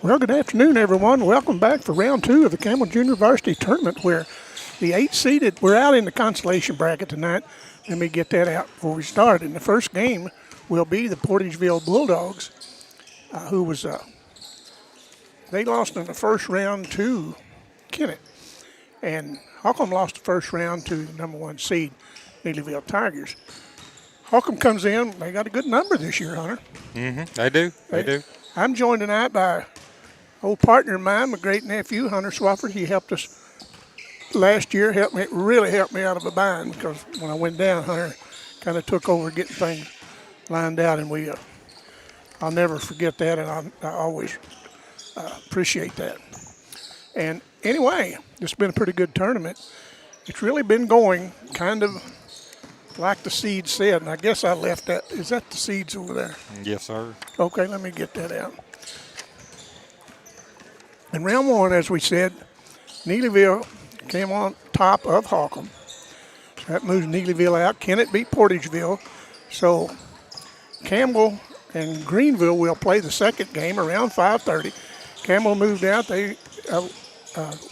Well, good afternoon, everyone. Welcome back for round two of the Campbell Junior Varsity Tournament, where the 8-seeded, we're out in the consolation bracket tonight. Let me get that out before we start. And the first game will be the Portageville Bulldogs, they lost in the first round to Kennett. And Holcomb lost the first round to the number one seed, Neelyville Tigers. Holcomb comes in, they got a good number this year, Hunter. They do. I'm joined tonight by old partner of mine, my great nephew, Hunter Swafford. He helped us last year, really helped me out of a bind, because when I went down, Hunter kind of took over getting things lined out, and I'll never forget that, and I always appreciate that. And anyway, it's been a pretty good tournament. It's really been going kind of like the seeds said, and I guess I left that. Is that the seeds over there? Yes, sir. Okay, let me get that out. In round one, as we said, Neelyville came on top of Holcomb. So that moves Neelyville out. Kennett beat Portageville. So Campbell and Greenville will play the second game around 5:30. Campbell moved out. They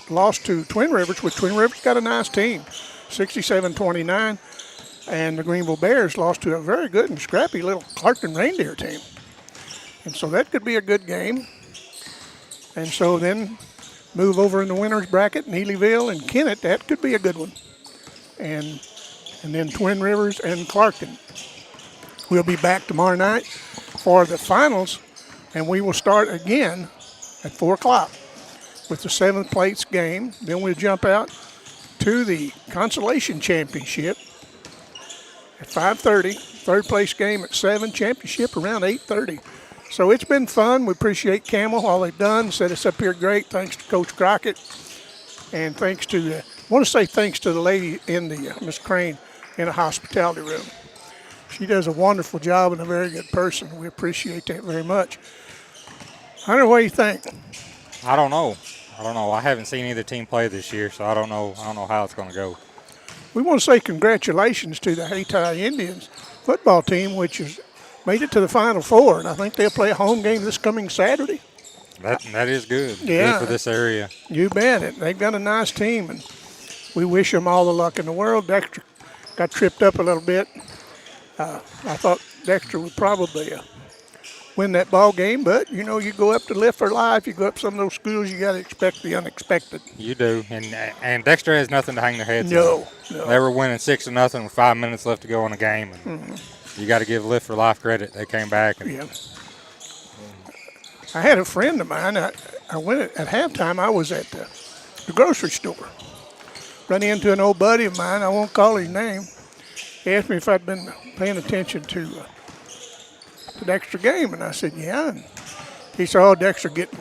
lost to Twin Rivers, which Twin Rivers got a nice team, 67-29. And the Greenville Bears lost to a very good and scrappy little Clarkton Reindeer team. And so that could be a good game. And so then move over in the winners bracket, Neelyville and Kennett, that could be a good one. And then Twin Rivers and Clarkton. We'll be back tomorrow night for the finals, and we will start again at 4 o'clock with the seventh place game. Then we'll jump out to the consolation championship at 5:30, third place game at 7, championship around 8:30. So it's been fun. We appreciate Campbell, all they've done, set us up here great. Thanks to Coach Crockett. And thanks to, I want to say thanks to the lady in the, Miss Crane, in the hospitality room. She does a wonderful job and a very good person. We appreciate that very much. Hunter, what do you think? I don't know. I haven't seen either team play this year, so I don't know how it's going to go. We want to say congratulations to the Hayti Indians football team, which has made it to the Final Four, and I think they'll play a home game this coming Saturday. That is good. Yeah. Good for this area. You bet. They've got a nice team, and we wish them all the luck in the world. Dexter got tripped up a little bit. I thought Dexter would probably win that ball game, but, you know, you go up to Lift for Life, you go up some of those schools, you got to expect the unexpected. You do, and Dexter has nothing to hang their heads on. No. They were winning 6-0 with 5 minutes left to go in the game, and you got to give Lift for Life credit. They came back. Yeah. I had a friend of mine. I went at halftime. I was at the grocery store. Run into an old buddy of mine. I won't call his name. He asked me if I'd been paying attention to the Dexter game, and I said, yeah. And he said, oh, Dexter getting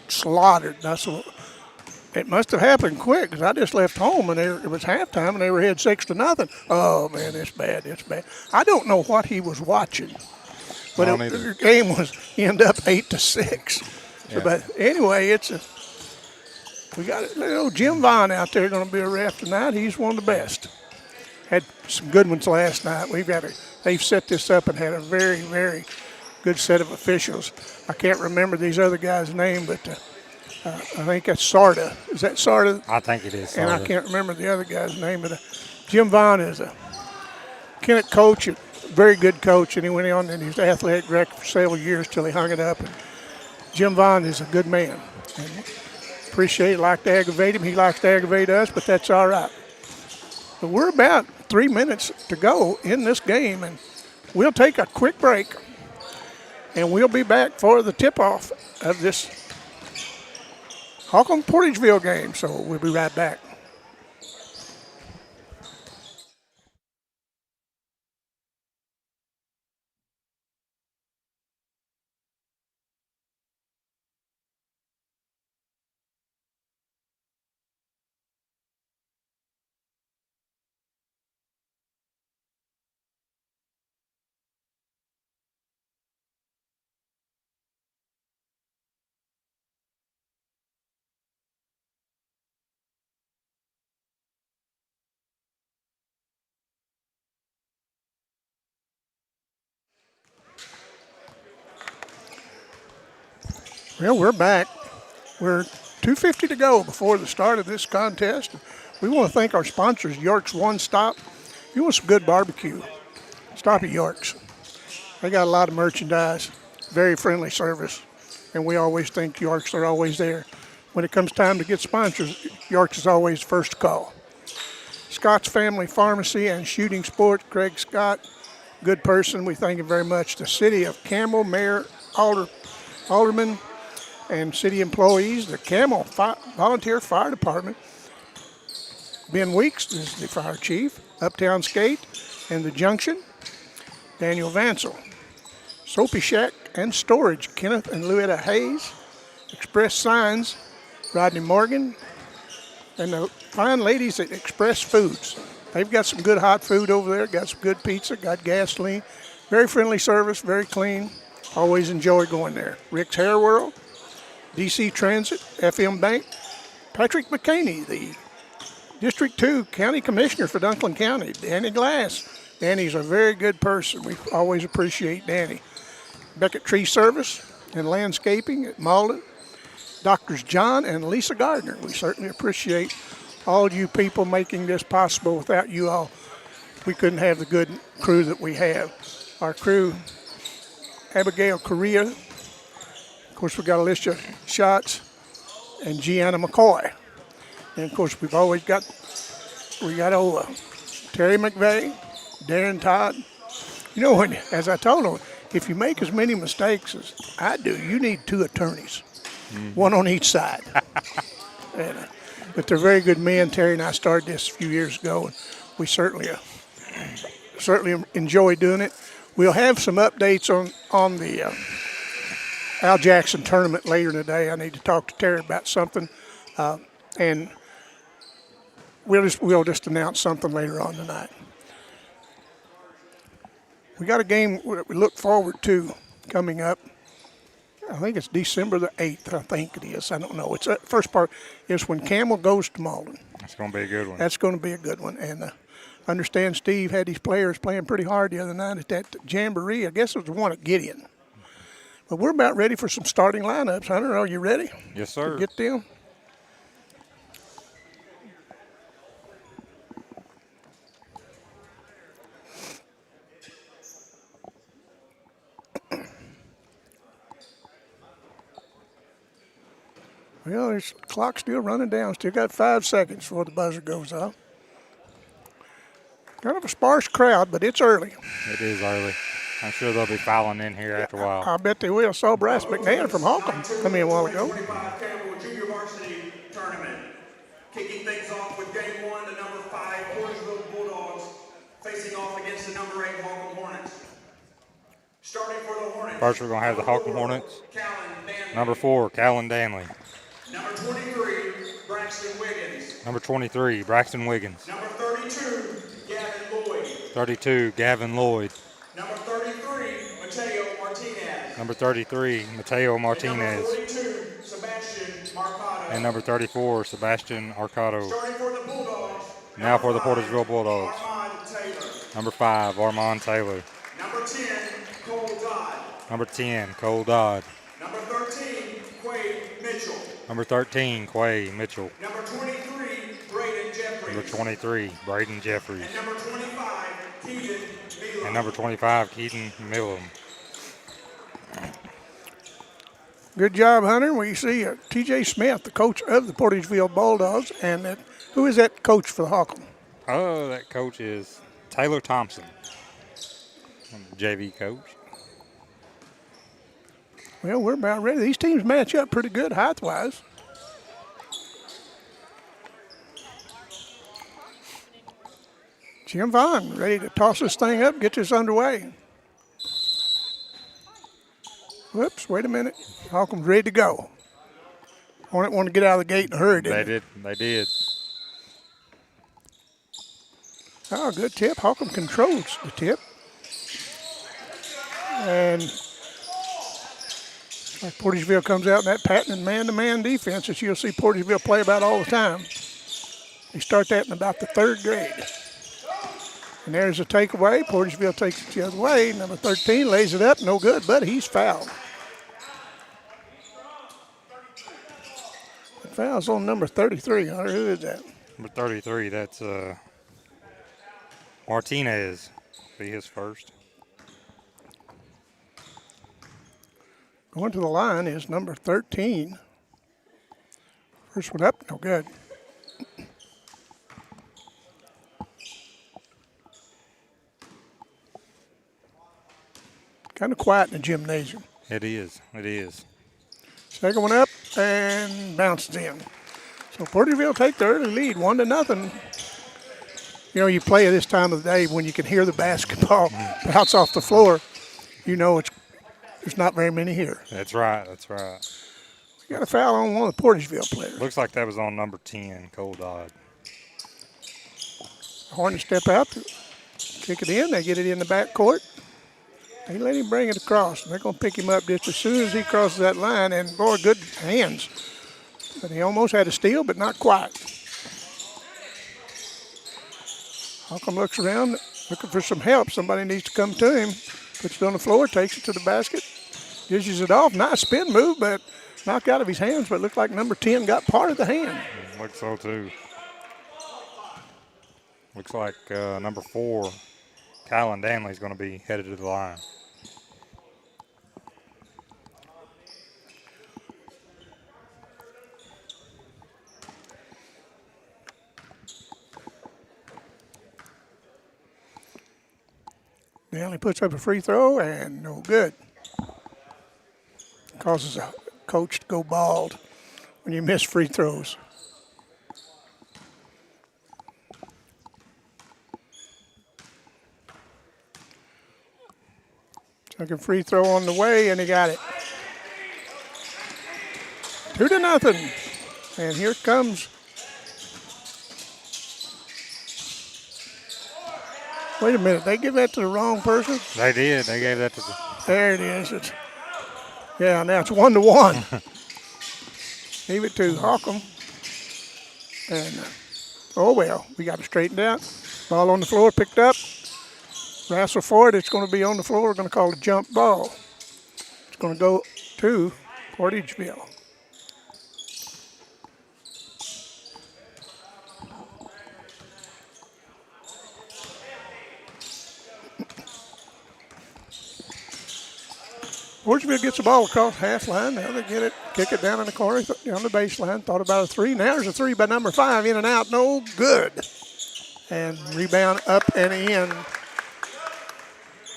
slaughtered. And I said, well, it must have happened quick, because I just left home, and it was halftime, and they were ahead 6-0. Oh, man, it's bad. I don't know what he was watching, but the game was end up 8-6. Yeah. But anyway, we got Jim Vaughn out there going to be a ref tonight. He's one of the best. Had some good ones last night. They've set this up and had a very, very good set of officials. I can't remember these other guys' name, but I think that's Sarda. Is that Sarda? I think it is Sarda. And I can't remember the other guy's name, but Jim Vaughn is a Kennett coach, a very good coach, and he went on in his athletic director for several years till he hung it up. And Jim Vaughn is a good man. And appreciate it, like to aggravate him. He likes to aggravate us, but that's all right. But we're about 3 minutes to go in this game, and we'll take a quick break, and we'll be back for the tip-off of this Holcomb Portageville game. So we'll be right back. Well, we're back. We're 2:50 to go before the start of this contest. We want to thank our sponsors, York's One Stop. If you want some good barbecue, stop at York's. They got a lot of merchandise, very friendly service, and we always think York's are always there. When it comes time to get sponsors, York's is always first to call. Scott's Family Pharmacy and Shooting Sports, Craig Scott, good person. We thank him very much. The City of Campbell, Mayor, Alderman, and city employees, the Campbell Volunteer Fire Department. Ben Weeks is the fire chief. Uptown Skate and the Junction, Daniel Vansel. Soapy Shack and Storage, Kenneth and Louetta Hayes. Express Signs, Rodney Morgan. And the fine ladies at Express Foods. They've got some good hot food over there, got some good pizza, got gasoline. Very friendly service, very clean. Always enjoy going there. Rick's Hair World, DC Transit, FM Bank. Patrick McCaney, the District 2 County Commissioner for Dunklin County. Danny Glass. Danny's a very good person. We always appreciate Danny. Beckett Tree Service and Landscaping at Malden. Doctors John and Lisa Gardner. We certainly appreciate all you people making this possible. Without you all, we couldn't have the good crew that we have. Our crew, Abigail Correa. Of course, we got Alicia Schatz and Gianna McCoy. And of course, we got Terry McVeigh, Darren Todd. You know, as I told them, if you make as many mistakes as I do, you need two attorneys, one on each side. But they're very good men. Terry and I started this a few years ago, and we certainly enjoy doing it. We'll have some updates on the Al Jackson tournament later in the day. I need to talk to Terry about something, and we'll just announce something later on tonight. We got a game that we look forward to coming up. I think it's December the 8th, I think it is. I don't know. It's the first part is when Campbell goes to Malden. That's going to be a good one. That's going to be a good one. And I understand Steve had these players playing pretty hard the other night at that jamboree. I guess it was the one at Gideon. But we're about ready for some starting lineups. Hunter, are you ready? Yes, sir. To get them? Well, there's clock still running down. Still got 5 seconds before the buzzer goes off. Kind of a sparse crowd, but it's early. It is early. I'm sure they'll be filing in here after a while. I bet they will. Saw Bryce McNair from Holcomb come in a while ago. 25 Campbell Junior Varsity Tournament. Kicking things off with game one, the number 5 Portageville Bulldogs facing off against the number 8 Holcomb Hornets. Starting for the Hornets. First, we're going to have the Holcomb Hornets. Number 4, Callan Danley. Number 23, Braxton Wiggins. Number 23, Braxton Wiggins. Number 32, Gavin Lloyd. 32, Gavin Lloyd. Number 33, Mateo Martinez. Number 33, Mateo Martinez. Number 42, Sebastian Marcado. And number 34, Sebastian Arcado. Starting for the Bulldogs. Now for the Portageville Bulldogs. Armand Taylor. Number 5, Armand Taylor. Number 10, Cole Dodd. Number 10, Cole Dodd. Number 13, Quade Mitchell. Number 13, Quay Mitchell. Number 23, Braden Jeffries. Number 23, Braden Jeffries. And number 25, Keaton Milam. And number 25, Keaton Milam. Good job, Hunter. We see T.J. Smith, the coach of the Portageville Bulldogs. And who is that coach for the Holcomb? Oh, that coach is Taylor Thompson, JV coach. Well, we're about ready. These teams match up pretty good height-wise. Jim Vaughn ready to toss this thing up, get this underway. Whoops, wait a minute. Holcomb's ready to go. Hornet want to get out of the gate in a hurry, didn't They did. Oh, good tip. Holcomb controls the tip. And like Portageville comes out in that patented man-to-man defense that you'll see Portageville play about all the time. They start that in about the 3rd grade. And there's a takeaway. Portageville takes it the other way. Number 13 lays it up. No good, but he's fouled. Foul's on number 33. Hunter, who is that? Number 33, that's Martinez. Be his first. Going to the line is number 13. First one up, no good. Kind of quiet in the gymnasium. It is. It is. Second one up and bounces in. So Portageville take the early lead, 1-0. You know, you play at this time of the day when you can hear the basketball bounce off the floor. You know there's not very many here. That's right. That's right. We got a foul on one of the Portageville players. Looks like that was on number 10, Cole Dodd. Hornets step out, kick it in. They get it in the back court. They let him bring it across. They're going to pick him up just as soon as he crosses that line. And, boy, good hands. But he almost had a steal, but not quite. Holcomb looks around, looking for some help. Somebody needs to come to him. Puts it on the floor, takes it to the basket, dishes it off. Nice spin move, but knocked out of his hands. But it looked like number 10 got part of the hand. Looks so, too. Looks like number 4, Kylan Danley, is going to be headed to the line. Danley puts up a free throw and no good. Causes a coach to go bald when you miss free throws. Second free throw on the way, and he got it. 2-0. And here comes. Wait a minute, they give that to the wrong person? They did. They gave that to the. There it is. Yeah, now it's 1-1. Leave it to Holcomb. And, oh well, we got it straightened out. Ball on the floor, picked up. Wrestle for it. It's going to be on the floor. We're going to call it a jump ball. It's going to go to Portageville. Portageville gets the ball across half line. Now they get it, kick it down in the corner, down the baseline. Thought about a three. Now there's a three by number 5, in and out, no good. And rebound up and in.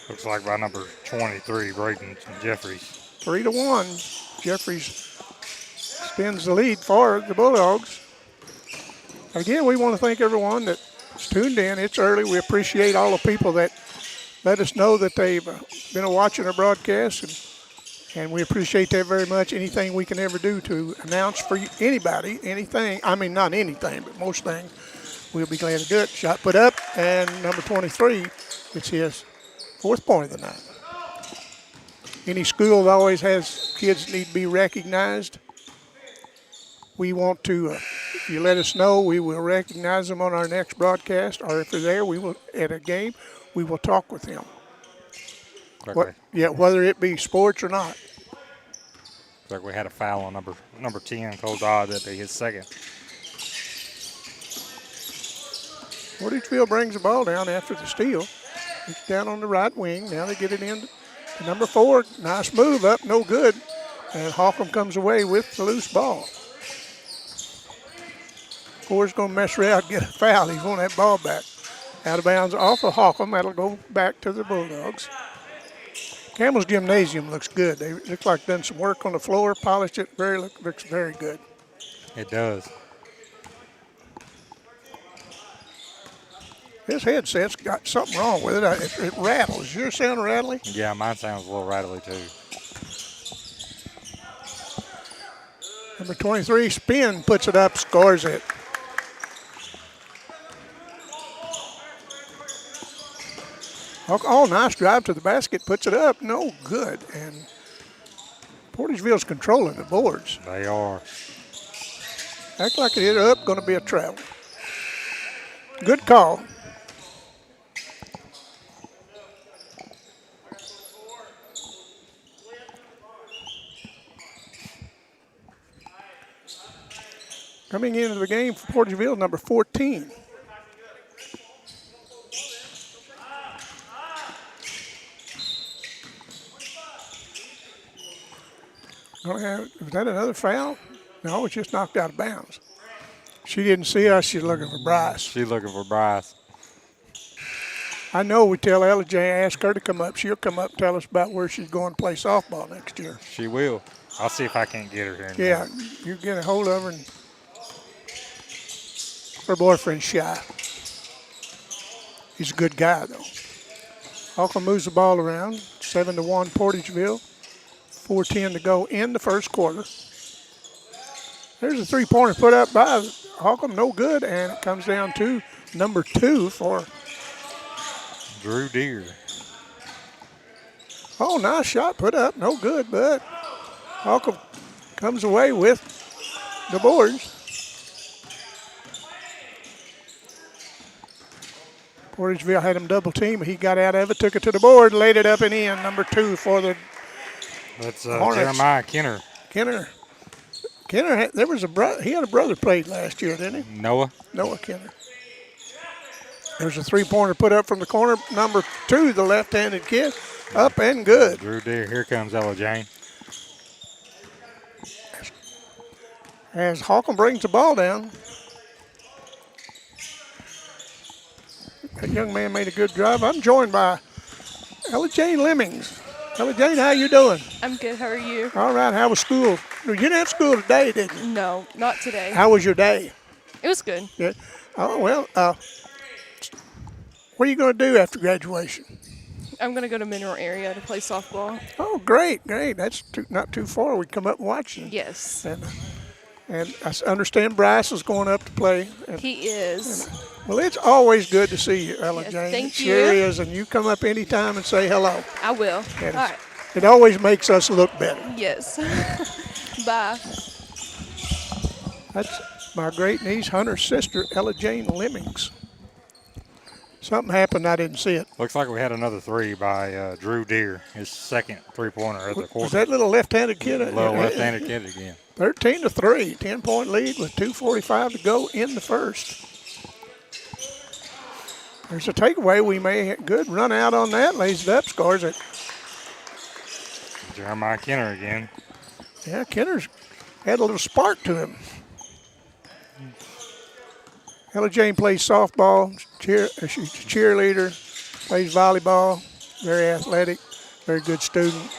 Looks like by number 23, Braden Jeffries. 3-1. Jeffries spins the lead for the Bulldogs. Again, we want to thank everyone that's tuned in. It's early. We appreciate all the people that let us know that they've been watching our broadcast, and we appreciate that very much. Anything we can ever do to announce for anybody, anything, I mean not anything, but most things, we'll be glad to do it. Shot put up, and number 23, it's his 4th point of the night. Any school that always has kids that need to be recognized. We want to, if you let us know, we will recognize them on our next broadcast, or if they're there, we will, at a game, we will talk with them. Okay. Whether it be sports or not. Looks like we had a foul on number 10, Cole Dodd. That'd be his second. Portageville brings the ball down after the steal. It's down on the right wing. Now they get it in to number 4. Nice move up, no good. And Holcomb comes away with the loose ball. Ford's going to mess around and get a foul. He's on that ball back. Out of bounds off of Holcomb. That'll go back to the Bulldogs. Campbell's gymnasium looks good. They look like done some work on the floor, polished it. Looks very good. It does. This headset's got something wrong with it. It rattles. Yours sound rattly? Yeah, mine sounds a little rattly too. Number 23, spin, puts it up, scores it. Oh, nice drive to the basket, puts it up, no good. And Portageville's controlling the boards. They are. Act like it hit up, going to be a travel. Good call. Coming into the game for Portageville, number 14. Was that another foul? No, it's just knocked out of bounds. She didn't see us. She's looking for Bryce. She's looking for Bryce. I know we tell Ella Jane, ask her to come up. She'll come up and tell us about where she's going to play softball next year. She will. I'll see if I can't get her here. Yeah, you get a hold of her. And her boyfriend's shy. He's a good guy, though. Holcomb moves the ball around. 7-1 Portageville. 4:10 to go in the first quarter. There's a three-pointer put up by Holcomb, no good, and it comes down to number 2 for Drew Deere. Oh, nice shot put up, no good, but Holcomb comes away with the boards. Portageville had him double team. He got out of it, took it to the board, laid it up and in. Number 2 for the That's Hornets. Jeremiah Kenner. Kenner, there was he had a brother played last year, didn't he? Noah. Noah Kenner. There's a three-pointer put up from the corner. Number 2, the left-handed kid, up and good. Drew Deere. Here comes Ella Jane. As Holcomb brings the ball down. That young man made a good drive. I'm joined by Ella Jane Lemmings. Ella Jane, how you doing? I'm good. How are you? All right. How was school? You didn't have school today, did you? No, not today. How was your day? It was good. Yeah. Oh, well, what are you going to do after graduation? I'm going to go to Mineral Area to play softball. Oh, great. That's not too far. We'd come up and watch you. Yes. And I understand Bryce is going up to play. And, He is. well, it's always good to see you, Ella Yes, Jane. thank It sure you. is. And you come up anytime and say hello. I will. And All right. It always makes us look better. Yes. Bye. That's my great niece, Hunter's sister, Ella Jane Lemmings. Something happened. I didn't see it. Looks like we had another 3 by Drew Deere. His second three-pointer of the quarter. Was that little left-handed kid? Little left-handed kid again. 13-3, 10-point lead with 2:45 to go in the first. There's a takeaway. We may good run out on that. Lays it up, scores it. Jeremiah Kenner again. Yeah, Kenner's had a little spark to him. Ella Jane plays softball. She's a cheerleader. Plays volleyball. Very athletic. Very good student.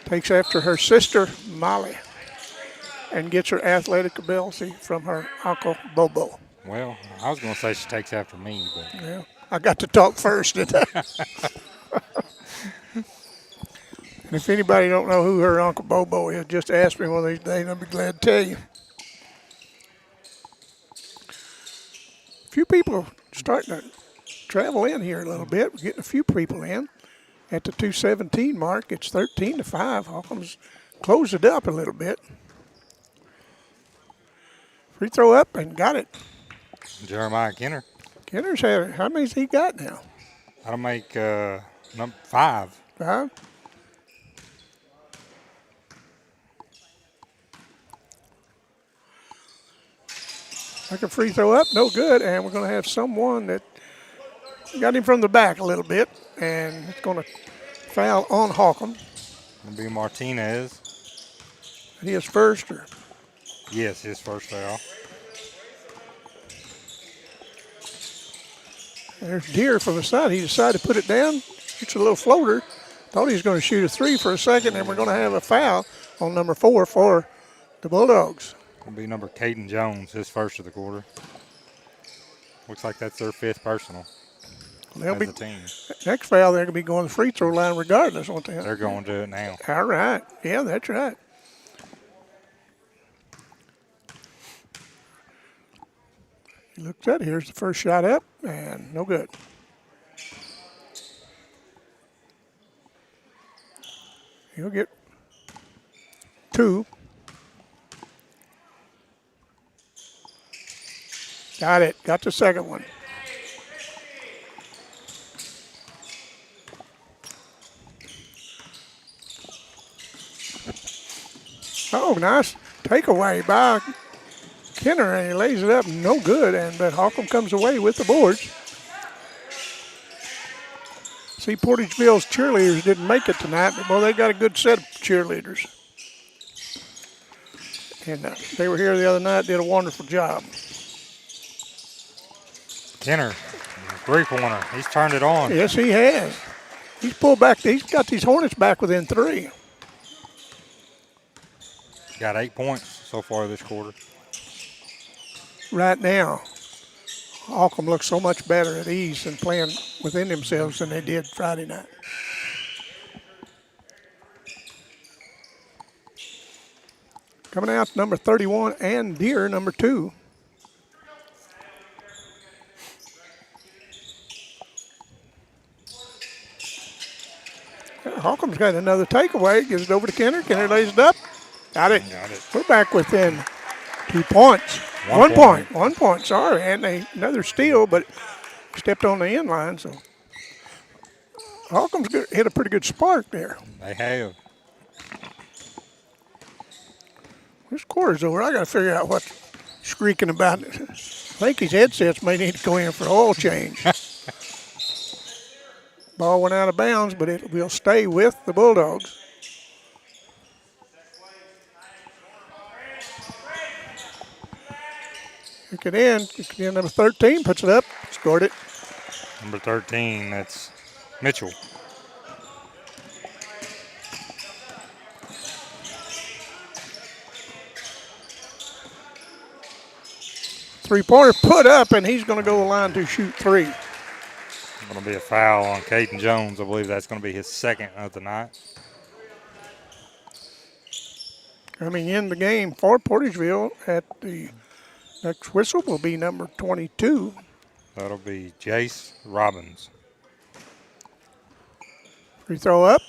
Takes after her sister, Molly, and gets her athletic ability from her uncle, Bobo. Well, I was going to say she takes after me, but Yeah, I got to talk first, didn't I? And if anybody don't know who her Uncle Bobo is, just ask me one of these days, I'll be glad to tell you. A few people starting to travel in here a little bit. We're getting a few people in. At the 2:17 mark, it's 13-5. Holcomb's closed it up a little bit. Free throw up and got it. Jeremiah Kenner. Kenner's had how many's he got now? That'll make number 5. 5. Like a free throw up, no good, and we're going to have someone that got him from the back a little bit, and it's going to foul on Holcomb. It'll be Martinez. And he is first, or Yes, his first foul. there's Deere from the side. He decided to put it down. Shoots a little floater. Thought he was going to shoot a 3 for a second, and we're going to have a foul on number 4 for the Bulldogs. It'll be number Caden Jones, his first of the quarter. Looks like that's their 5th personal They'll as be a team. next foul. They're going to be going to the free throw line regardless, won't they? They're going to it now. All right. Yeah, that's right. He looks at it. Here's the first shot up, and no good. He'll get 2. Got it. Got the second one. Oh, nice takeaway by Kennett, and he lays it up, no good, but Holcomb comes away with the boards. See, Portageville's cheerleaders didn't make it tonight, but, well, they got a good set of cheerleaders. And they were here the other night, did a wonderful job. Kennett, three-pointer. He's turned it on. Yes, he has. He's pulled back. He's got these Hornets back within 3. Got 8 points so far this quarter. Right now, Holcomb looks so much better at ease and playing within themselves than they did Friday night. Coming out, number 31, and Deere, number 2. Holcomb's got another takeaway. Gives it over to Kennett. Kennett lays it up. Got it. We're back within 2 points. 1 point. 1 point. Sorry. And another steal, but stepped on the end line. So Holcomb's hit a pretty good spark there. They have. This quarter's over. I got to figure out what's squeaking about it. I think his headsets may need to go in for oil change. Ball went out of bounds, but it will stay with the Bulldogs. Kick it in. Number 13 puts it up, scored it. Number 13, that's Mitchell. Three-pointer put up, and he's going to go the line to shoot 3. Going to be a foul on Caden Jones. I believe that's going to be his second of the night. Coming in the game for Portageville at the next whistle will be number 22. That'll be Jace Robbins. Free throw up.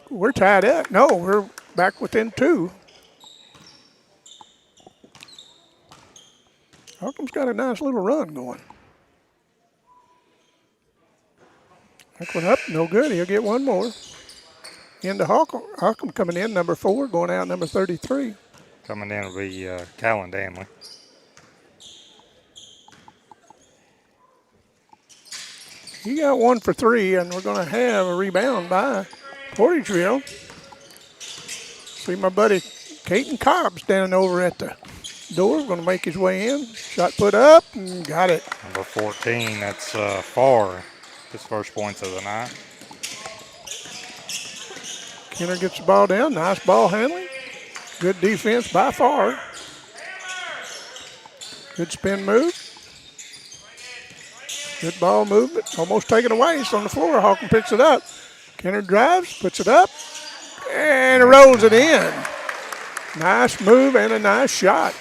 We're tied up. No, we're back within 2. Holcomb's got a nice little run going. That one up, no good. He'll get one more. Into Holcomb. Holcomb coming in, number 4, going out number 33. Coming in will be Callan Danley. He got 1 for 3, and we're going to have a rebound by Portageville. See my buddy Caden Cobb standing over at the door, going to make his way in. Shot put up, and got it. Number 14, that's Farr. His first points of the night. Kennett gets the ball down. Nice ball handling. Good defense by Farr. Good spin move. Good ball movement. Almost taken away. It's on the floor. Holcomb picks it up. Kennett drives, puts it up, and rolls it in. Nice move and a nice shot.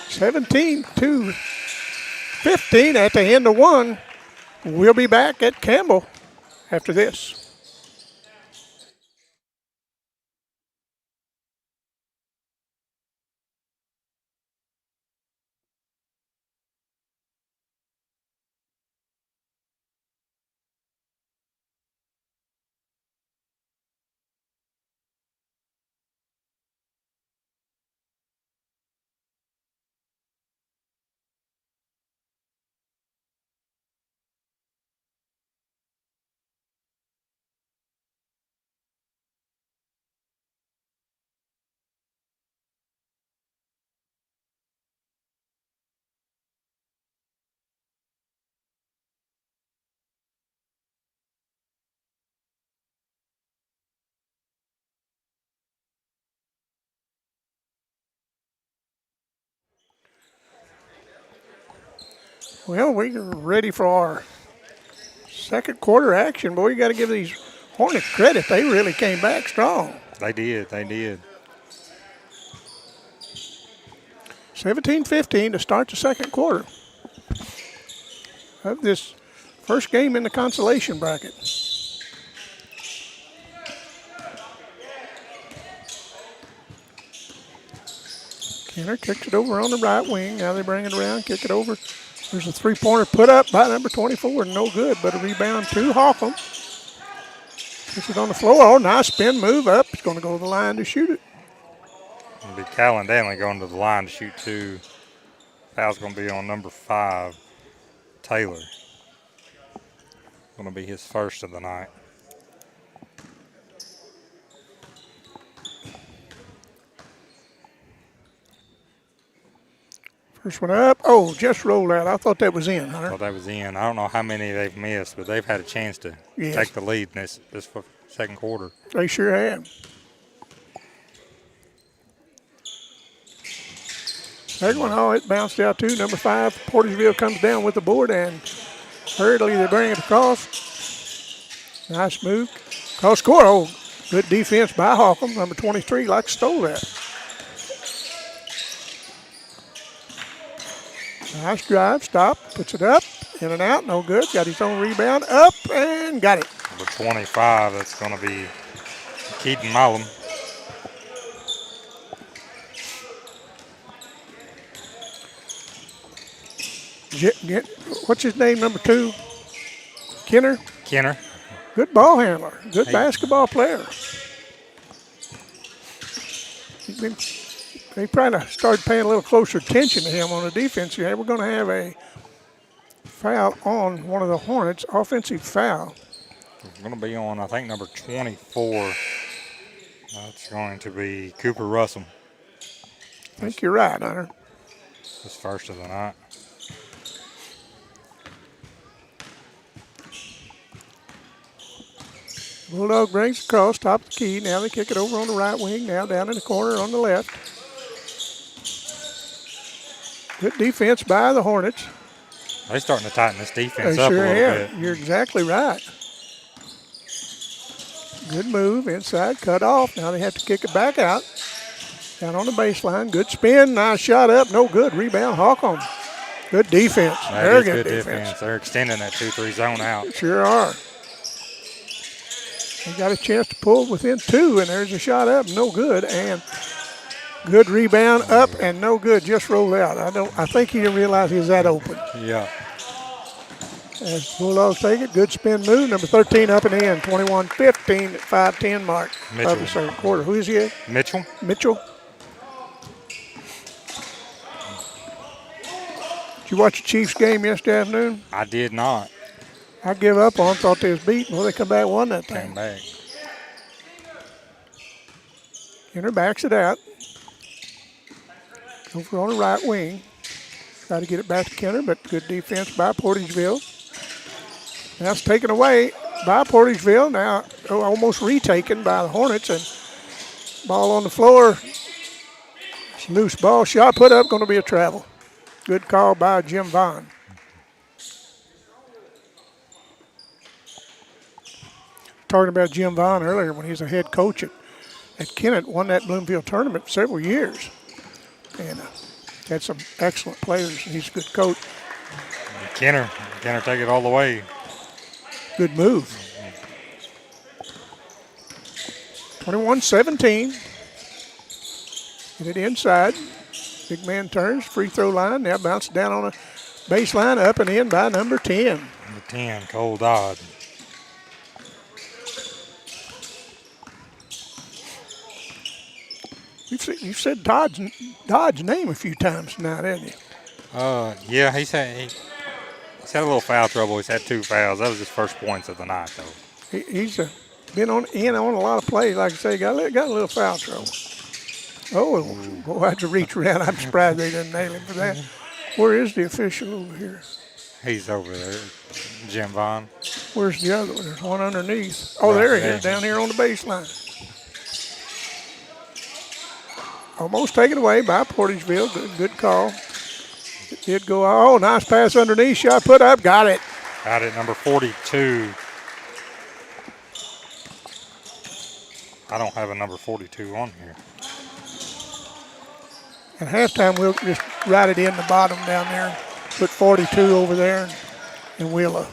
17-15 at the end of 1. We'll be back at Campbell after this. Well, we're ready for our second quarter action. Boy, you got to give these Hornets credit. They really came back strong. They did. 17-15 to start the second quarter of this first game in the consolation bracket. Kennett kicks it over on the right wing. Now they bring it around, kick it over. There's a three-pointer put up by number 24. No good, but a rebound to Holcomb. Puts it on the floor. Oh, nice spin move up. It's going to go to the line to shoot it. It'll be Callan Danley going to the line to shoot 2. Foul's going to be on number 5, Taylor. Going to be his first of the night. First one up. Oh, just rolled out. I thought that was in, Hunter. Thought that was in. I don't know how many they've missed, but they've had a chance to take the lead in this second quarter. They sure have. Second one, oh, it bounced out too. Number 5, Portageville comes down with the board and hurriedly they bring it across. Nice move. Cross score. Oh, good defense by Holcomb. Number 23, like stole that. Nice drive, stop, puts it up, in and out, no good. Got his own rebound, up, and got it. Number 25, that's going to be Keaton Milam. What's his name, number 2? Kenner? Kenner. Good ball handler, good basketball player. They probably started paying a little closer attention to him on the defense here. We're going to have a foul on one of the Hornets, offensive foul. It's going to be on, I think, number 24. That's going to be Cooper Russell. I think you're right, Hunter. His first of the night. Bulldog brings across, top of the key. Now they kick it over on the right wing. Now down in the corner on the left. Good defense by the Hornets. They're starting to tighten this defense They up sure a little have. bit. You're exactly right. Good move inside, cut off. Now they have to kick it back out. Down on the baseline. Good spin. Nice shot up. No good. Rebound. Holcomb. Good defense. Very good defense. They're extending that 2-3 zone out. Sure are. They got a chance to pull within 2, and there's a shot up. No good. And good rebound up and no good. Just rolled out. I think he didn't realize he was that open. Yeah. As Bulldogs take it, good spin move. Number 13 up and in. 21-15 at 5:10 mark of the second quarter. Who is he? Mitchell. Mitchell. Did you watch the Chiefs game yesterday afternoon? I did not. I give up on. Thought they was beaten. Well, they come back and won that thing. Came back. Kenner backs it out. Over on the right wing. Try to get it back to Kenner, but good defense by Portageville. Now it's taken away by Portageville. Now almost retaken by the Hornets. And ball on the floor. It's a loose ball. Shot put up. Going to be a travel. Good call by Jim Vaughn. Talking about Jim Vaughn earlier when he was a head coach at Kennett, won that Bloomfield tournament for several years. And had some excellent players. He's a good coach. Kenner take it all the way. Good move. 21-17. Get it inside. Big man turns, free throw line. Now bounces down on a baseline, up and in by number 10. Number 10, Cole Dodd. You've said Dodd's name a few times tonight, haven't you? Yeah, he's had a little foul trouble. He's had 2 fouls. That was his first points of the night, though. He's been on a lot of plays. Like I say, got a little foul trouble. Oh, boy, I had to reach around. I'm surprised they didn't nail him for that. Where is the official over here? He's over there, Jim Vaughn. Where's the other one? There's one underneath. Oh, there he is, down here on the baseline. Almost taken away by Portageville. Good call. It did go. Oh, nice pass underneath. Shot put up. Got it. Got it, number 42. I don't have a number 42 on here. At halftime, we'll just write it in the bottom down there. Put 42 over there, and we'll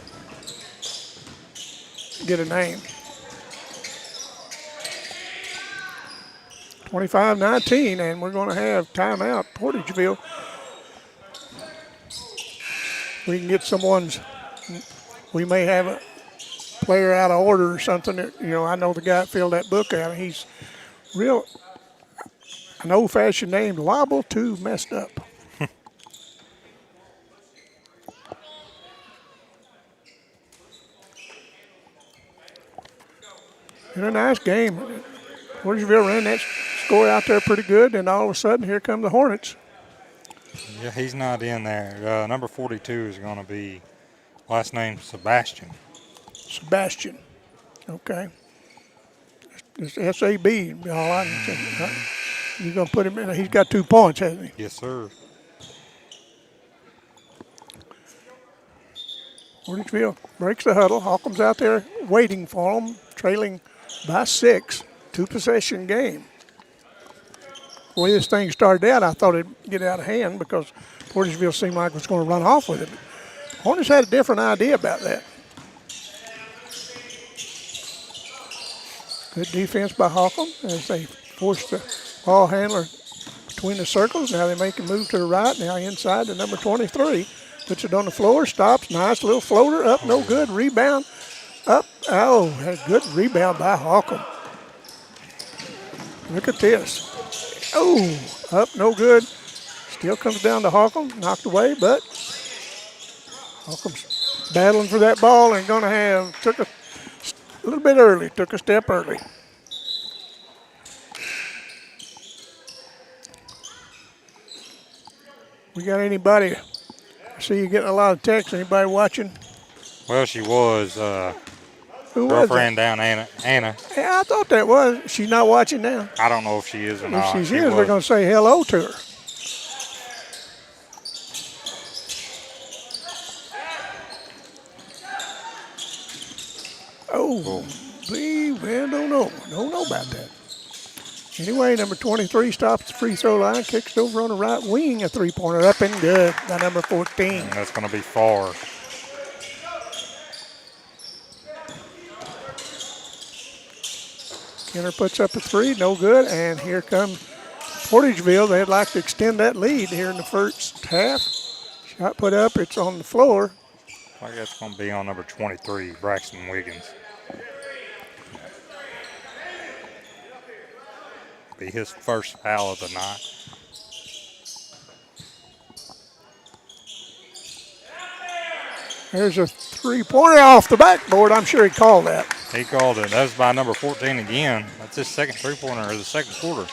get a name. 25-19, and we're going to have timeout. Portageville. We can get someone's. We may have a player out of order or something. I know the guy that filled that book out. He's an old-fashioned name, liable to messed up. In a nice game. Portageville ran that score out there pretty good, and all of a sudden, here come the Hornets. Yeah, he's not in there. Number 42 is going to be last name Sebastian. Sebastian. Okay. It's S-A-B. All I can say. You're going to put him in. He's got 2 points, hasn't he? Yes, sir. Portageville breaks the huddle. Holcomb's out there waiting for him, trailing by 6. 2-possession game. The way this thing started out, I thought it'd get out of hand because Portageville seemed like it was going to run off with it. Hornets had a different idea about that. Good defense by Holcomb as they force the ball handler between the circles. Now they make him move to the right. Now inside to number 23. Puts it on the floor, stops. Nice little floater up, no good. Rebound up. Oh, had a good rebound by Holcomb. Look at this. Oh, up, no good. Still comes down to Holcomb, knocked away, but Holcomb's battling for that ball and going to took a little bit early, took a step early. We got anybody? I see you getting a lot of texts. Anybody watching? Well, she was. Who was Girlfriend down, Anna. Yeah, I thought that was. She's not watching now. I don't know if she is or not. If she is, we're going to say hello to her. Oh, well, don't know about that. Anyway, number 23 stops the free throw line, kicks it over on the right wing, a 3-pointer up and good by number 14. And that's going to be far. Kennett puts up a 3, no good, and here comes Portageville. They'd like to extend that lead here in the first half. Shot put up, it's on the floor. I guess it's going to be on number 23, Braxton Wiggins. Be his first foul of the night. There's a 3-pointer off the backboard. I'm sure he called that. He called it. That was by number 14 again. That's his second 3-pointer of the second quarter.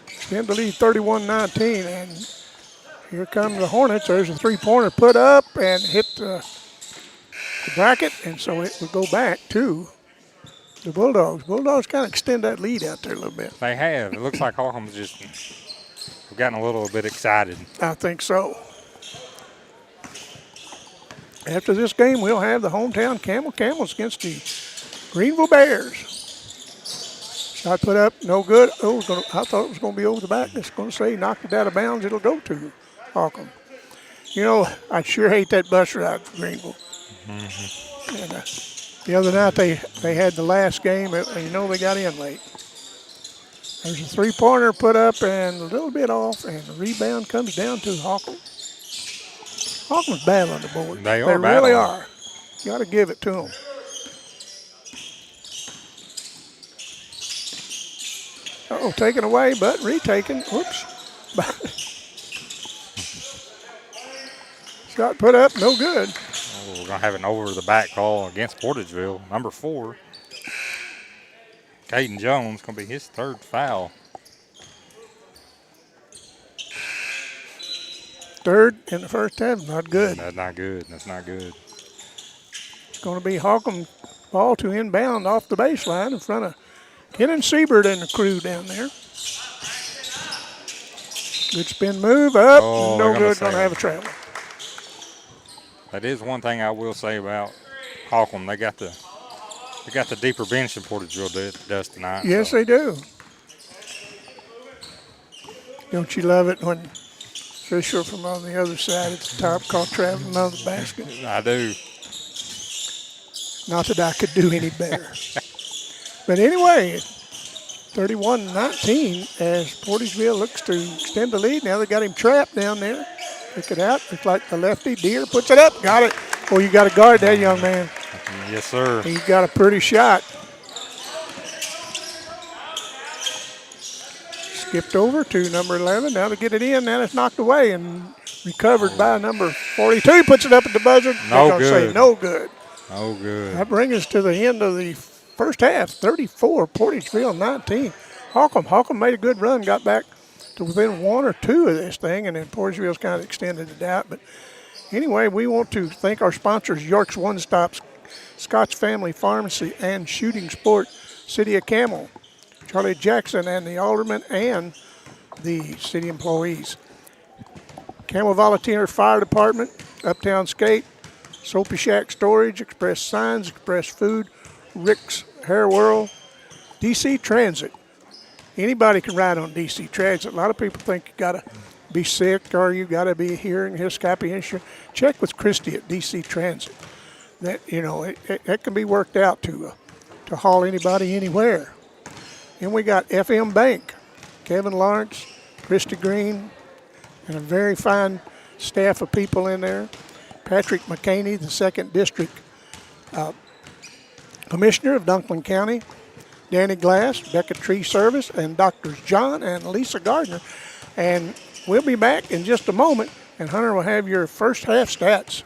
Extend the lead 31-19, and here come the Hornets. There's a 3-pointer put up and hit the bracket, and so it would go back to the Bulldogs. Bulldogs kind of extend that lead out there a little bit. They have. It looks like Holcomb's just gotten a little bit excited. I think so. After this game, we'll have the hometown Camels against the Greenville Bears. Shot put up, no good. Oh, I thought it was going to be over the back. It's going to say knocked it out of bounds. It'll go to Holcomb. You know, I sure hate that bus ride for Greenville. Mm-hmm. And the other night they had the last game, and you know they got in late. There's a 3-pointer put up and a little bit off, and the rebound comes down to Holcomb. Holcomb's battling the board. They really are. Got to give it to them. Uh-oh, taken away, but retaken. Whoops. Shot put up, no good. Oh, we're going to have an over-the-back call against Portageville. Number 4, Caden Jones, going to be his third foul. Third in the first half, not good. That's not good. That's not good. It's going to be Holcomb ball to inbound off the baseline in front of Kennett Siebert and the crew down there. Good spin move up, no good, going to have a travel. That is one thing I will say about Holcomb. They got the deeper bench than Portageville does tonight. Yes, they do. Don't you love it when Fisher from on the other side at the top caught traveling on the basket? I do. Not that I could do any better. But anyway, 31-19 as Portageville looks to extend the lead. Now they got him trapped down there. Pick it out. Looks like the lefty. Deere puts it up. Got it. Oh, you got to guard that young man. Yes, sir. He's got a pretty shot. Skipped over to number 11. Now to get it in. Now it's knocked away and recovered by number 42. Puts it up at the buzzer. No good. Say no good. Oh, good. That brings us to the end of the first half. 34, Portageville 19. Holcomb made a good run, got back to within 1 or 2 of this thing, and then Portageville's kind of extended it out. But anyway, we want to thank our sponsors, York's One Stop, Scott's Family Pharmacy, and Shooting Sport, City of Campbell, Charlie Jackson and the aldermen, and the city employees. Campbell Volunteer Fire Department, Uptown Skate, Soapy Shack Storage, Express Signs, Express Food, Rick's Hair Whirl, DC Transit. Anybody can ride on DC Transit. A lot of people think you got to be sick or you got to be hearing Hiscapi insurance. Check with Christy at DC Transit. That it can be worked out to haul anybody anywhere. And we got FM Bank, Kevin Lawrence, Christy Green, and a very fine staff of people in there. Patrick McCaney, the 2nd District Commissioner of Dunklin County. Danny Glass, Becca Tree Service, and Doctors John and Lisa Gardner. And we'll be back in just a moment, and Hunter will have your first half stats.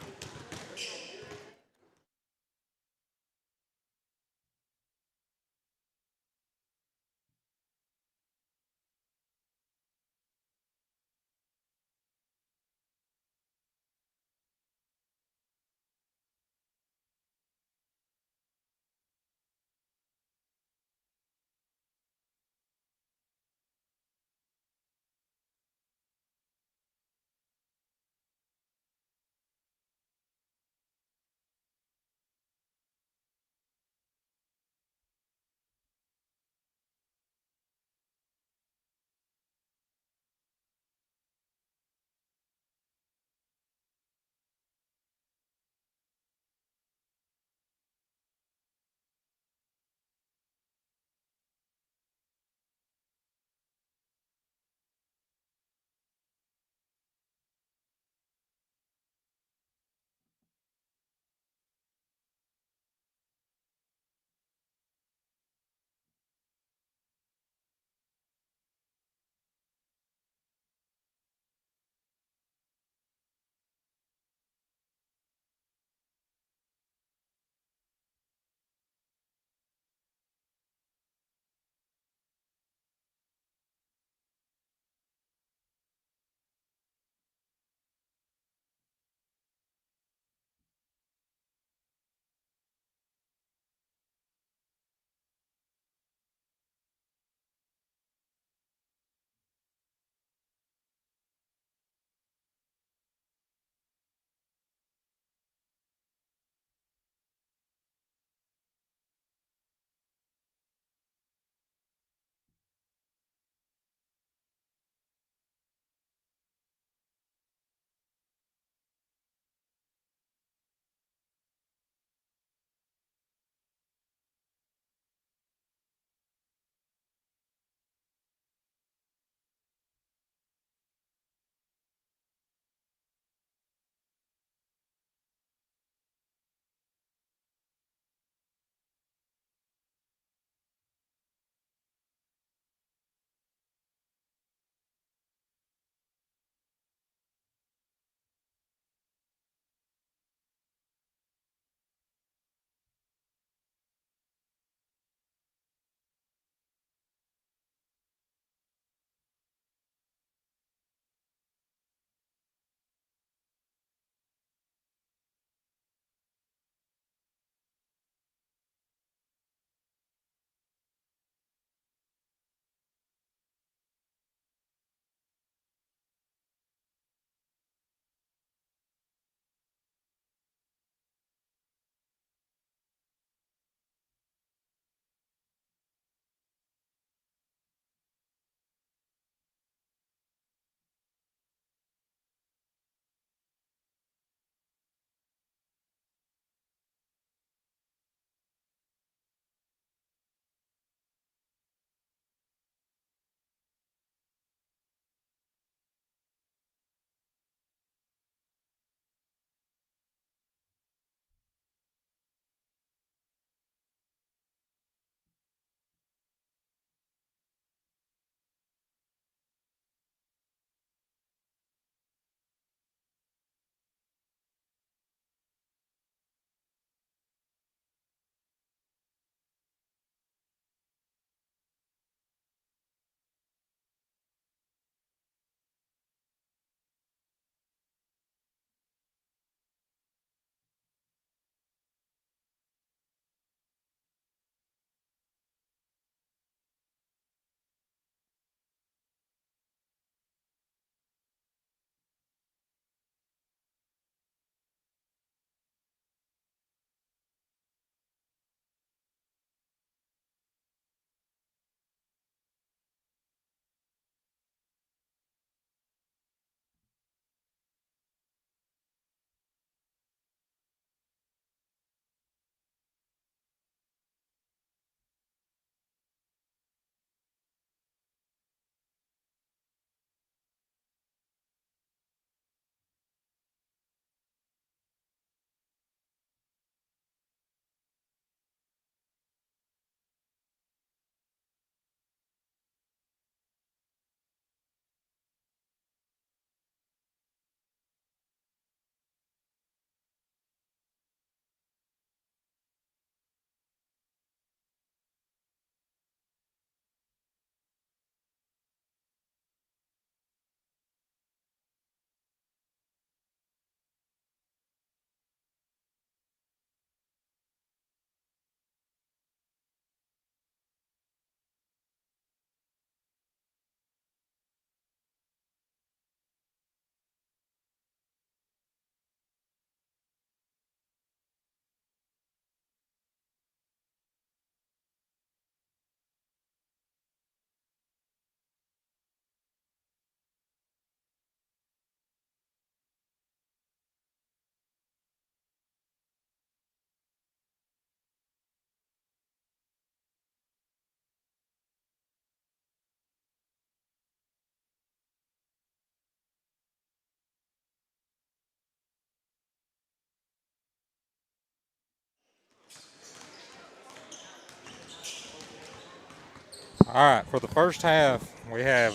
All right, for the first half, we have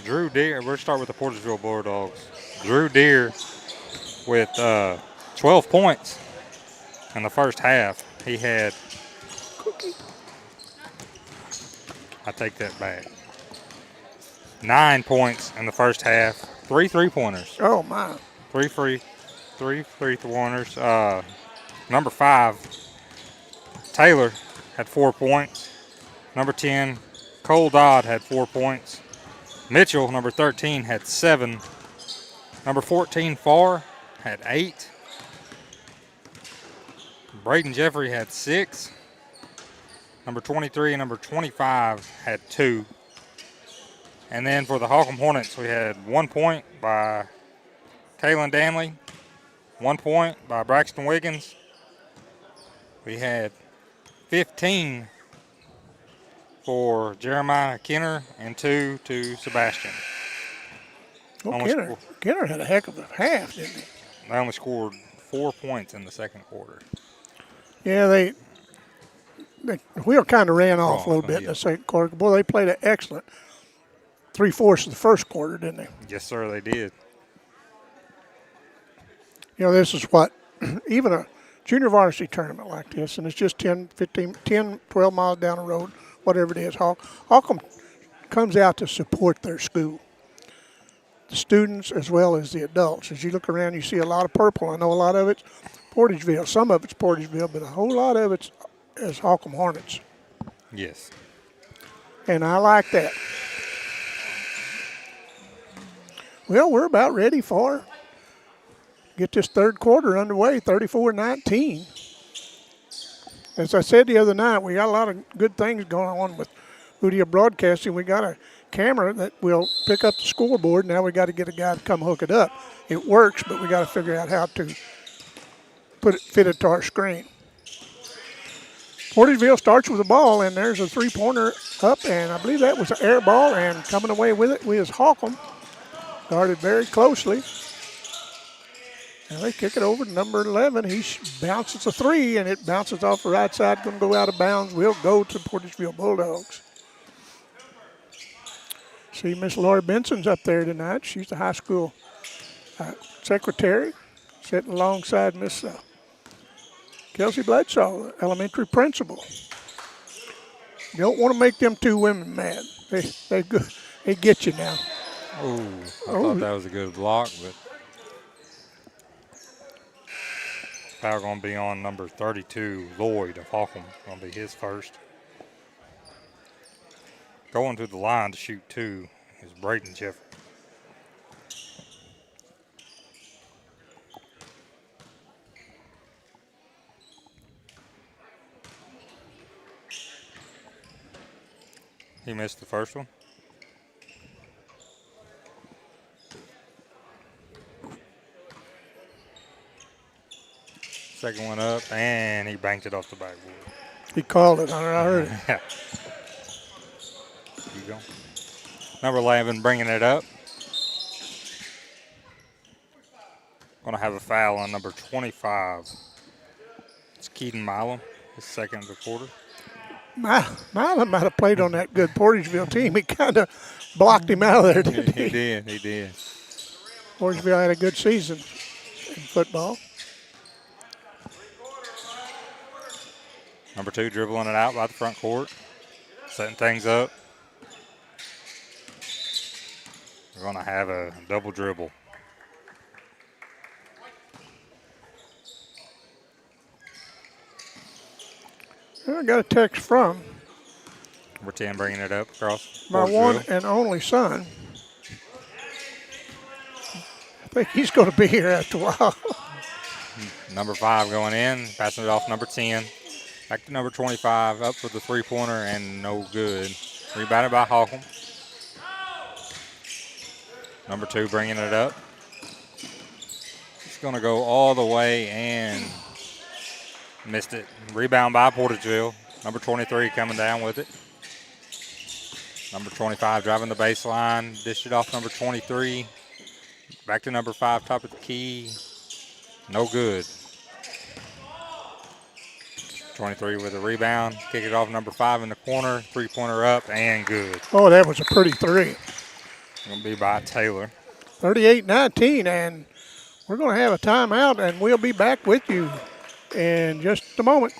Drew Deere. We'll start with the Portageville Bulldogs. Drew Deere with 12 points in the first half. He had, I take that back, 9 points in the first half, 3 3-pointers. Oh, my. Three three-pointers. Number 5, Taylor had 4 points. Number 10, Cole Dodd had 4 points. Mitchell, number 13, had 7. Number 14, Farr, had 8. Braden Jeffrey had 6. Number 23 and number 25 had 2. And then for the Holcomb Hornets, we had 1 point by Kalen Danley, 1 point by Braxton Wiggins. We had 15 for Jeremiah Kenner and 2 to Sebastian. Well, Kenner had a heck of a half, didn't he? They only scored 4 points in the second quarter. Yeah, the wheel kind of ran off a little bit in yeah. the second quarter. Boy, they played an excellent 3/4 of the first quarter, didn't they? Yes, sir, they did. You know, this is what, even a junior varsity tournament like this, and it's just 10, 12 miles down the road, whatever it is. Holcomb comes out to support their school, the students as well as the adults. As you look around, you see a lot of purple. I know a lot of it's Portageville. Some of it's Portageville, but a whole lot of it's as Holcomb Hornets. Yes. And I like that. Well, we're about ready for get this third quarter underway, 34-19. As I said the other night, we got a lot of good things going on with Boodia Broadcasting. We got a camera that will pick up the scoreboard. Now we got to get a guy to come hook it up. It works, but we got to figure out how to fit it to our screen. Portageville starts with the ball, and there's a three-pointer up, and I believe that was an air ball, and coming away with it was Holcomb. Guarded very closely. Now they kick it over to number 11. He bounces a 3, and it bounces off the right side, going to go out of bounds. We'll go to Portageville Bulldogs. See Miss Laura Benson's up there tonight. She's the high school secretary, sitting alongside Miss Kelsey Bledsoe, the elementary principal. You don't want to make them two women mad. They get you now. Oh, I thought that was a good block, but foul going to be on number 32, Lloyd of Holcomb. Going to be his first. Going to the line to shoot 2 is Braden Jeffrey. He missed the first one. Second one up, and he banked it off the backboard. He called it, Hunter. I heard it. Yeah. You go. Number 11 bringing it up. Going to have a foul on number 25. It's Keaton Milam, his second of the quarter. Milam might have played on that good Portageville team. He kind of blocked him out of there, didn't he? He did. Portageville had a good season in football. Number 2 dribbling it out by the front court, setting things up. We're going to have a double dribble. I got a text from Number 10 bringing it up across. my one and only son. I think he's going to be here after a while. Number 5 going in, passing it off number 10. Back to number 25, up for the three-pointer, and no good. Rebounded by Holcomb. Number 2 bringing it up. It's going to go all the way and missed it. Rebound by Portageville. Number 23 coming down with it. Number 25 driving the baseline. Dished it off number 23. Back to number 5, top of the key. No good. 23 with a rebound. Kick it off number 5 in the corner. Three-pointer up and good. Oh, that was a pretty three. Going to be by Taylor. 38-19, and we're going to have a timeout, and we'll be back with you in just a moment.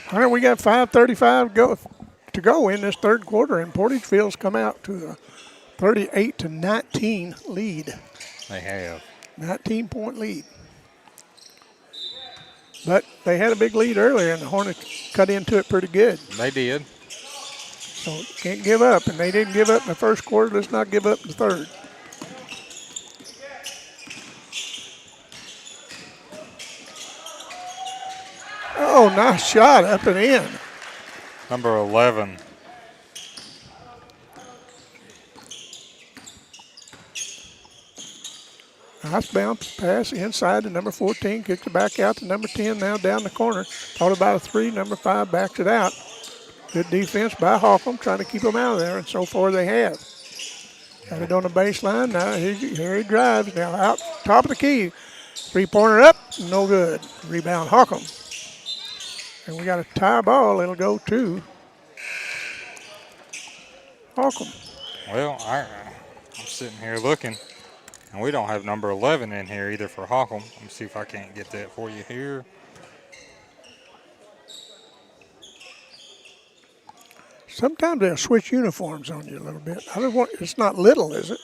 All right, we got 5:35 to go in this third quarter, and Portageville's come out to a 38-19 lead. They have. 19-point lead. But they had a big lead earlier, and the Hornets cut into it pretty good. They did. So can't give up, and they didn't give up in the first quarter. Let's not give up in the third. Oh, nice shot up and in. Number 11. Nice bounce pass inside to number 14. Kicked it back out to number 10, now down the corner. Thought about a three. Number 5 backs it out. Good defense by Holcomb, trying to keep them out of there, and so far they have. Got it on the baseline. Now here he drives. Now out top of the key. Three-pointer up, no good. Rebound Holcomb. And we got a tie ball. It'll go to Holcomb. Well, I'm sitting here looking, and we don't have number 11 in here either for Holcomb. Let me see if I can't get that for you here. Sometimes they'll switch uniforms on you a little bit. I don't want. It's not Little, is it?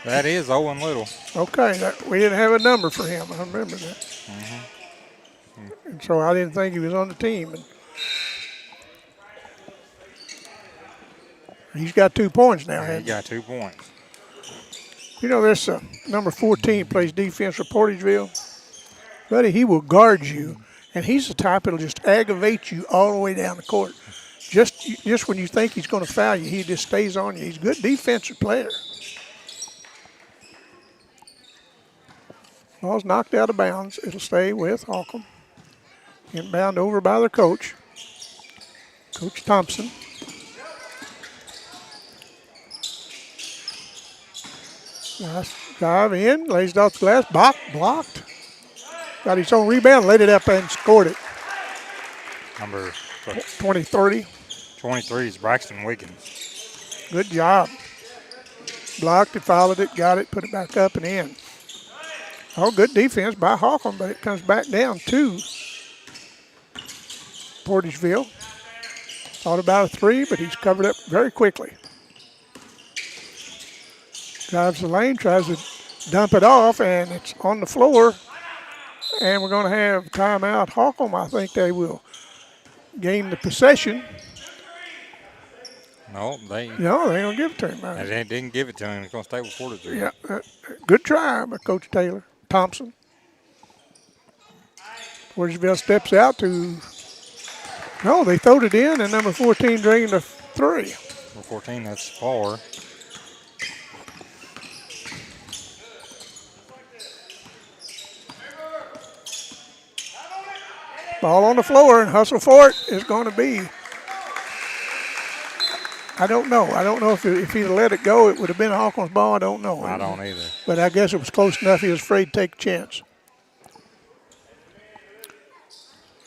That is Owen Little. Okay, we didn't have a number for him. I remember that. And so I didn't think he was on the team. And he's got 2 points now. He got 2 points. You know, this number 14 plays defense for Portageville. Buddy, he will guard you, and he's the type that'll just aggravate you all the way down the court. Just when you think he's going to foul you, he just stays on you. He's a good defensive player. Ball's knocked out of bounds. It'll stay with Holcomb. Inbound over by their coach, Coach Thompson. Nice drive in, lays it off the glass, blocked. Got his own rebound, laid it up and scored it. Number 20-30. 23 is Braxton Wiggins. Good job. Blocked it, followed it, got it, put it back up and in. Oh, good defense by Holcomb, but it comes back down to Portageville. Thought about a three, but he's covered up very quickly. Drives the lane, tries to dump it off, and it's on the floor. And we're going to have timeout. Holcomb, I think they will gain the possession. No, they don't give it to him. They didn't give it to him. He's going to stay with Portageville. Yeah, good try by Coach Taylor. Thompson. Portageville steps out to, no, they throwed it in, and number 14 drained the three. Number 14, that's far. Ball on the floor, and hustle for it is going to be, I don't know. I don't know if he'd let it go, it would have been Holcomb's ball. I don't know. I don't either. But I guess it was close enough. He was afraid to take a chance.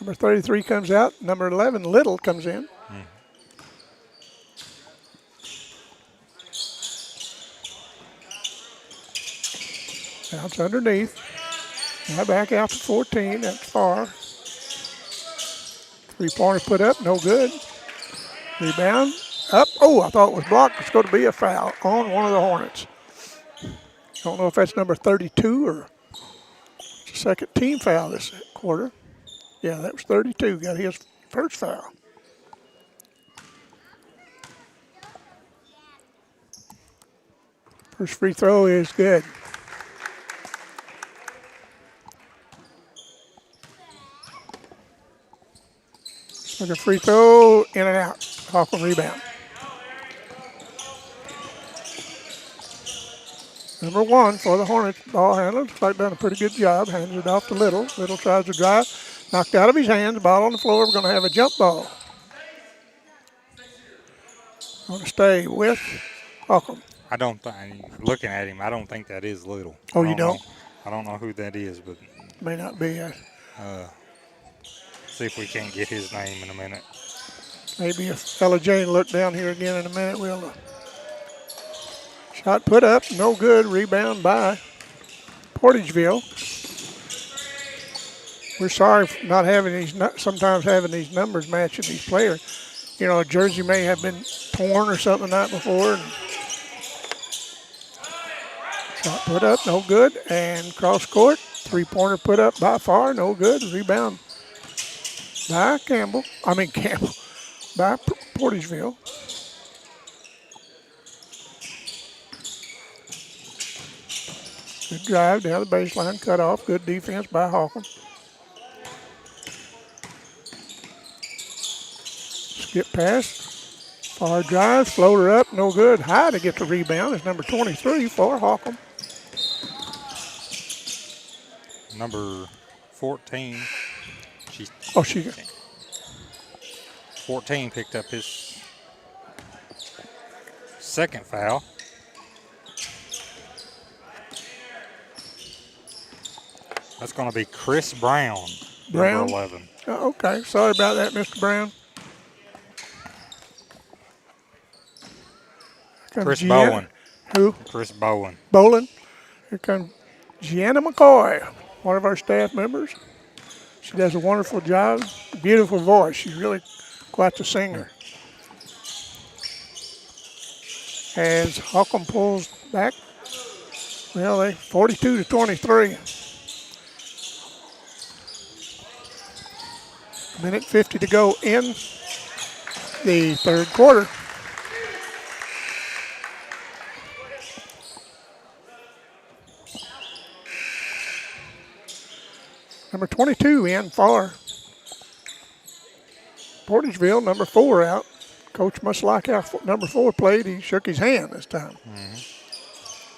Number 33 comes out. Number 11, Little, comes in. Bounce underneath. Now back out to 14. That's far. Three-pointer put up. No good. Rebound. Up. Oh, I thought it was blocked. It's going to be a foul on one of the Hornets. Don't know if that's number 32 or second team foul this quarter. Yeah, that was 32. Got his first foul. First free throw is good. Second free throw, in and out. Holcomb rebound. Number 1 for the Hornets. Ball handler. Looks like done a pretty good job. Hands it off to Little. Little tries to drive. Knocked out of his hands. Ball on the floor. We're going to have a jump ball. Going to stay with Holcomb. I don't think, looking at him, I don't think that is Little. Oh, you don't? I don't know who that is, but May not be. see if we can't get his name in a minute. Maybe if fella Jane look down here again in a minute, we'll. Shot put up, no good. Rebound by Portageville. We're sorry for not having these, sometimes having these numbers matching these players. You know, a jersey may have been torn or something the night before. And shot put up, no good. And cross court, three-pointer put up by far, no good. Rebound by Campbell, by Portageville. Good drive down the baseline, cut off. Good defense by Holcomb. Skip pass, far drive, floater up, no good. High to get the rebound is number 23 for Holcomb. Number 14. 14 picked up his second foul. That's going to be Chris Brown, Brown? number 11. Okay, sorry about that, Mr. Brown. Chris Bowen. Who? Chris Bowen. Bolin. Here comes Gianna McCoy, one of our staff members. She does a wonderful job. Beautiful voice. She's really quite the singer. As Holcomb pulls back, well, they 42-23. Minute 50 to go in the third quarter. Number 22 in for Portageville, number 4 out. Coach must like how number 4 played. He shook his hand this time.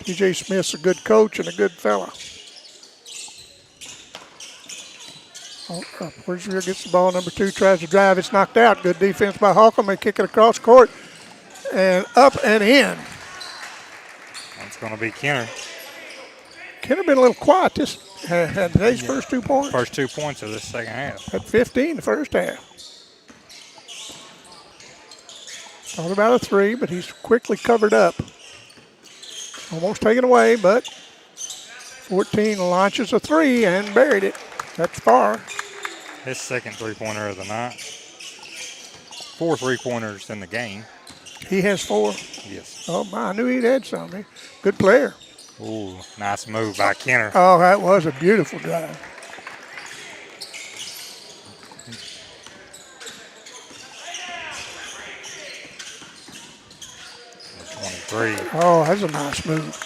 T.J. Smith's a good coach and a good fella. Portageville gets the ball. Number 2 tries to drive. It's knocked out. Good defense by Holcomb. They kick it across court and up and in. That's going to be Kennett. Kennett been a little quiet. This had today's first 2 points. First 2 points of this second half. At 15 the first half. Thought about a 3, but he's quickly covered up. Almost taken away, but 14 launches a 3 and buried it. That's far. His second three-pointer of the night. 4 three-pointers in the game. He has 4. Yes. Oh, my, I knew he'd had some. Good player. Ooh, nice move by Kennett. Oh, that was a beautiful drive. Oh, that's a nice move.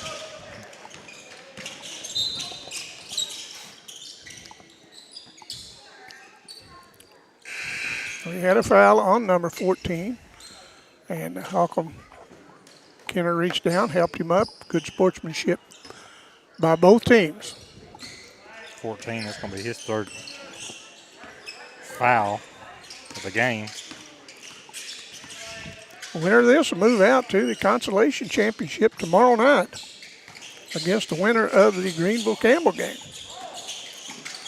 We had a foul on number 14, and Holcomb Kennett reached down, helped him up. Good sportsmanship by both teams. 14, that's going to be his third foul of the game. The winner of this will move out to the consolation championship tomorrow night against the winner of the Greenville Campbell game.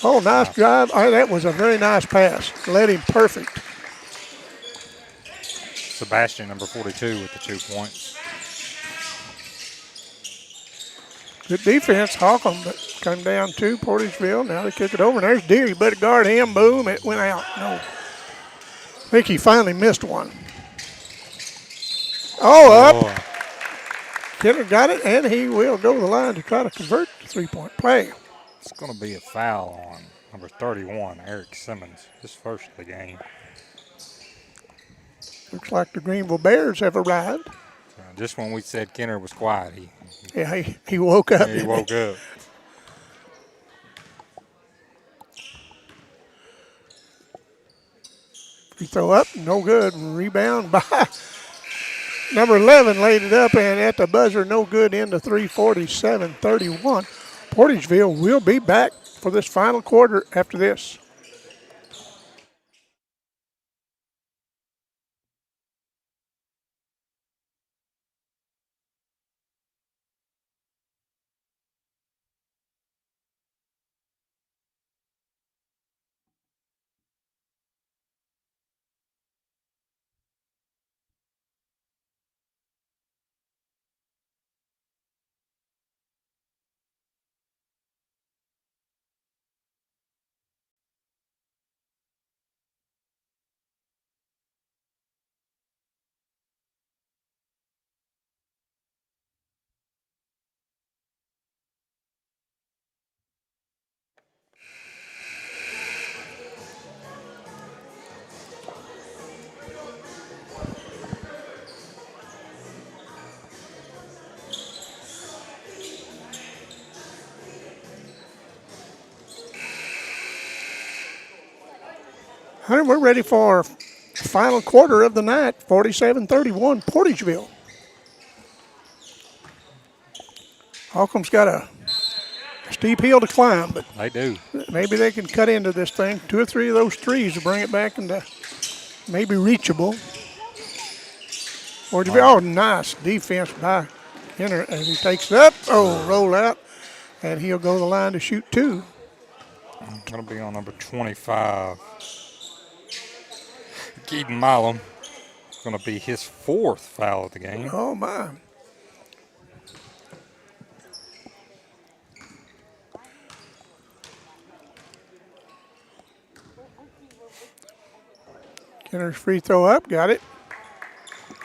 Oh, nice drive. Oh, that was a very nice pass. Led him perfect. Sebastian, number 42, with the 2 points. Good defense. Holcomb come down to Portageville. Now they kick it over. And there's Deere. You better guard him. Boom. It went out. No. I think he finally missed one. Oh, up. Oh. Kennett got it, and he will go to the line to try to convert the three-point play. It's going to be a foul on number 31, Eric Simmons, his first of the game. Looks like the Greenville Bears have arrived. Just when we said Kennett was quiet, he woke up. he woke up. Free throw up, no good. Rebound by number 11, laid it up, and at the buzzer, no good, into 3:47:31. Portageville will be back for this final quarter after this. Hunter, we're ready for the final quarter of the night, 47-31, Portageville. Holcomb's got a steep hill to climb, but They do. maybe they can cut into this thing. 2 or 3 of those threes to bring it back into maybe reachable. Portageville, oh, nice defense by Kennett as he takes it up. Oh, roll out, and he'll go to the line to shoot 2. Going to be on number 25. Keaton Milam. It's going to be his 4th foul of the game. Oh, my. Kennett's free throw up, got it.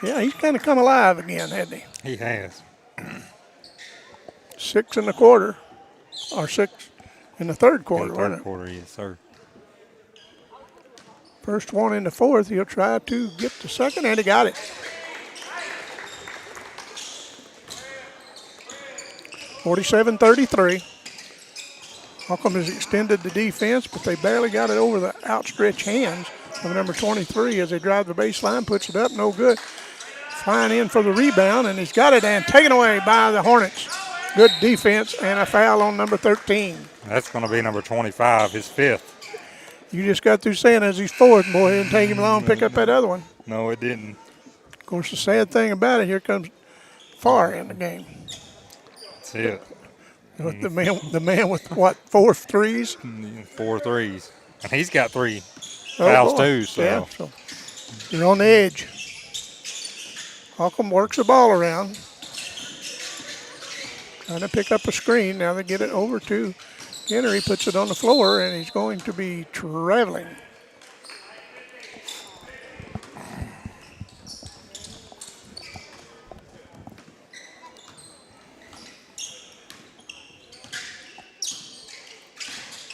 Yeah, he's kind of come alive again, hasn't he? He has. 6 in the quarter, or 6 in the third quarter, In the wasn't third it? quarter, yes, sir. First one in the fourth, he'll try to get the second, and he got it. 47-33. Holcomb has extended the defense, but they barely got it over the outstretched hands of number 23 as they drive the baseline, puts it up, no good. Flying in for the rebound, and he's got it and taken away by the Hornets. Good defense and a foul on number 13. That's going to be number 25, his 5th. You just got through saying as he's fourth, boy, it didn't take him long to pick up that other one. No, it didn't. Of course, the sad thing about it, here comes Farr in the game. That's it. With the man with what, 4 threes? 4 threes. And he's got 3 Oh, fouls boy. too, so. Yeah, so you're on the edge. Holcomb works the ball around. Trying to pick up a screen. Now they get it over to Kennett. He puts it on the floor, and he's going to be traveling.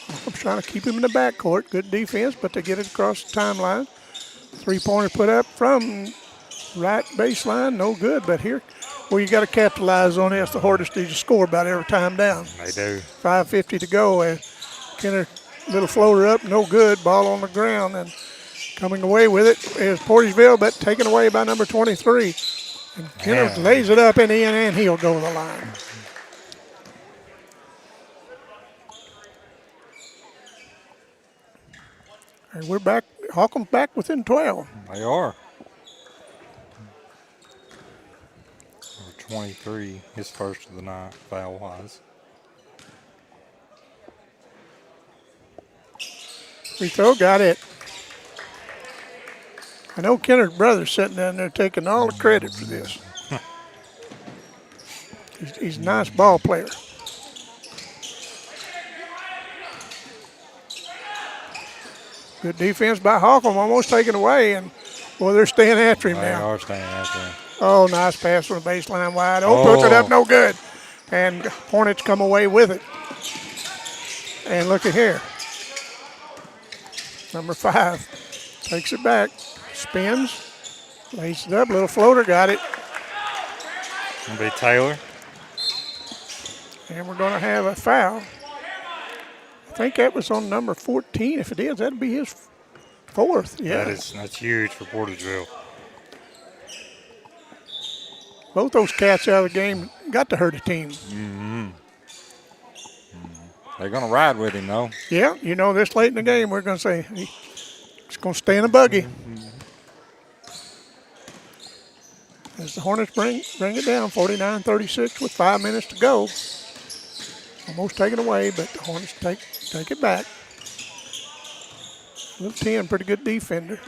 Holcomb's trying to keep him in the backcourt. Good defense, but they get it across the timeline. 3-pointer put up from right baseline, no good. But here, well, you got to capitalize on this. The Hornets need to score about every time down. They do. 5:50 to go. And Kennett, little floater up, no good. Ball on the ground, and coming away with it is Portageville, but taken away by number 23. And Kennett lays it up in the end, and he'll go to the line. And we're back. Holcomb's back within 12. They are. Number 23, his first of the night, foul-wise. Free throw, got it. I know Kennett's brother's sitting down there taking all the credit for this. He's a nice ball player. Good defense by Holcomb, almost taken away, and boy, they're staying after him They now. are staying after him. Oh, nice pass from the baseline wide. Oh, puts it up, no good. And Hornets come away with it. And look at here. Number 5 takes it back, spins, lays it up, little floater, got it. It'll be Taylor. And we're going to have a foul. I think that was on number 14. If it is, that'd be his fourth. Yeah. That's huge for Portageville. Both those cats out of the game got to hurt a team. They're going to ride with him, though. Yeah, you know, this late in the game, we're going to say he's going to stay in a buggy. As the Hornets bring it down, 49-36 with 5 minutes to go. Almost taken away, but the Hornets take it back. Little 10, pretty good defender.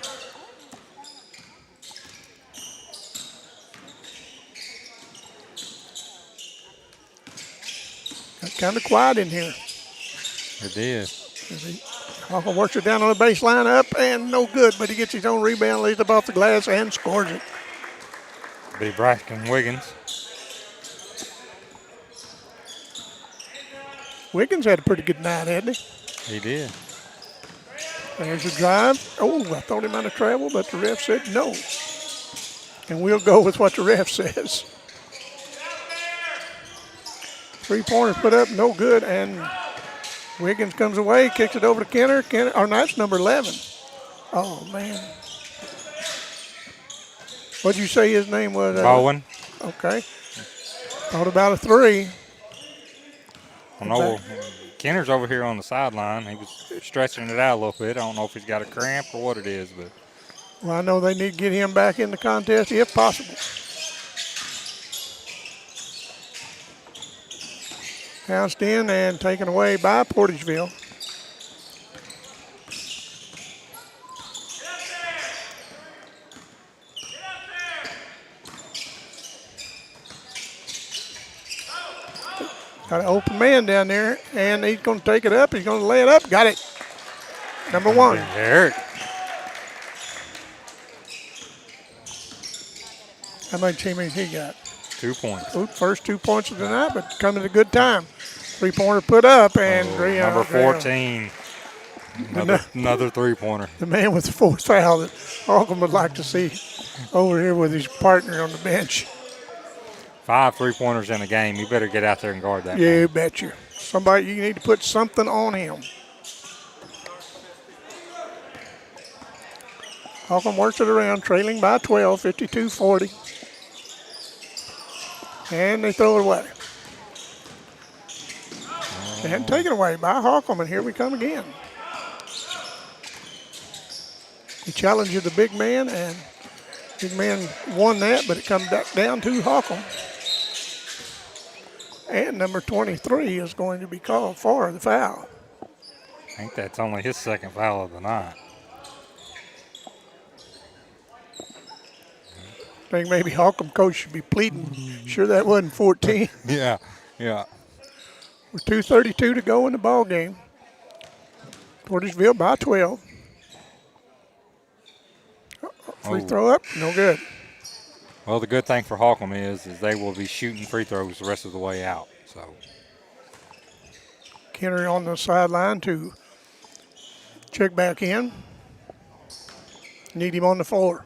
Got kind of quiet in here. It did. Holcomb works it down on the baseline, up and no good, but he gets his own rebound, lays it off the glass, and scores it. Be Braxton Wiggins. Wiggins had a pretty good night, hadn't he? He did. There's a drive. Oh, I thought he might have traveled, but the ref said no. And we'll go with what the ref says. 3-pointer put up, no good, and Wiggins comes away, kicks it over to Kennett. That's number 11. Oh, man. What'd you say his name was? Bowen. Okay. Thought about a three. I know Kenner's over here on the sideline. He was stretching it out a little bit. I don't know if he's got a cramp or what it is, but. Well, I know they need to get him back in the contest if possible. Bounced in and taken away by Portageville. Got an open man down there, and he's going to take it up. He's going to lay it up. Got it. Number one. Eric. How many teammates he got? 2 points. First 2 points of the night, but coming at a good time. 3-pointer put up, and number 14. Another 3-pointer. The man with the fourth foul that Holcomb would like to see over here with his partner on the bench. 5 3-pointers in a game. You better get out there and guard that. Yeah, man. you bet you. Somebody, you need to put something on him. Holcomb works it around, trailing by 12, 52-40. And they throw it away. And taken away by Holcomb, and here we come again. He challenges the big man, and big man won that, but it comes back down to Holcomb. And number 23 is going to be called for the foul. I think that's only his second foul of the night. I think maybe Holcomb coach should be pleading. Sure that wasn't 14. Yeah. With 2:32 to go in the ball game. Portageville by 12. Free throw up, no good. Well, the good thing for Holcomb is they will be shooting free throws the rest of the way out. So Kennett on the sideline to check back in. Need him on the floor.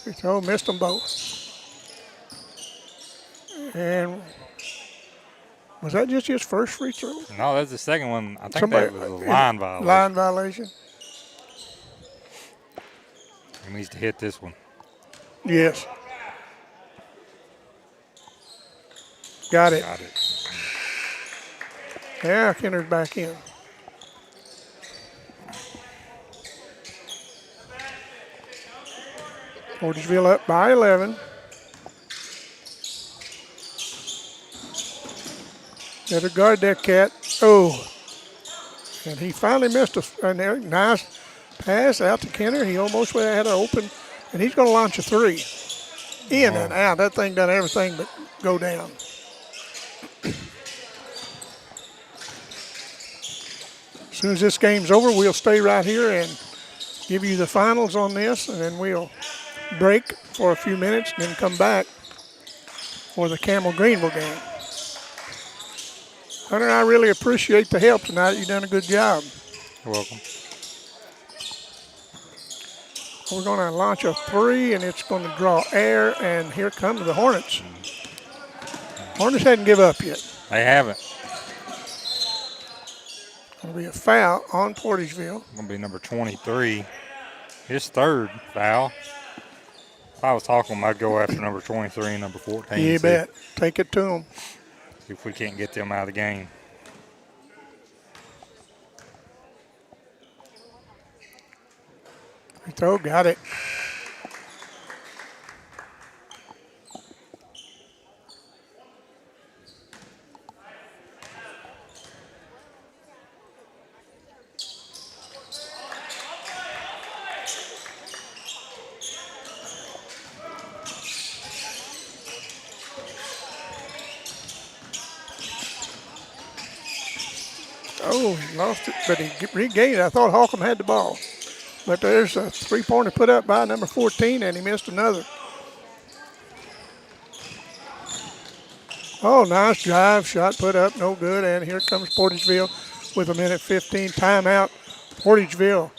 Free throw, missed them both. And was that just his first free throw? no, that's the second one. I think that was a line violation. Line violation? He needs to hit this one. Yes. Got it. Yeah, Kennett's back in. Portageville up by 11. Better guard that cat. Oh. And he finally missed a nice pass out to Kennett. He almost had an open, and he's going to launch a three. In and out. That thing done everything but go down. As soon as this game's over, we'll stay right here and give you the finals on this, and then we'll break for a few minutes and then come back for the Campbell Greenville game. Hunter, I really appreciate the help tonight. You've done a good job. You're welcome. We're going to launch a 3, and it's going to draw air, and here come the Hornets. Hornets hadn't give up yet. They haven't. Going to be a foul on Portageville. Going to be number 23. His third foul. If I was Holcomb, I'd go after number 23 and number 14. You bet. Take it to them. See if we can't get them out of the game. Free throw, got it. Oh, he lost it, but he regained it. I thought Holcomb had the ball. But there's a three-pointer put up by number 14, and he missed another. Oh, nice drive. Shot put up, no good. And here comes Portageville with a minute 15 timeout. Portageville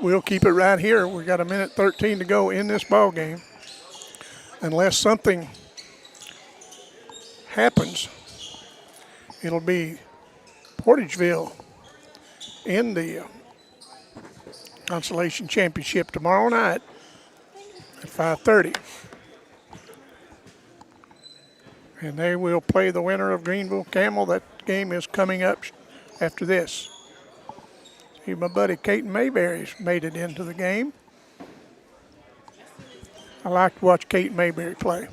will keep it right here. We got a minute 13 to go in this ball game. Unless something happens, it'll be Portageville in the Consolation Championship tomorrow night at 5:30. And they will play the winner of Greenville Campbell. That game is coming up after this. See, my buddy Caton Mayberry's made it into the game. I like to watch Caton Mayberry play.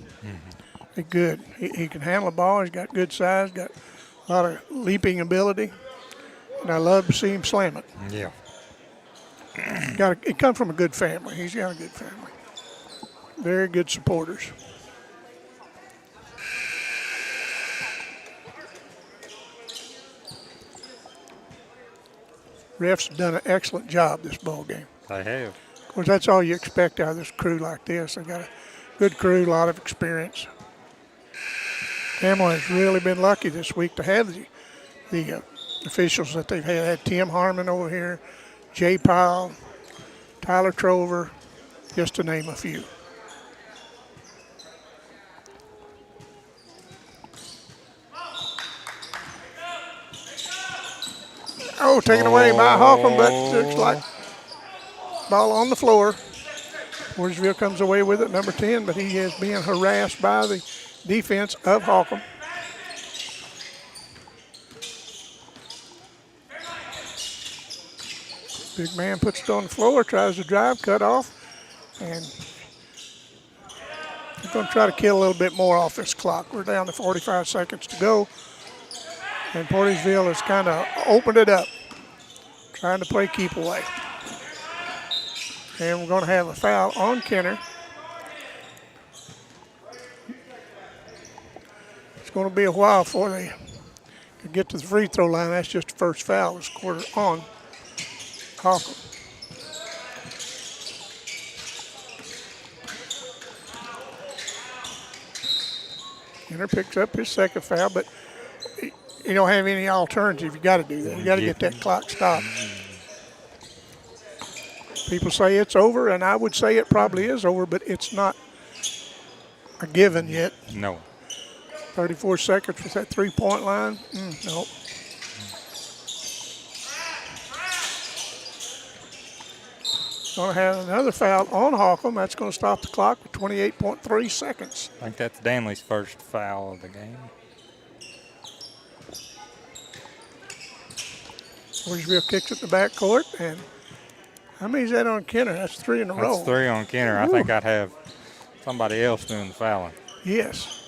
He's good. He can handle the ball. He's got good size, got a lot of leaping ability. And I love to see him slam it. Yeah. He comes from a good family. He's got a good family. Very good supporters. Refs have done an excellent job this ball game. They have. Of course, that's all you expect out of this crew like this. They've got a good crew, a lot of experience. Campbell has really been lucky this week to have the officials that they've had. Had Tim Harmon over here, Jay Powell, Tyler Trover, just to name a few. Oh, taken away by Holcomb, but looks like ball on the floor. Portageville comes away with it, number 10, but he is being harassed by the defense of Holcomb. Big man puts it on the floor, tries to drive, cut off, and he's going to try to kill a little bit more off this clock. We're down to 45 seconds to go, and Portageville has kind of opened it up, trying to play keep away. And we're going to have a foul on Kennett. It's going to be a while before they can get to the free throw line. That's just the first foul this quarter on Holcomb. Kennett picks up his second foul, but you don't have any alternative. You got to do that. You got to get that clock stopped. People say it's over, and I would say it probably is over, but it's not a given yet. No. 34 seconds with that three-point line. Nope. Going to have another foul on Holcomb. That's going to stop the clock with 28.3 seconds. I think that's Danley's first foul of the game. Portageville kicks it in the backcourt, and how many is that on Kennett? That's 3 in a row. That's 3 on Kennett. I think I'd have somebody else doing the fouling. Yes.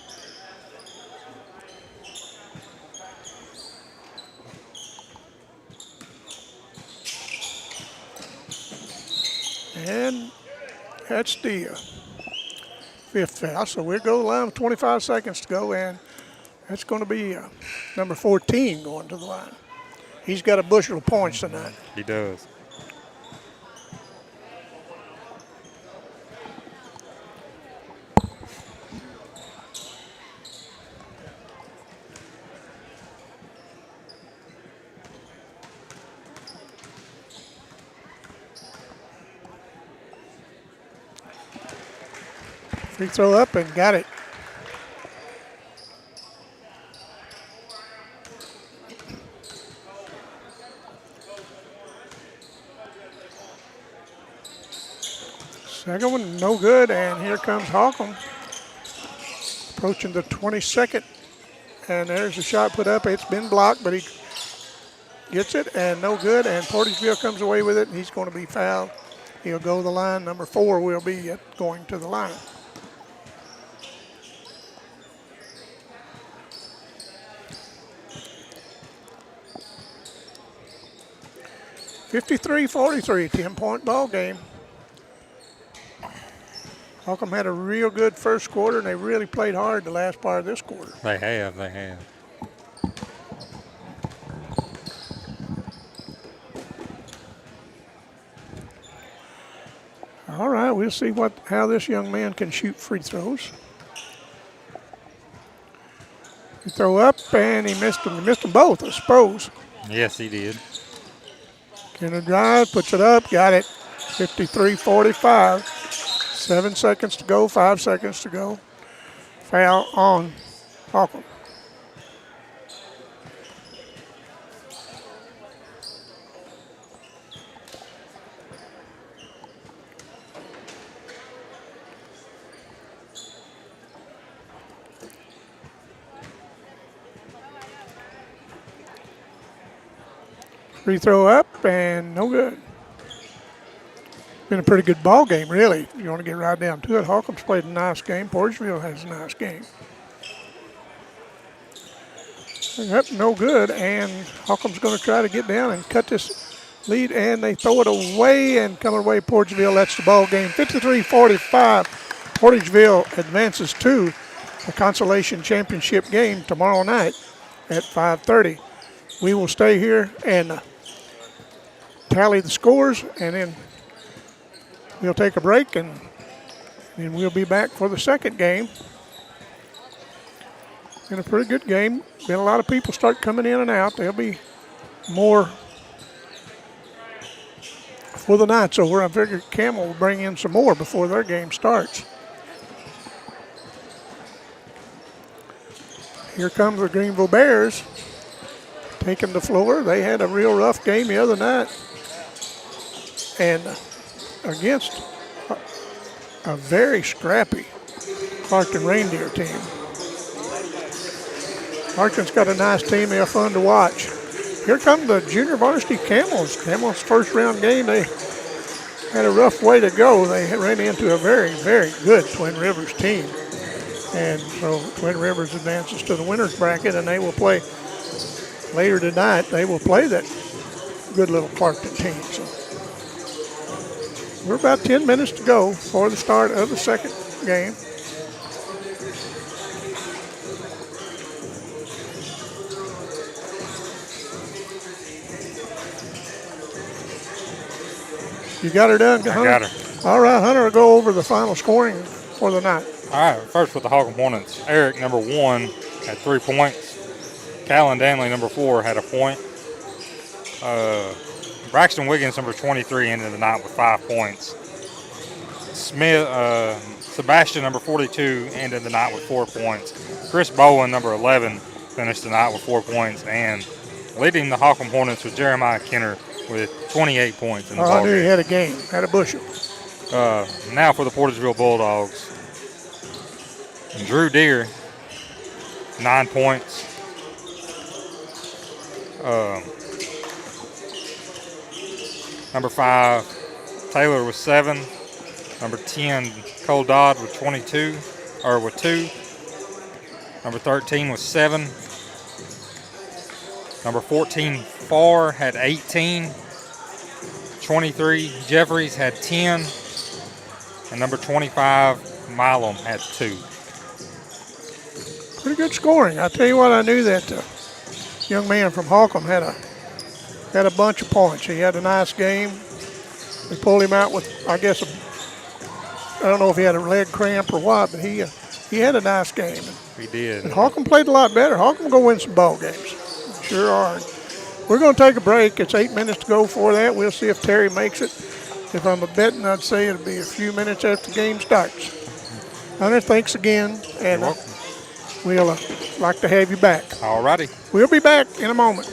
And that's the fifth foul. So we'll go line with 25 seconds to go, and that's going to be number 14 going to the line. He's got a bushel of points tonight. He does. Free throw up and got it. Second one, no good, and here comes Holcomb. Approaching the 22nd, and there's the shot put up. It's been blocked, but he gets it, and no good, and Portageville comes away with it, and he's going to be fouled. He'll go to the line. Number 4 will be going to the line. (53-43), 10-point ball game. Holcomb had a real good first quarter, and they really played hard the last part of this quarter. They have. All right, we'll see how this young man can shoot free throws. He throw up, and he missed them. He missed them both, I suppose. Yes, he did. Kennett drive, puts it up, got it. 53-45. 7 seconds to go, 5 seconds to go. Foul on Holcomb. Free throw up and no good. Been a pretty good ball game, really. If you want to get right down to it, Holcomb's played a nice game. Portageville has a nice game. Yep, no good, and Holcomb's going to try to get down and cut this lead, and they throw it away and come away. Portageville, that's the ball game. 53-45. Portageville advances to the consolation championship game tomorrow night at 5:30. We will stay here and tally the scores, and then we'll take a break, and then we'll be back for the second game. Been a pretty good game. Been a lot of people start coming in and out. There'll be more before the night's over. I figure Campbell will bring in some more before their game starts. Here comes the Greenville Bears taking the floor. They had a real rough game the other night, and against a very scrappy Clarkton Reindeer team. Clarkton's got a nice team. They're fun to watch. Here come the junior varsity Camels. Camels' first round game, they had a rough way to go. They ran into a very, very good Twin Rivers team. And so Twin Rivers advances to the winner's bracket, and they will play later tonight. They will play that good little Clarkton team. So we're about 10 minutes to go for the start of the second game. You got her done, Hunter? I got her. All right, Hunter will go over the final scoring for the night. All right, first with the Holcomb Hornets, Eric, number 1, had 3 points. Callan Danley, number 4, had a point. Braxton Wiggins, number 23, ended the night with 5 points. Sebastian, number 42, ended the night with 4 points. Chris Bowen, number 11, finished the night with 4 points. And leading the Holcomb Hornets was Jeremiah Kenner with 28 points in the ball I knew game. he had a game, had a bushel. Now for the Portageville Bulldogs. Drew Deere, 9 points. Number 5, Taylor with 7. Number 10, Cole Dodd with 2. Number 13 was 7. Number 14, Farr had 18. 23, Jeffries had 10. And number 25, Milam had 2. Pretty good scoring. I tell you what, I knew that the young man from Holcomb had a bunch of points. He had a nice game. They pulled him out with, I guess, I don't know if he had a leg cramp or what, but he had a nice game. He did. And Holcomb played a lot better. Holcomb going to win some ball games. Sure are. We're going to take a break. It's 8 minutes to go for that. We'll see if Terry makes it. If I'm a betting, I'd say it'll be a few minutes after the game starts. Hunter, thanks again, and You're welcome. we'll like to have you back. All righty. We'll be back in a moment.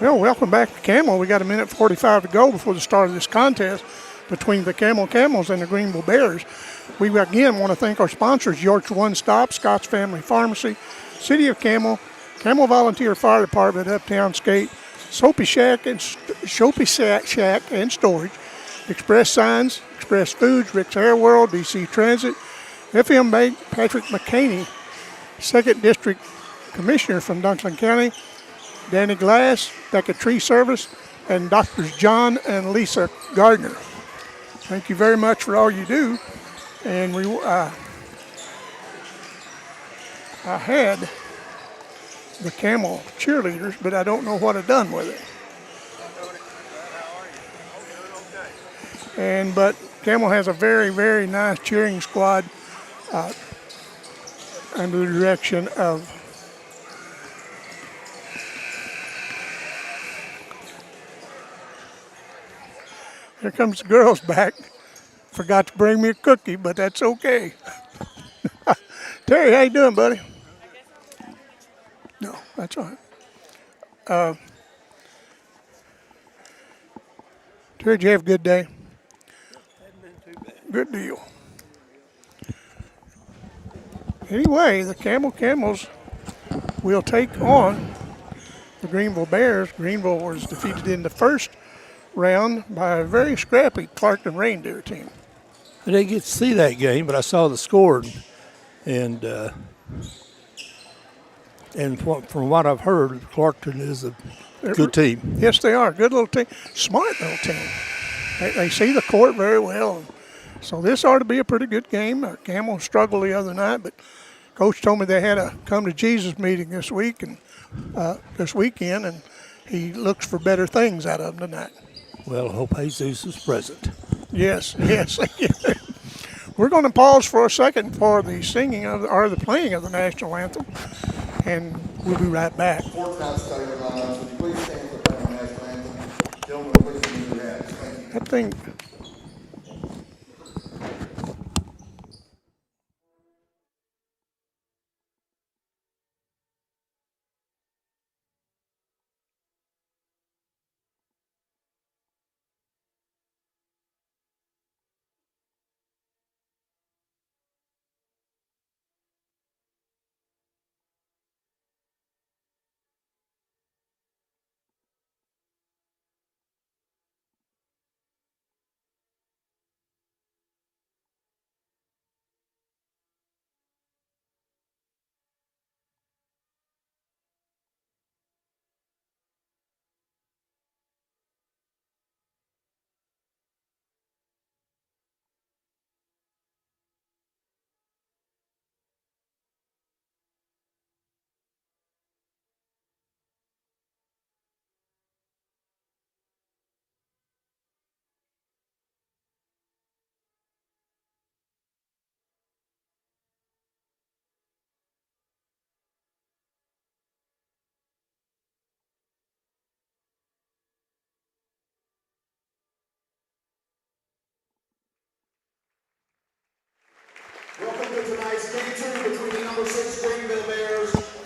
Well, welcome back to Campbell. We got a minute 45 to go before the start of this contest between the Camels and the Greenville Bears. We again want to thank our sponsors, York's One Stop, Scott's Family Pharmacy, City of Campbell, Campbell Volunteer Fire Department, Uptown Skate, Soapy Shack and Storage, Express Signs, Express Foods, Rick's Air World, DC Transit, FM Bank, Patrick McCaney, 2nd District Commissioner from Dunklin County, Danny Glass, Becca Tree Service, and Doctors John and Lisa Gardner. Thank you very much for all you do. And I had the Camel cheerleaders, but I don't know what I've done with it. But Camel has a very, very nice cheering squad under the direction of here comes the girls back. Forgot to bring me a cookie, but that's okay. Terry, how you doing, buddy? No, that's all right. Terry, did you have a good day? Good deal. Anyway, the Camels will take on the Greenville Bears. Greenville was defeated in the first round by a very scrappy Clarkton Reindeer team. I didn't get to see that game, but I saw the score, and from what I've heard, Clarkton is a good team. Yes, they are. Good little team. Smart little team. They see the court very well. So this ought to be a pretty good game. Camel struggled the other night, but Coach told me they had a come to Jesus meeting this weekend, and he looks for better things out of them tonight. Well, I hope Jesus is present. Yes. We're going to pause for a second for the singing or the playing of the national anthem, and we'll be right back. That thing.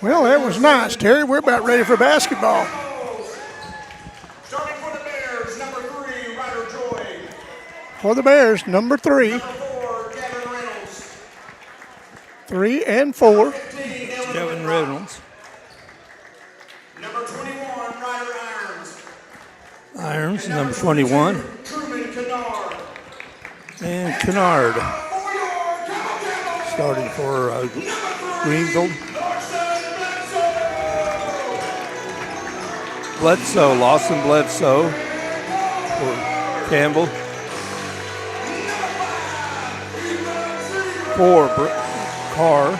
Well, that was nice, Terry. We're about ready for basketball. Starting for the Bears, number 3, Ryder Joy. For the Bears, number 3. Number 4, Gavin Reynolds. 3 and 4. 15, Kevin Reynolds. Number 21, Ryder Irons. Irons, number 21. Truman Kennard. And Kennard. Starting for Greenville. Lawson Bledsoe for Campbell. 4, Carr.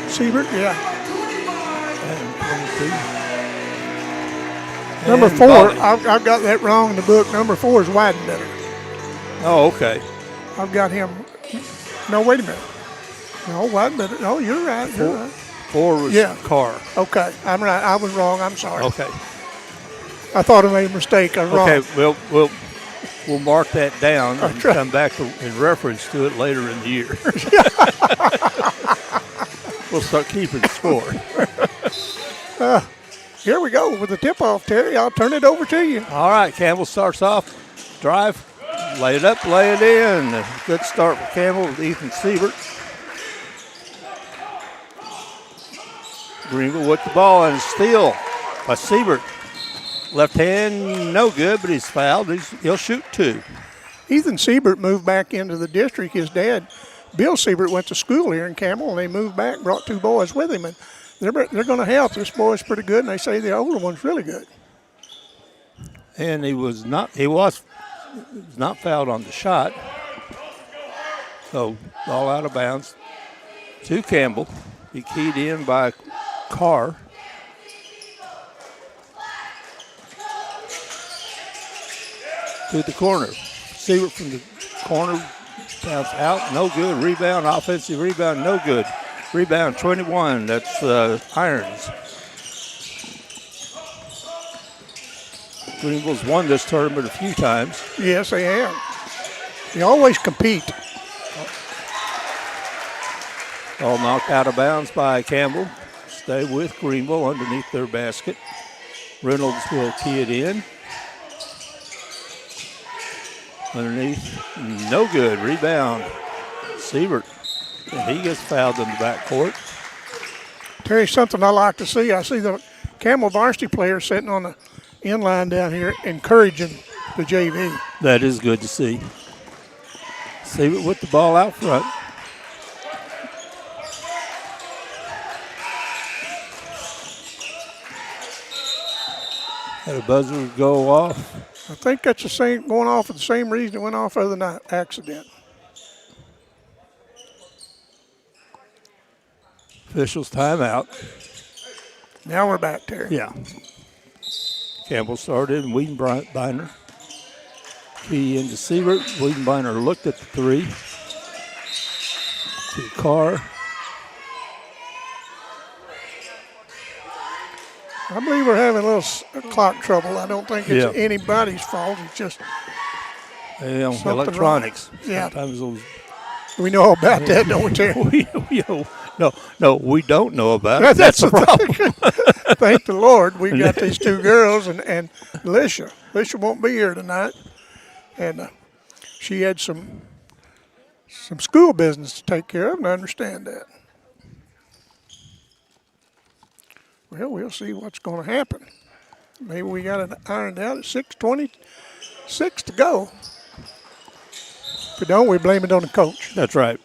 Siebert, yeah. And 22. Number And 4, Bobby. I've got that wrong in the book. Number 4 is Weidenbetter. Oh, okay. I've got him. No, wait a minute. No, Weidenbetter. No, you're right. You're right. 4 was Carr. Okay, I'm right. I was wrong. I'm sorry. Okay. I thought I made a mistake. I was wrong. Okay, we'll mark that down and That's right. come back in reference to it later in the year. We'll start keeping score. Here we go with the tip-off, Terry. I'll turn it over to you. All right, Campbell starts off. Drive, lay it up, lay it in. A good start for Campbell with Ethan Siebert. Greenville with the ball and a steal by Siebert. Left hand, no good, but he's fouled. He'll shoot 2. Ethan Siebert moved back into the district. His dad, Bill Siebert, went to school here in Campbell, and they moved back, brought 2 boys with him. And they're going to help. This boy's pretty good, and they say the older one's really good. And he was not fouled on the shot. So ball out of bounds to Campbell. Be keyed in by Carr. To the corner. Siebert from the corner. Bounce out. No good. Rebound. Offensive rebound. No good. Rebound 21. That's Irons. Greenville's won this tournament a few times. Yes, they have. They always compete. All knocked out of bounds by Campbell. Stay with Greenville underneath their basket. Reynolds will key it in. Underneath, no good. Rebound, Siebert. And he gets fouled in the backcourt. Terry, something I like to see. I see the Campbell varsity players sitting on the end line down here encouraging the JV. That is good to see. Siebert with the ball out front. Had a buzzer go off. I think that's the same, going off for the same reason it went off the other night, accident. Officials timeout. Now we're back, Terry. Yeah. Campbell started and Wiedenbeiner. Key into Siebert. Wiedenbeiner looked at the 3. To Carr. I believe we're having a little clock trouble. I don't think it's anybody's fault. It's just electronics. Wrong. Yeah. Sometimes those. We know all about that, don't we, Terry? No, we don't know about it. That's the problem. Thank the Lord we got these 2 girls and Alicia. Alicia won't be here tonight. And she had some school business to take care of, and I understand that. Well, we'll see what's going to happen. Maybe we got it ironed out at 6:26 to go. If we don't, we blame it on the coach. That's right.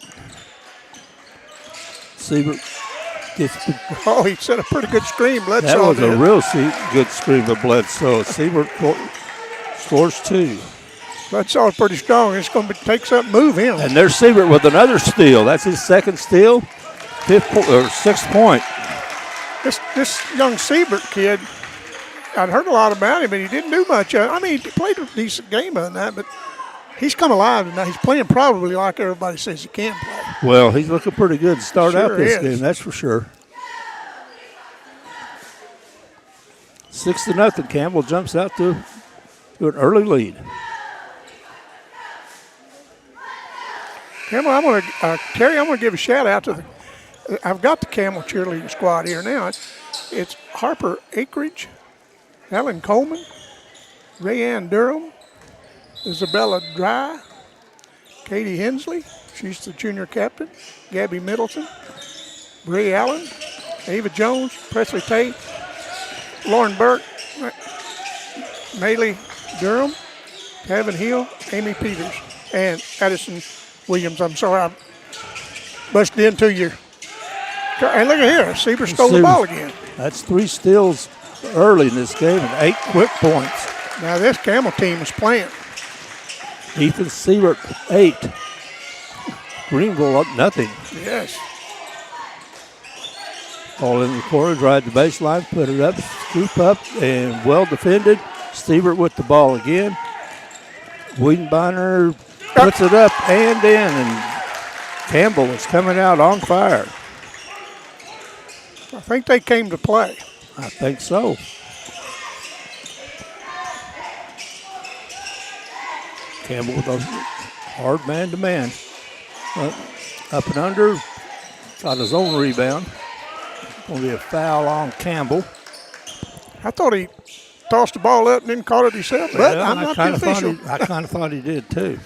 Siebert gets the. Oh, he set a pretty good screen. Bledsoe That was did. a real good screen of Bledsoe. Siebert scores 2. Bledsoe's pretty strong. It's going to take something to move him. And there's Siebert with another steal. That's his second steal, 6th point. This young Siebert kid, I'd heard a lot about him, but he didn't do much. I mean, he played a decent game on that, but he's come alive tonight. He's playing probably like everybody says he can play. Well, he's looking pretty good to start out this is. game, that's for sure. 6-0. Campbell jumps out to an early lead. Campbell, Terry, I'm going to give a shout out to I've got the Campbell cheerleading squad here now. It's Harper Akridge, Helen Coleman, Rayanne Durham, Isabella Dry, Katie Hensley, she's the junior captain, Gabby Middleton, Bray Allen, Ava Jones, Presley Tate, Lauren Burke, Maylee Durham, Kevin Hill, Amy Peters, and Addison Williams. I'm sorry I busted into you. And look at here, Siebert stole the ball again. That's 3 steals early in this game and 8 quick points. Now this Campbell team is playing. Ethan Siebert, 8. Greenville up nothing. Yes. All in the corner, drive the baseline, put it up, scoop up, and well defended. Siebert with the ball again. Wiedenbeiner puts it up and in, and Campbell is coming out on fire. I think they came to play. I think so. Campbell with a hard man-to-man. Up and under, got his own rebound. Going to be a foul on Campbell. I thought he tossed the ball up and then caught it himself, but Well, I'm not the official. I kind of thought he did too.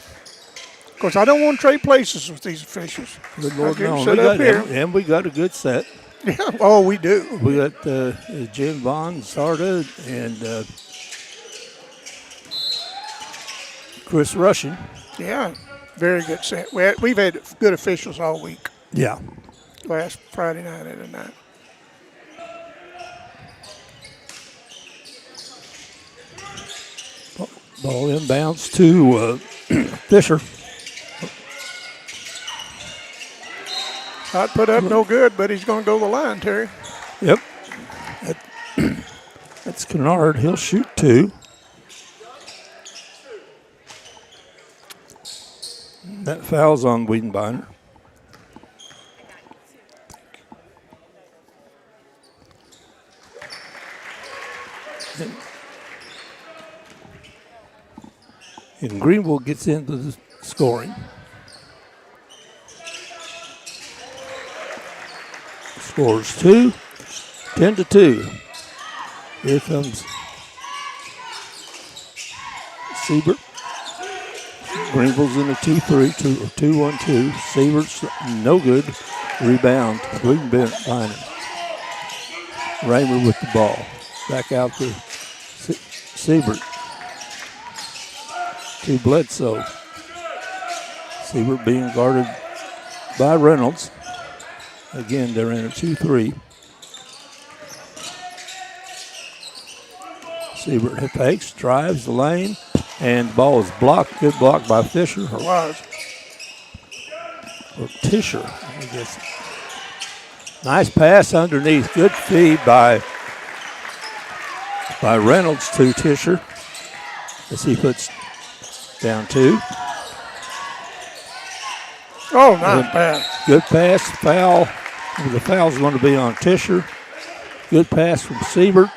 Of course, I don't want to trade places with these officials. Good Lord, get him no. set up here. And we got a good set. Yeah, oh, we do. We got Jim Vaughn, Sarda, and Chris Russian. Yeah, very good set. We've had good officials all week. Yeah. Last Friday night and tonight. Ball inbounds to Fisher. Shot put up no good, but he's going to go the line, Terry. Yep. That's Kennard. He'll shoot 2. That foul's on Wiedenbeiner. And Greenville gets into the scoring. Scores 2, 10-2. Here comes Siebert. Greenville's in a 2-3, 2-1-2. Siebert's no good. Rebound. Wiedenbeiner. Raymer with the ball. Back out to Siebert. To Bledsoe. Siebert being guarded by Reynolds. Again, they're in a 2-3. Siebert fakes, drives the lane, and the ball is blocked. Good block by Fisher. Or Tischer, I guess. Nice pass underneath. Good feed by Reynolds to Tischer as he puts down 2. Oh, nice pass. Good pass. Foul. The foul's going to be on Tischer. Good pass from Siebert.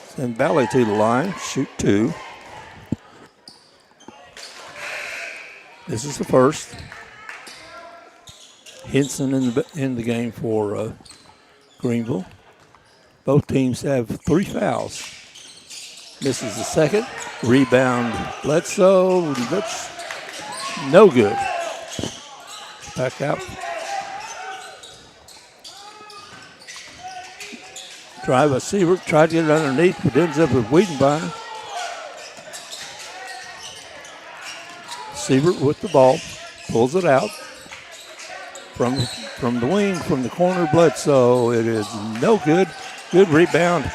Send Valley to the line. Shoot 2. This is the first. Henson in the game for Greenville. Both teams have 3 fouls. Misses the second. Rebound Bledsoe. That's no good. Back out. Drive by Siebert. Tried to get it underneath, but ends up with Wiedenbeiner. Siebert with the ball. Pulls it out. From the wing, from the corner, Bledsoe. It is no good. Good rebound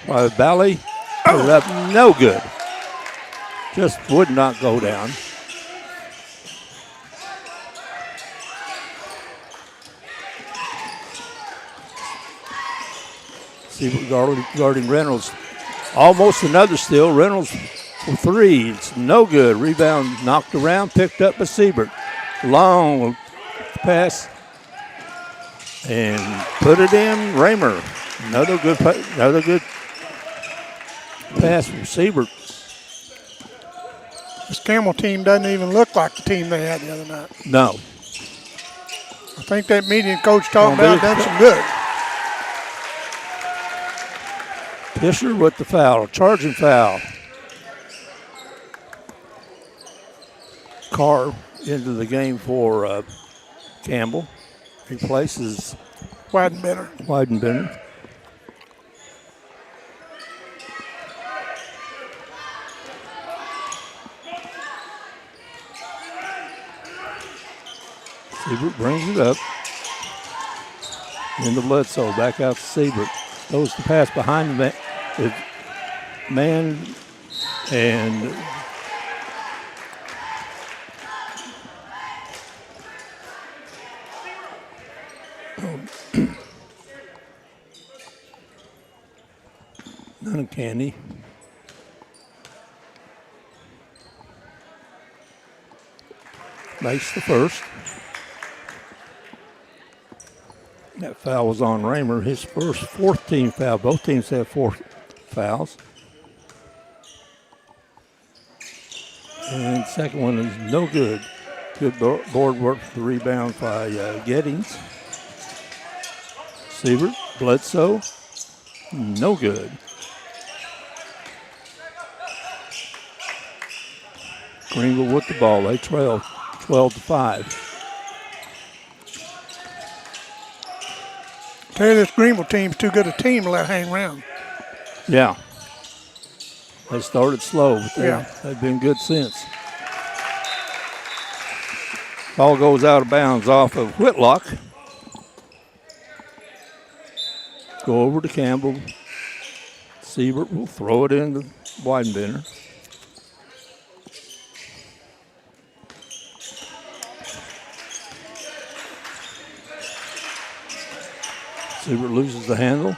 by Valley. Put it up, no good. Just would not go down. Siebert guarding Reynolds. Almost another steal. Reynolds for 3. It's no good. Rebound knocked around, picked up by Siebert. Long pass. And put it in. Raymer. Another good pass from Siebert. This Campbell team doesn't even look like the team they had the other night. No. I think that meeting coach talking about done some good. Fisher with the foul, charging foul. Carr into the game for Campbell. Replaces Wiedenbeiner. Siebert brings it up. Into Bledsoe, back out to Siebert. Throws the pass behind the man and uncanny. Makes the first. That foul was on Raymer, his fourth team foul. Both teams have 4 fouls. And second one is no good. Good board work for the rebound by Gettings. Siebert, Bledsoe, no good. Greenville with the ball. They trail 12-5. Terry, this Greenville team's too good a team to let hang around. Yeah. They started slow, but Yeah. they've been good since. Ball goes out of bounds off of Whitlock. Go over to Campbell. Siebert will throw it into Weidenbender. Siebert loses the handle.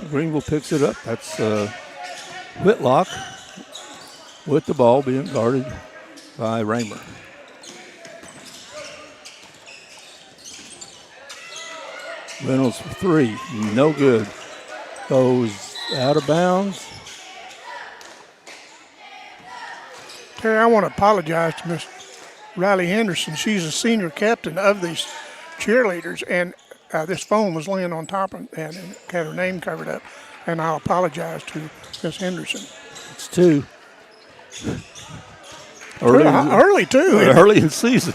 Greenville picks it up. That's Whitlock with the ball being guarded by Raymer. Reynolds for three, no good. Goes out of bounds. Terry, I want to apologize to Miss Riley Henderson. She's the senior captain of these cheerleaders, and this phone was laying on top and had her name covered up. And I'll apologize to Miss Henderson. It's two. Early too. Early in the season.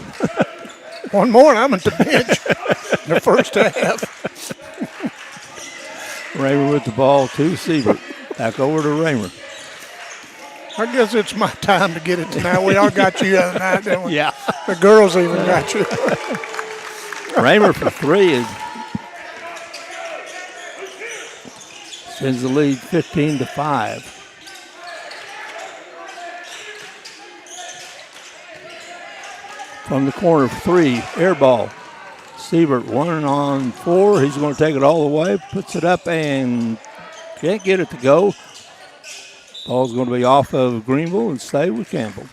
One more, and I'm at the bench in the first half. Raymer with the ball to Siebert. Back over to Raymer. I guess it's my time to get it tonight. We all got you the other night, didn't we? Yeah. The girls even got you. Raymer for three sends the lead 15-5. From the corner, three, air ball. Siebert 1-on-4. He's going to take it all the way, puts it up and can't get it to go. Ball's going to be off of Greenville and stay with Campbell.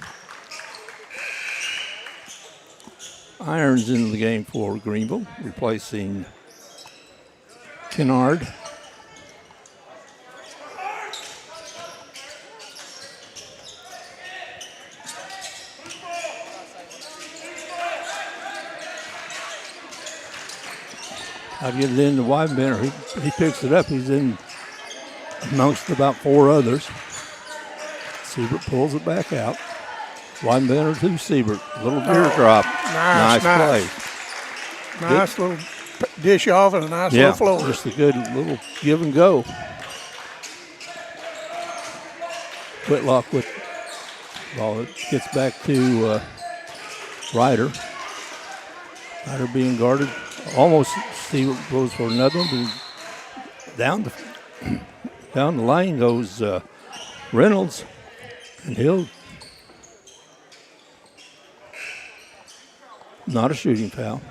Irons into the game for Greenville, replacing Kennard. I get it into Weidenbender. He picks it up. He's in amongst about four others. Siebert pulls it back out. Weidenbender to Siebert. Little deer drop. Nice play. Nice little dish off and a nice little floor. Just a good little give and go. Whitlock with the ball. It gets back to Ryder. Ryder being guarded. Almost Siebert goes for another one, but down the lane goes Reynolds, and he'll not a shooting foul.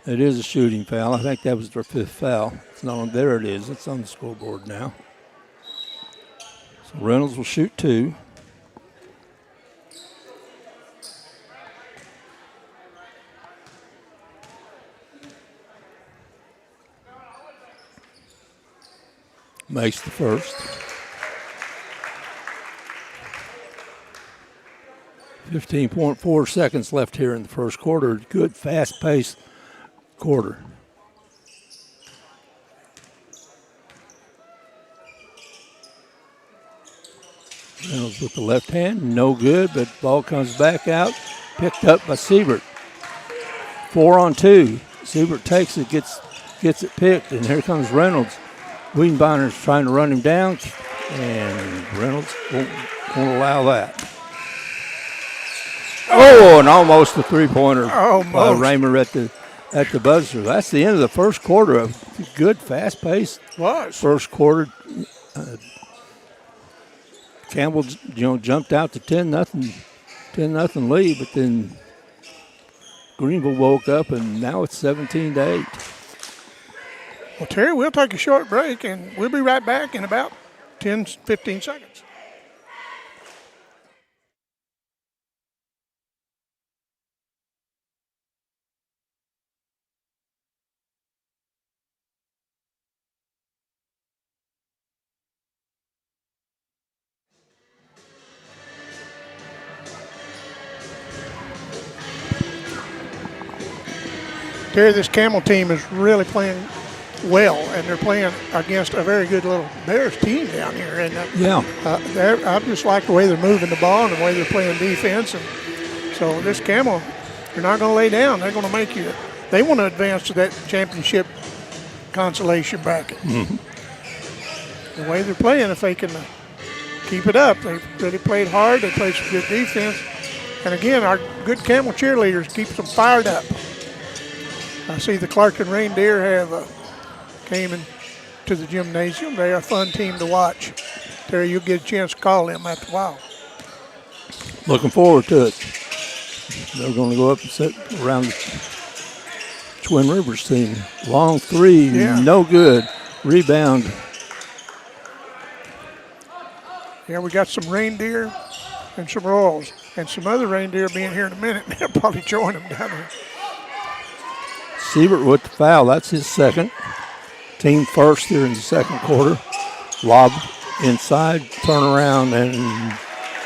It is a shooting foul. I think that was their fifth foul. It's not on there. It is. It's on the scoreboard now. So Reynolds will shoot two. Makes the first. 15.4 seconds left here in the first quarter. Good, fast-paced quarter. Reynolds with the left hand, no good, but ball comes back out, picked up by Siebert. 4-on-2. Siebert takes it, gets it picked, and here comes Reynolds. Wiedenbinder's trying to run him down, and Reynolds won't allow that. Oh, and almost a three-pointer by Raymer at the buzzer. That's the end of the first quarter. A good, fast-paced first quarter. Campbell, jumped out to 10-0 lead, but then Greenville woke up, and now it's 17-8. Well, Terry, we'll take a short break, and we'll be right back in about 10, 15 seconds. Terry, this Campbell team is really playing well, and they're playing against a very good little Bears team down here. And I just like the way they're moving the ball and the way they're playing defense. And so this Campbell, they're not going to lay down. They're going to make you. They want to advance to that championship consolation bracket. Mm-hmm. The way they're playing, if they can keep it up, they really played hard. They played some good defense. And again, our good Campbell cheerleaders keeps them fired up. I see the Clarkton Reindeer have came into the gymnasium. They are a fun team to watch. Terry, you'll get a chance to call them after a while. Looking forward to it. They're going to go up and sit around the Twin Rivers team. Long three, no good. Rebound. Yeah, we got some reindeer and some Royals. And some other reindeer being here in a minute. They'll probably join them down there. Siebert with the foul. That's his second. Team first here in the second quarter. Lob inside, turn around, and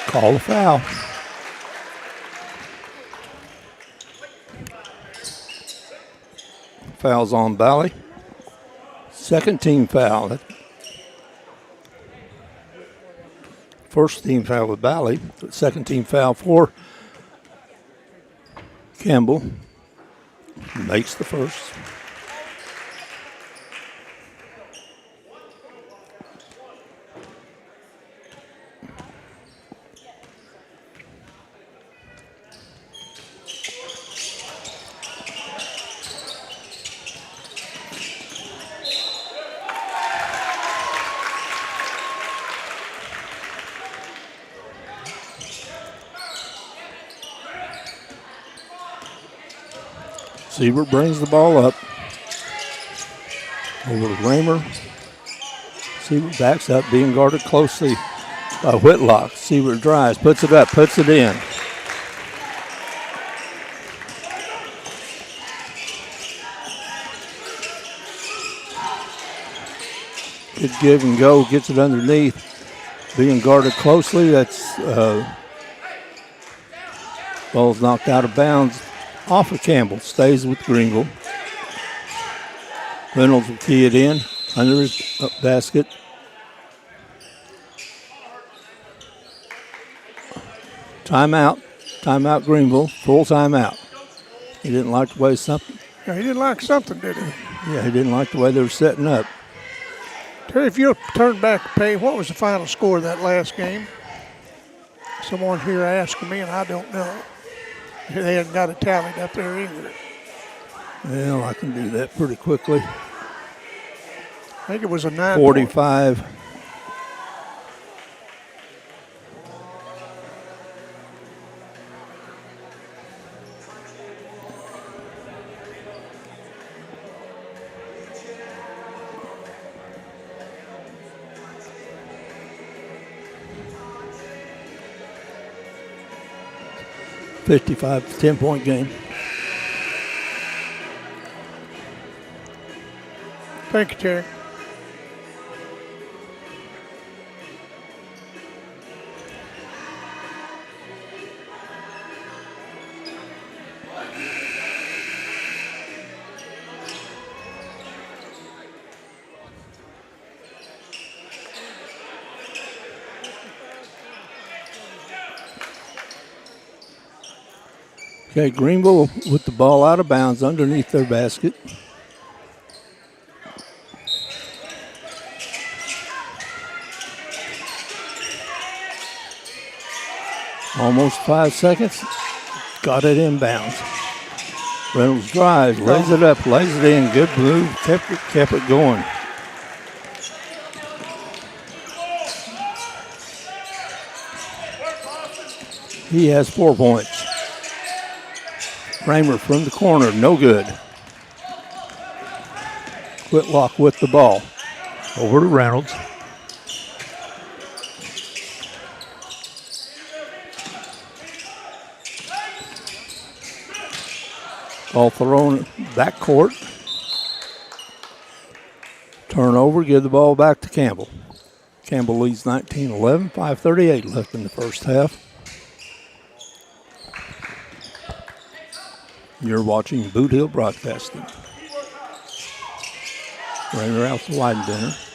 call the foul. Foul's on Bally. Second team foul. First team foul with Bally. Second team foul for Campbell. Makes the first. Siebert brings the ball up. Over to Raymer. Siebert backs up, being guarded closely by Whitlock. Siebert drives, puts it up, puts it in. Good give and go, gets it underneath. Being guarded closely, that's ball's knocked out of bounds. Off of Campbell, stays with Greenville. Reynolds will key it in under his basket. Timeout. Timeout Greenville. Full timeout. He didn't like the way something. Yeah, he didn't like something, did he? Yeah, he didn't like the way they were setting up. Terry, if you'll turn back the page, what was the final score of that last game? Someone here asking me, and I don't know. They hadn't got it tallied up there either. Well, I can do that pretty quickly. I think it was a 9. 45. $55, 10-point game. Thank you, Terry. Okay, Greenville with the ball out of bounds underneath their basket. Almost 5 seconds. Got it inbounds. Reynolds drives, lays it up, lays it in. Good move. Kept it going. He has 4 points. Kramer from the corner, no good. Whitlock with the ball. Over to Reynolds. Ball thrown backcourt. Turnover, give the ball back to Campbell. Campbell leads 19-11, 5:38 left in the first half. You're watching Boot Hill Broadcasting. Raymer out to Weidenbender.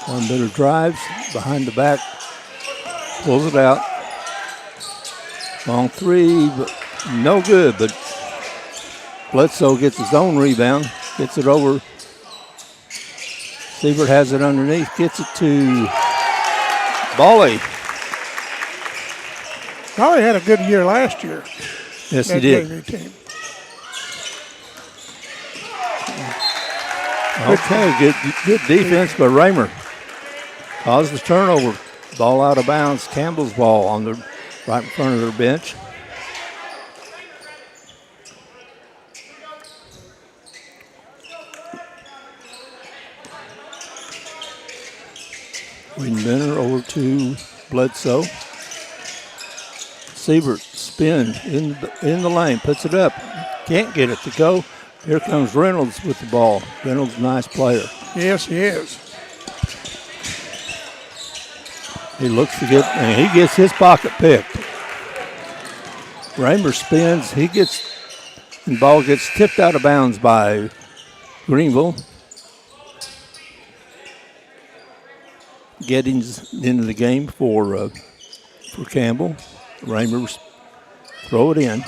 Weidenbender drives behind the back, pulls it out. Long three, but no good. But Bledsoe gets his own rebound, gets it over. Siebert has it underneath, gets it to Bally. Bally had a good year last year. Yes, he that did. JV team. Okay, good defense by Raymer. Caused the turnover. Ball out of bounds. Campbell's ball on the right in front of their bench. Weidenbender over to Bledsoe. Siebert spin in the lane, puts it up. Can't get it to go. Here comes Reynolds with the ball. Reynolds, nice player. Yes, he is. He looks to get, and he gets his pocket picked. Raymer spins, he gets, and ball gets tipped out of bounds by Greenville. Getting into the game for Campbell. Raymer throw it in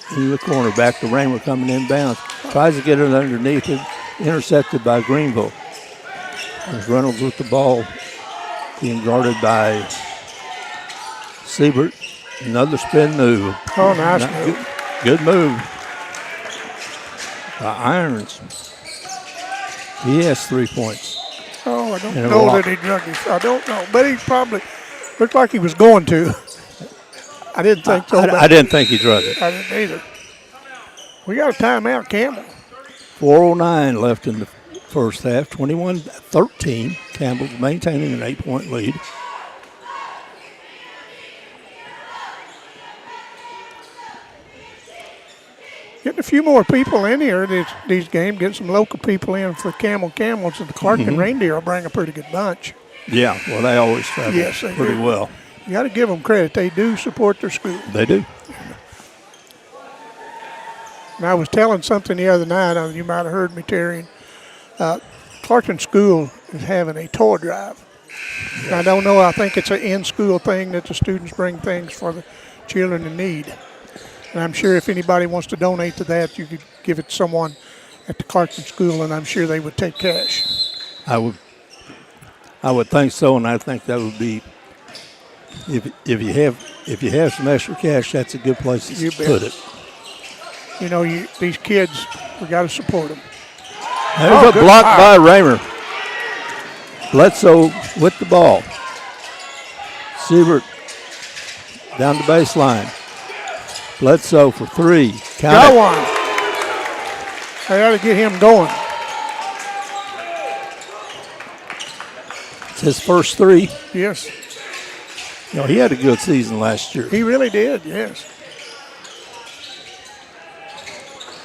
the corner, back to Raymer coming inbounds. Tries to get it underneath it, intercepted by Greenville. There's Reynolds with the ball, being guarded by Siebert. Another spin move. Oh, nice move. Good move by Irons. He has 3 points. Oh, I don't And a know block. that he drug his. I don't know, but he probably looked like he was going to. I didn't think so. I didn't think he drug it. I didn't either. We got a timeout, Campbell. 4:09 left in the first half. 21-13. Campbell's maintaining an 8-point lead. Getting a few more people in here these games. Getting some local people in for Camels. And the Clarkton Reindeer will bring a pretty good bunch. Yeah, well, they always travel Yes, they pretty do. well. You got to give them credit. They do support their school. They do. And I was telling something the other night, you might have heard me, Terry. Clarkton School is having a toy drive. Yes. I don't know, I think it's an in-school thing that the students bring things for the children in need. And I'm sure if anybody wants to donate to that, you could give it to someone at the Clarkton School, and I'm sure they would take cash. I would think so, and I think that would be if you have some extra cash, that's a good place to put it. You know, these kids, we got to support them. There's a block by Raymer. Bledsoe with the ball. Siebert down the baseline. Bledsoe for three. Got one. They got to get him going. It's his first three. Yes. You know, he had a good season last year. He really did, yes.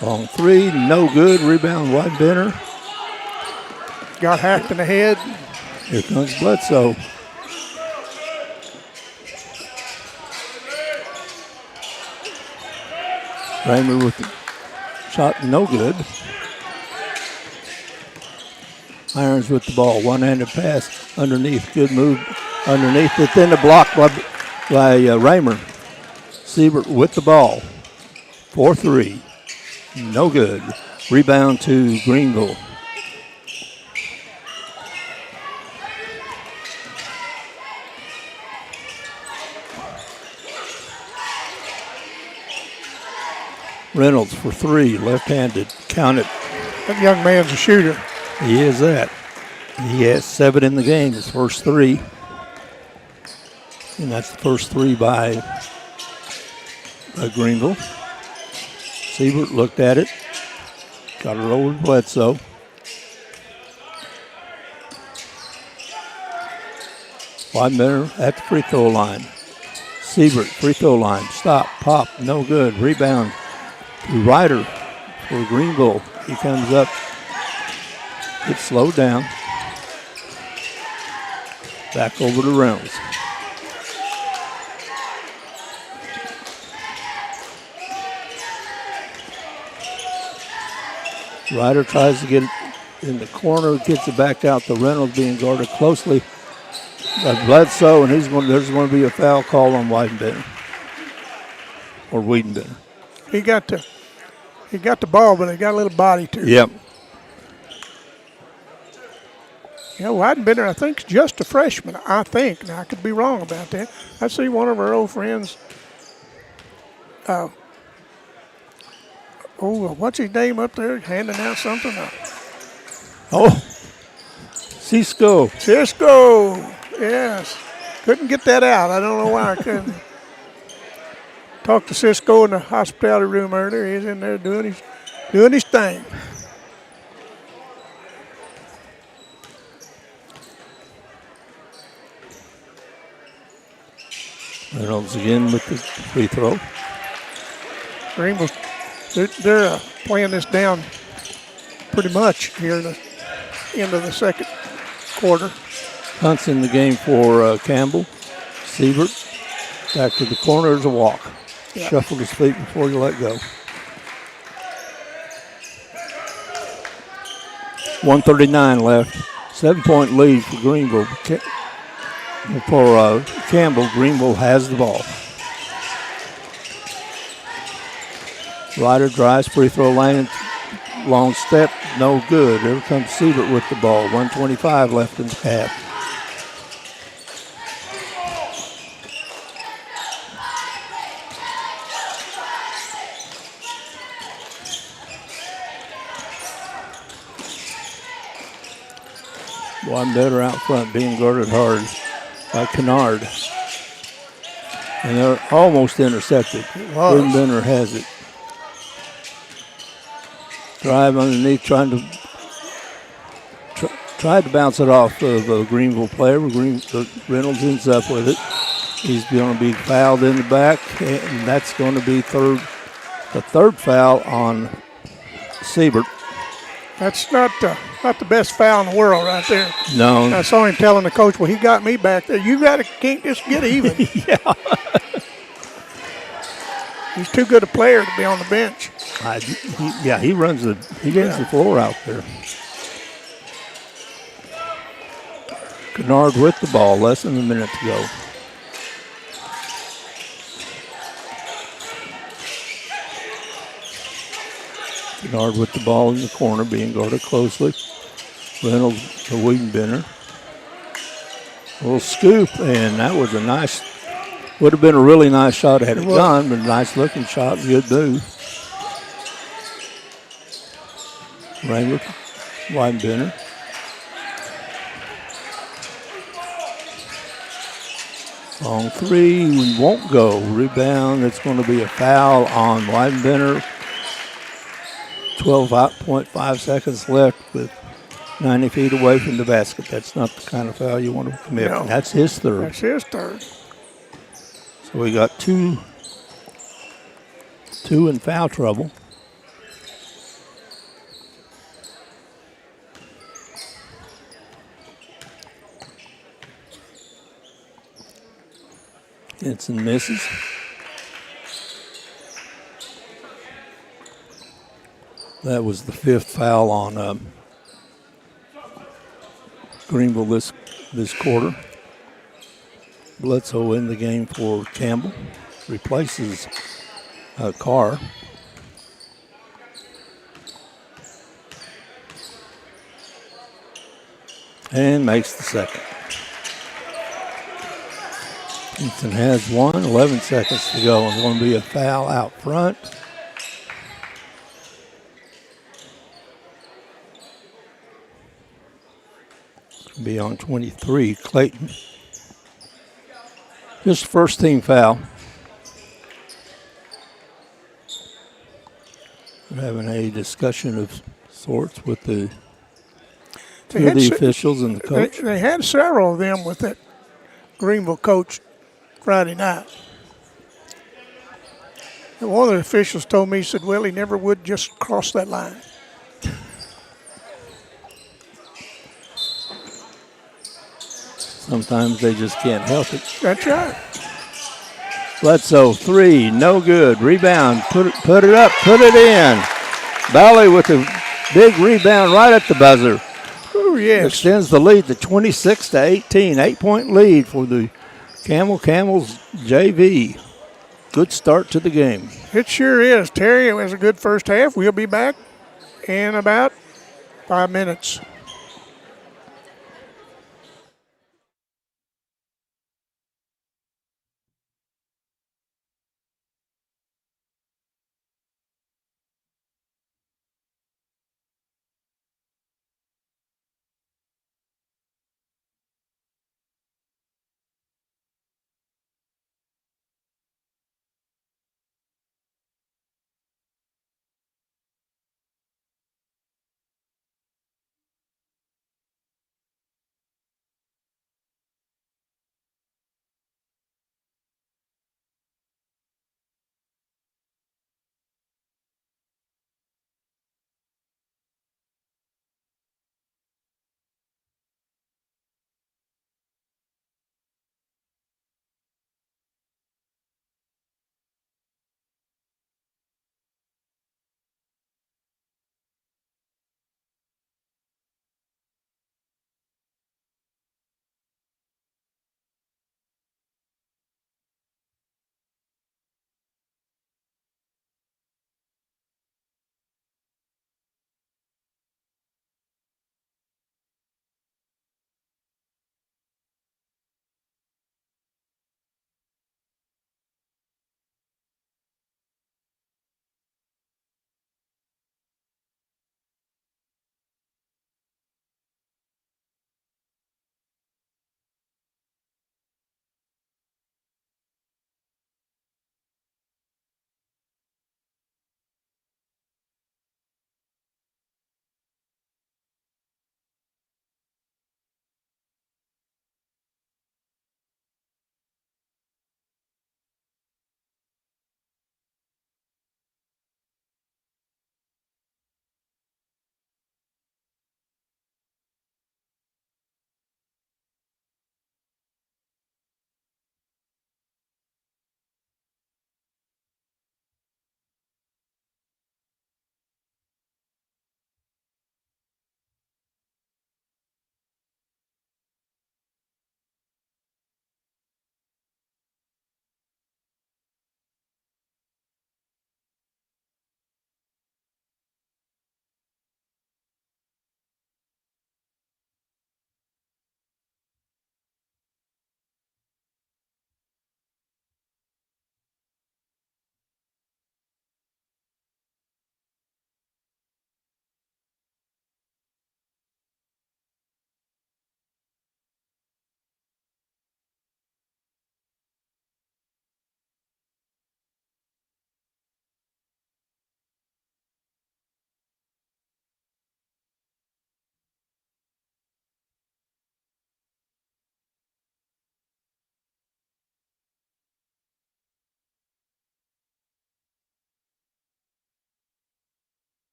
Long three, no good. Rebound, Weidenbender. Got hacked in the head. Here comes Bledsoe. Raymer with the shot, no good. Irons with the ball, one-handed pass underneath, good move underneath, but then a block by Raymer. Siebert with the ball, 4-3, no good. Rebound to Greenville. Reynolds for three, left-handed, count it. That young man's a shooter. He is that. He has 7 in the game, his first three. And that's the first three by Greenville. Siebert looked at it. Got it over to Bledsoe. Weidenbender at the free throw line. Siebert, free throw line. Stop, pop, no good. Rebound to Ryder for Greenville. He comes up. Gets slowed down. Back over to Reynolds. Ryder tries to get it in the corner, gets it back out to Reynolds, being guarded closely by Bledsoe, and there's going to be a foul call on Weidenbender. Or Wiedenbender. He got the ball, but he got a little body to it. Yep. Yeah, Weidenbender, I think, is just a freshman. I think. Now, I could be wrong about that. I see one of our old friends. What's his name up there handing out something? Cisco. Cisco. Yes. Couldn't get that out. I don't know why I couldn't. Talked to Cisco in the hospitality room earlier. He's in there doing his thing. Reynolds again with the free throw. Greenville, they're playing this down pretty much here in the end of the second quarter. Hunts in the game for Campbell. Siebert back to the corner. There's a walk. Yeah. Shuffled his feet before you let go. 1:39 left. 7-point lead for Greenville. For Campbell, Greenville has the ball. Ryder drives, free throw line, long step, no good. There comes Siebert with the ball. 1:25 left in the half. One better out front, being guarded hard by Kennard. And they're almost intercepted. Benner has it. Drive underneath, tried to bounce it off of a Greenville player. Reynolds ends up with it. He's going to be fouled in the back, and that's going to be the third foul on Siebert. That's not the best foul in the world right there. No. I saw him telling the coach, well, he got me back there. Can't just get even. Yeah. He's too good a player to be on the bench. He runs the floor out there. Kennard with the ball, less than a minute to go. Kennard with the ball in the corner, being guarded closely. Reynolds to Wiedenbender. A little scoop, and that was would have been a really nice shot had it gone, but a nice looking shot, good move. Wrangler, Wiedenbender. Long three, won't go. Rebound, it's going to be a foul on Wiedenbender. 12.5 seconds left with 90 feet away from the basket. That's not the kind of foul you want to commit. No. That's his third. That's his third. So we got two in foul trouble. Henson misses. That was the fifth foul on Greenville this quarter. Bledsoe in the game for Campbell. Replaces Carr. And makes the second. Henson has 11 seconds to go. It's going to be a foul out front. Be on 23, Clayton. Just first team foul. We're having a discussion of sorts with the officials and the coach. They had several of them with that Greenville coach Friday night. And one of the officials told me, he said, well, he never would just cross that line. Sometimes they just can't help it. That's right. Bledsoe, 3, no good. Rebound, put it up, put it in. Bally with a big rebound right at the buzzer. Oh, yes. Extends the lead to 26-18. 8-point lead for the Camels JV. Good start to the game. It sure is. Terry, it was a good first half. We'll be back in about 5 minutes.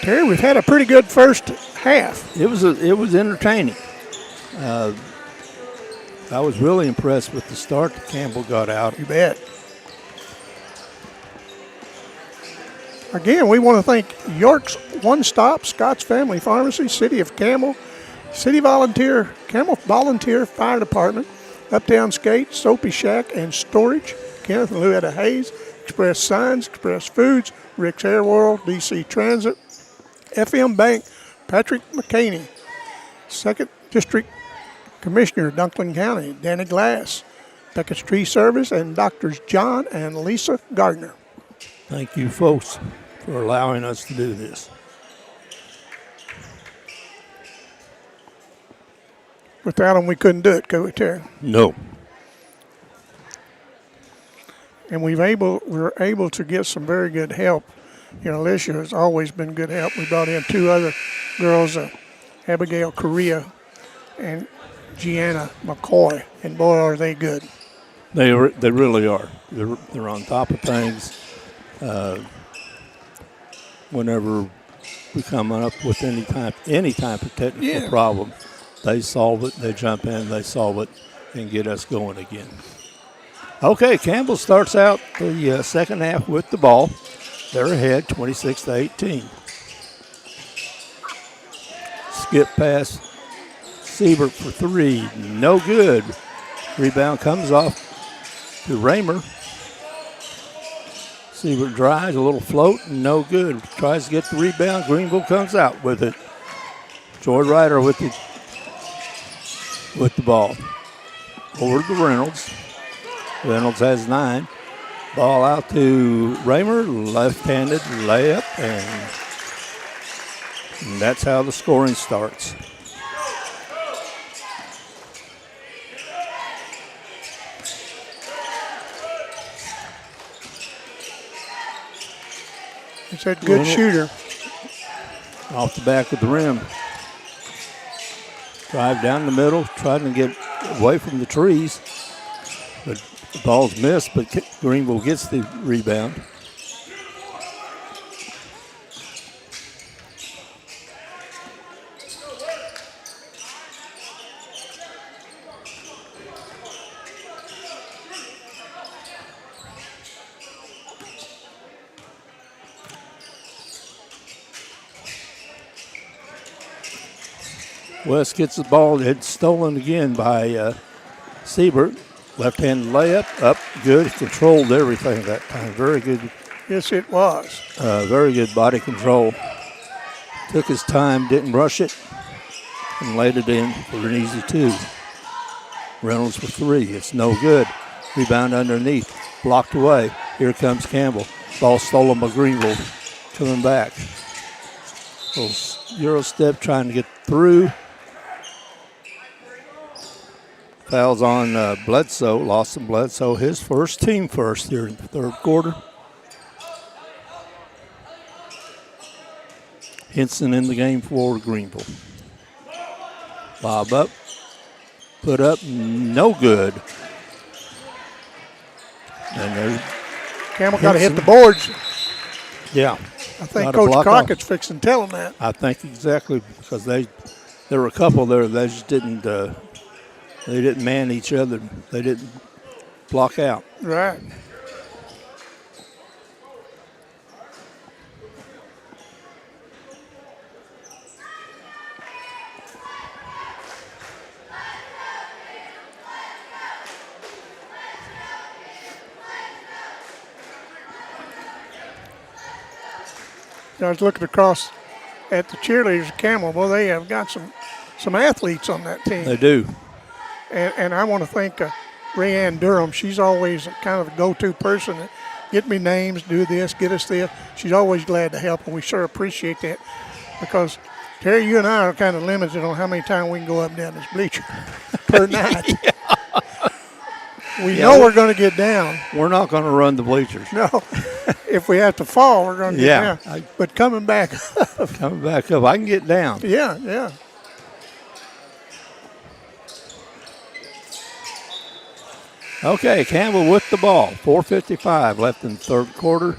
Terry, we've had a pretty good first half. It was entertaining. I was really impressed with the start that Campbell got out. You bet. Again, we want to thank York's One Stop, Scott's Family Pharmacy, City of Campbell, Campbell Volunteer Fire Department, Uptown Skate, Soapy Shack and Storage, Kenneth and Louetta Hayes, Express Signs, Express Foods, Rick's Air World, DC Transit, FM Bank, Patrick McCaney, 2nd District Commissioner, Dunklin County, Danny Glass, Beckett's Tree Service, and Doctors John and Lisa Gardner. Thank you, folks, for allowing us to do this. Without them, we couldn't do it, could we, Terry? No. And we're able to get some very good help. You know, Alicia has always been good help. We brought in 2 other girls, Abigail Correa and Gianna McCoy, and boy, are they good. They really are. They're on top of things. Whenever we come up with any type of technical problem, they solve it, they jump in, they solve it, and get us going again. Okay, Campbell starts out the second half with the ball. They're ahead, 26-18. Skip pass, Siebert for 3, no good. Rebound comes off to Raymer. Siebert drives, a little float, no good. Tries to get the rebound. Greenville comes out with it. Joy Ryder with the ball. Over to Reynolds. Reynolds has 9. Ball out to Raymer, left-handed layup, and that's how the scoring starts. It's a good shooter. Off the back of the rim. Drive down the middle, trying to get away from the trees. But the ball's missed, but Greenville gets the rebound. West gets the ball. It's stolen again by Siebert. Left-hand layup, up, good. Controlled everything that time. Very good. Yes, it was. Very good body control. Took his time, didn't rush it, and laid it in for an easy 2. Reynolds for 3. It's no good. Rebound underneath. Blocked away. Here comes Campbell. Ball stolen by Greenville. Coming back. Little Euro step trying to get through. Fouls on Bledsoe, Lawson Bledsoe, his team first here in the third quarter. Henson in the game for Greenville. Lob up, put up, no good. And there's Campbell got to hit the boards. Yeah. I think Coach Crockett's fixing to tell him that. I think exactly, because there were a couple there that just didn't they didn't man each other. They didn't block out. Right. I was looking across at the cheerleaders at Campbell. Well, they have got some athletes on that team. They do. And I want to thank Rayanne Durham. She's always kind of the go-to person. Get me names, do this, get us this. She's always glad to help, and we sure appreciate that, because Terry, you and I are kind of limited on how many times we can go up and down this bleacher per night. We know we're going to get down. We're not going to run the bleachers. No. If we have to fall, we're going to get down. But coming back up. Coming back up, I can get down. Yeah. Okay, Campbell with the ball. 4:55 left in the third quarter.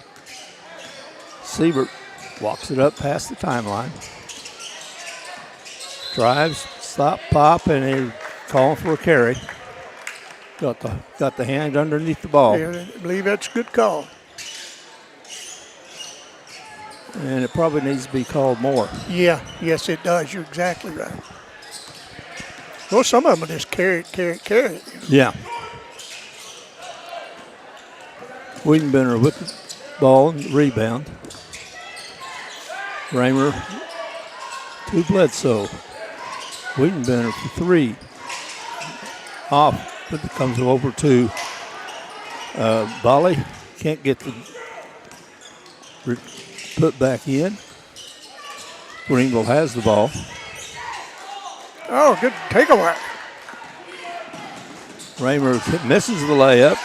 Siebert Walks it up past the timeline. Drives, stop, pop, and they're calling for a carry. Got the hand underneath the ball. Yeah, I believe that's a good call. And it probably needs to be called more. Yeah, yes, it does. You're exactly right. Well, some of them just carry it. Yeah. Wiedenbender with the ball and rebound. Raymer to Bledsoe. Wiedenbender for three. Off, but it comes over to Bolly. Can't get the put back in. Greenville has the ball. Oh, good takeaway. Raymer misses the layup.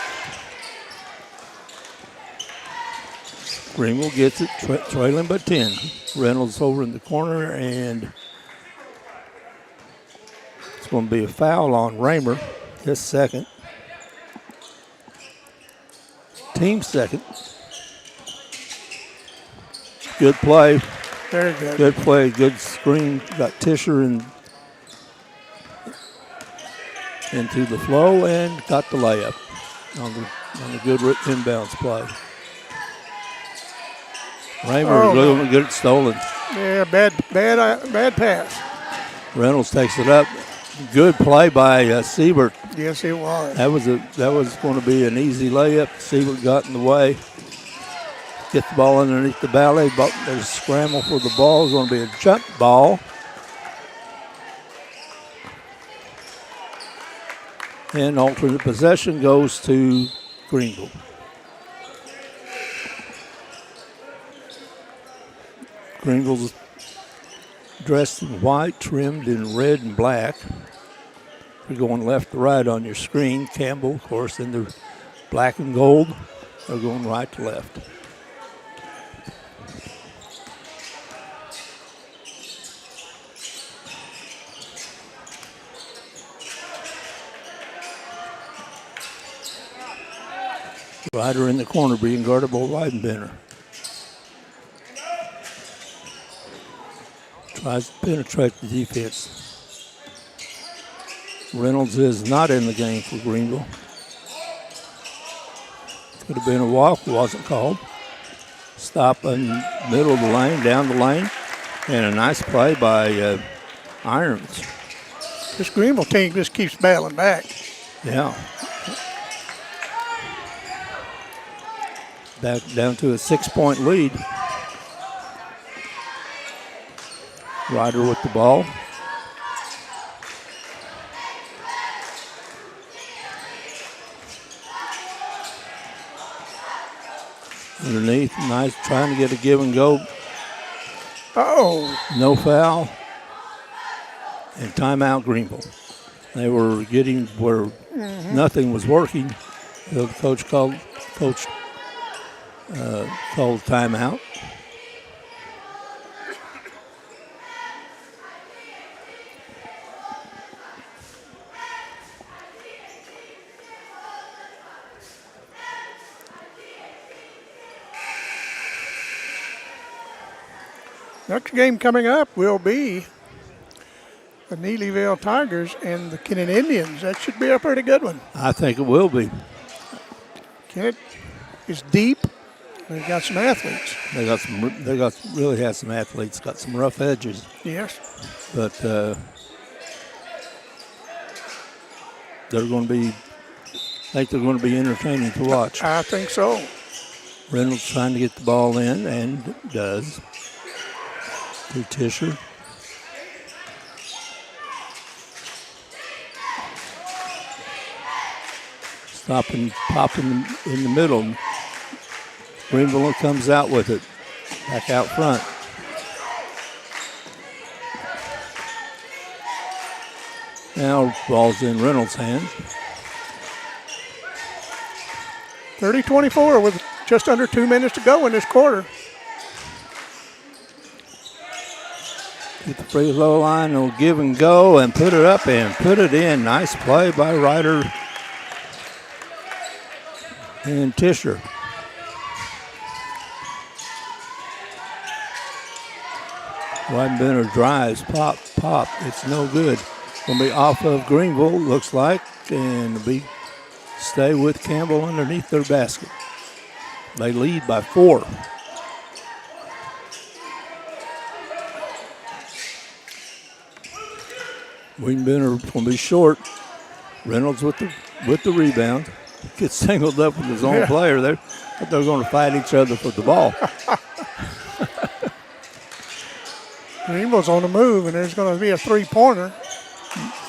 Greenville gets it, trailing by 10. Reynolds over in the corner, and it's going to be a foul on Raymer, his second. Team second. Good play. Very good. Good play, good screen. Got Tischer into the flow and got the layup on the good inbounds play. Raymer really good at stolen. Yeah, bad pass. Reynolds takes it up. Good play by Siebert. Yes, it was. That was going to be an easy layup. Siebert got in the way. Get the ball underneath the ballet. There's a scramble for the ball. It's going to be a jump ball. And alternate possession goes to Greenville. Greenville's dressed in white, trimmed in red and black. You're going left to right on your screen. Campbell, of course, in the black and gold. They're going right to left. Ryder in the corner being guarded by Wiedenbender. Tries to penetrate the defense. Reynolds is not in the game for Greenville. Could have been a walk, wasn't called. Stop in the middle of the lane, down the lane, and a nice play by Irons. This Greenville team just keeps battling back. Yeah. Back down to a 6-point lead. Ryder with the ball. Underneath, nice, trying to get a give and go. Oh, No foul. And timeout Greenville. They were getting where nothing was working. So the coach called timeout. next game coming up will be the Neelyville Tigers and the Kennett Indians. That should be a pretty good one. I think it will be. Kennett is deep. They've got some athletes. They really have some athletes. Got some rough edges, Yes. but they're going to be. I think they're going to be entertaining to watch. I think so. Reynolds trying to get the ball in and does. To Tischer. Stopping, popping in the middle. Greenville comes out with it. Back out front. Now ball's in Reynolds' hands. 30-24 with just under 2 minutes to go in this quarter. Get the free throw line, will give and go and put it up and put it in. Nice play by Ryder and Tischer. Widenbender drives, pop. It's no good. Gonna be off of Greenville, looks like, and stay with Campbell underneath their basket. They lead by 4. Widenbender gonna be short. Reynolds with the rebound. Gets singled up with his own player there. But they're going to fight each other for the ball. Greenville's on the move, and there's going to be a 3-pointer.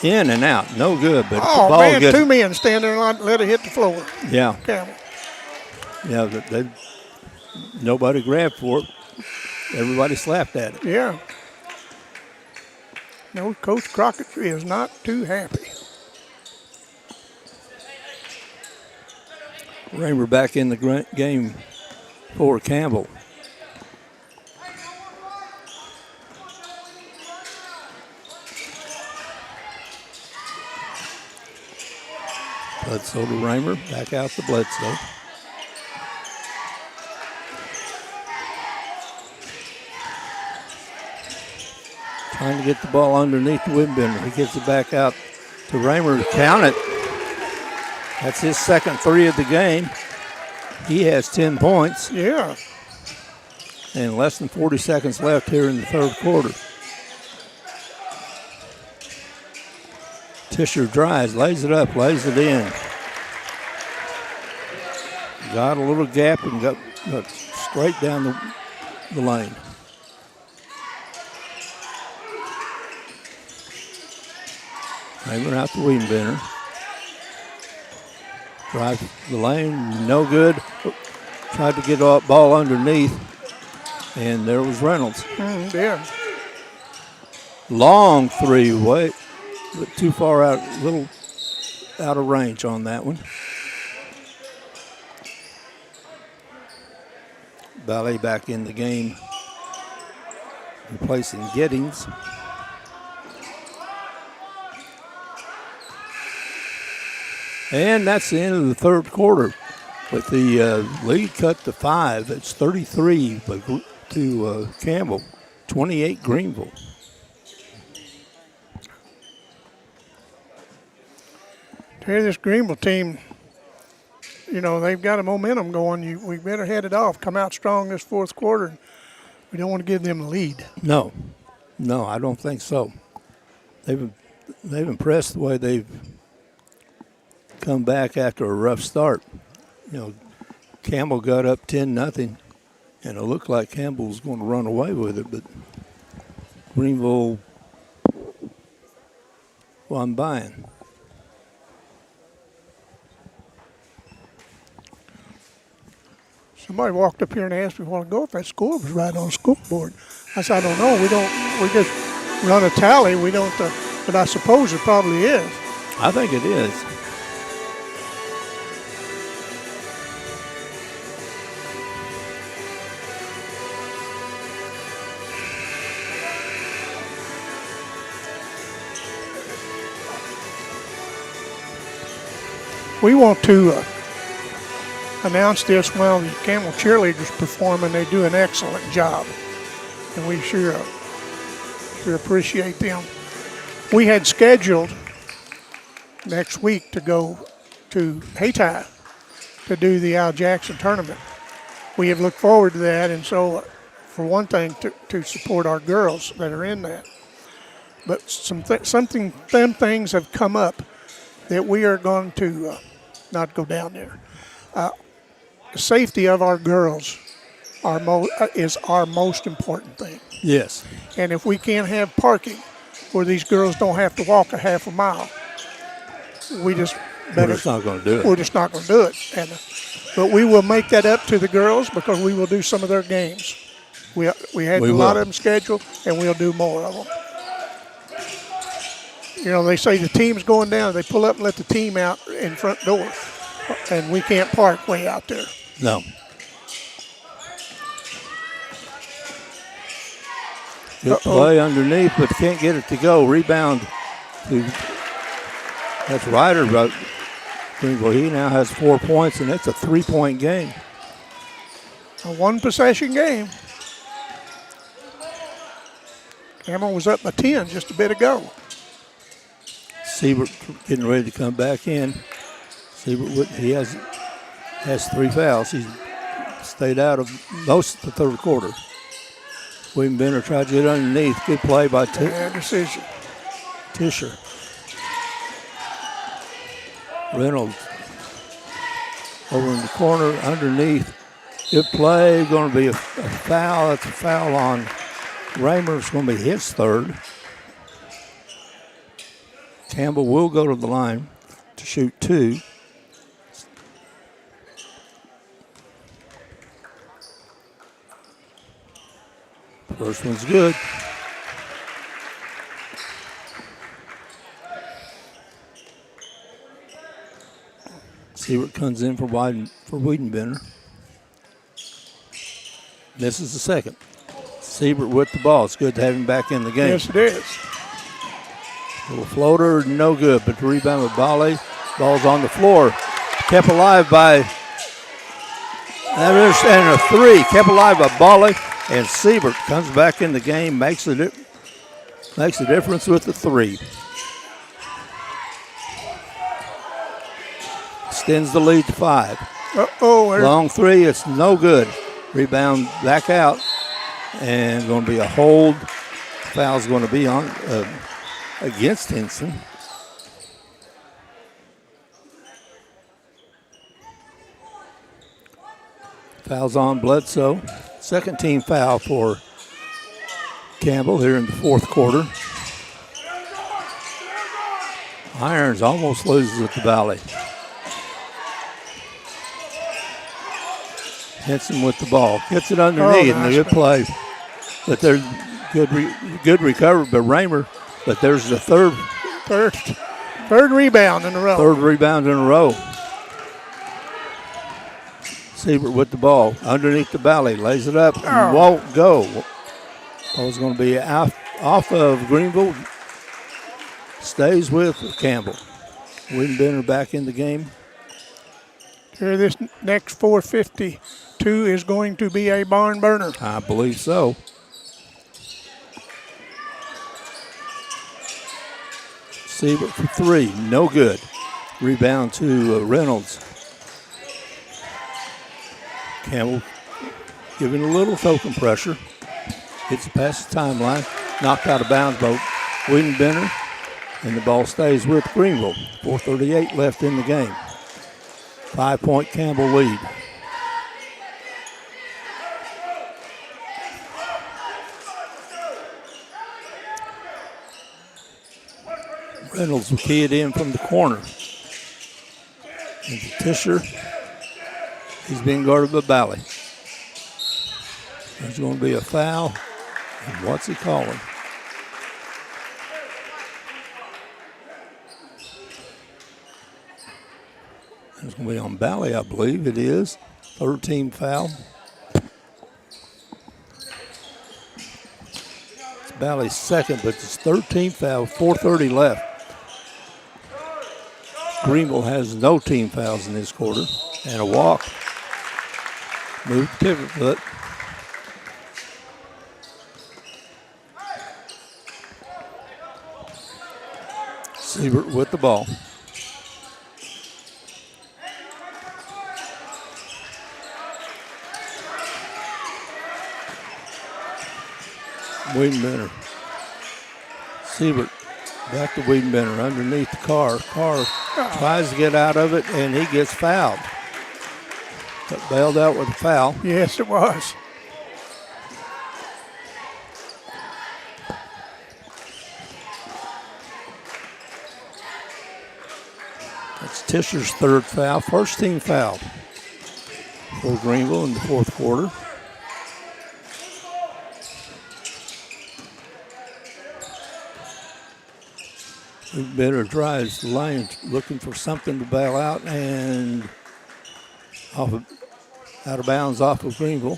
In and out, no good. But Oh, the ball man, gets, 2 men stand there and let it hit the floor. Yeah, Campbell. yeah. Nobody grabbed for it. Everybody slapped at it. Yeah. No, Coach Crockett is not too happy. Raymer back in the game for Campbell. Bledsoe to Raymer, back out to Bledsoe. Trying to get the ball underneath the Widenbender. He gets it back out to Raymer. Count it. That's his second 3 of the game. He has 10 points. Yeah. And less than 40 seconds left here in the third quarter. Tischer drives, lays it up, lays it in. Got a little gap and got straight down the lane. Raymer out to Widenbender. Drives the lane, no good. Tried to get a ball underneath, and there was Reynolds. Yeah. Long 3, way, but too far out, a little out of range on that one. Ballet back in the game, replacing Giddings. And that's the end of the third quarter. With the lead cut to 5, it's 33 to Campbell, 28 Greenville. Here, this Greenville team, you know, they've got a momentum going. We better head it off, come out strong this fourth quarter. We don't want to give them the lead. No, I don't think so. They've impressed the way they've come back after a rough start. You know, Campbell got up 10-0, and it looked like Campbell was going to run away with it, but Greenville won buying. Somebody walked up here and asked me a while ago if that score was right on the scoreboard. I said, I don't know. We just run a tally. We don't, but I suppose it probably is. I think it is. We want to announce this while the Campbell cheerleaders perform, and they do an excellent job. And we sure appreciate them. We had scheduled next week to go to Hayti to do the Al Jackson tournament. We have looked forward to that, and so for one thing, to support our girls that are in that. But some things have come up that we are going to not go down there. The safety of our girls is our most important thing. Yes. And if we can't have parking where these girls don't have to walk a half a mile, we're just not going to do it. We're just not going to do it. But we will make that up to the girls because we will do some of their games. We had a lot of them scheduled, and we'll do more of them. You know, they say the team's going down. They pull up and let the team out in front door, and we can't park way out there. No. Good play underneath, but can't get it to go. Rebound. That's Ryder. Greenville, he now has 4 points, and it's a 3-point game. A one-possession game. Campbell was up by 10 just a bit ago. Siebert getting ready to come back in. Siebert, he has 3 fouls. He's stayed out of most of the third quarter. William Benner tried to get underneath. Good play by Bad decision. Tischer. Reynolds over in the corner underneath. Good play. Going to be a foul. That's a foul on Raymer. It's going to be his third. Campbell will go to the line to shoot 2. First one's good. Siebert comes in for Wiedenbender. Misses the second. Siebert with the ball. It's good to have him back in the game. Yes, it is. Little floater, no good, but the rebound with Bali. Ball's on the floor. Kept alive by, and a 3. Kept alive by Bali, and Siebert comes back in the game, makes the difference with the 3. Extends the lead to 5. Long 3, it's no good. Rebound back out, and going to be a hold. Foul's going to be on against Henson. Foul's on Bledsoe. Second team foul for Campbell here in the fourth quarter. Irons almost loses at the Valley. Henson with the ball. Gets it underneath, and a good play. But there's good recovery by Raymer. But there's the third rebound in a row. Third rebound in a row. Siebert with the ball underneath the Valley. Lays it up and won't go. Ball's going to be off of Greenville. Stays with Campbell. Wiedenbender back in the game. Here, this next 4:52 is going to be a barn burner. I believe so. Siebert for 3, no good. Rebound to Reynolds. Campbell giving a little token pressure. Hits it past the timeline. Knocked out of bounds by Wiedenbender. And the ball stays with Greenville. 4:38 left in the game. 5-point Campbell lead. Reynolds will key it in from the corner. Into Tischer. He's being guarded by Bally. There's going to be a foul. And what's he calling? It's going to be on Bally, I believe it is. Third team foul. It's Bally's second, but it's 13th foul, 4:30 left. Greenville has no team fouls in this quarter. And a walk. Move the pivot foot. Siebert with the ball. Wiedenbender. Siebert back to Wiedenbender underneath the car. Carr tries to get out of it, and he gets fouled. But bailed out with a foul. Yes, it was. That's Tischer's third foul. First team foul for Greenville in the fourth quarter. Wiedenbender drives the lane looking for something to bail out, and out of bounds off of Greenville.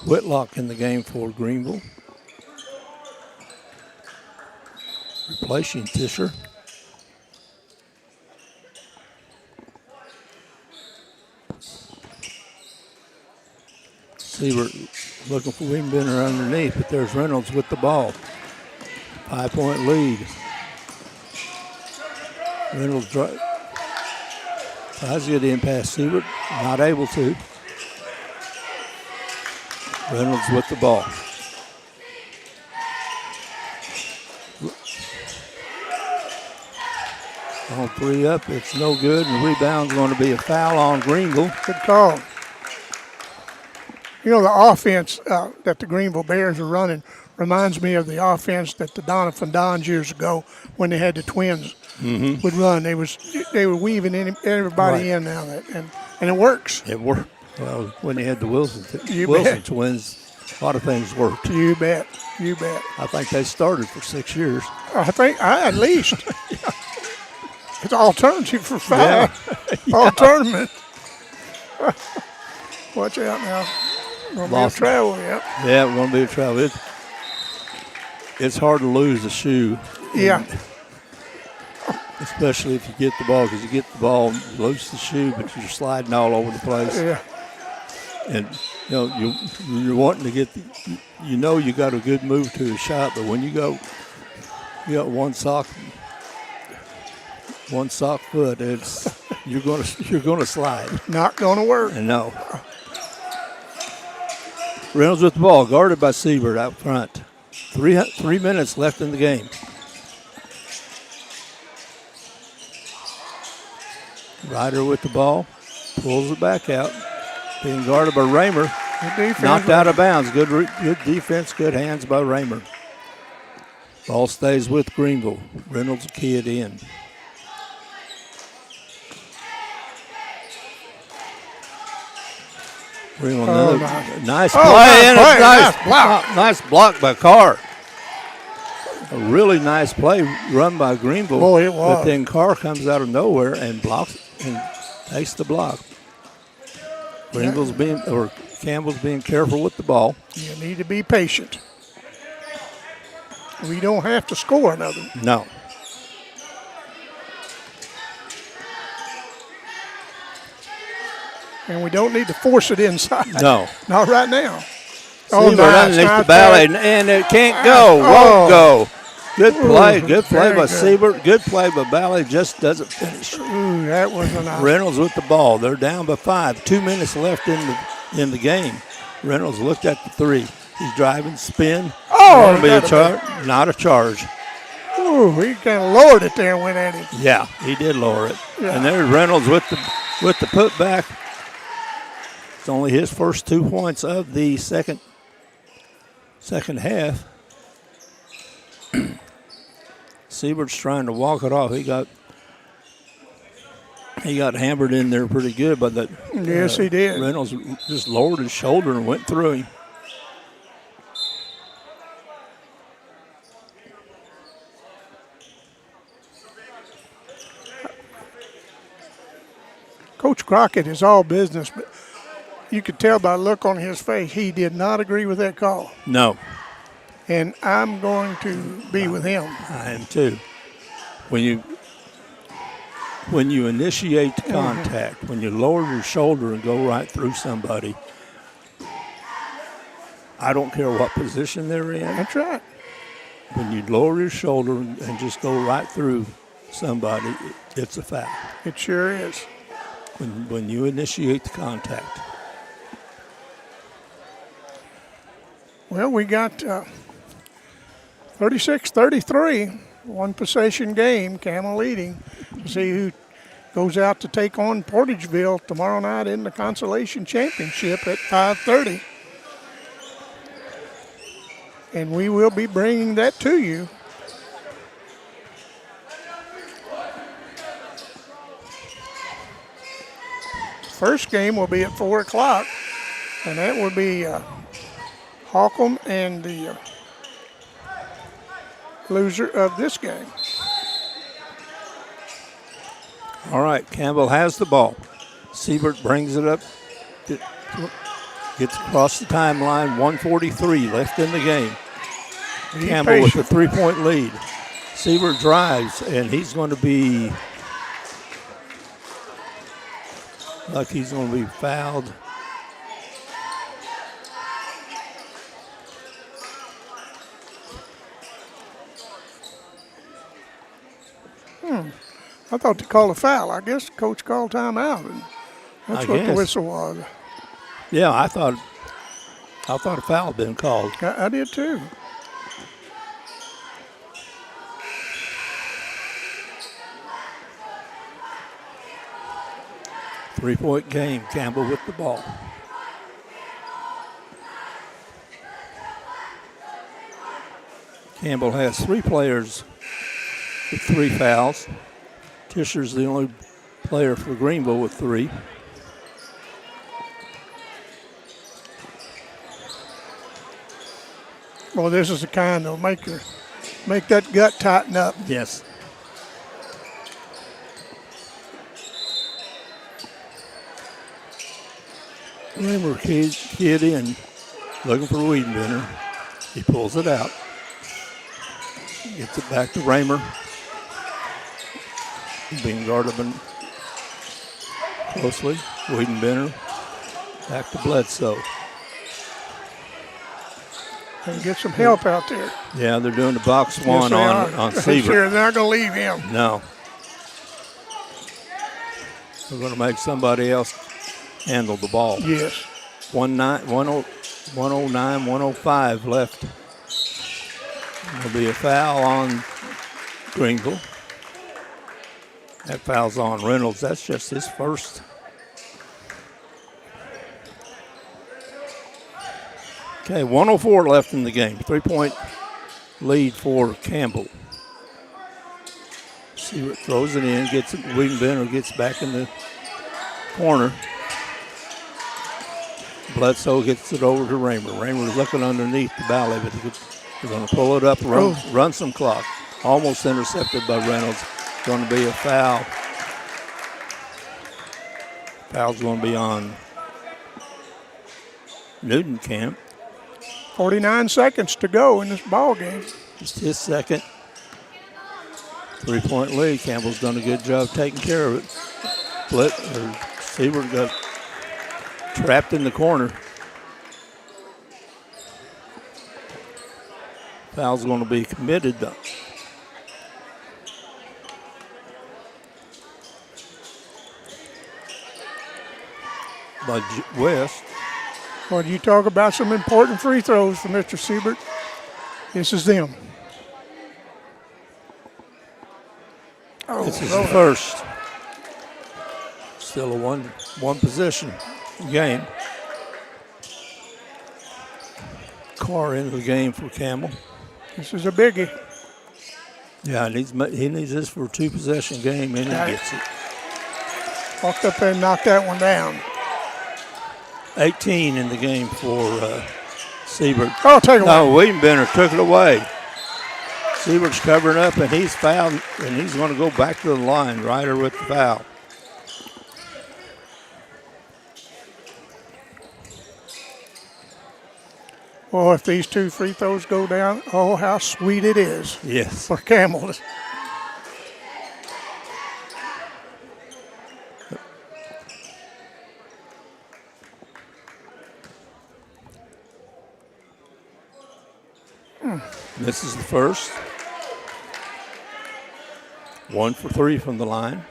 Whitlock in the game for Greenville. Replacing Tischer. Siebert looking for Wingbinder underneath, but there's Reynolds with the ball. 5-point lead. Reynolds tries to get in past Siebert, not able to. Reynolds with the ball. On 3 up, it's no good, and the rebound's going to be a foul on Greenville. Good call. You know, the offense that the Greenville Bears are running reminds me of the offense that the Donovan Dons years ago when they had the twins would run. They were weaving everybody in now, and it works. It worked. Well, when they had the Wilson bet. twins, a lot of things worked. You bet. You bet. I think they started for 6 years. I think at least. It's alternative for 5. All tournament. Watch out now. Gonna be a travel, yeah. Yeah, we're going to be a travel. It's hard to lose a shoe. Yeah. Especially if you get the ball, because you get the ball, you lose the shoe, but you're sliding all over the place. Yeah. And, you know, you're wanting to get you got a good move to the shot, but when you got one sock foot, you're gonna slide. Not gonna work. And no. Reynolds with the ball, guarded by Siebert out front. 3 minutes left in the game. Ryder with the ball, pulls it back out. Being guarded by Raymer. Good defense. Knocked out of bounds. Good defense, good hands by Raymer. Ball stays with Greenville. Reynolds will key it in. Greenville, nice play. Nice block by Carr. A really nice play run by Greenville. Boy, it was. But then Carr comes out of nowhere and blocks and takes the block. Campbell's being careful with the ball. You need to be patient. We don't have to score another. No. And we don't need to force it inside. No. Not right now. Siebert underneath the ballet, and it can't go. Won't go. Good play. Good play by Siebert. Good play by Ballet. Just doesn't finish. Ooh, that was a nice. Reynolds with the ball. They're down by 5. 2 minutes left in the game. Reynolds looked at the 3. He's driving, spin. Oh, be a charge. Not a charge. Ooh, he kind of lowered it there and went at him. Yeah, he did lower it. Yeah. And there's Reynolds with the putback. It's only his first 2 points of the second half. Siebert's trying to walk it off. He got hammered in there pretty good, but that yes, he did. Reynolds just lowered his shoulder and went through him. Coach Crockett is all business, but you could tell by the look on his face he did not agree with that call. No. And I'm going to be with him. I am too. When you initiate the contact, when you lower your shoulder and go right through somebody, I don't care what position they're in. That's right. When you lower your shoulder and just go right through somebody, it's a foul. It sure is. When you initiate the contact. Well, we got 36-33, one possession game, Campbell leading. We'll see who goes out to take on Portageville tomorrow night in the Consolation Championship at 5:30. And we will be bringing that to you. First game will be at 4 o'clock, and that will be Holcomb and the loser of this game. All right, Campbell has the ball. Siebert brings it up, gets across the timeline, 1:43 left in the game. Campbell with a 3-point lead. Siebert drives, and he's going to be fouled. I thought they called a foul. I guess the coach called timeout. And that's I what the guess. whistle was. Yeah, I thought a foul had been called. I did too. Three-point game. Campbell with the ball. Campbell has 3 players with 3 fouls. Tischer's the only player for Greenville with 3. Well, this is the kind that'll make that gut tighten up. Yes. Raymer kid in, looking for Wiedenbender. He pulls it out. Gets it back to Raymer. Being guarded closely. Wiedenbender. Back to Bledsoe. And get some help out there. Yeah, they're doing the box one Yes, on they are. Siebert. Sure, they're not going to leave him. No. We're going to make somebody else handle the ball. Yes. 109, 105 left. There'll be a foul on Greenville. That foul's on Reynolds. That's just his first. Okay, 104 left in the game. 3-point lead for Campbell. Siebert throws it in, gets it. Wiedenbender gets back in the corner. Bledsoe gets it over to Raymer. Raymer's looking underneath the Valley, but they're going to pull it up, run some clock. Almost intercepted by Reynolds. Going to be a foul. Foul's going to be on Newton-Camp. 49 seconds to go in this ball game. Just his second 3-point lead. Campbell's done a good job taking care of it. Siebert got trapped in the corner. Foul's going to be committed though. By West. When you talk about some important free throws for Mr. Siebert, this is them. This is the first. Still a one possession game. Carr into the game for Campbell. This is a biggie. Yeah, he needs this for a 2-possession game, and he gets it. Walked up there and knocked that one down. 18 in the game for Siebert. Oh, take it away. No, Wiedenbender took it away. Siebert's covering up, and he's fouled, and he's going to go back to the line. Ryder with the foul. Well, if these 2 free throws go down, oh, how sweet it is Yes. for Campbell. This is the first. 1 for 3 from the line.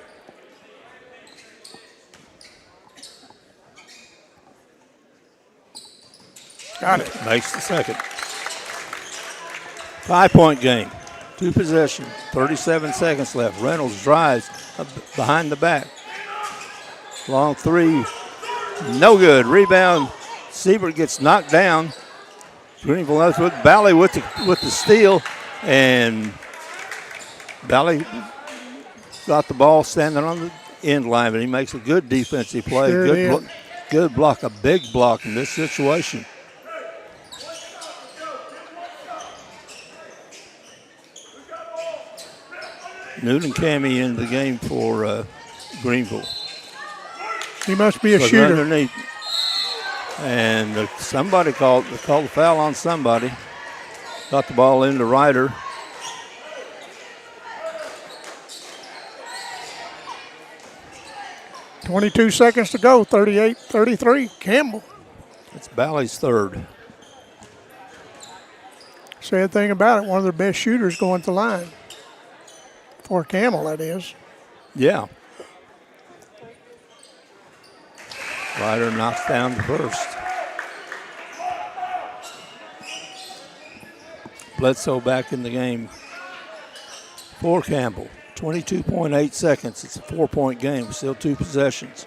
Got it. Makes the second. 5-point game. 2 possession. 37 seconds left. Reynolds drives behind the back. Long 3. No good. Rebound. Siebert gets knocked down. Greenville knows with Bally with the steal, and Bally got the ball standing on the end line, but he makes a good defensive play. Sure Good block, a big block in this situation. Newton Cammy in the game for Greenville. He must be a Look shooter. underneath. And somebody called the foul on somebody. Got the ball into Ryder. .22 seconds to go, 38-33, Campbell. It's Bally's third. Sad thing about it, one of their best shooters going to the line. For Campbell, that is. Yeah. Ryder knocks down the first. Bledsoe back in the game for Campbell. 22.8 seconds. It's a 4-point game. Still 2 possessions.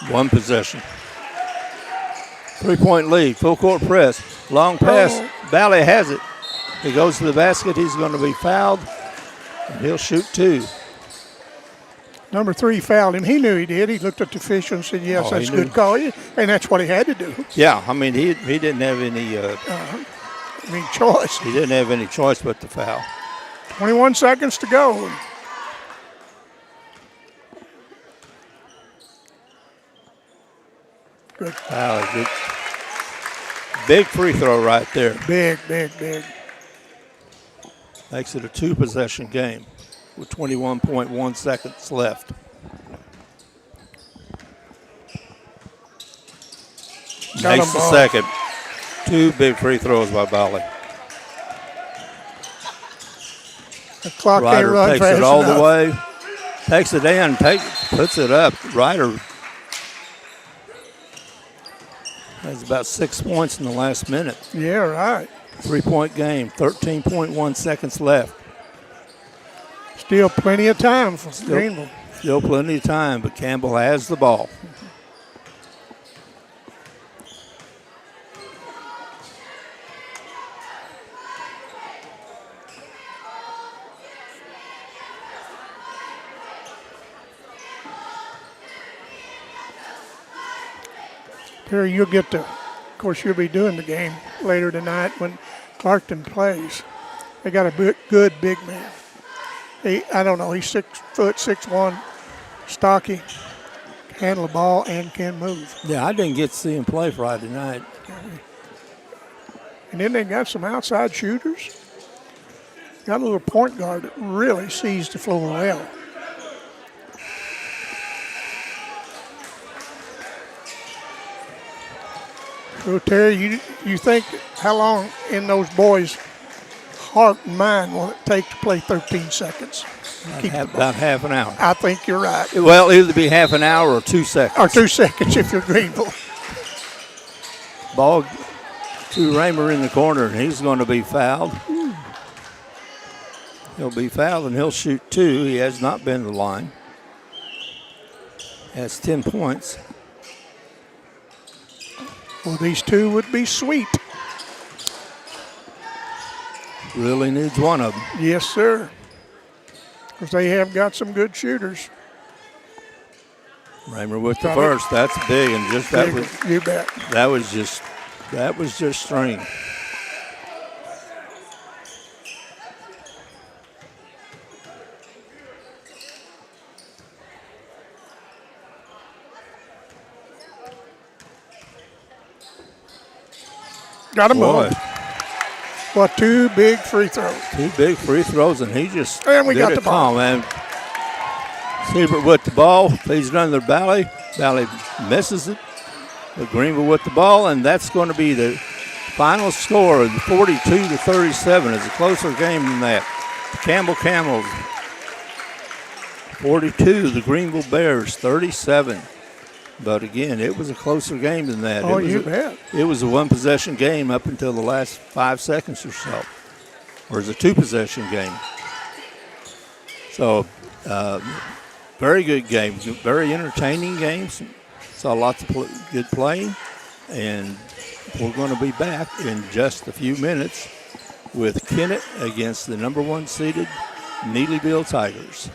One possession. 3-point lead. Full court press. Long pass. Bally has it. He goes to the basket. He's going to be fouled. And he'll shoot 2. Number 3 fouled him. He knew he did. He looked at the official and said, yes, that's a good call. And that's what he had to do. Yeah, I mean, he didn't have any choice. he didn't have any choice but to foul. 21 seconds to go. Good. Wow, good. Big free throw right there. Big. Makes it a 2-possession game with 21.1 seconds left. Makes the second. 2 big free throws by Bally. The clock can't Ryder run takes fast it all enough. the way. Takes it in, puts it up. Ryder has about 6 points in the last minute. Yeah, right. 3-point game, 13.1 seconds left. Still plenty of time for Greenville. Still plenty of time, but Campbell has the ball. Terry, you'll get to, of course, you'll be doing the game later tonight when Clarkton plays. They got a good big man. I don't know, he's 6 foot, 6'1", stocky, can handle the ball and can move. Yeah, I didn't get to see him play Friday night. And then they got some outside shooters. Got a little point guard that really sees the floor well. So, Terry, you think how long in those boys' heart and mind will it take to play 13 seconds? About half an hour. I think you're right. Well, either be half an hour or 2 seconds. Or 2 seconds if you're Greenville. Ball to Raymer in the corner, and he's going to be fouled. He'll be fouled, and he'll shoot 2. He has not been to the line. Has 10 points. Well, these 2 would be sweet. Really needs one of them. Yes, sir. Because they have got some good shooters. Raymer with the first. That's big, and just that was. You bet. That was just string. Got him Boy. up. Well, 2 big free throws. 2 big free throws, and he just And we did got it the ball. calm, man. Siebert with the ball. He's done their Bally. Bally misses it. But Greenville with the ball, and that's going to be the final score, 42-37. It's a closer game than that. Campbell Camels 42, the Greenville Bears 37. But again, it was a closer game than that. Oh, you bet. It was a 1-possession game up until the last 5 seconds or so. Or it's a 2-possession game. So, very good game. Very entertaining games. Saw lots of good playing. And we're going to be back in just a few minutes with Kennett against the number 1 seeded Neelyville Tigers.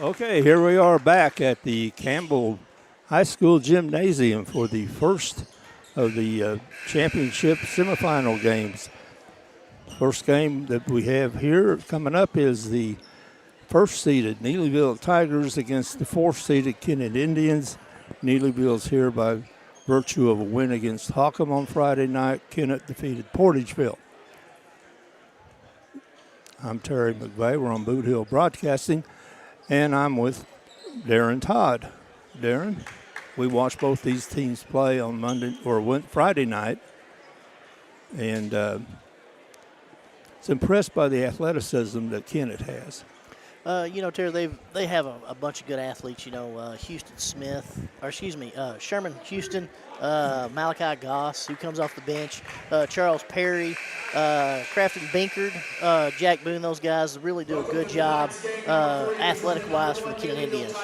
Okay, here we are back at the Campbell High School Gymnasium for the first of the championship semifinal games. First game that we have here coming up is the first-seeded Neelyville Tigers against the fourth-seeded Kennett Indians. Neelyville's here by virtue of a win against Holcomb on Friday night. Kennett defeated Portageville. I'm Terry McVeigh. We're on Boot Hill Broadcasting, and I'm with Darren Todd. Darren, we watched both these teams play on Friday night, and it's impressed by the athleticism that Kennett has. Terry, they have a bunch of good athletes. Sherman Houston, Malachi Goss, who comes off the bench, Charles Perry, Crafton Binkard, Jack Boone. Those guys really do a good job athletic-wise for the Kennett Indians.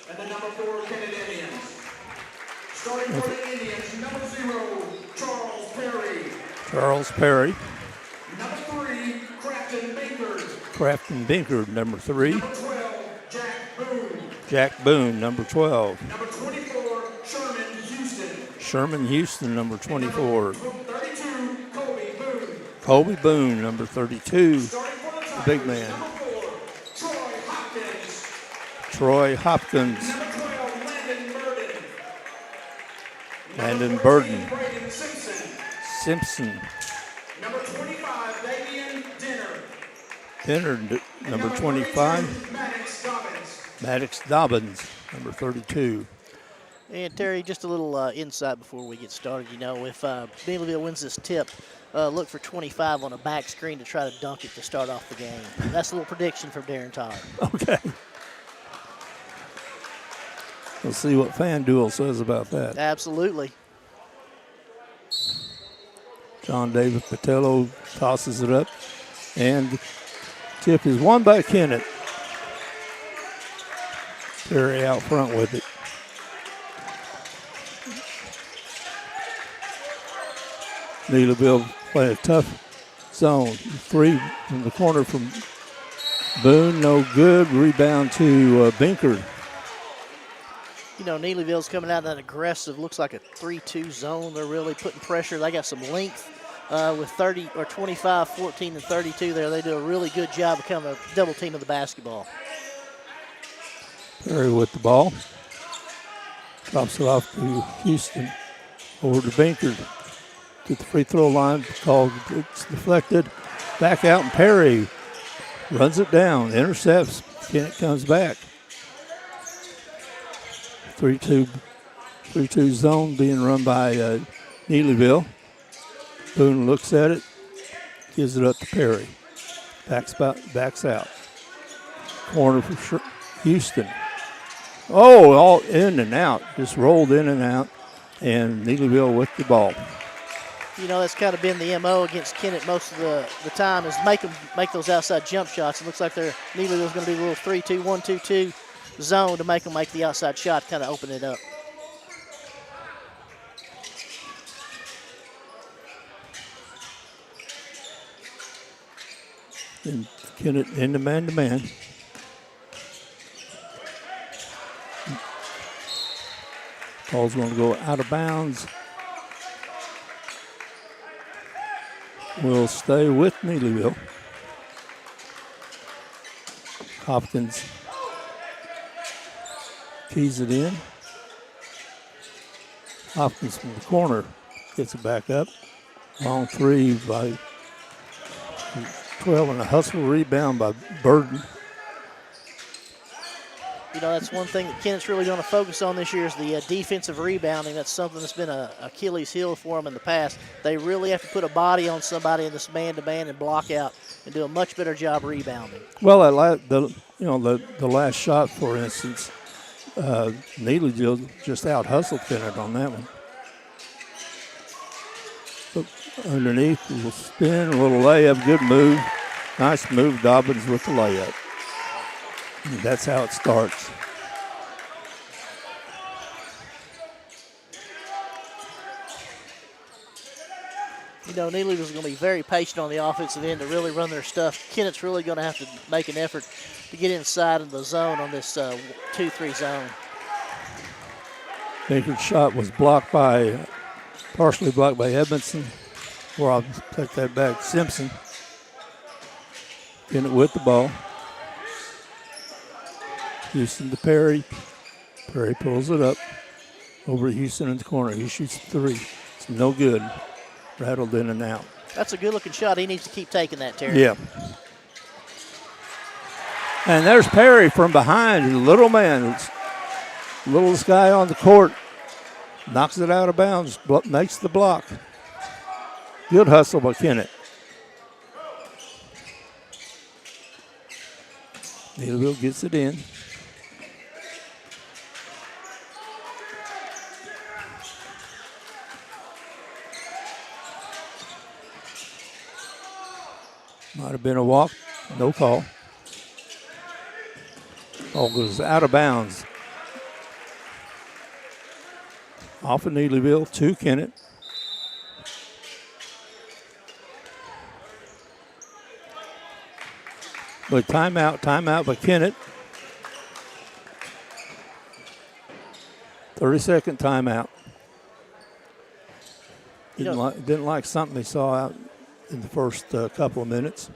And the number 4 Kennett Indians. Starting for the Indians, number 0, Charles Perry. Charles Perry. Number 3, Crafton Binkard. Crafton Binkard, number 3. Number 12, Jack Boone. Jack Boone, number 12. Number 24, Sherman Houston. Sherman Houston, number 24. 32, Colby Boone. Colby Boone, number 32. Starting for the Tigers, big man. Number 4, Troy Hopkins. Troy Hopkins. Number 12, Landon Burden. Landon Number Burden. 14, Braden Simpson. Simpson. Number 25, Damian Dinner. Dinner, number 25. 32, Maddox Dobbins. Maddox Dobbins, number 32. And Terry, just a little insight before we get started. If Neelyville wins this tip, look for 25 on a back screen to try to dunk it to start off the game. That's a little prediction from Darren Todd. Okay. We'll see what FanDuel says about that. Absolutely. John David Patello tosses it up, and the tip is won by Kennett. Terry out front with it. Neelyville playing a tough zone. 3 from the corner from Boone, no good. Rebound to Binkard. Neelyville's coming out in that aggressive, looks like a 3-2 zone. They're really putting pressure. They got some length with 30 or 25, 14, and 32 there. They do a really good job of becoming a double team of the basketball. Perry with the ball. Drops it off to Houston. Over to Binkard. To the free throw line. Called. It's deflected. Back out, and Perry runs it down. Intercepts. Kennett comes back. 3-2 zone being run by Neelyville. Boone looks at it. Gives it up to Perry. Backs out. Corner for Houston. Oh, all in and out. Just rolled in and out. And Neelyville with the ball. That's kind of been the MO against Kennett most of the time is make those outside jump shots. It looks like Neelyville's going to do a little 3-2, 1-2-2 zone to make them make the outside shot, kind of open it up. And Kennett in the man-to-man. Ball's going to go out of bounds. Will stay with Neelyville. Hopkins keys it in. Hopkins from the corner gets it back up. Long 3 by 12 and a hustle rebound by Burden. That's one thing that Kennett's really going to focus on this year is the defensive rebounding. That's something that's been an Achilles heel for them in the past. They really have to put a body on somebody in this man-to-man and block out and do a much better job rebounding. Well, the last shot, for instance, Neelyville just out-hustled Kennett on that one. But underneath, a little spin, a little layup, good move. Nice move, Dobbins with the layup. And that's how it starts. You know, Neelyville's going to be very patient on the offensive end to really run their stuff. Kennett's really going to have to make an effort to get inside of the zone on this 2-3 zone. Baker's shot was partially blocked by Edmondson. Or I'll take that back. Simpson. Kennett with the ball. Houston to Perry. Perry pulls it up over Houston in the corner. He shoots 3. It's no good. Rattled in and out. That's a good-looking shot. He needs to keep taking that, Terry. Yeah. And there's Perry from behind. The little man, littlest guy on the court, knocks it out of bounds, makes the block. Good hustle by Kennett. Neelyville gets it in. Might have been a walk. No call. Ball goes out of bounds. Off of Neelyville to Kennett. But timeout by Kennett. 30-second timeout. Didn't like something he saw out in the first couple of minutes.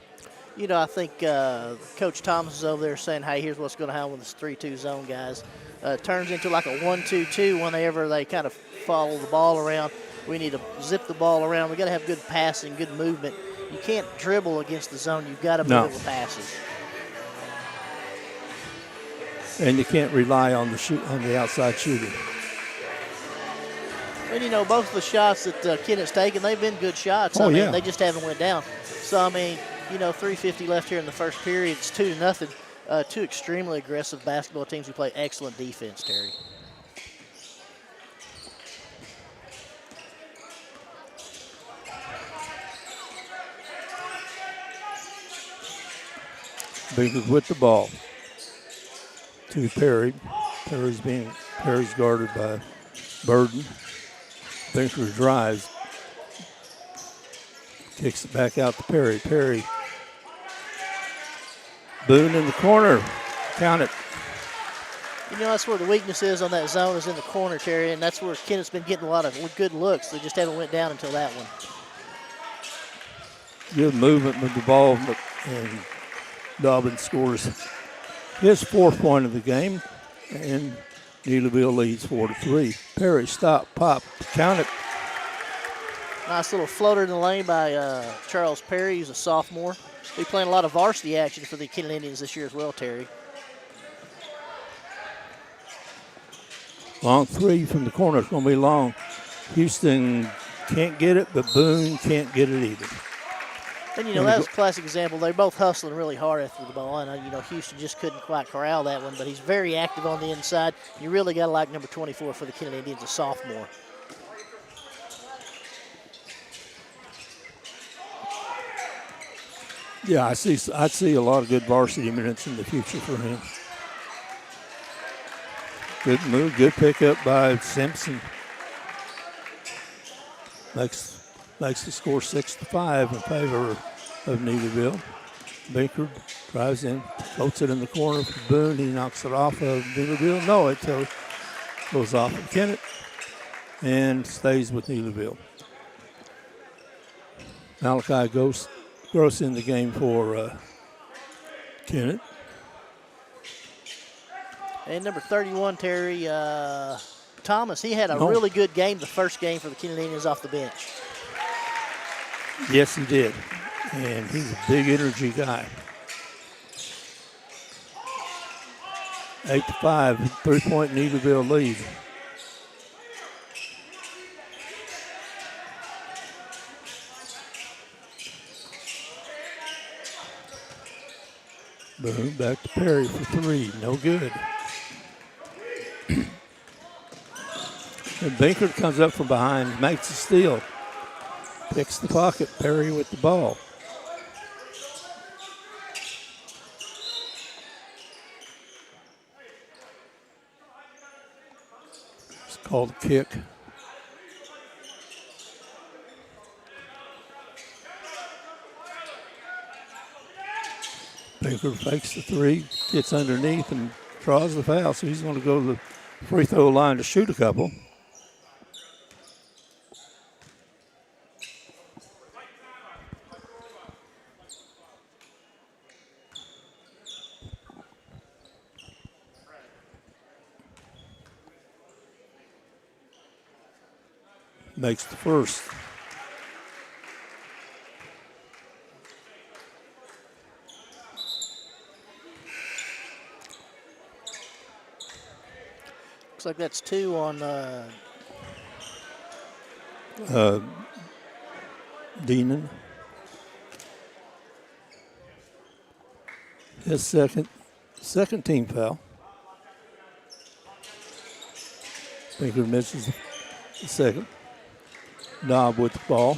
You know, I think Coach Thomas is over there saying, hey, here's what's going to happen with this 3-2 zone, guys. Turns into like a 1-2-2 whenever they kind of follow the ball around. We need to zip the ball around. We got to have good passing, good movement. You can't dribble against the zone. You've got to be able to passes. And you can't rely on the outside shooting. And, you know, both of the shots that Kennett's taken, they've been good shots. I mean, they just haven't went down. So, I mean, you know, 3:50 left here in the first period. It's 2-0. Two extremely aggressive basketball teams who play excellent defense, Terry. Baker with the ball to Perry. Perry's guarded by Burden. Baker drives. Kicks it back out to Perry. Perry. Boone in the corner. Count it. You know, that's where the weakness is on that zone is in the corner, Terry, and that's where Kennett's been getting a lot of good looks. They just haven't went down until that one. Good movement with the ball, and Dobbins scores his 4th point of the game, and Neelyville leads 4-3. Perry, stop, pop, count it. Nice little floater in the lane by Charles Perry. He's a sophomore. He's playing a lot of varsity action for the Kennett Indians this year as well, Terry. Long 3 from the corner. It's going to be long. Houston can't get it, but Boone can't get it either. And, you know, that was a classic example. They're both hustling really hard after the ball. And, you know, Houston just couldn't quite corral that one, but he's very active on the inside. You really got to like number 24 for the Kennett Indians, a sophomore. Yeah, I see a lot of good varsity minutes in the future for him. Good move, good pickup by Simpson. Makes the score 6-5 in favor of Neelyville. Baker drives in, floats it in the corner for Boone. He knocks it off of Neelyville. No, it goes off of Kennett and stays with Neelyville. Malachi Gross in the game for Kennett. And number 31, Terry Thomas, he had a really good game, the first game for the Kennett Indians off the bench. Yes, he did. And he's a big energy guy. 8-5, 3-point Neelyville lead. Boom, back to Perry for 3. No good. And Baker comes up from behind, makes a steal. Picks the pocket, Perry with the ball. It's called a kick. Baker fakes the three, gets underneath, and draws the foul. So he's going to go to the free throw line to shoot a couple. Makes the first. Looks like that's 2 on Deanon. His second team foul. Baker misses the second. Knob with the ball.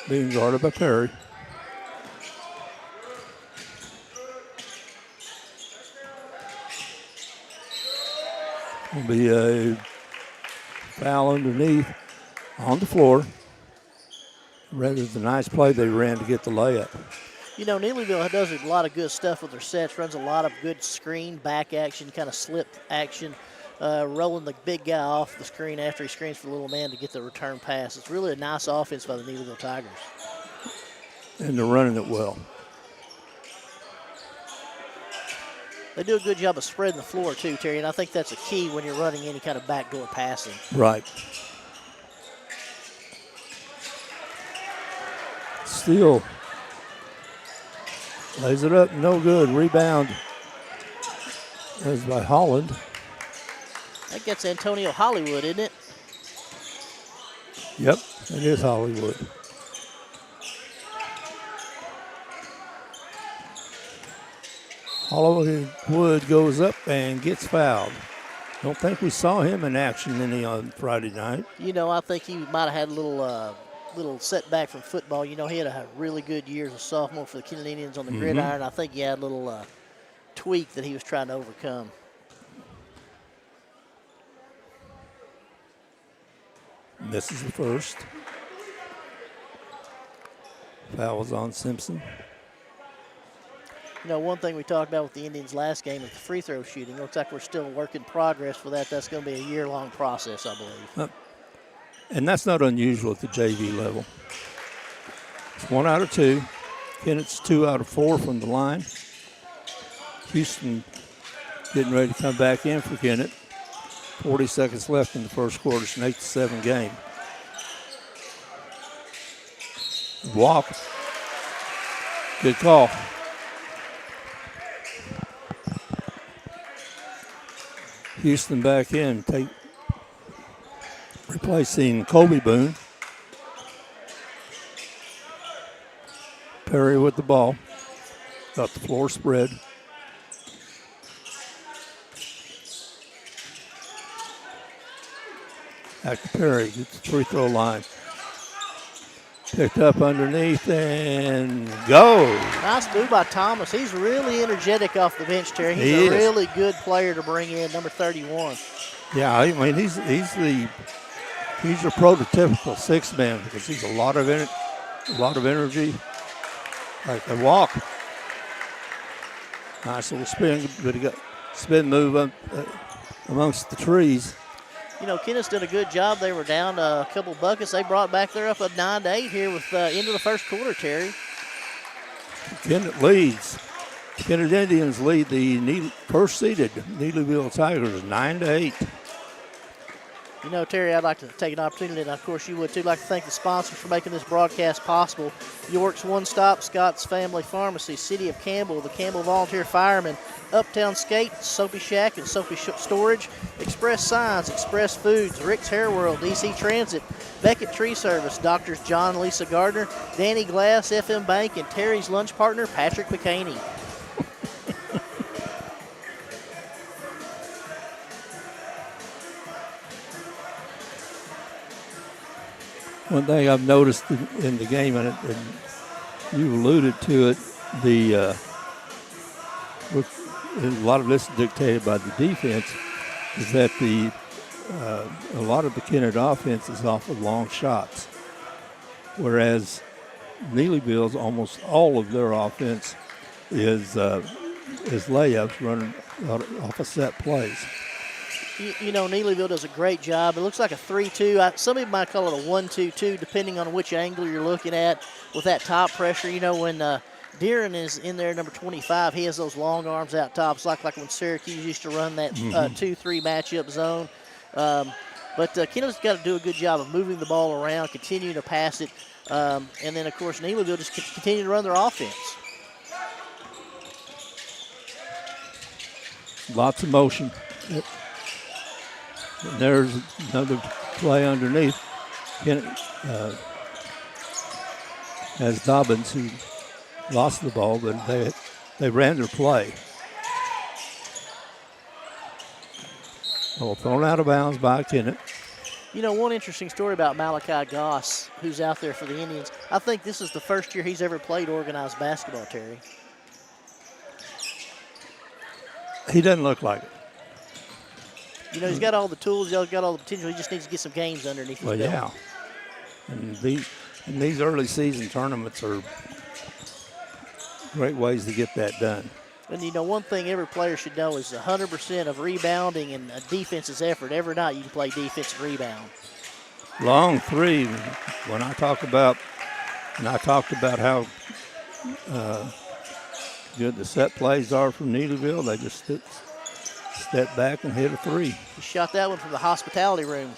Being guarded by Perry. Will be a foul underneath on the floor. Rather the nice play they ran to get the layup. You know, Neelyville does a lot of good stuff with their sets, runs a lot of good screen, back action, kind of slip action, rolling the big guy off the screen after he screens for the little man to get the return pass. It's really a nice offense by the Neelyville Tigers. And they're running it well. They do a good job of spreading the floor too, Terry, and I think that's a key when you're running any kind of backdoor passing. Right. Steele lays it up, no good. Rebound is by Holland. That gets Antonio Hollywood, isn't it? Yep, it is Hollywood. Hollywood goes up and gets fouled. Don't think we saw him in action any on Friday night. You know, I think he might have had a little setback from football. You know, he had a really good year as a sophomore for the Kennett Indians on the gridiron. I think he had a little tweak that he was trying to overcome. Misses the first. Foul was on Simpson. You know, one thing we talked about with the Indians last game is the free throw shooting. Looks like we're still a work in progress for that. That's going to be a year-long process, I believe. And that's not unusual at the JV level. It's 1 out of 2. Kennett's 2 out of 4 from the line. Houston getting ready to come back in for Kennett. 40 seconds left in the first quarter. It's an 8-7 game. Walk. Good call. Houston back in, replacing Colby Boone. Perry with the ball. Got the floor spread. Back to Perry, gets the free throw line. Picked up underneath and go. Nice move by Thomas. He's really energetic off the bench, Terry. He's He a is. really good player to bring in, number 31. Yeah, I mean he's your prototypical sixth man because he's a lot of energy. Like a walk. Nice little spin, but he got spin move up amongst the trees. You know, Kennett's done a good job. They were down a couple buckets. They brought back. They're up at 9-8 here with into the first quarter, Terry. Kennett leads. Kennett Indians lead the first-seeded Neelyville Tigers 9-8. You know, Terry, I'd like to take an opportunity, and of course you would too, like to thank the sponsors for making this broadcast possible. York's One Stop, Scott's Family Pharmacy, City of Campbell, the Campbell Volunteer Firemen, Uptown Skate, Soapy Shack and Soapy Storage, Express Signs, Express Foods, Rick's Hair World, DC Transit, Beckett Tree Service, Doctors John and Lisa Gardner, Danny Glass, FM Bank, and Terry's lunch partner, Patrick McCaney. One thing I've noticed in the game, and you alluded to it, a lot of this is dictated by the defense, is that a lot of the Kennett offense is off of long shots, whereas Neelyville's almost all of their offense is layups running off of set plays. You know, Neelyville does a great job. It looks like a 3-2. Some people might call it a 1-2-2, depending on which angle you're looking at with that top pressure. You know, when Deeren is in there, number 25, he has those long arms out top. It's like when Syracuse used to run that 2-3 matchup zone. But Kennett's got to do a good job of moving the ball around, continuing to pass it. And then, of course, Neelyville just continue to run their offense. Lots of motion. And there's another play underneath. Kennett has Dobbins, who lost the ball, but they ran their play. Well, thrown out of bounds by Kennett. You know, one interesting story about Malachi Goss, who's out there for the Indians. I think this is the first year he's ever played organized basketball, Terry. He doesn't look like it. You know, he's got all the tools, he's got all the potential. He just needs to get some games underneath his belt. Yeah. And these early season tournaments are great ways to get that done. And, you know, one thing every player should know is 100% of rebounding and a defense's effort. Every night you can play defensive rebound. Long three. When I talked about how good the set plays are from Neelyville, they just step back and hit a three. He shot that one from the hospitality room.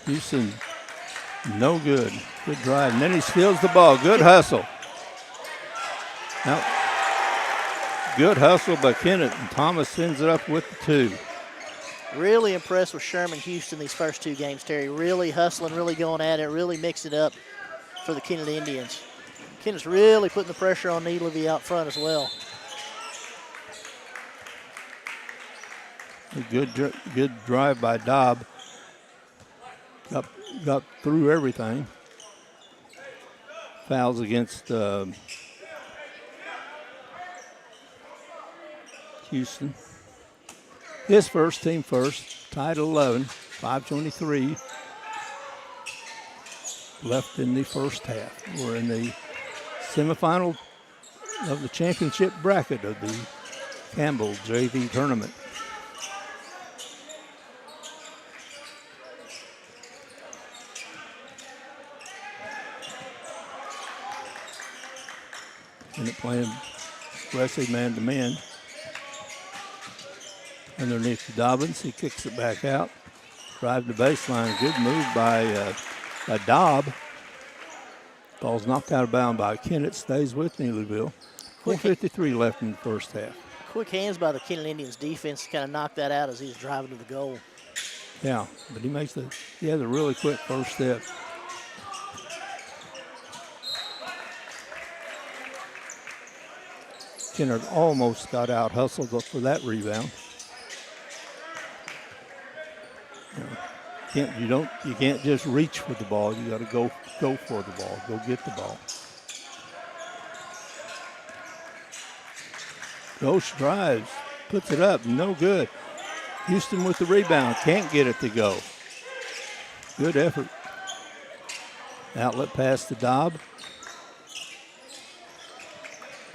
Houston, no good. Good drive. And then he steals the ball. Good hustle. Now, good hustle by Kennett, and Thomas sends it up with the two. Really impressed with Sherman Houston these first two games, Terry. Really hustling, really going at it, really mixing it up for the Kennett Indians. Kennett's really putting the pressure on Neelyville out front as well. A good drive by Dobb. Got through everything. Fouls against Houston. His first, team first, tied at 11, 5:23 left in the first half. We're in the semifinal of the championship bracket of the Campbell JV tournament. And it playing aggressive man-to-man. Underneath to Dobbins, he kicks it back out. Drive to baseline, good move by Dobb. Ball's knocked out of bounds by Kennett, stays with Neelyville. 4:53 left in the first half. Quick hands by the Kennett Indians defense to kind of knock that out as he was driving to the goal. Yeah, but he has a really quick first step. Kennett almost got out hustled for that rebound. You can't just reach for the ball. You got to go for the ball. Go get the ball. Ghost drives, puts it up, no good. Houston with the rebound, can't get it to go. Good effort. Outlet pass to Dobb.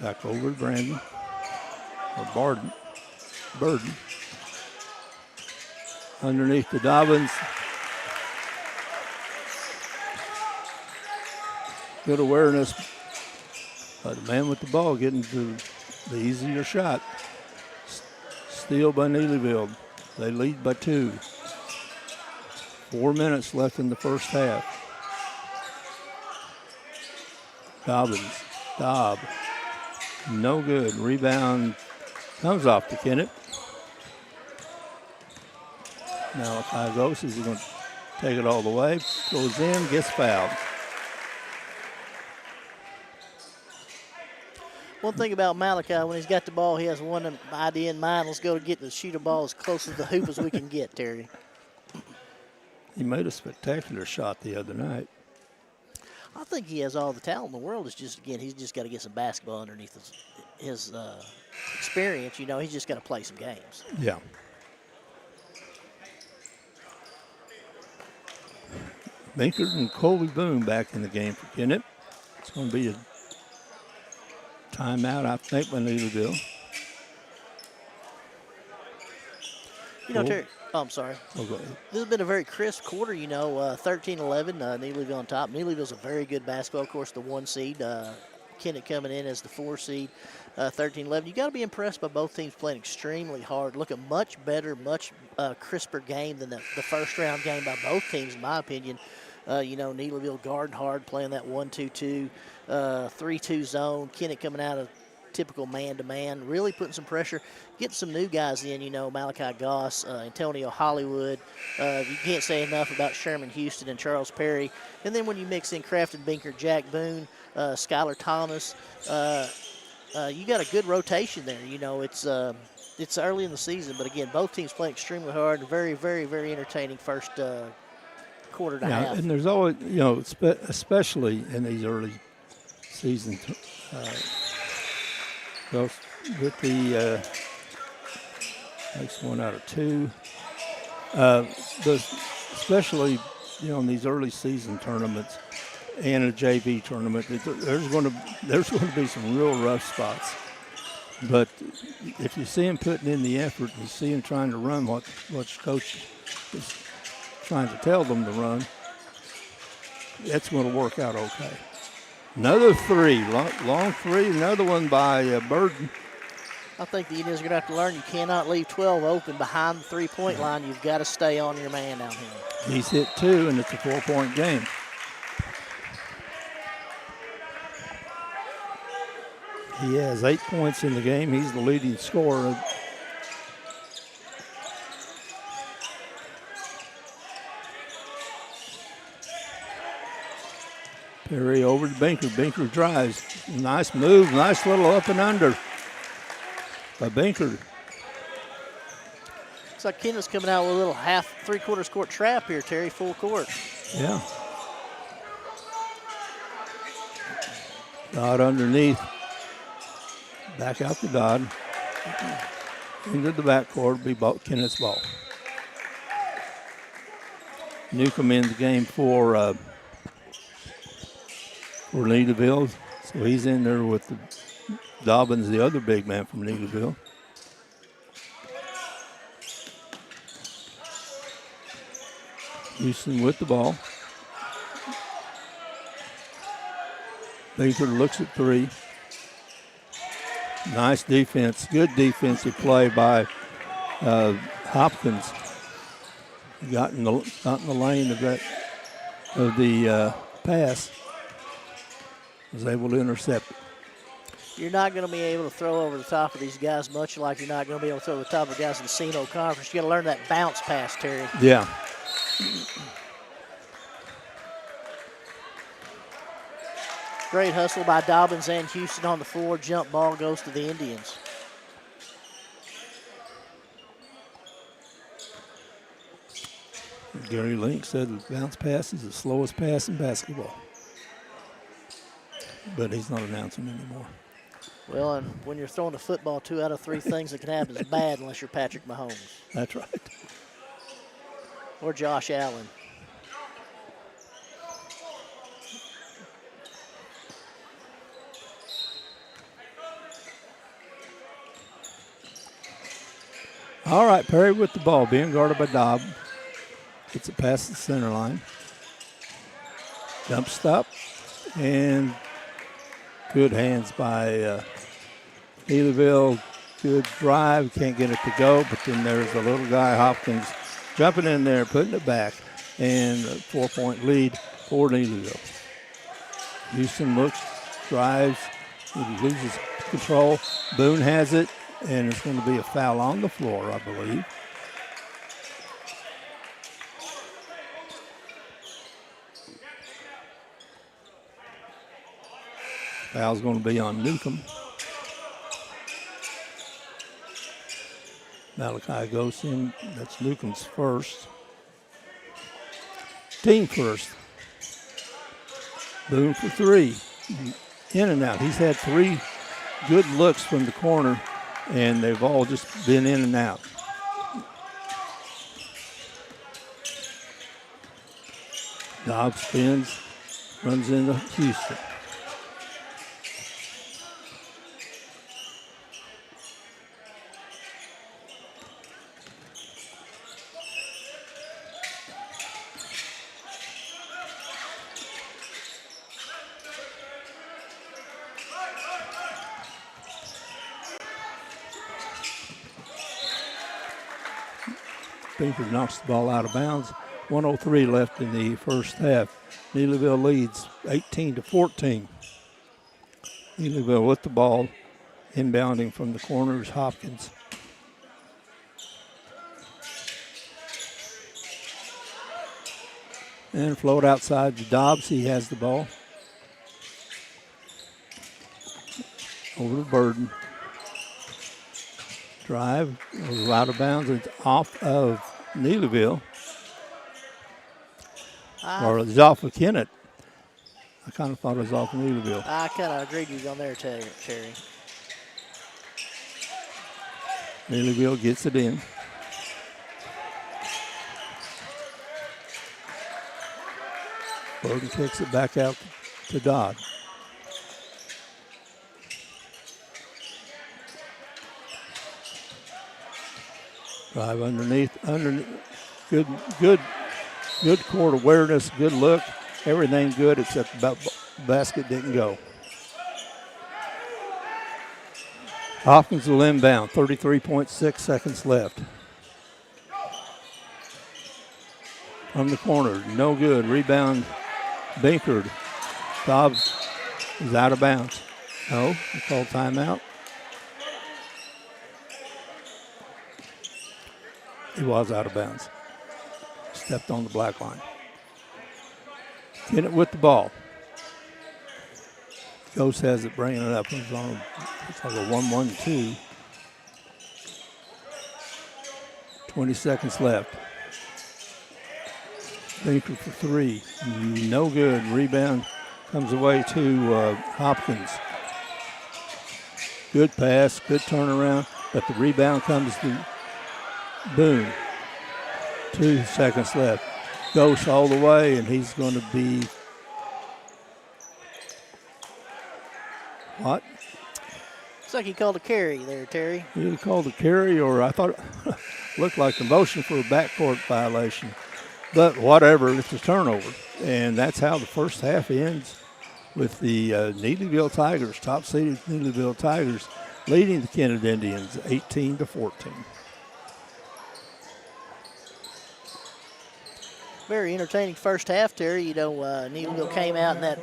Back over to Brandon. Or Burden. Underneath to Dobbins. Good awareness by the man with the ball getting to the easier shot. Steal by Neelyville. They lead by 2. 4 minutes left in the first half. Dobb. No good. Rebound comes off to Kennett. Now Ghost is going to take it all the way. Goes in, gets fouled. One thing about Malachi, when he's got the ball, he has one idea in mind. Let's go to shoot a ball as close to the hoop as we can get, Terry. He made a spectacular shot the other night. I think he has all the talent in the world. It's just, again, he's just got to get some basketball underneath his experience. You know, he's just got to play some games. Yeah. Binkert and Colby Boone back in the game for Kennett. It's going to be a timeout, I think, by Neelyville. You know, Terry, I'm sorry. Oh, go ahead. This has been a very crisp quarter, 13-11, Neelyville on top. Neelyville's a very good basketball, of course, the 1 seed. Kennett coming in as the 4 seed, 13-11. You got to be impressed by both teams playing extremely hard. Look, a much better, much crisper game than the first round game by both teams, in my opinion. Neelyville guarding hard, playing that 1-2-2, 3-2 zone. Kennett coming out of typical man-to-man, really putting some pressure, getting some new guys in, Malachi Goss, Antonio Hollywood. You can't say enough about Sherman Houston and Charles Perry. And then when you mix in Crafton Binker, Jack Boone, Skylar Thomas, you got a good rotation there. It's early in the season, but again, both teams playing extremely hard. Very, very, very entertaining first quarter and a half. And there's always, especially in these early season with the next 1 out of 2. Especially, in these early season tournaments and a JV tournament, there's going to be some real rough spots. But if you see him putting in the effort, you see him trying to run what coach is trying to tell them to run, it's going to work out okay. Another 3, long 3, another one by Burden. I think the Indians are going to have to learn you cannot leave 12 open behind the three-point line. You've got to stay on your man down here. He's hit 2, and it's a 4-point game. He has 8 points in the game. He's the leading scorer. Perry over to Binker. Binker drives. Nice move. Nice little up and under by Binker. Looks like Kennett's coming out with a little three-quarters court trap here, Terry, full court. Yeah. Dodd underneath. Back out to Dodd. Into the backcourt, be Kennett's ball. Newcomb in the game for Neelyville. So he's in there with Dobbins, the other big man from Neelyville. Houston with the ball. Baker looks at 3. Nice defense. Good defensive play by Hopkins. Got in the lane of the pass. Was able to intercept it. You're not going to be able to throw over the top of these guys, much like you're not going to be able to throw over the top of the guys in the CNO Conference. You got to learn that bounce pass, Terry. Yeah. Great hustle by Dobbins and Houston on the floor. Jump ball goes to the Indians. Gary Link said the bounce pass is the slowest pass in basketball. But he's not announcing anymore. Well, and when you're throwing a football, 2 out of 3 things that can happen is bad unless you're Patrick Mahomes. That's right. Or Josh Allen. All right, Perry with the ball, being guarded by Dobb. Gets it past the center line. Jump stop. And good hands by Neelyville. Good drive. Can't get it to go, but then there's the little guy, Hopkins, jumping in there, putting it back. And a 4-point lead for Neelyville. Houston looks, drives, he loses control. Boone has it. And it's going to be a foul on the floor, I believe. Foul's going to be on Newcomb. Malachi goes in. That's Newcomb's first. Team first. Boone for 3. In and out. He's had 3 good looks from the corner. And they've all just been in and out. Dobbs spins, runs into Houston. Binford knocks the ball out of bounds. 1:03 left in the first half. Neelyville leads 18-14. Neelyville with the ball, inbounding from the corners, Hopkins. And float outside to Dobbs. He has the ball. Over to Burden. Drive, goes out of bounds. It's off of Neelyville. Or it's off of Kennett. I kind of thought it was off of Neelyville. I kind of agreed with you on there, Terry. Neelyville gets it in. Burden kicks it back out to Dodd. Drive underneath, good court awareness, good look, everything good except the basket didn't go. Hopkins will inbound, 33.6 seconds left. From the corner, no good, rebound Binkard. Dobbs is out of bounds. No, they call timeout. He was out of bounds. Stepped on the black line. Kennett with the ball. Ghost has it, bringing it up. It's like a 1-1-2. 20 seconds left. Binker for three. No good. Rebound comes away to Hopkins. Good pass, good turnaround, but the rebound comes to Boone. 2 seconds left. Ghost all the way, and he's going to be what? Looks like he called a carry there, Terry. He called a carry, or I thought it looked like a motion for a backcourt violation. But whatever, it's a turnover. And that's how the first half ends with the Neelyville Tigers, top-seeded Neelyville Tigers, leading the Kennett Indians 18-14. Very entertaining first half, Terry. You know, Neelyville came out in that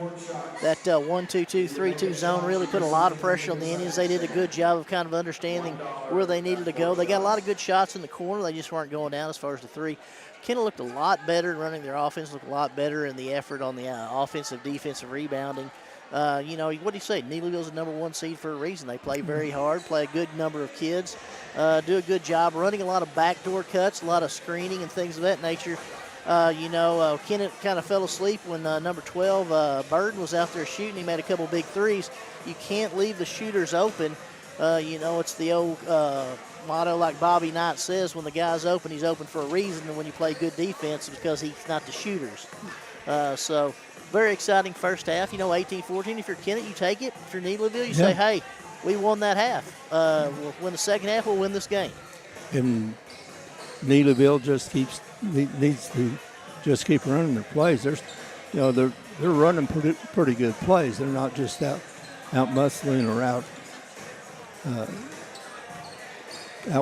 1-2-2-3-2 zone, really put a lot of pressure on the Indians. They did a good job of kind of understanding where they needed to go. They got a lot of good shots in the corner. They just weren't going down as far as the three. Kennett looked a lot better in running their offense, looked a lot better in the effort on the offensive, defensive rebounding. You know, what do you say? Neelyville's the number one seed for a reason. They play very hard, play a good number of kids, do a good job running a lot of backdoor cuts, a lot of screening and things of that nature. Kennett kind of fell asleep when number 12, Burden, was out there shooting. He made a couple big threes. You can't leave the shooters open. It's the old motto, like Bobby Knight says, when the guy's open, he's open for a reason. And when you play good defense, it's because he's not the shooters. So very exciting first half. 18-14. If you're Kennett, you take it. If you're Neelyville, you say, hey, we won that half. We'll win the second half, we'll win this game. And Neelyville needs to just keep running their plays. They're running pretty good plays. They're not just out muscling or out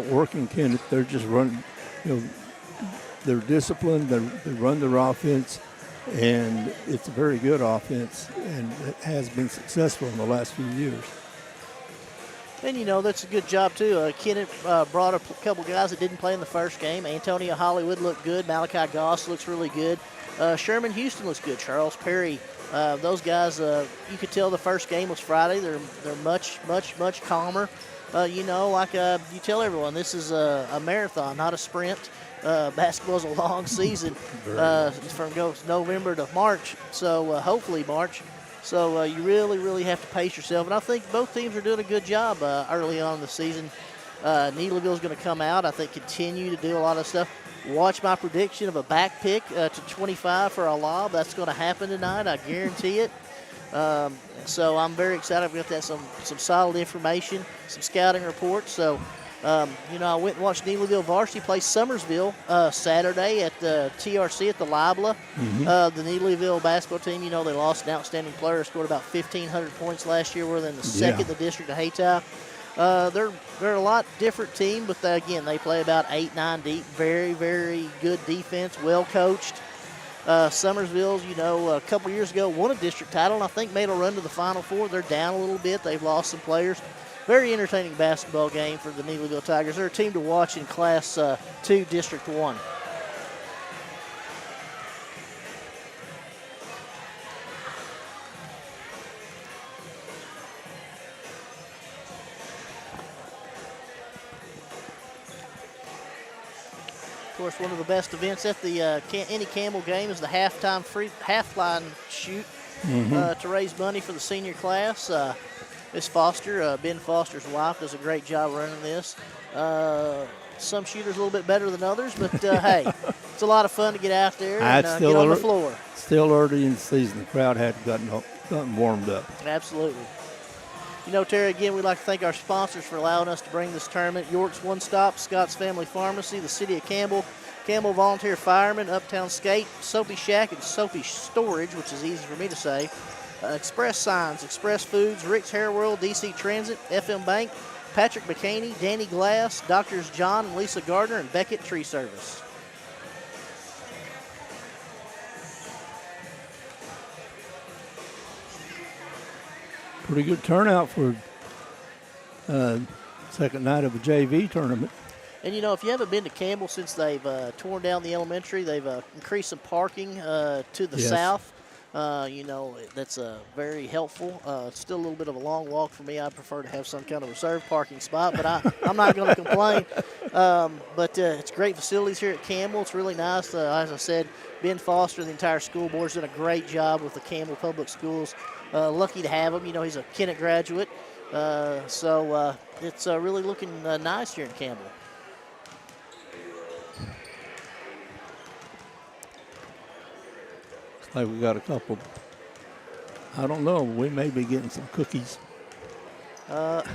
working Kennett. They're just running. They're disciplined. They run their offense, and it's a very good offense, and it has been successful in the last few years. And, that's a good job, too. Kennett brought a couple guys that didn't play in the first game. Antonio Hollywood looked good. Malachi Goss looks really good. Sherman Houston looks good. Charles Perry. Those guys, you could tell the first game was Friday. They're much, much, much calmer. You tell everyone, this is a marathon, not a sprint. Basketball's a long season from November to March, so hopefully March. So you really, really have to pace yourself. And I think both teams are doing a good job early on in the season. Neelyville's going to come out, I think, continue to do a lot of stuff. Watch my prediction of a back pick to 25 for a lob. That's going to happen tonight. I guarantee it. So I'm very excited. I've got that some solid information, some scouting reports. So, I went and watched Neelyville varsity play Summersville Saturday at the TRC at the Libla. The Neelyville basketball team, they lost an outstanding player, scored about 1,500 points last year. We're in the second in the district of Haytime. They're a lot different team, but they play about 8-9 deep. Very, very good defense, well coached. Summersville's, a couple years ago won a district title and I think made a run to the Final Four. They're down a little bit. They've lost some players. Very entertaining basketball game for the Neelyville Tigers. They're a team to watch in Class 2, District 1. Of course, one of the best events at the any Campbell game is the halftime half-line shoot to raise money for the senior class. Miss Foster, Ben Foster's wife, does a great job running this. Some shooters a little bit better than others, but hey, it's a lot of fun to get out there and get on the floor. Still early in the season. The crowd hadn't gotten warmed up. Absolutely. Terry, again, we'd like to thank our sponsors for allowing us to bring this tournament. York's One Stop, Scott's Family Pharmacy, the City of Campbell, Campbell Volunteer Firemen, Uptown Skate, Soapy Shack, and Soapy Storage, which is easy for me to say. Express Signs, Express Foods, Rick's Hair World, DC Transit, FM Bank, Patrick McCaney, Danny Glass, Doctors John and Lisa Gardner, and Beckett Tree Service. Pretty good turnout for second night of a JV tournament. And, if you haven't been to Campbell since they've torn down the elementary, they've increased some parking to the south. That's very helpful. It's still a little bit of a long walk for me. I prefer to have some kind of reserved parking spot, but I'm not going to complain. But it's great facilities here at Campbell. It's really nice. As I said, Ben Foster and the entire school board's done a great job with the Campbell Public Schools. Lucky to have him. He's a Kennett graduate. So it's really looking nice here in Campbell. Like we got a couple. I don't know. We may be getting some cookies. I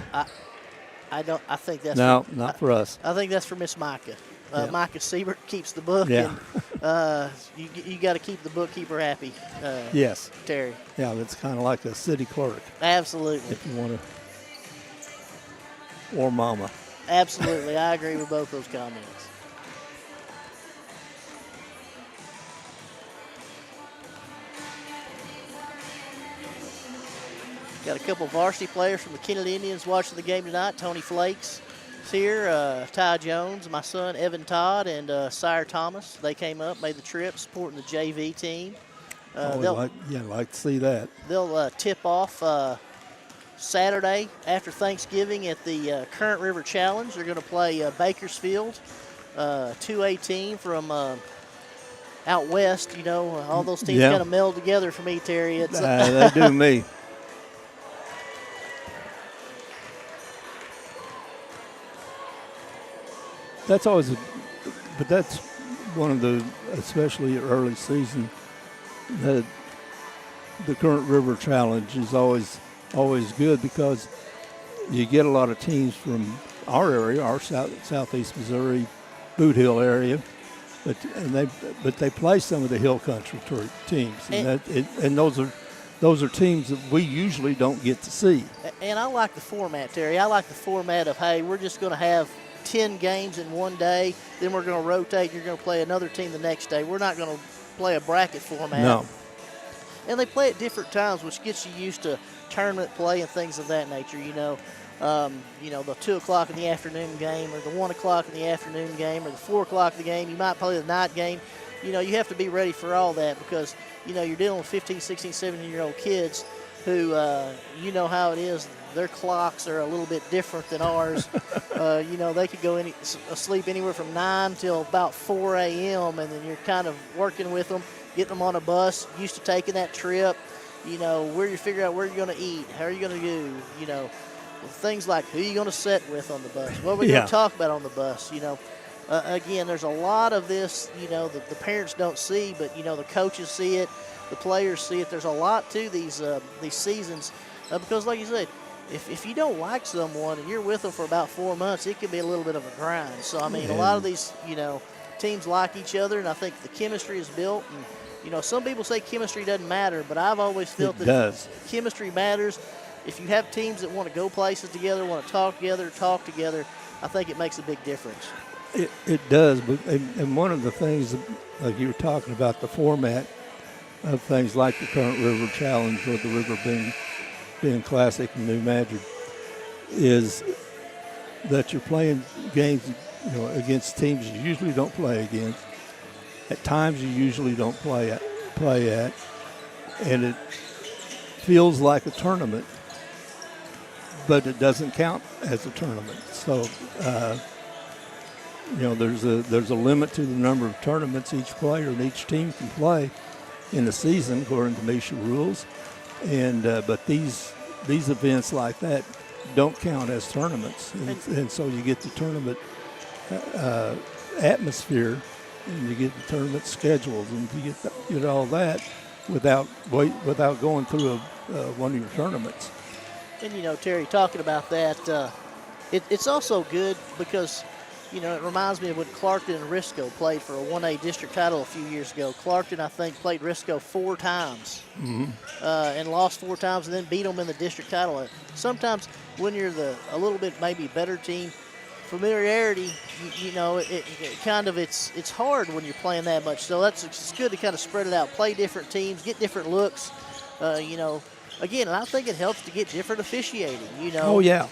think that's not for us. I think that's for Miss Micah. Yeah. Micah Siebert keeps the book. Yeah. And, you got to keep the bookkeeper happy. Yes. Terry. Yeah, it's kind of like a city clerk. Absolutely. If you want to. Or mama. Absolutely. I agree with both those comments. Got a couple varsity players from the Kennett Indians watching the game tonight. Tony Flakes is here, Ty Jones, my son Evan Todd, and Sire Thomas. They came up, made the trip, supporting the JV team. Like to see that. They'll tip off Saturday after Thanksgiving at the Current River Challenge. They're going to play Bakersfield, 2A team from out west. All those teams kind of meld together for me, Terry. It's they do me. That's always, but that's one of the, especially early season, the Current River Challenge is always good because you get a lot of teams from our area, our southeast Missouri, Boot Hill area, but they play some of the hill country teams, and those are teams that we usually don't get to see. And I like the format, Terry. I like the format of, hey, we're just going to have 10 games in one day, then we're going to rotate, and you're going to play another team the next day. We're not going to play a bracket format. No. And they play at different times, which gets you used to tournament play and things of that nature. The 2 o'clock in the afternoon game, or the 1 o'clock in the afternoon game, or the 4 o'clock in the game. You might play the night game. You have to be ready for all that because, you're dealing with 15, 16, 17-year-old kids who, how it is. Their clocks are a little bit different than ours. They could go asleep anywhere from 9 till about 4 a.m., and then you're kind of working with them, getting them on a bus, used to taking that trip, where you figure out where you're going to eat, how are you going to do, things like who you going to sit with on the bus, what are we going to talk about on the bus, Again, there's a lot of this, the parents don't see, but, the coaches see it, the players see it. There's a lot to these seasons because, like you said, if you don't like someone and you're with them for about 4 months, it can be a little bit of a grind. So, I mean, a lot of these, teams like each other, and I think the chemistry is built. And, some people say chemistry doesn't matter, but I've always felt that chemistry matters. If you have teams that want to go places together, want to talk together, I think it makes a big difference. It does, but and one of the things, like you were talking about, the format of things like the Current River Challenge or the River being Classic and New Madrid, is that you're playing games, against teams you usually don't play against. At times you usually don't play at, and it feels like a tournament, but it doesn't count as a tournament. So, there's a limit to the number of tournaments each player and each team can play in a season according to MISA rules, and but these events like that don't count as tournaments, and so you get the tournament atmosphere, and you get the tournament schedules, and you get all that without going through one of your tournaments. And Terry, talking about that, it's also good because it reminds me of when Clarkton and Risco played for a 1A district title a few years ago. Clarkton, I think, played Risco 4 times and lost 4 times, and then beat them in the district title. Sometimes when you're a little bit maybe better team, familiarity, it's hard when you're playing that much. So it's good to kind of spread it out, play different teams, get different looks, Again, and I think it helps to get different officiating, Oh, yeah.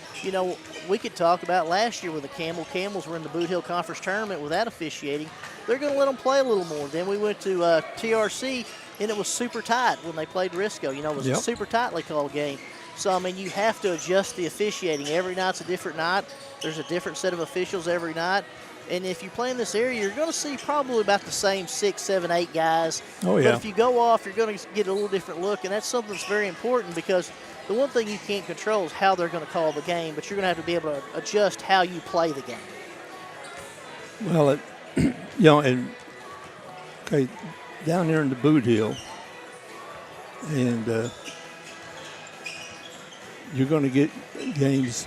We could talk about last year with the Camels were in the Boot Hill Conference Tournament without officiating. They're going to let them play a little more. Then we went to TRC, and it was super tight when they played Risco. It was a super tightly called game. So, I mean, you have to adjust the officiating. Every night's a different night. There's a different set of officials every night. And if you play in this area, you're going to see probably about the same 6, 7, 8 guys. Oh, yeah. But if you go off, you're going to get a little different look, and that's something that's very important because the one thing you can't control is how they're going to call the game, but you're going to have to be able to adjust how you play the game. Well, down there in the Boot Hill, and you're going to get games.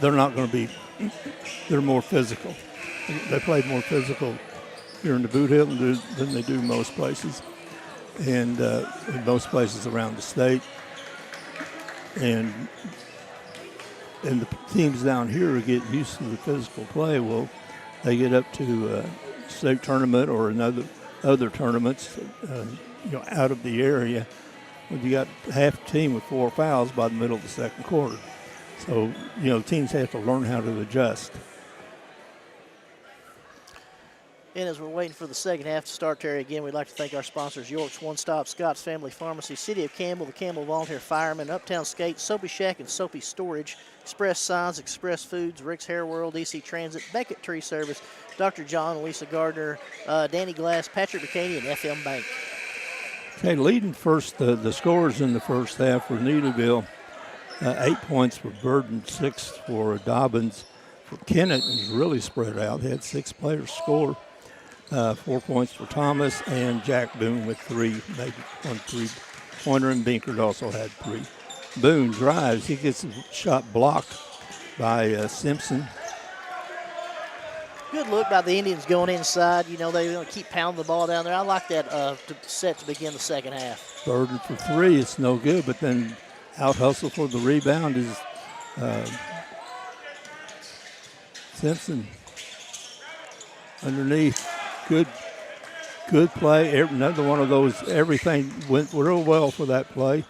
They're not going to be. They're more physical. They play more physical here in the Boot Hill than they do most places, and in most places around the state. And the teams down here are getting used to the physical play. Well, they get up to state tournament or other tournaments, out of the area. Well, you got half the team with 4 fouls by the middle of the second quarter. So, teams have to learn how to adjust. And as we're waiting for the second half to start, Terry, again, we'd like to thank our sponsors, York's One Stop, Scott's Family Pharmacy, City of Campbell, the Campbell Volunteer Firemen, Uptown Skate, Soapy Shack and Soapy Storage, Express Signs, Express Foods, Rick's Hair World, DC Transit, Beckett Tree Service, Dr. John and Lisa Gardner, Danny Glass, Patrick McCaney, and FM Bank. Okay, leading first, the scores in the first half for Neelyville. 8 points for Burden, 6 for Dobbins. For Kennett, it was really spread out. They had 6 players score. 4 points for Thomas and Jack Boone with 3, maybe 1 3-pointer, and Binkard also had 3. Boone drives. He gets a shot blocked by Simpson. Good look by the Indians going inside. They're going to keep pounding the ball down there. I like that set to begin the second half. Burden for 3. It's no good, but then out hustle for the rebound is Simpson underneath. Good play. Another one of those. Everything went real well for that play,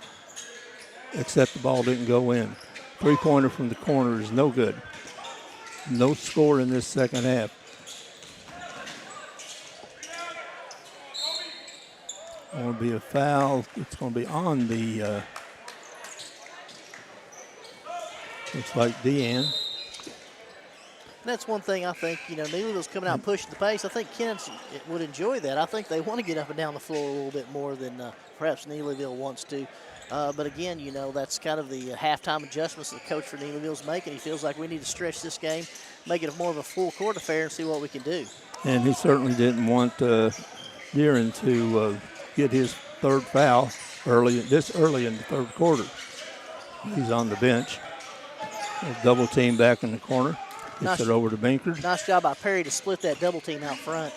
except the ball didn't go in. 3-pointer from the corner is no good. No score in this second half. Going to be a foul. It's going to be on the. Looks like Deanne. That's one thing I think, Neelyville's coming out pushing the pace. I think Kennett would enjoy that. I think they want to get up and down the floor a little bit more than perhaps Neelyville wants to. But again, that's kind of the halftime adjustments that the coach for Neelyville is making. He feels like we need to stretch this game, make it more of a full court affair, and see what we can do. And he certainly didn't want Deeren to get his third foul early in the third quarter. He's on the bench. A double team back in the corner. Gets it over to Binkard. Nice job by Perry to split that double team out front.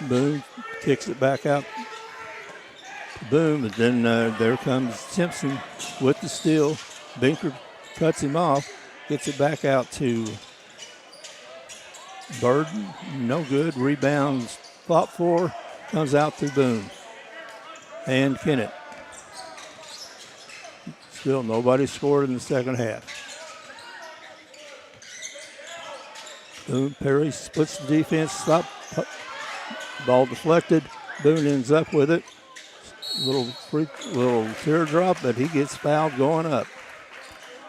Boone kicks it back out to Boone, but then there comes Simpson with the steal. Binkard cuts him off, gets it back out to Burden. No good. Rebounds fought for, comes out to Boone and Kennett. Still nobody scored in the second half. Boone, Perry splits the defense, stop. Ball deflected. Boone ends up with it. Little teardrop, but he gets fouled going up.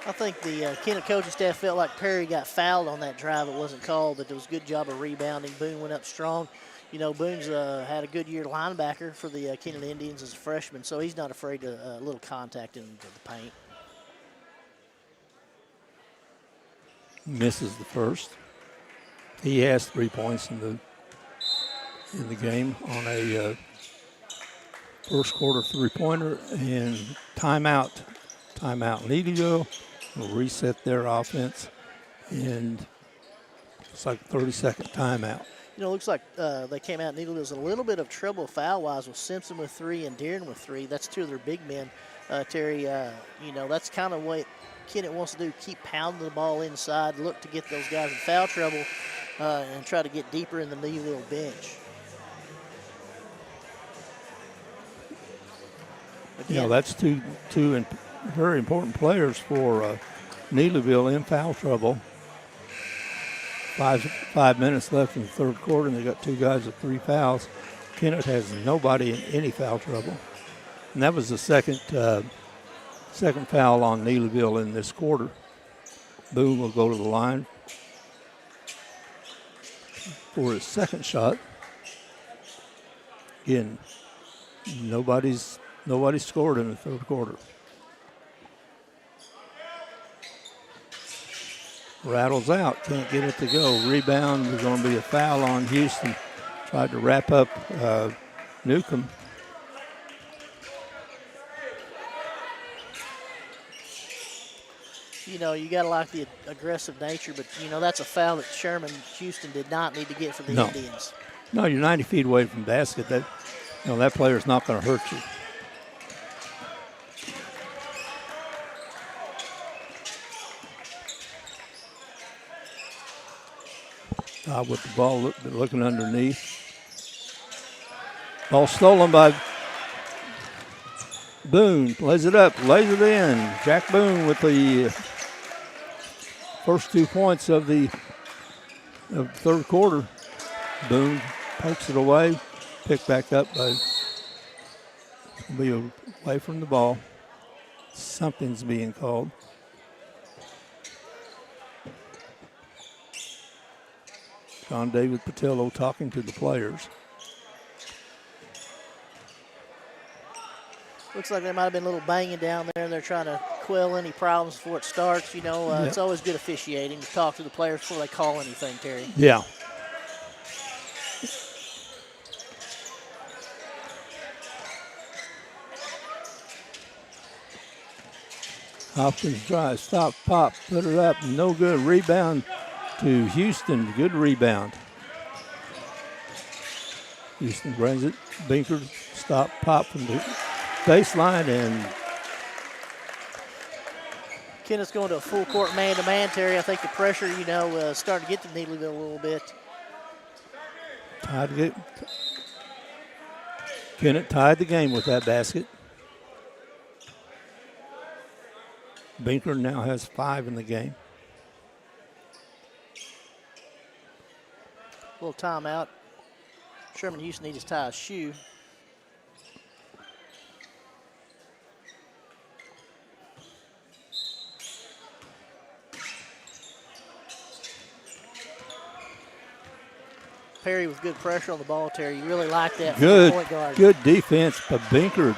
I think the Kennett coaching staff felt like Perry got fouled on that drive. It wasn't called, but it was a good job of rebounding. Boone went up strong. Boone's had a good year linebacker for the Kennett Indians as a freshman, so he's not afraid of a little contact into the paint. Misses the first. He has 3 points in the game on a first quarter three-pointer, and timeout. Neelyville will reset their offense, and it's like a 30-second timeout. It looks like they came out. Neelyville was in a little bit of trouble foul-wise with Simpson with 3 and Deeren with 3. That's 2 of their big men. Terry, that's kind of what Kennett wants to do, keep pounding the ball inside, look to get those guys in foul trouble, and try to get deeper in the Neelyville bench. Again, That's two very important players for Neelyville in foul trouble. 5 minutes left in the third quarter, and they got 2 guys with 3 fouls. Kennett has nobody in any foul trouble, and that was the second foul on Neelyville in this quarter. Boone will go to the line for his second shot. Again, nobody scored in the third quarter. Rattles out, can't get it to go. Rebound, there's going to be a foul on Houston. Tried to wrap up Newcomb. You got to like the aggressive nature, but, that's a foul that Sherman Houston did not need to get for the Indians. No, you're 90 feet away from the basket. That player's not going to hurt you. With the ball looking underneath. Ball stolen by Boone. Lays it up, lays it in. Jack Boone with the first 2 points of the third quarter. Boone pokes it away. Picked back up by, be away from the ball. Something's being called. John David Patillo talking to the players. Looks like there might have been a little banging down there, and they're trying to quell any problems before it starts. It's always good officiating to talk to the players before they call anything, Terry. Yeah. Hopkins drives, stop, pop, put it up, no good. Rebound to Houston, good rebound. Houston brings it. Binkard, stop, pop from the baseline, and Kennett's going to a full court man-to-man, Terry. I think the pressure, starting to get to Neelyville a little bit. Kennett tied the game with that basket. Binkard now has 5 in the game. Little timeout. Sherman Houston needs to tie a shoe. Perry with good pressure on the ball, Terry. You really like that from the Good, point guard. good defense by Binkard.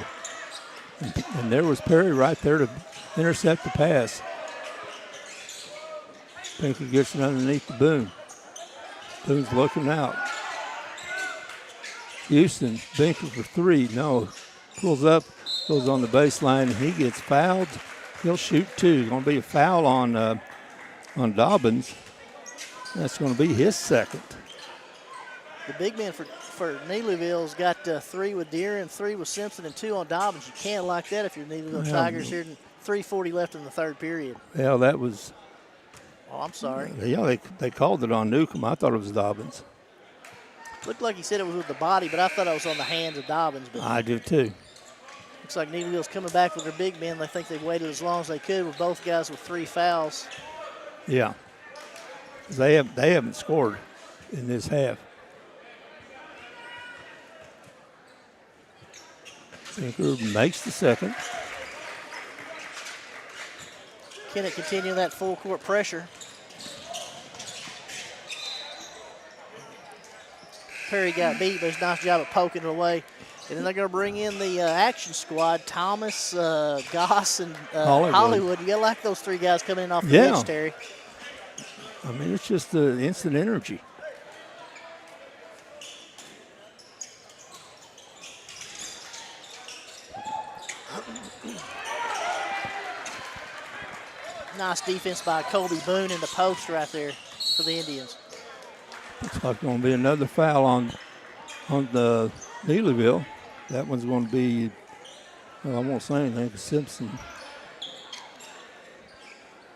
And there was Perry right there to intercept the pass. Binkard gets it underneath the Boone. Boone's looking out. Houston, Binkard for three. No, pulls up, goes on the baseline, and he gets fouled. He'll shoot two. Going to be a foul on Dobbins. That's going to be his second. The big man for Neelyville's got three with Deere and three with Simpson and two on Dobbins. You can't like that if you're Neelyville Tigers here. 3:40 left in the third period. Well, that was. Oh, I'm sorry. Yeah, they called it on Newcomb. I thought it was Dobbins. Looked like he said it was with the body, but I thought it was on the hands of Dobbins. But I do too. looks like Neelyville's coming back with their big men. They think they've waited as long as they could with both guys with 3 fouls. Yeah. They haven't scored in this half. Binkard makes the second. Kennett continuing that full court pressure. Perry got beat, but it's a nice job of poking it away. And then they're going to bring in the action squad, Thomas, Goss, and Hollywood. You got to like those 3 guys coming in off the bench, Terry. I mean, it's just the instant energy. Nice defense by Colby Boone in the post right there for the Indians. Looks like going to be another foul on the Neelyville. That one's going to be, well, I won't say anything, Simpson.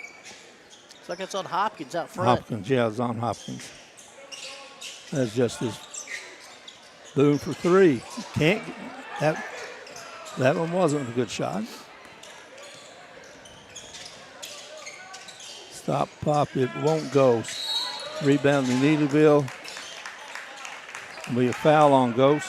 Looks like it's on Hopkins out front. Hopkins, yeah, it's on Hopkins. That's just his Boone for 3. Can't, that one wasn't a good shot. Stop, pop, it won't go. Rebound to Neelyville. Will be a foul on Ghost.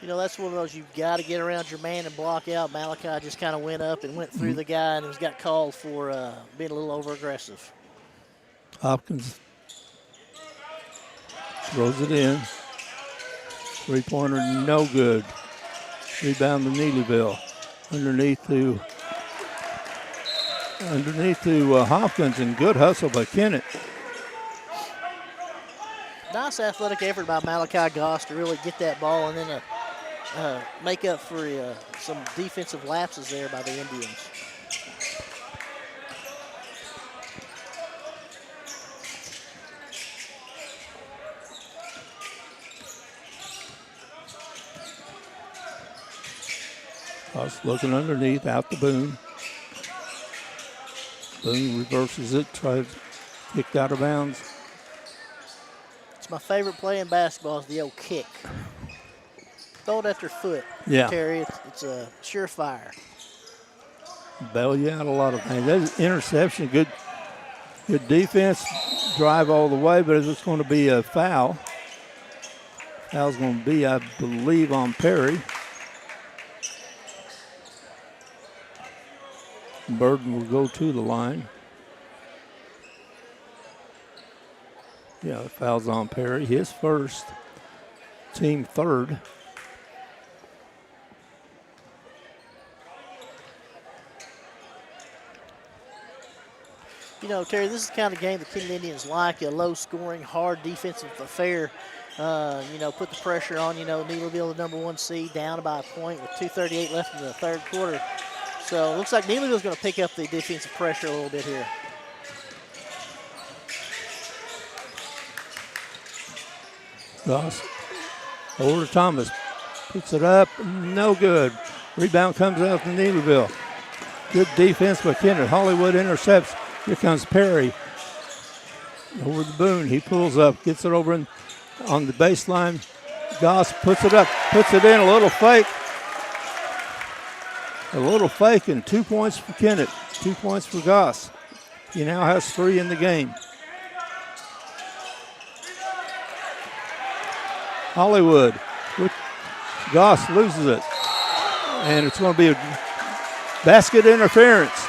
You know, that's one of those you've got to get around your man and block out. Malachi just kind of went up and went through the guy and was got called for being a little over-aggressive. Hopkins throws it in. 3-pointer, no good. Rebound to Neelyville. Underneath to Hopkins, and good hustle by Kennett. Nice athletic effort by Malachi Goss to really get that ball and then make up for some defensive lapses there by the Indians. Goss looking underneath, out to Boone. Boone reverses it, tries kicked out of bounds. It's my favorite play in basketball is the old kick. Throw it after foot. Yeah. Terry, it's a surefire. Bail you out a lot of things. That's interception, good defense, drive all the way, but it's going to be a foul. Foul's going to be, I believe, on Perry. Burden will go to the line. Yeah, the foul's on Perry. His first, team third. You know, Terry, this is the kind of game the Kennett Indians like, a low-scoring, hard defensive affair. You know, put the pressure on, you know, Neelyville, the number 1 seed, down by a point with 2:38 left in the third quarter. So it looks like Neelyville's going to pick up the defensive pressure a little bit here. Goss over to Thomas. Puts it up. No good. Rebound comes out to Neelyville. Good defense by Kennett. Hollywood intercepts. Here comes Perry. Over to Boone. He pulls up. Gets it over on the baseline. Goss puts it up. Puts it in. A little fake. A little fake and 2 points for Kennett. 2 points for Goss. He now has 3 in the game. Hollywood. Goss loses it. And it's going to be a basket interference.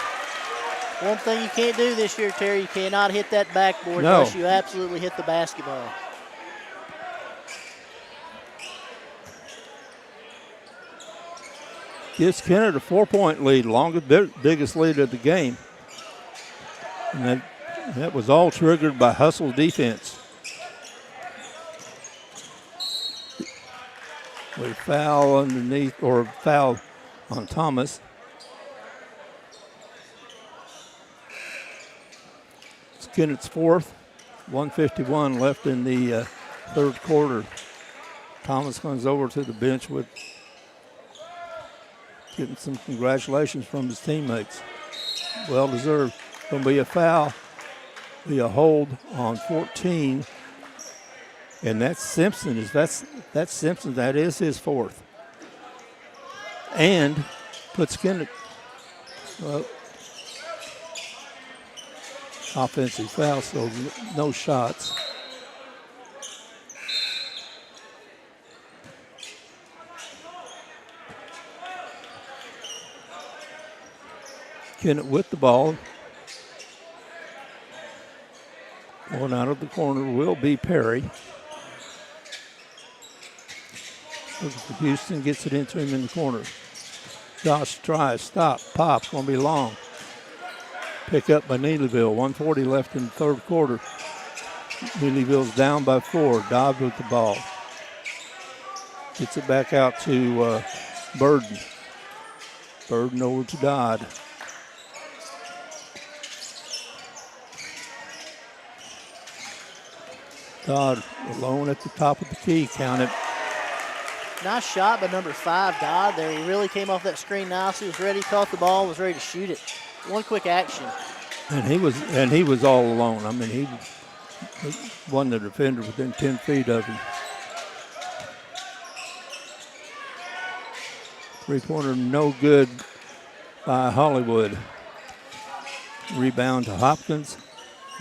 One thing you can't do this year, Terry, you cannot hit that backboard No. unless you absolutely hit the basketball. Gives Kennett a 4-point lead, biggest lead of the game. And that was all triggered by hustle defense. We foul underneath, or foul on Thomas. It's Kennett's fourth, 1:51 left in the third quarter. Thomas comes over to the bench with getting some congratulations from his teammates. Well deserved. Going to be a foul, be a hold on 14. And that's Simpson. That's Simpson. That is his fourth. And puts Kennett offensive foul, so no shots. Kennett with the ball. Going out of the corner will be Perry. Houston gets it into him in the corner. Josh tries, stop, pop, gonna be long. Pick up by Neelyville, 1:40 left in the third quarter. Neelyville's down by 4, Dodd with the ball. Gets it back out to Burden. Burden over to Dodd. Dodd alone at the top of the key, count it. Nice shot by number 5, Dodd there. He really came off that screen nice. He was ready, caught the ball, was ready to shoot it. One quick action. And he was all alone. I mean, he wasn't a defender within 10 feet of him. Three-pointer no good by Hollywood. Rebound to Hopkins.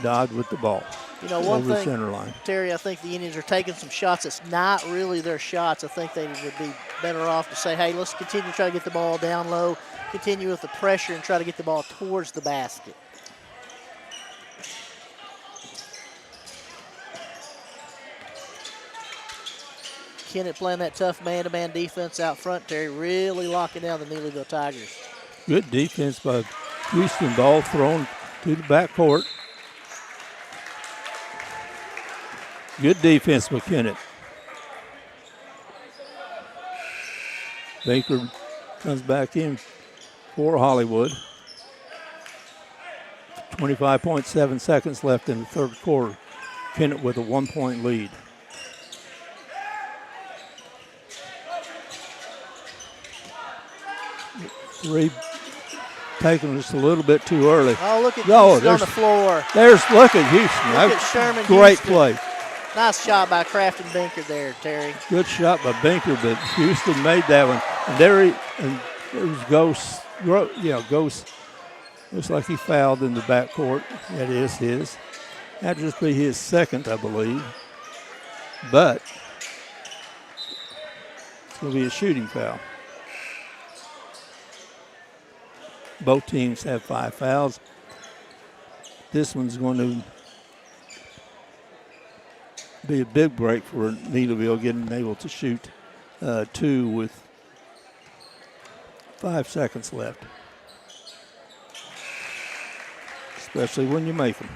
Dodd with the ball. You know, one over the thing, center line. Terry, I think the Indians are taking some shots that's not really their shots. I think they would be better off to say, hey, let's continue to try to get the ball down low, continue with the pressure, and try to get the ball towards the basket. Kennett playing that tough man-to-man defense out front, Terry, really locking down the Neelyville Tigers. Good defense by Houston. Ball thrown to the backcourt. Good defense by Kennett. Baker comes back in for Hollywood. 25.7 seconds left in the third quarter. Kennett with a 1-point lead. Three taking just a little bit too early. Oh, look at Houston on the floor. Look at Houston. Look at Sherman Great Houston. play. Nice shot by Clarkton Binker there, Terry. Good shot by Binker, but Houston made that one. And there was Ghost. Ghost looks like he fouled in the backcourt. That is his. That'd just be his second, I believe. But it's going to be a shooting foul. Both teams have 5 fouls. This one's going to be a big break for Neelyville, getting able to shoot 2 with 5 seconds left. Especially when you make them.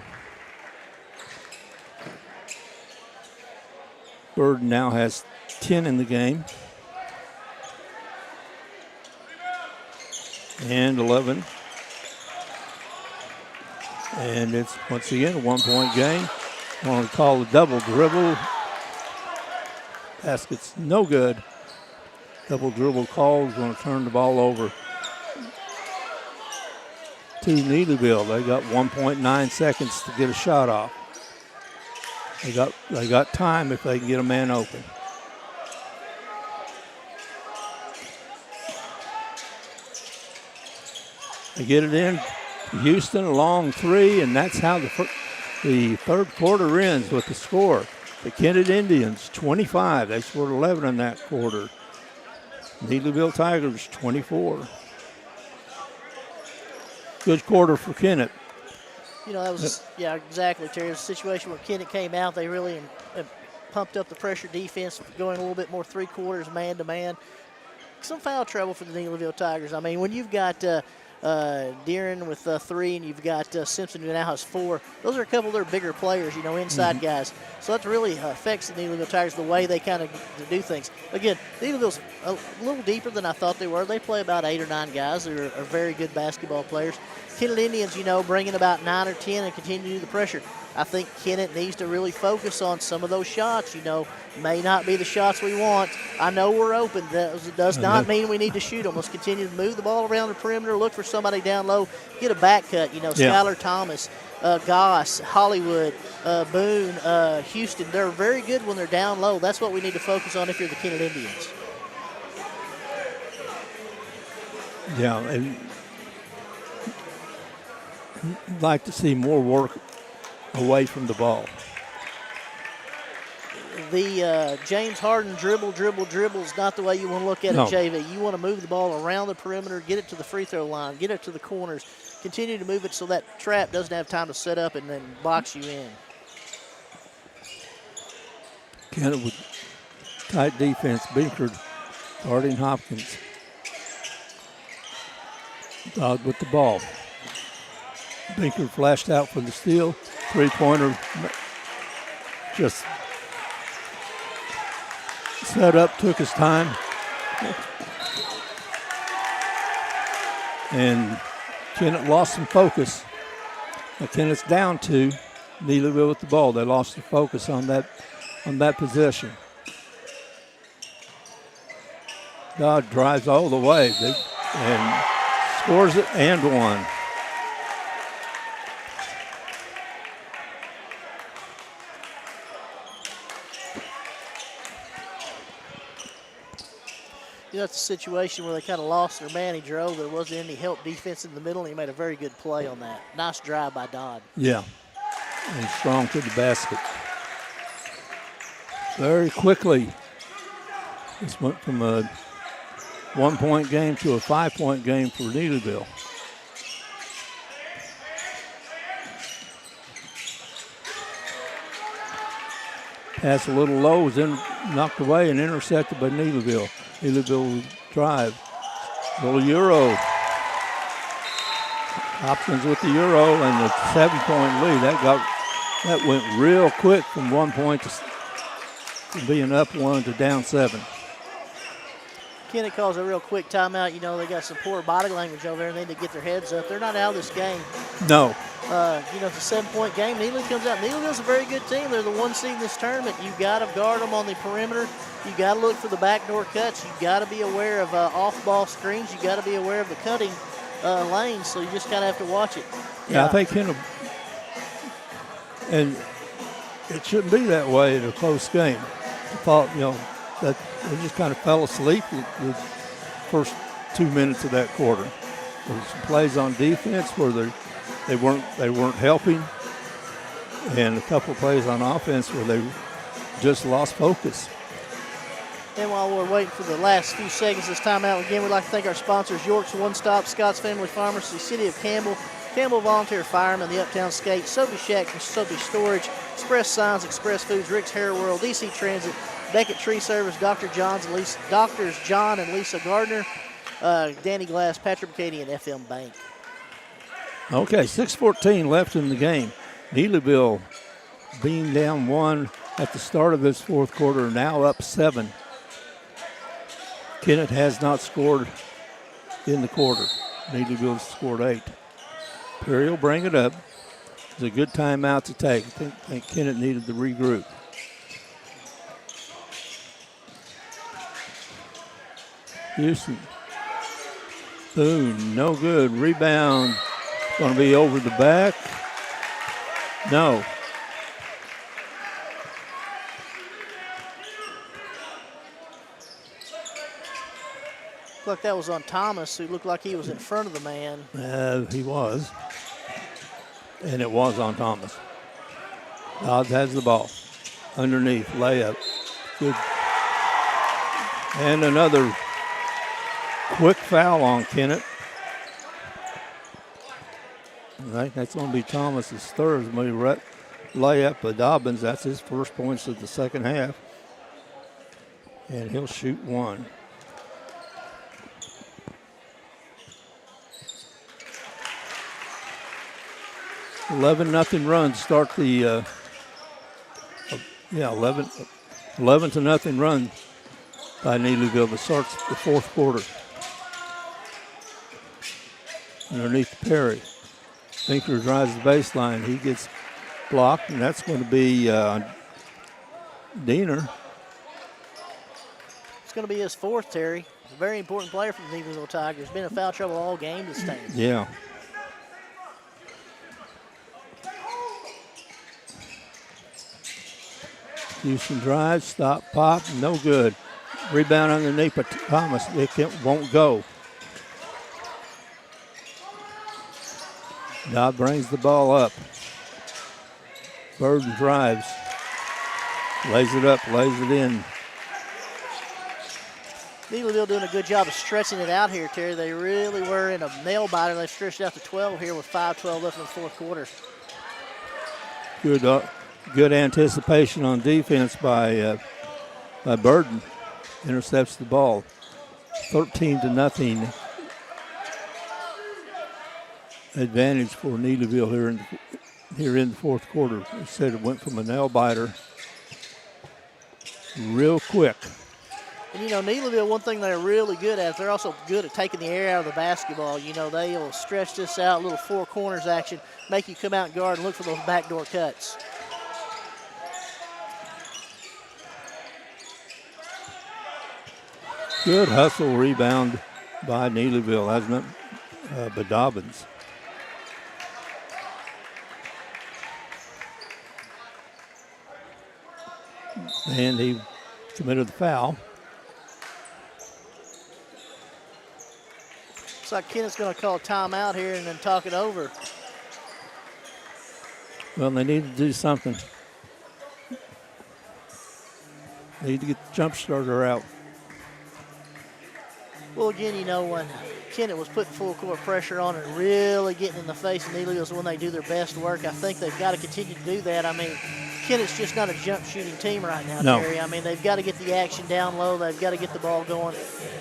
Bird now has 10 in the game. And 11. And it's once again a 1-point game. I want to call a double dribble. Basket's no good. Double dribble call is going to turn the ball over to Neelyville. They got 1.9 seconds to get a shot off. They got time if they can get a man open. They get it in. Houston, a long 3, and that's how the third quarter ends with the score. The Kennett Indians, 25. They scored 11 in that quarter. Neelyville Tigers, 24. good quarter for Kennett. You know, that was, yeah, exactly, Terry. It was a situation where Kennett came out. They really pumped up the pressure defense, going a little bit more three-quarters man-to-man. Some foul trouble for the Neelyville Tigers. I mean, when you've got Deeren with 3 and you've got Simpson who now has 4, those are a couple of their bigger players, you know, inside guys. So that really affects the Neelyville Tigers, the way they kind of do things. Again, Neelyville's a little deeper than I thought they were. They play about 8 or 9 guys that are very good basketball players. Kennett Indians, you know, bringing about 9 or 10 and continue to do the pressure. I think Kennett needs to really focus on some of those shots. You know, may not be the shots we want. I know we're open. That does not mean we need to shoot them. Let's continue to move the ball around the perimeter, look for somebody down low, get a back cut. You know, Skylar Thomas, Goss, Hollywood, Boone, Houston. They're very good when they're down low. That's what we need to focus on if you're the Kennett Indians. Yeah, and I'd like to see more work away from the ball. The James Harden dribble is not the way you want to look at it, JV. You want to move the ball around the perimeter, get it to the free throw line, get it to the corners, continue to move it so that trap doesn't have time to set up and then box you in. Kennett with tight defense, Binkard guarding Hopkins. Dodd with the ball. Binkard flashed out for the steal. Three-pointer just set up, took his time. And Kennett lost some focus. Now Kennett's down 2. Neelyville with the ball. They lost the focus on that possession. Dodd drives all the way and scores it and one. You know, it's a situation where they kind of lost their man. He drove. There wasn't any help defense in the middle, and he made a very good play on that. Nice drive by Dodd. Yeah, and strong to the basket. Very quickly, this went from a 1-point game to a 5-point game for Neelyville. Pass a little low, was knocked away and intercepted by Neelyville. Neelyville drive. Little Euro. Hopkins with the Euro and the 7-point lead. That went real quick from 1 point to being up 1 to down 7. Kennett calls a real quick timeout. You know, they got some poor body language over there and they need to get their heads up. They're not out of this game. No. You know, it's a 7-point game. Neelyville comes out. Neelyville's a very good team. They're the 1 seed in this tournament. You got to guard them on the perimeter. You got to look for the backdoor cuts. You got to be aware of off-ball screens. You got to be aware of the cutting lanes. So you just kind of have to watch it. Yeah, I think Kennett, and it shouldn't be that way in a close game. I thought, you know, that they just kind of fell asleep the first 2 minutes of that quarter. There were some plays on defense where they weren't helping, and a couple of plays on offense where they just lost focus. And while we're waiting for the last few seconds of this timeout, again, we'd like to thank our sponsors, York's One Stop, Scott's Family Pharmacy, City of Campbell, Campbell Volunteer Firemen, the Uptown Skate, Soapy Shack from Soapy Storage, Express Signs, Express Foods, Rick's Hair World, DC Transit, Beckett Tree Service, Doctors John and Lisa Gardner, Danny Glass, Patrick McCady, and FM Bank. Okay, 6:14 left in the game. Neelyville being down 1 at the start of this fourth quarter, now up 7. Kennett has not scored in the quarter. Neelyville scored 8. Perry will bring it up. It's a good timeout to take. I think Kennett needed to regroup. Houston. Boone, no good. Rebound. Going to be over the back. No. Looked like that was on Thomas, who looked like he was in front of the man. He was. And it was on Thomas. Dodds has the ball. Underneath, layup. Good. And another quick foul on Kennett. I think that's going to be Thomas's third. Layup by Dobbins. That's his first points of the second half. And he'll shoot one. $11-0 run to start the 11-0 run by Neelyville that starts the fourth quarter. Underneath Perry. Binker drives the baseline. He gets blocked, and that's going to be Diener. It's going to be his fourth, Terry. A very important player for the Neelyville Tigers. Been in foul trouble all game this time. Yeah. Houston drives, stop, pop, no good. Rebound underneath by Thomas. It won't go. Dodd brings the ball up. Burden drives. Lays it up, lays it in. Neelyville doing a good job of stretching it out here, Terry. They really were in a nail biter. They stretched it out to 12 here with 5:12 left in the fourth quarter. Good anticipation on defense by Burden. Intercepts the ball. 13-0 advantage for Neelyville here in the fourth quarter. I said it went from a nail biter real quick. And, you know, Neelyville, one thing they're really good at, they're also good at taking the air out of the basketball. You know, they'll stretch this out, little four corners action, make you come out and guard and look for those backdoor cuts. Good hustle rebound by Neelyville, hasn't it? By Dobbins. And he committed the foul. Looks like Kennett's going to call a timeout here and then talk it over. Well, they need to do something. They need to get the jump starter out. Well, again, you know, when Kennett was putting full court pressure on and really getting in the face of Neelyville when they do their best work, I think they've got to continue to do that. I mean, Kennett's just not a jump shooting team right now, No. Terry. I mean, they've got to get the action down low. They've got to get the ball going.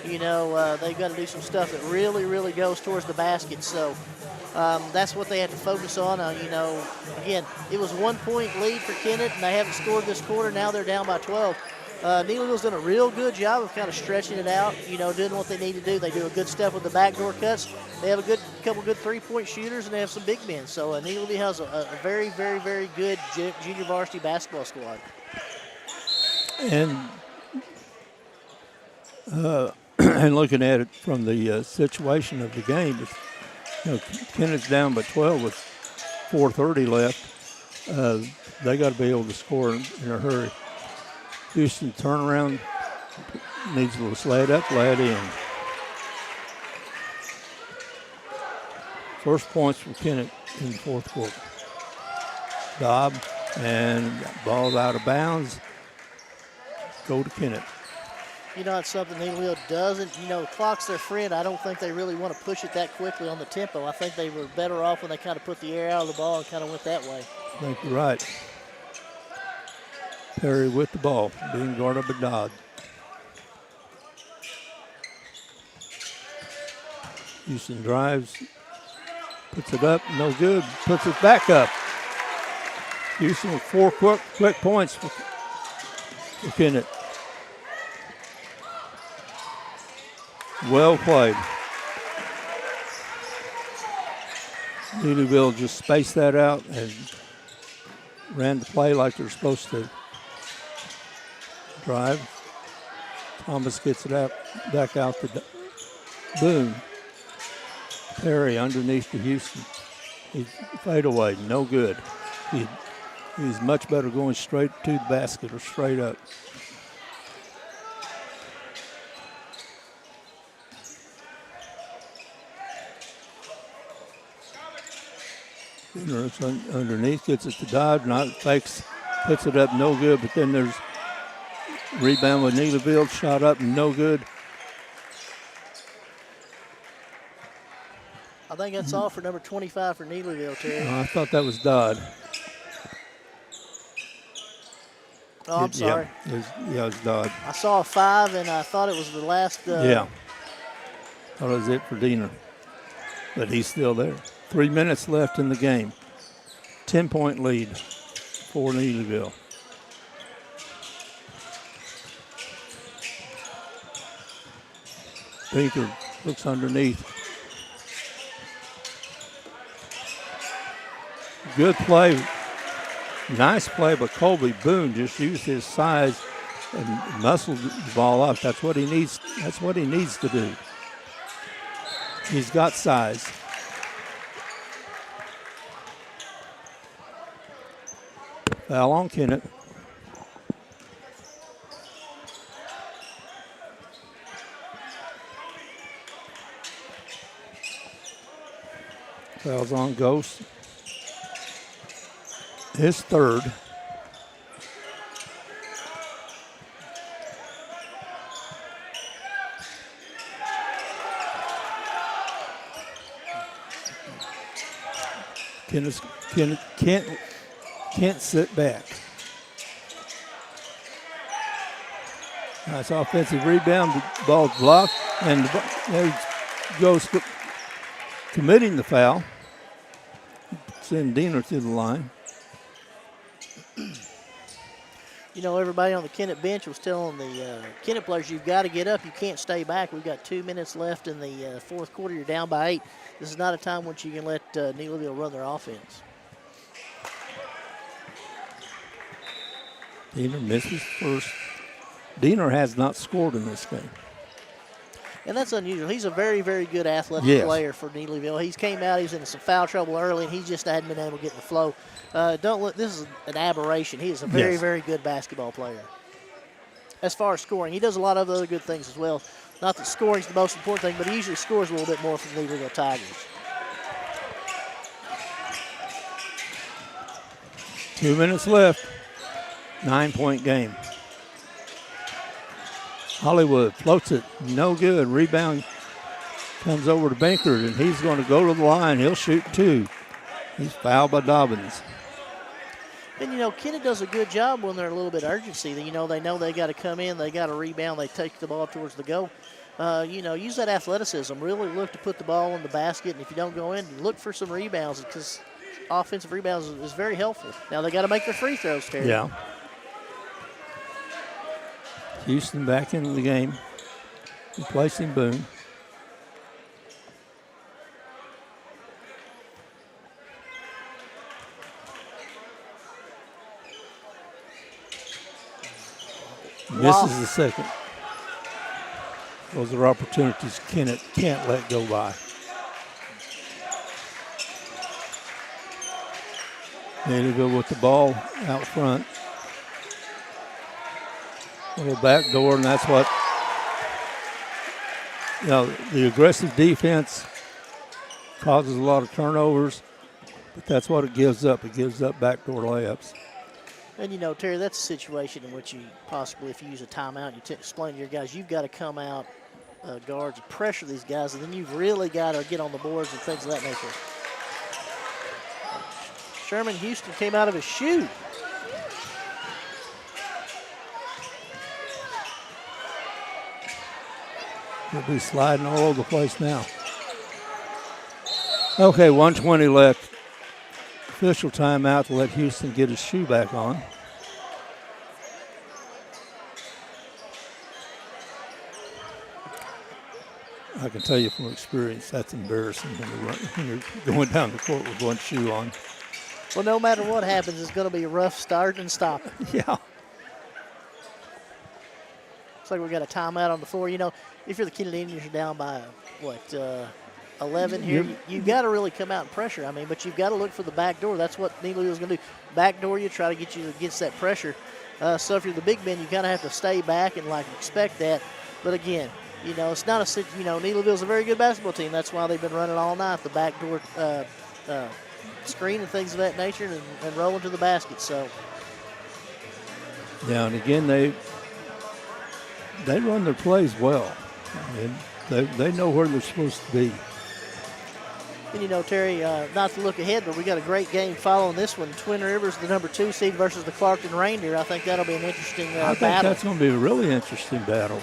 You know, they've got to do some stuff that really, really goes towards the basket. So that's what they have to focus on. You know, again, it was 1 point lead for Kennett, and they haven't scored this quarter. Now they're down by 12. Neelyville's done a real good job of kind of stretching it out, you know, doing what they need to do. They do a good stuff with the backdoor cuts. They have a couple good three-point shooters, and they have some big men. So Neelyville has a very, very, very good junior varsity basketball squad. And and looking at it from the situation of the game, you know, Kennett's down by 12 with 4:30 left. They got to be able to score in a hurry. Houston turnaround, needs a little slide up, lay it in. First points for Kennett in the fourth quarter. Dobb, and ball's out of bounds. Go to Kennett. You know, it's something Neelyville doesn't, you know, clock's their friend. I don't think they really want to push it that quickly on the tempo. I think they were better off when they kind of put the air out of the ball and kind of went that way. I think you're right. Perry with the ball, being guarded by Dodd. Houston drives, puts it up, no good, puts it back up. Houston with 4 quick points for Kennett. Well played. Neelyville just spaced that out and ran the play like they're supposed to. Drive. Thomas gets it out, back out to Boone. Perry underneath to Houston. He's fade away, no good. He's much better going straight to the basket or straight up. Underneath, gets it to Dodd, not fakes, puts it up, no good, but then there's rebound with Neelyville, shot up, no good. I think that's all for number 25 for Neelyville, Terry. I thought that was Dodd. Oh, I'm sorry. It was Dodd. I saw a 5, and I thought it was the last. Yeah. That was it for Diener. But he's still there. 3 minutes left in the game. 10-point lead for Neelyville. Baker looks underneath. Good play. Nice play, but Colby Boone just used his size and muscled the ball up. That's what he needs. That's what he needs to do. He's got size. Foul on Kennett. Foul's on Ghost. His third. Kennett can't sit back. Nice offensive rebound. The ball's blocked, and there goes committing the foul. Send Diener to the line. You know, everybody on the Kennett bench was telling the Kennett players, you've got to get up. You can't stay back. We've got 2 minutes left in the fourth quarter. You're down by 8. This is not a time when you can let Neelyville run their offense. Diener misses first. Diener has not scored in this game. And that's unusual. He's a very, very good athletic player for Neelyville. He's came out, he's in some foul trouble early, and he just hadn't been able to get in the flow. This is an aberration. He is a very, very good basketball player. As far as scoring, he does a lot of other good things as well. Not that scoring's the most important thing, but he usually scores a little bit more for the Neelyville Tigers. 2 minutes left. 9-point game. Hollywood floats it, no good. Rebound comes over to Bankert, and he's going to go to the line. He'll shoot 2. He's fouled by Dobbins. And, you know, Kennett does a good job when they're a little bit urgency. You know they got to come in, they got to rebound, they take the ball towards the goal. Use that athleticism. Really look to put the ball in the basket, and if you don't go in, look for some rebounds because offensive rebounds is very helpful. Now they got to make their free throws, Terry. Yeah. Houston back into the game, replacing Boone. Misses the second. Those are opportunities Kennett can't let go by. Neelyville with the ball out front. A little back door, and that's what, the aggressive defense causes a lot of turnovers, but that's what it gives up. It gives up backdoor layups. And, Terry, that's a situation in which you possibly, if you use a timeout, you explain to your guys, you've got to come out, guards, and pressure these guys, and then you've really got to get on the boards and things of that nature. Sherman Houston came out of his shoe. He'll be sliding all over the place now. Okay, 1:20 left. Official timeout to let Houston get his shoe back on. I can tell you from experience, that's embarrassing when you're going down the court with one shoe on. Well, no matter what happens, it's going to be a rough start and stop it. Yeah. Looks like we got a timeout on the floor. If you're the Kennett Indians, you're down by, 11 here. You've got to really come out and pressure. But you've got to look for the back door. That's what Neelyville's going to do. Back door you, try to get you against that pressure. So if you're the big men, you kind of have to stay back and, expect that. But, again, it's not Neelyville's a very good basketball team. That's why they've been running all night, the back door screen and things of that nature and rolling to the basket. So, yeah, and again, they run their plays well. They know where they're supposed to be. And Terry, not to look ahead, but we got a great game following this one. Twin Rivers, the number 2 seed, versus the Clarkton Reindeer. I think that'll be an interesting I think battle. that's going to be a really interesting battle.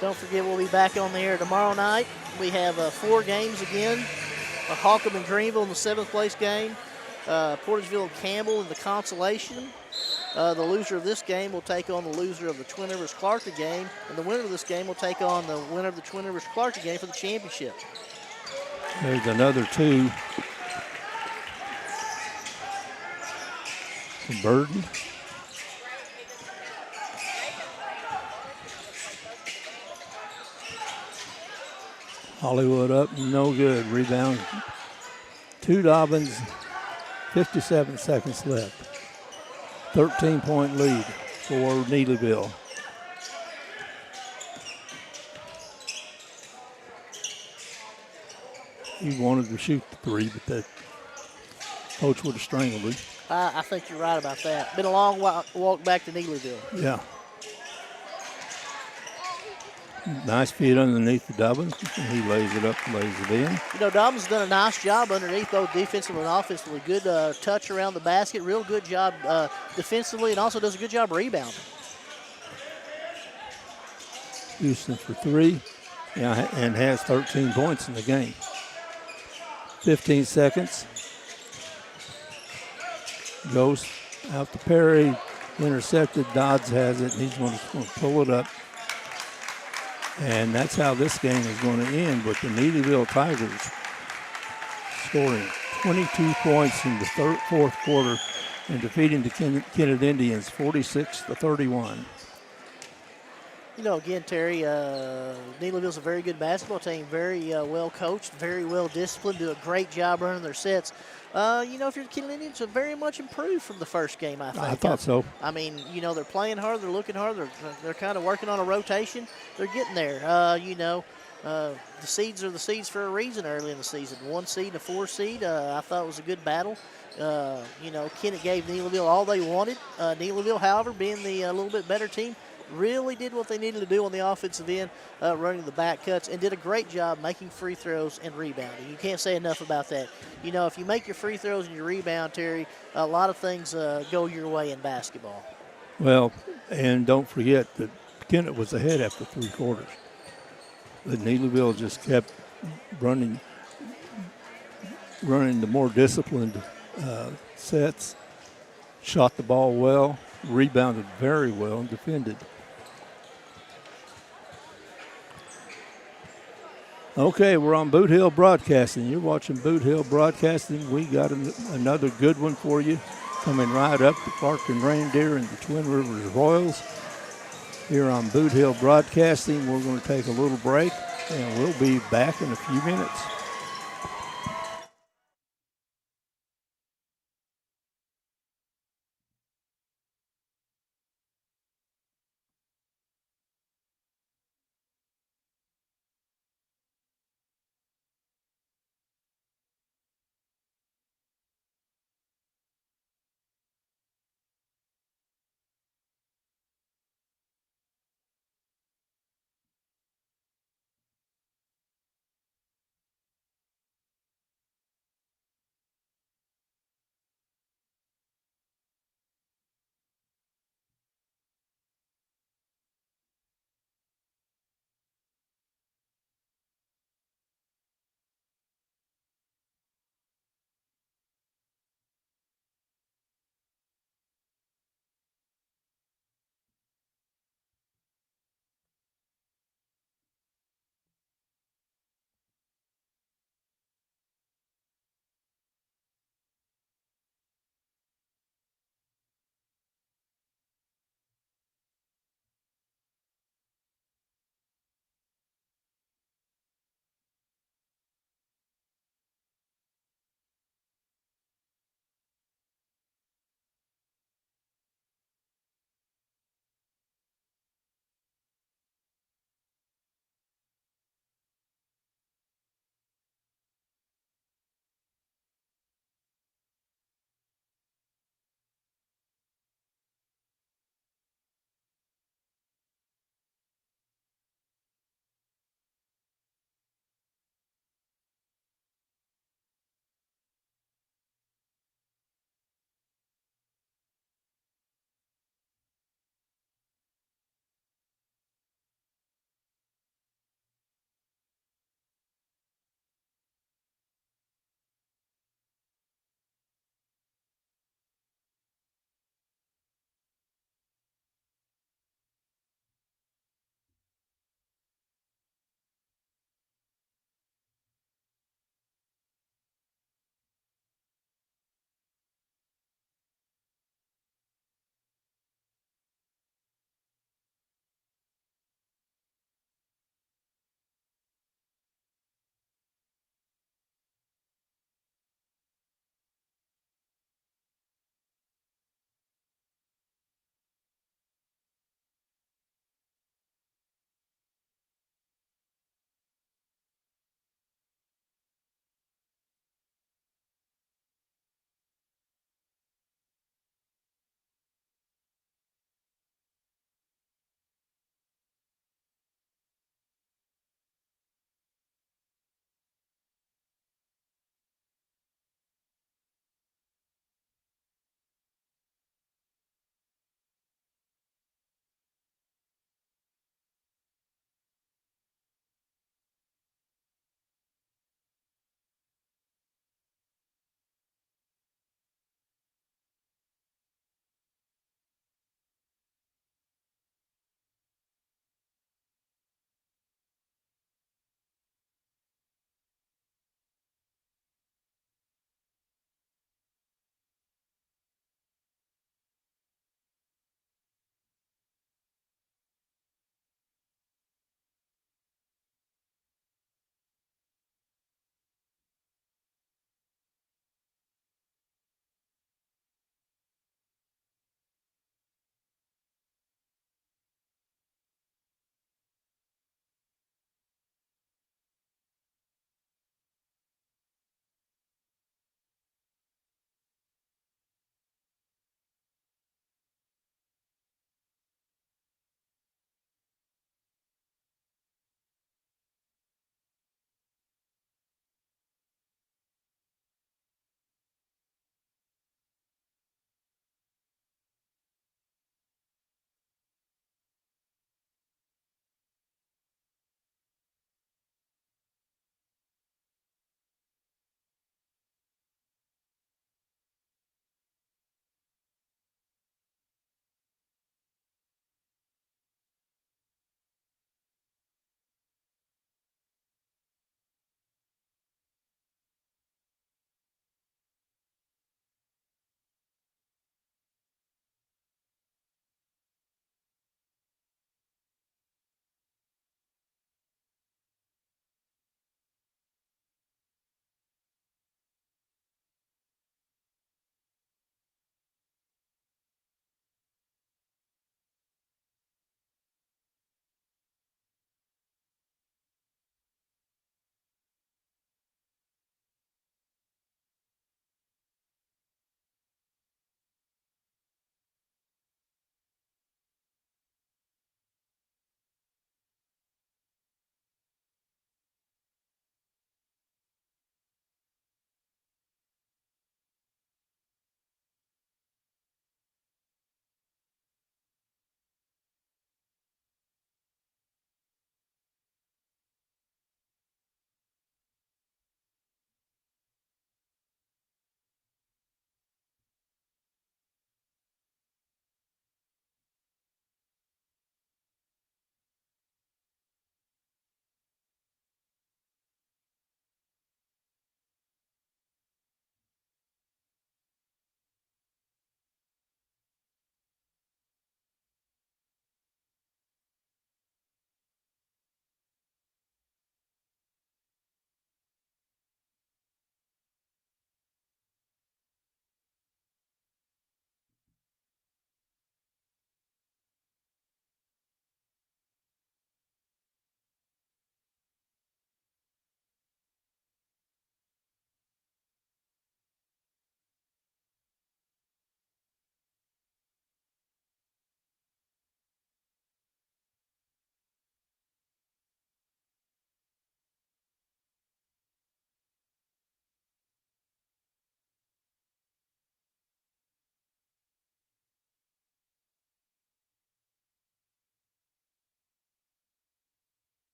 Don't forget, we'll be back on the air tomorrow night. We have 4 games again. Holcomb and Greenville in the 7th place game. Portageville and Campbell in the consolation. The loser of this game will take on the loser of the Twin Rivers Clarkton game, and the winner of this game will take on the winner of the Twin Rivers Clarkton game for the championship. There's another 2 for Burden. Hollywood up, no good. Rebound. 2 Dobbins, 57 seconds left. 13-point lead for Neelyville. He wanted to shoot the 3, but the coach would have strangled him. I think you're right about that. Been a long walk back to Neelyville. Yeah. Nice feed underneath the Dobbins. He lays it up, lays it in. Dobbins done a nice job underneath, both defensively and offensively. Good touch around the basket. Real good job defensively, and also does a good job rebounding. Houston for 3, and has 13 points in the game. 15 seconds. Goes out to Perry, intercepted. Dodds has it. He's going to pull it up. And that's how this game is going to end, with the Neelyville Tigers scoring 22 points in the 4th quarter and defeating the Kennett Indians 46-31. Again, Terry, Neelyville's a very good basketball team, very well coached, very well disciplined, do a great job running their sets. If you're the Kennett Indians, are very much improved from the first game, I think. I thought so. I mean, they're playing hard, they're looking hard, they're kind of working on a rotation. They're getting there. The seeds are the seeds for a reason early in the season. 1 seed and a 4 seed, I thought it was a good battle. Kennett gave Neelyville all they wanted. Neelyville, however, being the little bit better team, really did what they needed to do on the offensive end, running the back cuts, and did a great job making free throws and rebounding. You can't say enough about that. If you make your free throws and you rebound, Terry, a lot of things go your way in basketball. Well, and don't forget that Kennett was ahead after 3 quarters. But Neelyville just kept running the more disciplined sets, shot the ball well, rebounded very well, and defended. Okay, we're on Boot Hill Broadcasting. You're watching Boot Hill Broadcasting. We got another good one for you coming right up, the Clarkton Reindeer and the Twin Rivers Royals. Here on Boot Hill Broadcasting, we're going to take a little break, and we'll be back in a few minutes.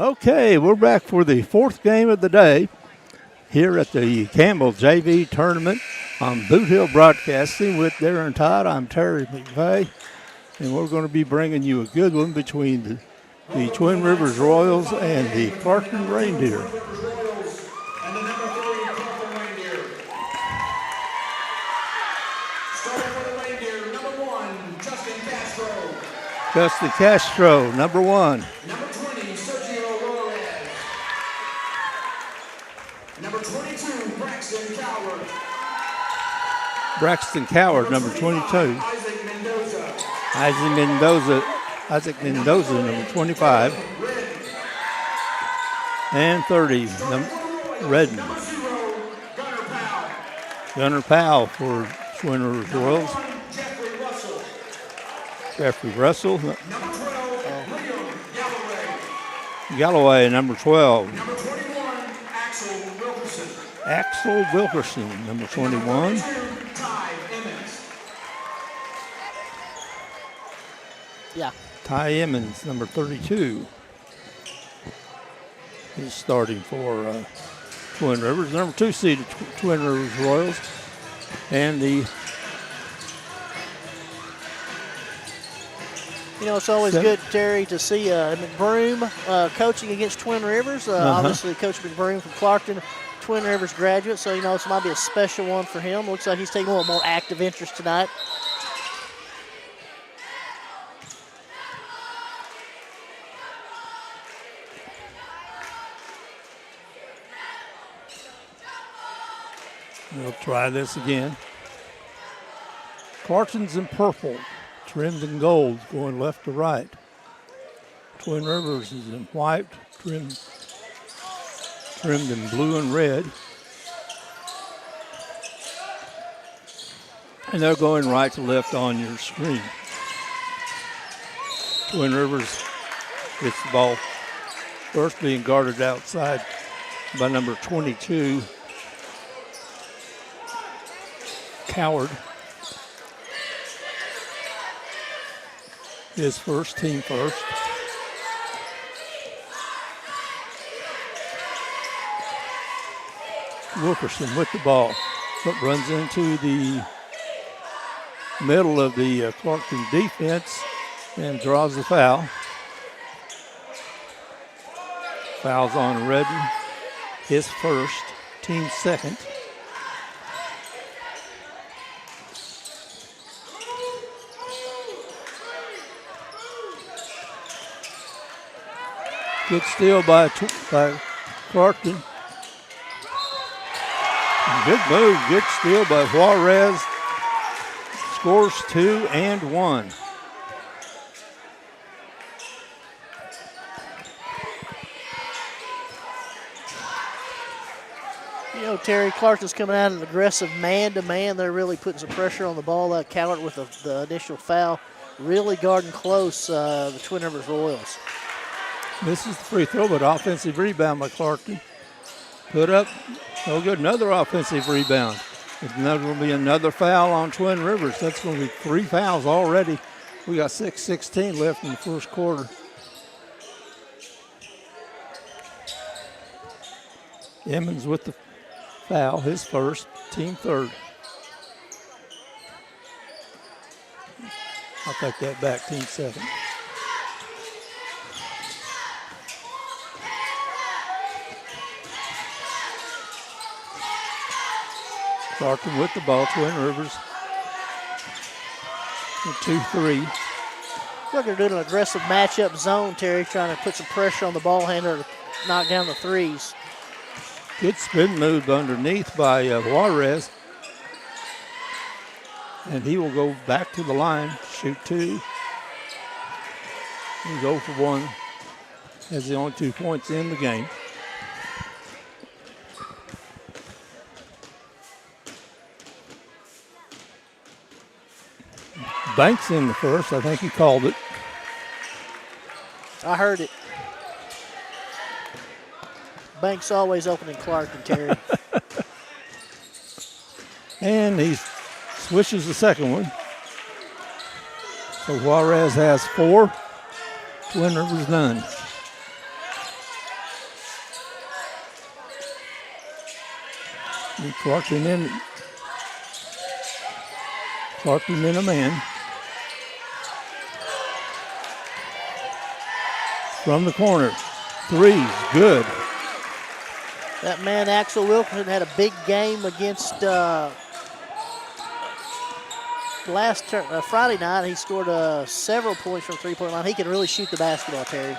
Okay, we're back for the fourth game of the day here at the Campbell JV tournament on Boot Hill Broadcasting with Darren Todd. I'm Terry McVeigh, and we're going to be bringing you a good one between the Twin Rivers Royals and the Clarkton Reindeer. And the number 3 Clarkton Reindeer. Starting for the Reindeer, number 1, Justin Castro. Justin Castro, number 1. Number 20, Sergio Robles. Number 22, Braxton Coward. Braxton Coward, number 22. Isaac Mendoza. Isaac Mendoza, number 25. And 30, Redden. Number 0, Gunnar Powell. Gunnar Powell for Twin Rivers Royals. Jeffrey Russell. Jeffrey Russell. Number 12, Liam Galloway. Galloway, number 12. Number 21, Axel Wilkerson. Axel Wilkerson, number 21. 2, Ty Emmons. Yeah. Ty Emmons, number 32. He's starting for Twin Rivers. Number 2 seeded Twin Rivers Royals. And the You know, it's always good, Terry, to see McBroom coaching against Twin Rivers. Obviously, Coach McBroom from Clarkton, Twin Rivers graduate, so, you know, this might be a special one for him. Looks like he's taking a little more active interest tonight. we'll try this again. Clarkson's in purple, trimmed in gold, going left to right. Twin Rivers is in white, trimmed in blue and red. And they're going right to left on your screen. Twin Rivers gets the ball first, being guarded outside by number 22, Coward. His first, team first. Wilkerson with the ball, but runs into the middle of the Clarkton defense and draws the foul. Foul's on Redden, his first, team second. Good steal by Clarkton. Good move, good steal by Juarez. Scores 2 and 1. You know, Terry, Clarkton's coming out an aggressive man-to-man. They're really putting some pressure on the ball. Cowart with the initial foul, really guarding close the Twin Rivers Royals. This is the free throw, but offensive rebound by Clarkton. Put up, no good, another offensive rebound. It's going to be another foul on Twin Rivers. That's going to be 3 fouls already. We got 6:16 left in the first quarter. Emmons with the foul, his first, team third. I'll take that back, team second. Clarkton with the ball, Twin Rivers. 2-3. Look, they're doing an aggressive matchup zone, Terry, trying to put some pressure on the ball handler to knock down the threes. Good spin move underneath by Juarez. And he will go back to the line, shoot 2. He's 0 for 1. Has the only 2 points in the game. Banks in the first. I think he called it. I heard it. Banks always open in Clarkton, Terry. And he swishes the second one. So Juarez has 4. Twin Rivers none. And Clarkton in a man. From the corner. Three's good. That man, Axel Wilkerson, had a big game against Friday night. He scored several points from three-point line. He can really shoot the basketball, Terry.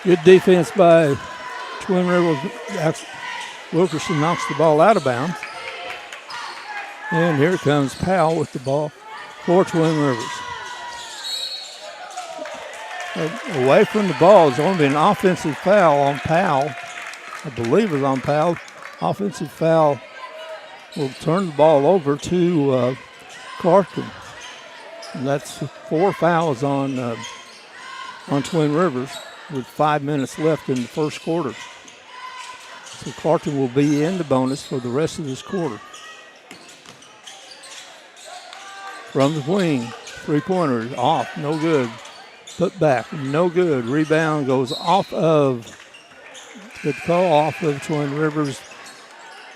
Good defense by Twin Rivers. Wilkerson knocks the ball out of bounds. And here comes Powell with the ball for Twin Rivers. Away from the ball is only an offensive foul on Powell. I believe it's on Powell. Offensive foul will turn the ball over to Clarkton. And that's 4 fouls on Twin Rivers with 5 minutes left in the first quarter. So Clarkton will be in the bonus for the rest of this quarter. From the wing, three-pointer off, no good. Put back, no good. Rebound goes off of, good call, off of Twin Rivers.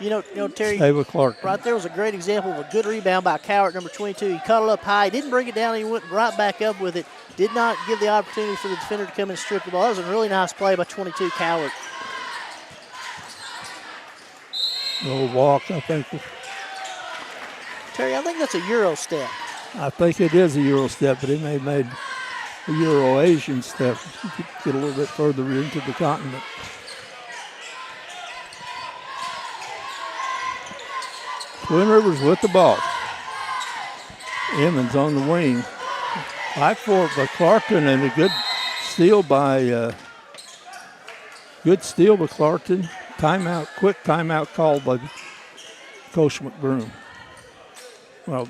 You know, Terry, Stay with Clarkton. right there was a great example of a good rebound by Cowart, number 22. He caught it up high, didn't bring it down, he went right back up with it. Did not give the opportunity for the defender to come and strip the ball. That was a really nice play by 22 Cowart. No walk, I think. Terry, I think that's a Euro step. I think it is a Euro step, but he may have made a Euro-Asian step. Get a little bit further into the continent. Twin Rivers with the ball. Emmons on the wing. Fight for it by Clarkton, and a good steal by Clarkton. Timeout, quick timeout called by Coach McBroom. Well,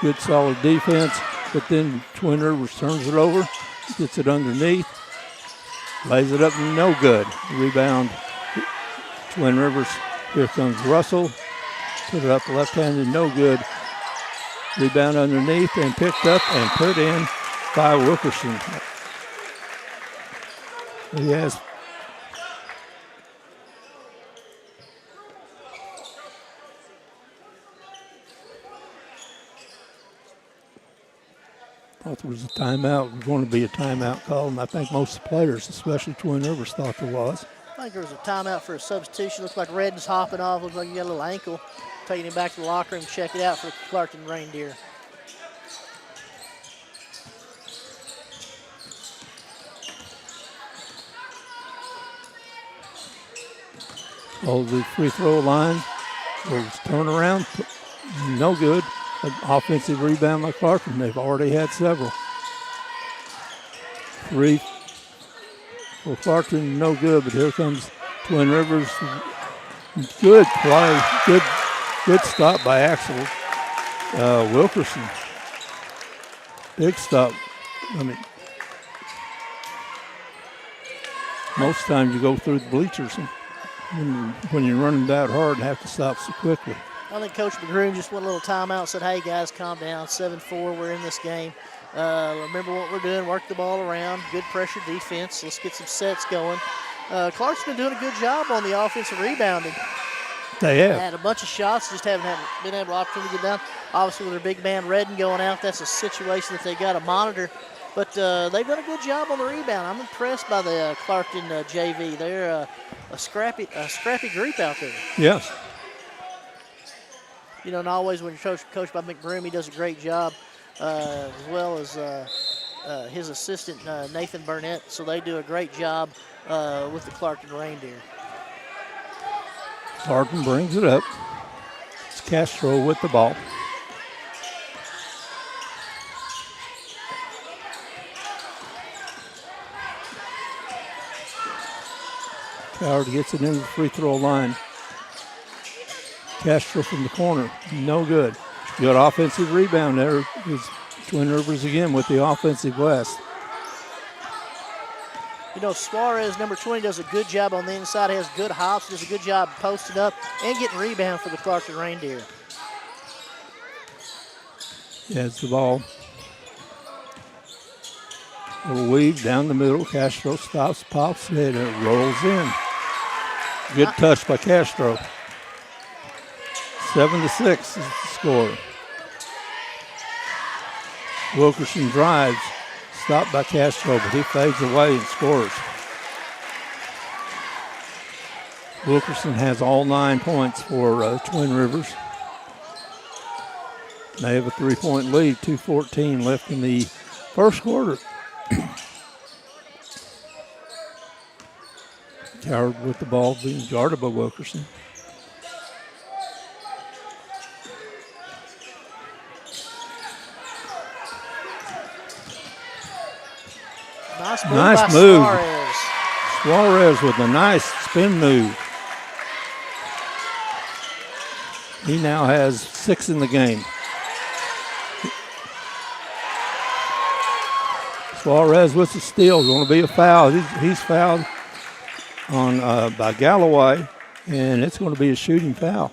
good solid defense, but then Twin Rivers turns it over, gets it underneath, lays it up, no good. Rebound, Twin Rivers. Here comes Russell. Put it up left-handed, no good. Rebound underneath and picked up and put in by Wilkerson. He has thought there was a timeout. It was going to be a timeout call, and I think most of the players, especially Twin Rivers, thought there was. I think there was a timeout for a substitution. Looks like Redden's hopping off. Looks like he got a little ankle. Taking him back to the locker room, check it out for Clarkton Reindeer. Oh, the free throw line goes turnaround, no good. An offensive rebound by Clarkton. They've already had several. Three for Clarkton, no good, but here comes Twin Rivers. Good play, good stop by Axel Wilkerson. Big stop. I mean, most times you go through the bleachers when you're running that hard and have to stop so quickly. I think Coach McGroom just went a little timeout, said, hey, guys, calm down. 7-4, we're in this game. Remember what we're doing, work the ball around, good pressure defense. Let's get some sets going. Clark's been doing a good job on the offensive rebounding. They have. Had a bunch of shots, just haven't been able to opportunity to get down. Obviously, with their big man Redden going out, that's a situation that they got to monitor. But they've done a good job on the rebound. I'm impressed by the Clarkton JV. They're a scrappy group out there. Yes. You know, and always when you're coached by McBroom, he does a great job, as well as his assistant, Nathan Burnett. So they do a great job with the Clarkton Reindeer. Clarkton brings it up. It's Castro with the ball. Coward gets it into the free throw line. Castro from the corner, no good. Good offensive rebound there is Twin Rivers again with the offensive glass. You know, Suarez, number 20, does a good job on the inside, has good hops, does a good job posting up and getting rebound for the Clarkton Reindeer. Has the ball. Little weave down the middle. Castro stops, pops it, and it rolls in. Good touch by Castro. 7-6 is the score. Wilkerson drives, stopped by Castro, but he fades away and scores. Wilkerson has all 9 points for Twin Rivers. They have a 3-point lead, 2:14 left in the first quarter. Coward with the ball being guarded by Wilkerson. Nice move. Suarez. Suarez with a nice spin move. He now has 6 in the game. Suarez with the steal, going to be a foul. He's fouled on by Galloway, and it's going to be a shooting foul.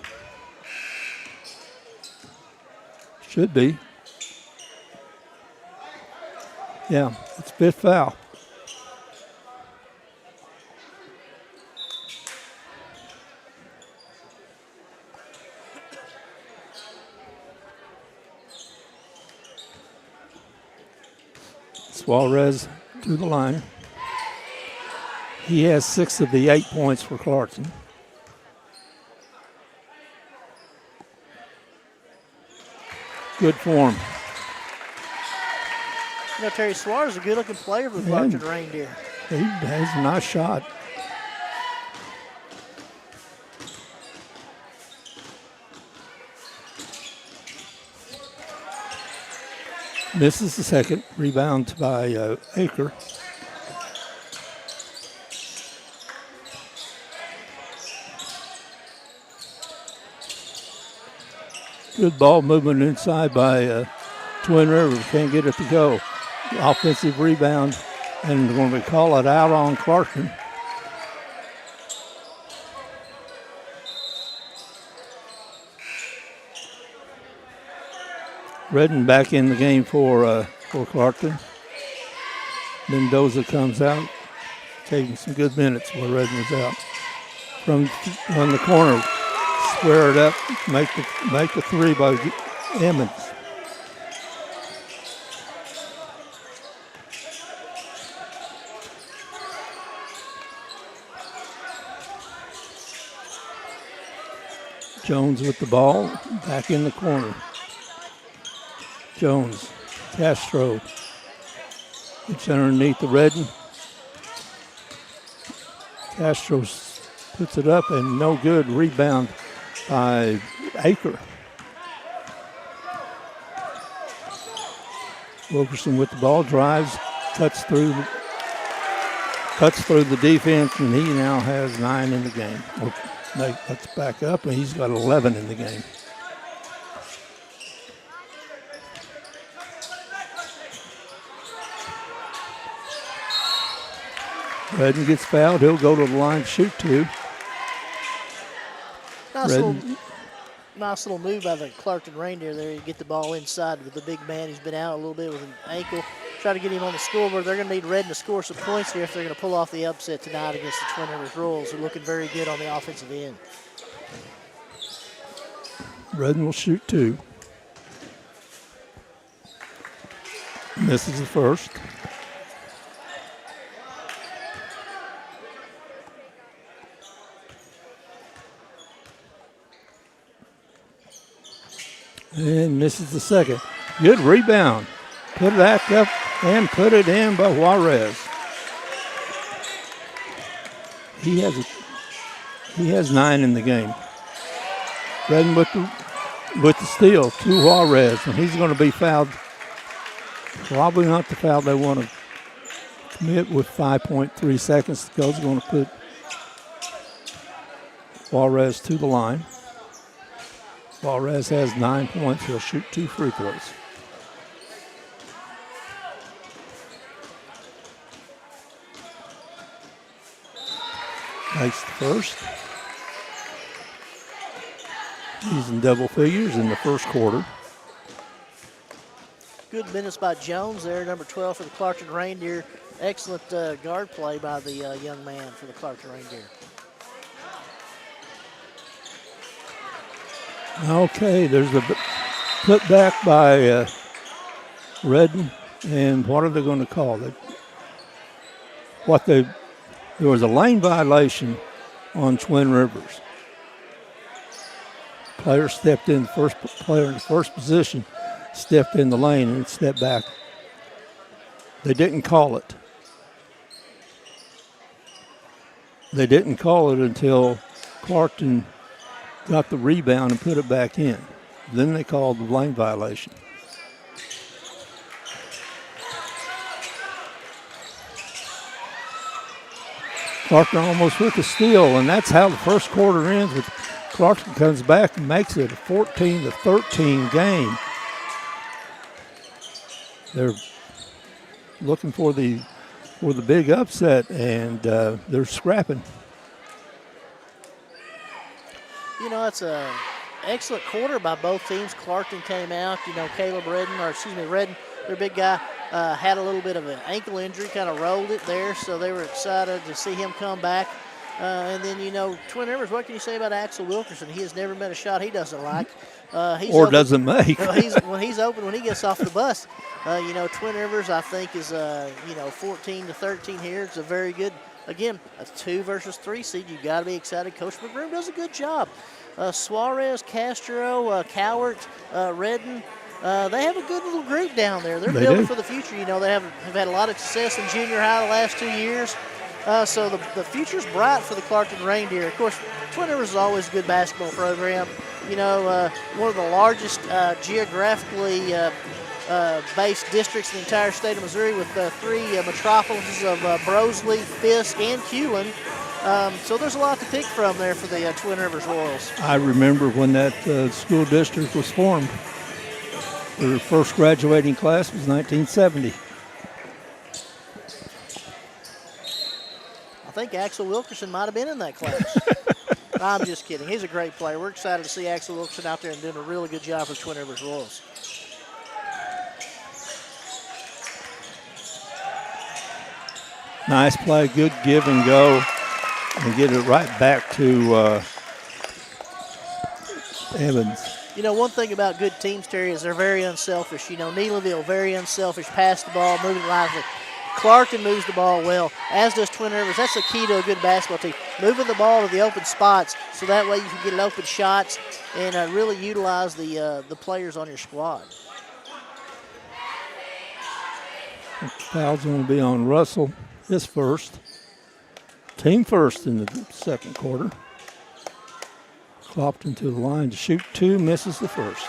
Should be. Yeah, it's 5th foul. Suarez to the line. He has 6 of the 8 points for Clarkton. Good form. You know, Terry Suarez is a good-looking player for the Clarkton Reindeer. He has a nice shot. Misses the second. Rebound by Aker. Good ball movement inside by Twin Rivers. Can't get it to go. Offensive rebound, and we're going to call it out on Clarkton. Redden back in the game for Clarkton. Mendoza comes out, taking some good minutes while Redden is out. From the corner, square it up, make the three by Emmons. Jones with the ball, back in the corner. Jones, Castro, it's underneath the Redden. Castro puts it up and no good. Rebound by Aker. Wilkerson with the ball, drives, cuts through the defense, and he now has 9 in the game. Let's back up, and he's got 11 in the game. Redden gets fouled. He'll go to the line to shoot 2. Nice little move by the Clarkton Reindeer there. You get the ball inside with the big man who's been out a little bit with an ankle. Try to get him on the scoreboard. They're going to need Redden to score some points here if they're going to pull off the upset tonight against the Twin Rivers Royals. They're looking very good on the offensive end. Redden will shoot 2. Misses the first. And misses the second. Good rebound. Put it back up and put it in by Juarez. He has 9 in the game. Redden with the steal to Juarez, and he's going to be fouled. Probably not the foul they want to commit with 5.3 seconds to go. He's going to put Juarez to the line. Juarez has 9 points. He'll shoot 2 free throws. Makes the first. He's in double figures in the first quarter. Good minutes by Jones there, number 12 for the Clarkton Reindeer. Excellent guard play by the young man for the Clarkton Reindeer. Okay, there's a put back by Redden, and what are they going to call it? There was a lane violation on Twin Rivers. Player stepped in, first player in the first position stepped in the lane and stepped back. They didn't call it. They didn't call it until Clarkton got the rebound and put it back in. Then they called the lane violation. Clarkton almost with the steal, and that's how the first quarter ends. With Clarkton comes back and makes it a 14-13 game. They're looking for the big upset, and they're scrapping. You know, it's an excellent quarter by both teams. Clarkton came out. You know, Redden, their big guy, had a little bit of an ankle injury, kind of rolled it there, so they were excited to see him come back. And then, you know, Twin Rivers, what can you say about Axel Wilkerson? He has never met a shot he doesn't like. Doesn't make. When he's open, when he gets off the bus. You know, Twin Rivers, I think, is, 14-13 here. It's a very good, again, a 2 versus 3 seed. You got to be excited. Coach McGroom does a good job. Suarez, Castro, Cowart, Redden, they have a good little group down there. They're building for the future. You know, they have had a lot of success in junior high the last 2 years. So the future's bright for the Clarkton Reindeer. Of course, Twin Rivers is always a good basketball program. You know, one of the largest geographically based districts in the entire state of Missouri, with 3 metropolises of Brosley, Fisk, and Cullin. So there's a lot to pick from there for the Twin Rivers Royals. I remember when that school district was formed. Their first graduating class was 1970. I think Axel Wilkerson might have been in that class. I'm just kidding. He's a great player. We're excited to see Axel Wilkerson out there and doing a really good job for Twin Rivers Royals. Nice play, good give and go, and get it right back to Evans. You know, one thing about good teams, Terry, is they're very unselfish. You know, Neelyville, very unselfish, pass the ball, moving lively. Clarkton moves the ball well, as does Twin Rivers. That's the key to a good basketball team, moving the ball to the open spots, so that way you can get open shots and really utilize the players on your squad. Foul's going to be on Russell, his first. Team first in the second quarter. Clarkton to the line to shoot 2, misses the first.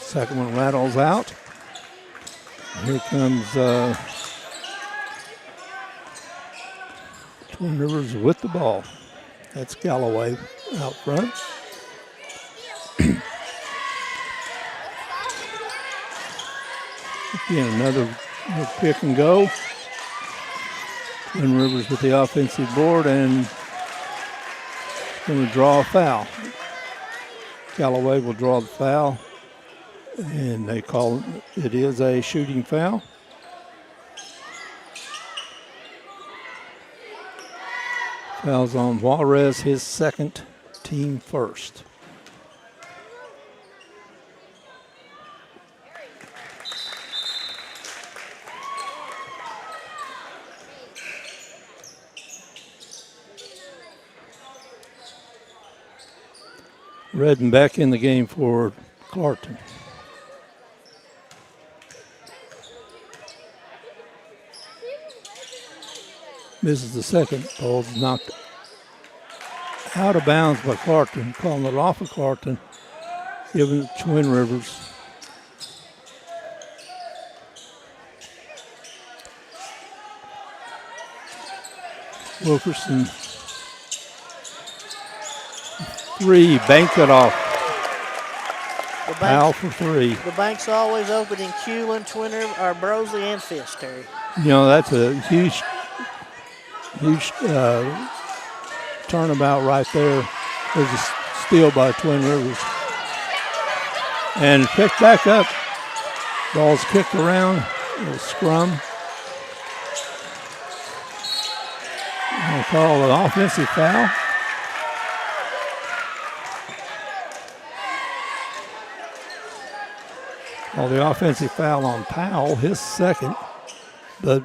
Second one rattles out. Here comes Twin Rivers with the ball. That's Galloway out front. Again, another pick and go. Twin Rivers with the offensive board and going to draw a foul. Galloway will draw the foul, and they call it is a shooting foul. Foul's on Juarez, his second, team first. Redden back in the game for Clarkton. Misses the second. Ball's knocked out of bounds by Clarkton. Calling it off of Clarkton. Giving it to Twin Rivers. Wilkerson. 3, bank it off. The Foul bank, for 3. the bank's always open in Culin, Twin River, or Brosley, and Fisk, Terry. You know, that's a huge turnabout right there. There's a steal by Twin Rivers. And picked back up. Ball's kicked around. A little scrum. I'll call an offensive foul. Well, the offensive foul on Powell, his second, but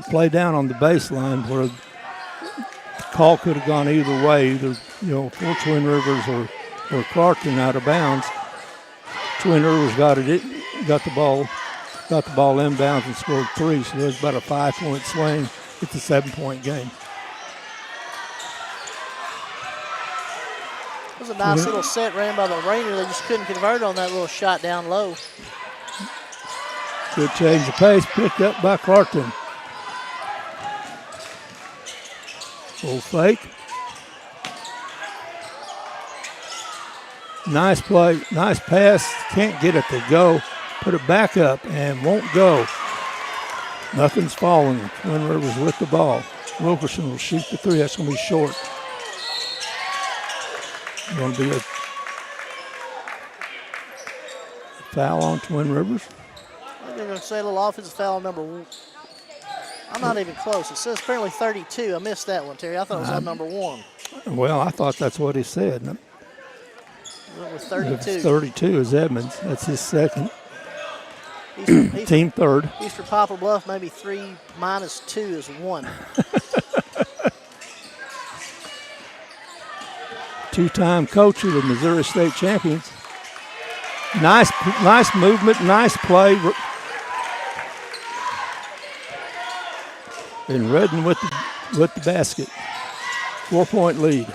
play down on the baseline where the call could have gone either way, either for Twin Rivers or Clarkton out of bounds. Twin Rivers got the ball inbounds and scored 3, so there's about a 5-point swing. It's a 7-point game. It was a nice little set ran by the Rainier. They just couldn't convert on that little shot down low. Good change of pace, picked up by Clarkton. Full fake. Nice play, nice pass. Can't get it to go. Put it back up and won't go. Nothing's falling. Twin Rivers with the ball. Wilkerson will shoot the 3. That's going to be short. Going to be a foul on Twin Rivers. I think they're going to say a little offensive foul on number 1. I'm not even close. It says apparently 32. I missed that one, Terry. I thought it was on number 1. Well, I thought that's what he said. Went with 32. 32 is Edmonds. That's his second. He's Team third. He's for Poplar Bluff. Maybe 3 minus 2 is 1. Two-time coach of the Missouri State champions. Nice movement, nice play. And Redden with the basket. 4-point lead.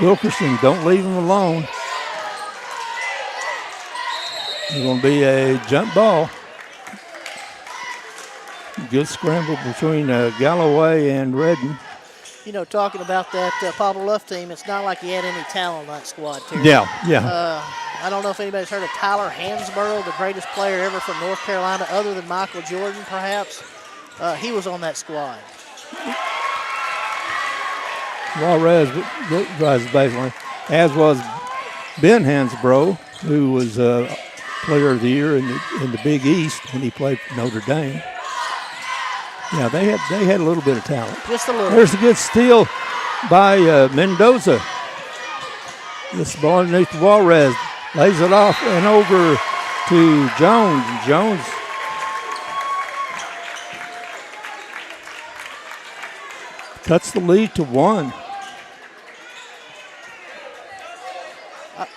Wilkerson, don't leave him alone. It's going to be a jump ball. Good scramble between Galloway and Redden. Talking about that Poplar Bluff team, it's not like he had any talent on that squad, Terry. Yeah. I don't know if anybody's heard of Tyler Hansborough, the greatest player ever from North Carolina, other than Michael Jordan, perhaps. He was on that squad. Juarez drives the baseline, as was Ben Hansborough, who was Player of the Year in the Big East when he played for Notre Dame. Yeah, they had a little bit of talent. Just a little. There's a good steal by Mendoza. This ball underneath Juarez. Lays it off and over to Jones. Jones cuts the lead to 1.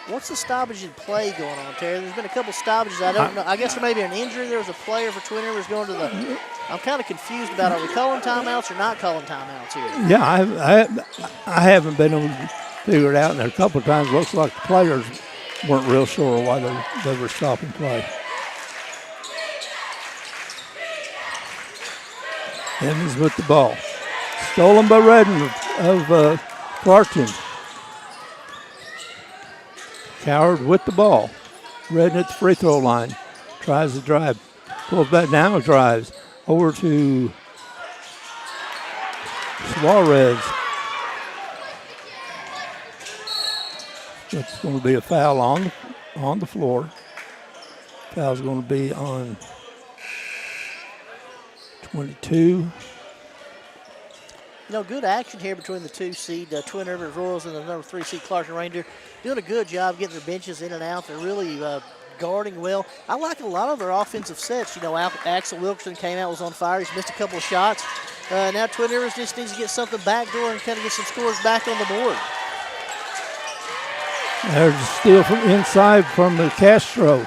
What's the stoppage in play going on, Terry? There's been a couple stoppages. I don't know. I guess there may be an injury. There was a player for Twin Rivers going to the. I'm kind of confused about, are we calling timeouts or not calling timeouts here? Yeah, I haven't been able to figure it out, and a couple of times it looks like the players weren't real sure why they were stopping play. Evans with the ball. Stolen by Redden of Clarkton. Coward with the ball. Redden at the free throw line. Tries to drive. Pulls back down, drives. Over to Suarez. It's going to be a foul on the floor. Foul's going to be on 22. Good action here between the 2 seed Twin Rivers Royals and the number 3 seed Clarkton Reindeer. Doing a good job getting their benches in and out. They're really guarding well. I like a lot of their offensive sets. Axel Wilkerson came out, was on fire. He's missed a couple of shots. Now Twin Rivers just needs to get something backdoor and kind of get some scores back on the board. There's a steal from inside from the Castro.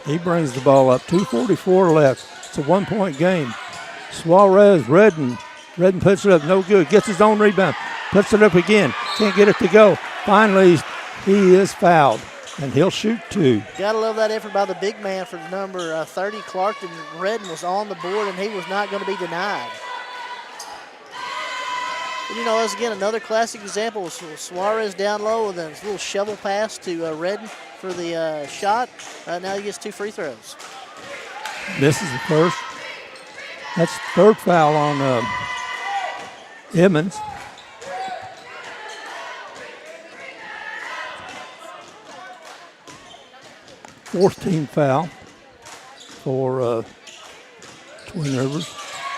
He brings the ball up. 2:44 left. It's a 1-point game. Suarez, Redden puts it up, no good. Gets his own rebound. Puts it up again. Can't get it to go. Finally, he is fouled. and he'll shoot 2. Gotta love that effort by the big man for number 30, Clarkton. Redden was on the board, and he was not going to be denied. And, you know, as again, another classic example of Suarez down low with a little shovel pass to Redden for the shot. Now he gets 2 free throws. Misses the first. That's the third foul on Emmons. Fourth team foul for Twin Rivers.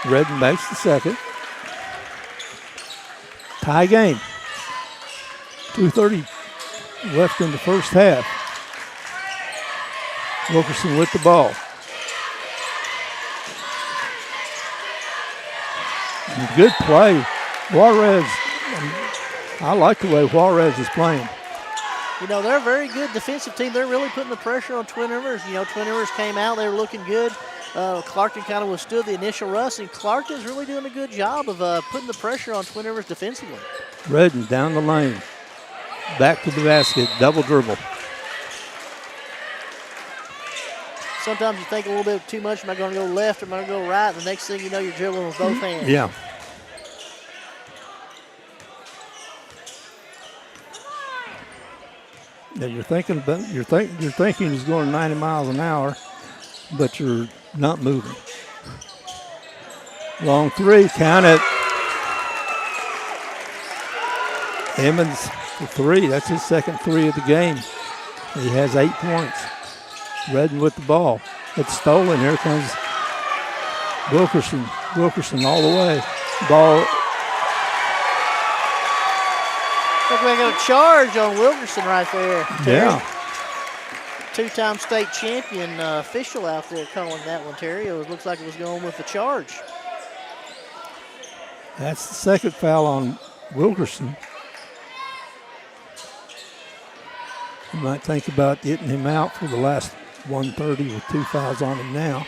Redden makes the second. Tie game. 2:30 left in the first half. Wilkerson with the ball. And good play. Juarez, I like the way Juarez is playing. You know, they're a very good defensive team. They're really putting the pressure on Twin Rivers. You know, Twin Rivers came out, they were looking good. Clarkton kind of withstood the initial rush, and Clarkton's really doing a good job of putting the pressure on Twin Rivers defensively. Redden down the lane. Back to the basket, double dribble. Sometimes you think a little bit too much, am I going to go left, am I going to go right? The next thing you know, you're dribbling with both hands. Yeah. Yeah, you're thinking he's going 90 miles an hour, but you're not moving. Long 3, count it. Emmons for 3. That's his second 3 of the game. He has 8 points. Redden with the ball. It's stolen. Here comes Wilkerson. Wilkerson all the way. Ball. Look, we got a charge on Wilkerson right there. Terry. Yeah. Two-time state champion official out there calling that one, Terry. It looks like it was going with the charge. That's the second foul on Wilkerson. You might think about getting him out for the last 130 with 2 fouls on him now.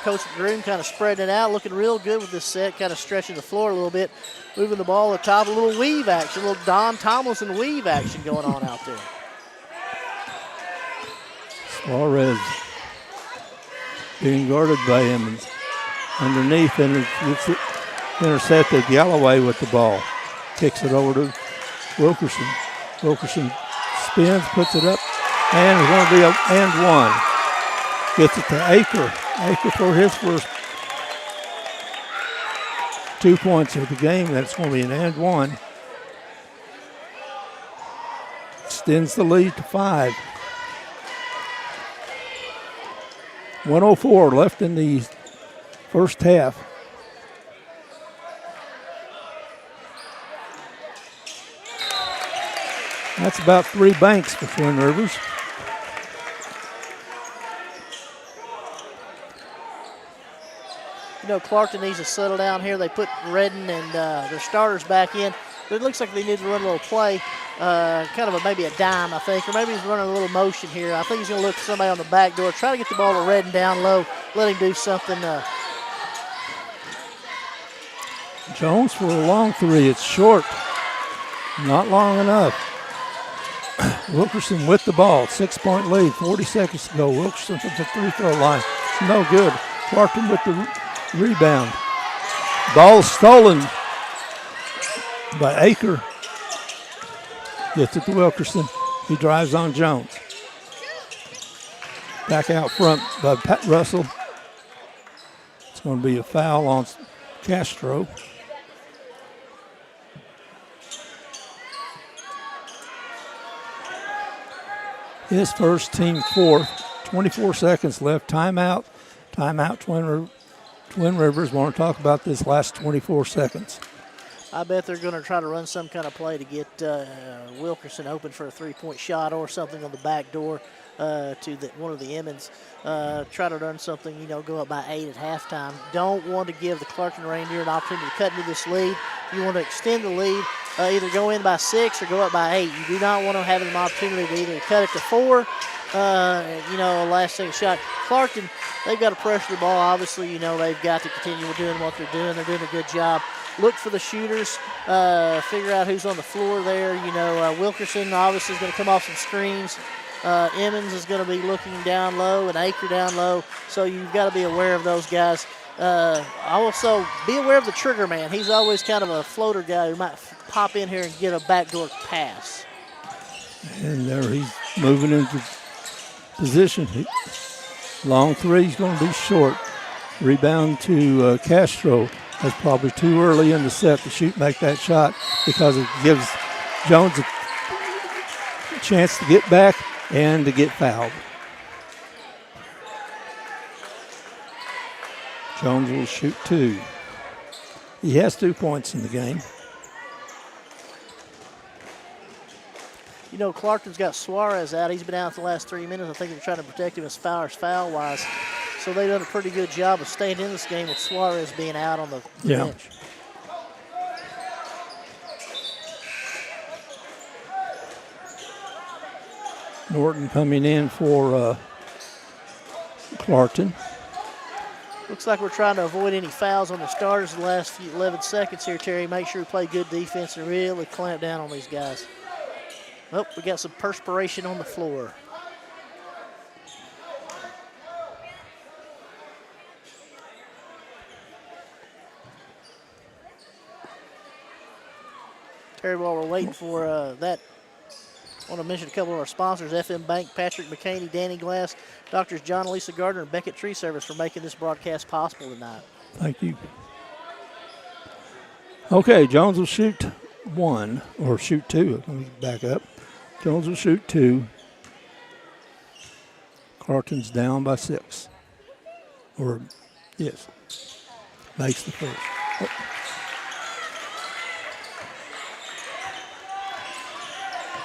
Coach Groom kind of spreading it out, looking real good with this set, kind of stretching the floor a little bit, moving the ball at the top, a little weave action, a little Don Tomlinson weave action going on out there. Suarez being guarded by Emmons. Underneath, and it's intercepted. Galloway with the ball. Kicks it over to Wilkerson. Wilkerson spins, puts it up, and it's going to be an and one. Gets it to Aker. Aker for his first 2 points of the game. That's going to be an and one. Extends the lead to 5. 1:04 left in the first half. That's about 3 banks for Twin Rivers. You know, Clarkton needs to settle down here. They put Redden and their starters back in. It looks like they need to run a little play, kind of maybe a dime, I think, or maybe he's running a little motion here. I think he's going to look for somebody on the back door, try to get the ball to Redden down low, let him do something. Jones for a long 3. It's short. Not long enough. Wilkerson with the ball. 6-point lead. 40 seconds to go. Wilkerson from the free throw line. It's no good. Clarkton with the rebound. Ball stolen by Aker. Gets it to Wilkerson. He drives on Jones. Back out front by Pat Russell. It's going to be a foul on Castro. His first, team 4th. 24 seconds left. Timeout. Timeout. Twin Rivers want to talk about this last 24 seconds. I bet they're going to try to run some kind of play to get Wilkerson open for a 3-point shot or something on the back door to one of the Emmons. Try to run something, go up by 8 at halftime. Don't want to give the Clarkton Reindeer an opportunity to cut into this lead. You want to extend the lead, either go in by 6 or go up by 8. You do not want to have an opportunity to either cut it to 4, a last-second shot. Clarkton, they've got to pressure the ball. Obviously, they've got to continue doing what they're doing. They're doing a good job. look for the shooters, figure out who's on the floor there. You know, Wilkerson obviously is going to come off some screens. Emmons is going to be looking down low and Aker down low, so you've got to be aware of those guys. Also, be aware of the trigger man. He's always kind of a floater guy who might pop in here and get a backdoor pass. And there he's moving into position. Long three, he's going to be short. Rebound to Castro. That's probably too early in the set to make that shot because it gives Jones a chance to get back and to get fouled. Jones will shoot 2. He has 2 points in the game. You know, Clarkton's got Suarez out. He's been out the last 3 minutes. I think they're trying to protect him as foul-wise. So they've done a pretty good job of staying in this game with Suarez being out on the bench. Norton coming in for Clarkton. Looks like we're trying to avoid any fouls on the starters in the last 11 seconds here, Terry. Make sure we play good defense and really clamp down on these guys. Oh, we got some perspiration on the floor. Terry, while we're waiting for that, I want to mention a couple of our sponsors, FM Bank, Patrick McCaney, Danny Glass, Doctors John and Lisa Gardner, and Beckett Tree Service for making this broadcast possible tonight. Thank you. Okay, Jones will shoot 1, or shoot 2. Let me back up. Jones will shoot 2. Clarkton's down by 6. Or, yes, makes the first. Oh.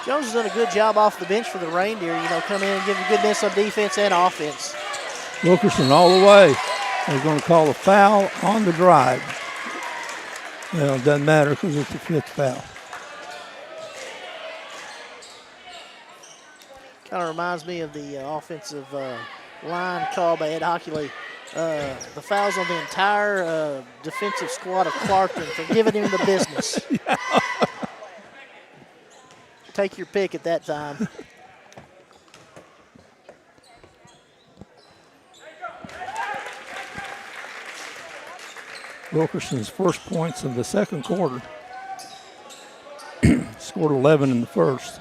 Jones has done a good job off the bench for the Reindeer, you know, come in and give them good minutes on defense and offense. Wilkerson all the way. They're going to call a foul on the drive. Well, it doesn't matter because it's the 5th foul. Kind of reminds me of the offensive line call by Ed Hockley. The fouls on the entire defensive squad of Clarkton for giving him the business. Yeah. Take your pick at that time. Wilkerson's first points of the second quarter. Scored 11 in the first.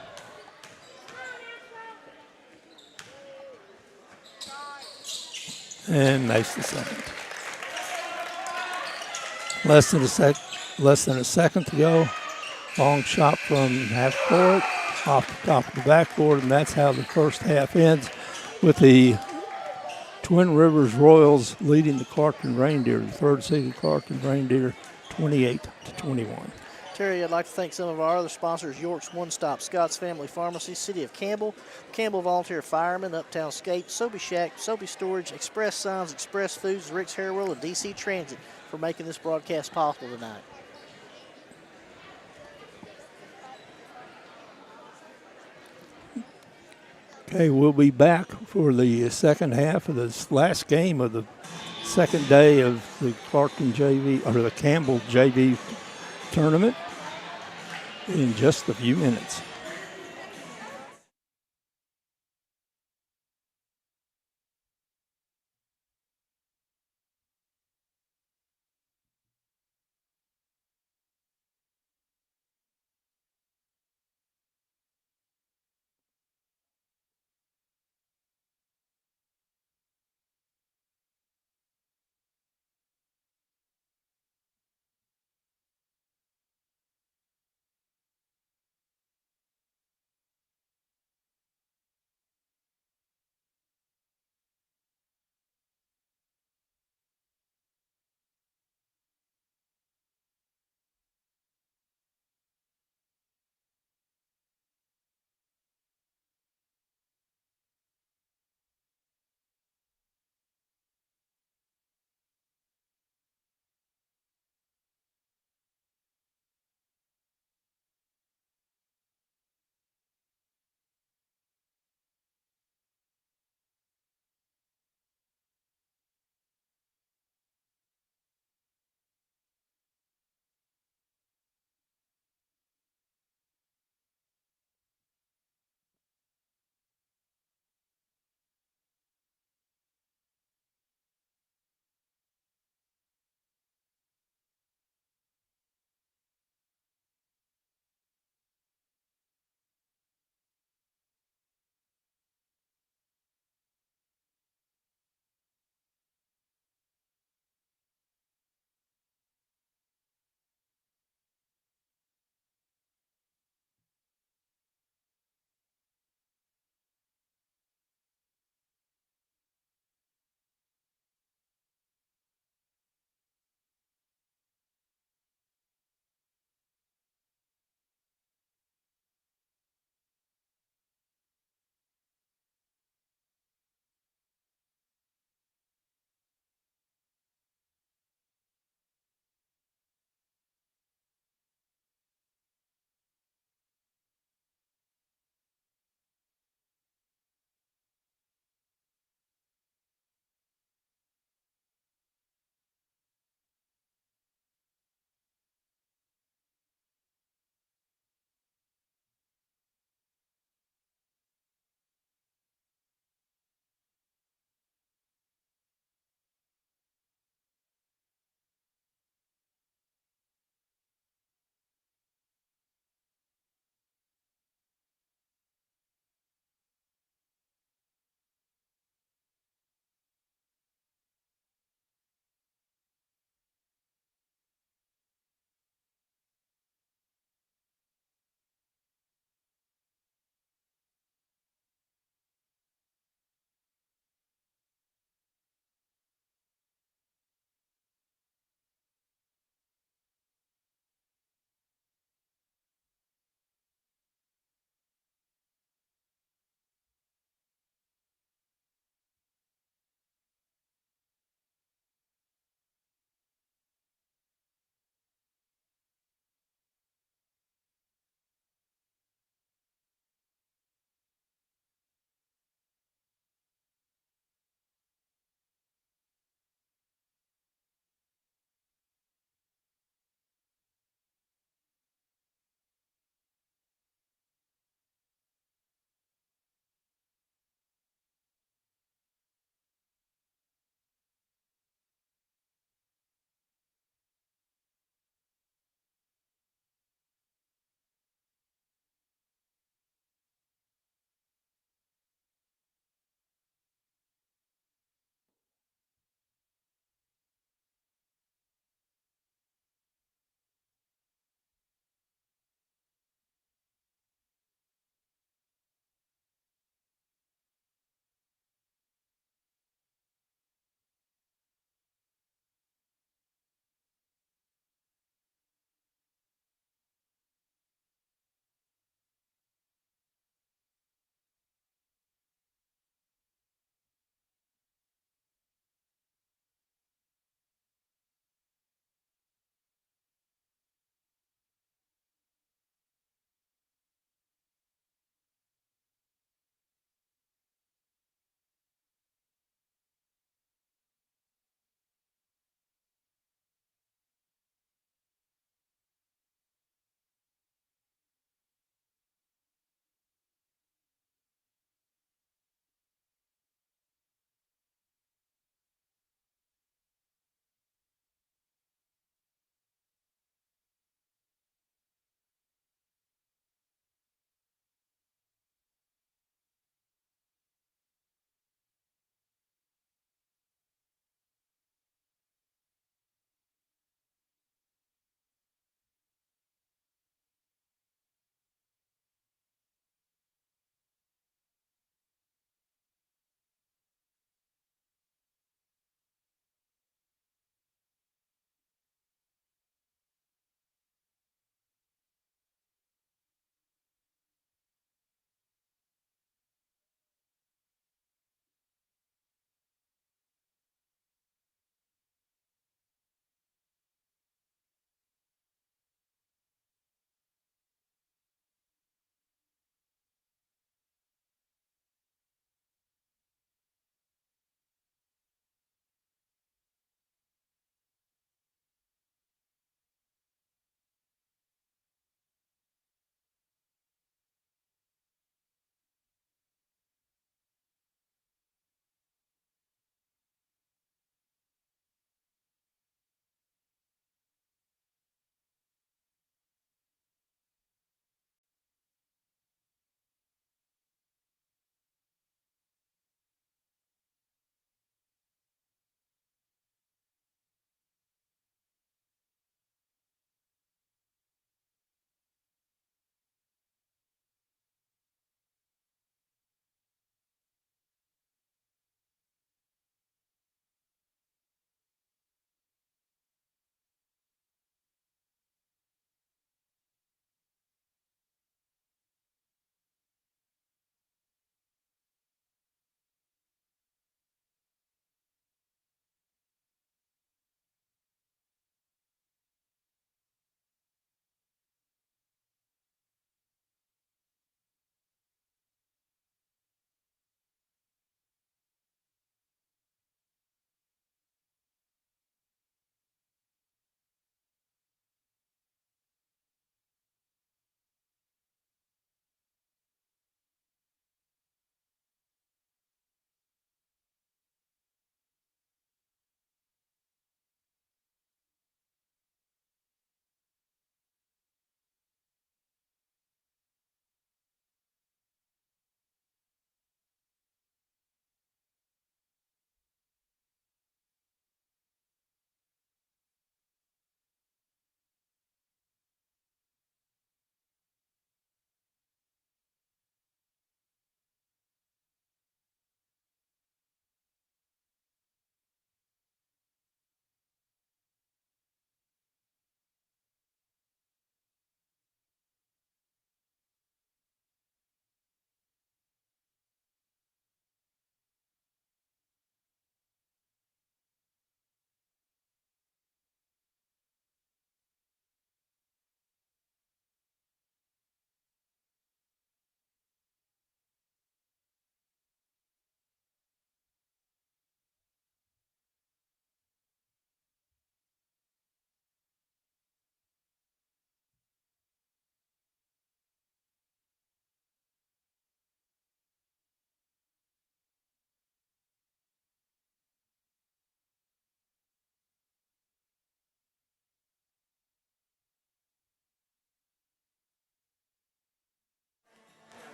And makes the second. Less than a second to go. Long shot from half court, off the top of the backboard, and that's how the first half ends, with the Twin Rivers Royals leading the Clarkton Reindeer, the third seeded Clarkton Reindeer, 28-21. Terry, I'd like to thank some of our other sponsors: York's One Stop, Scott's Family Pharmacy, City of Campbell, Campbell Volunteer Firemen, Uptown Skate, Sobe Shack, Sobe Storage, Express Signs, Express Foods, Rick's Hair Wheel, and DC Transit for making this broadcast possible tonight. Okay, we'll be back for the second half of this last game of the second day of the Clarkton JV, or the Campbell JV tournament, in just a few minutes.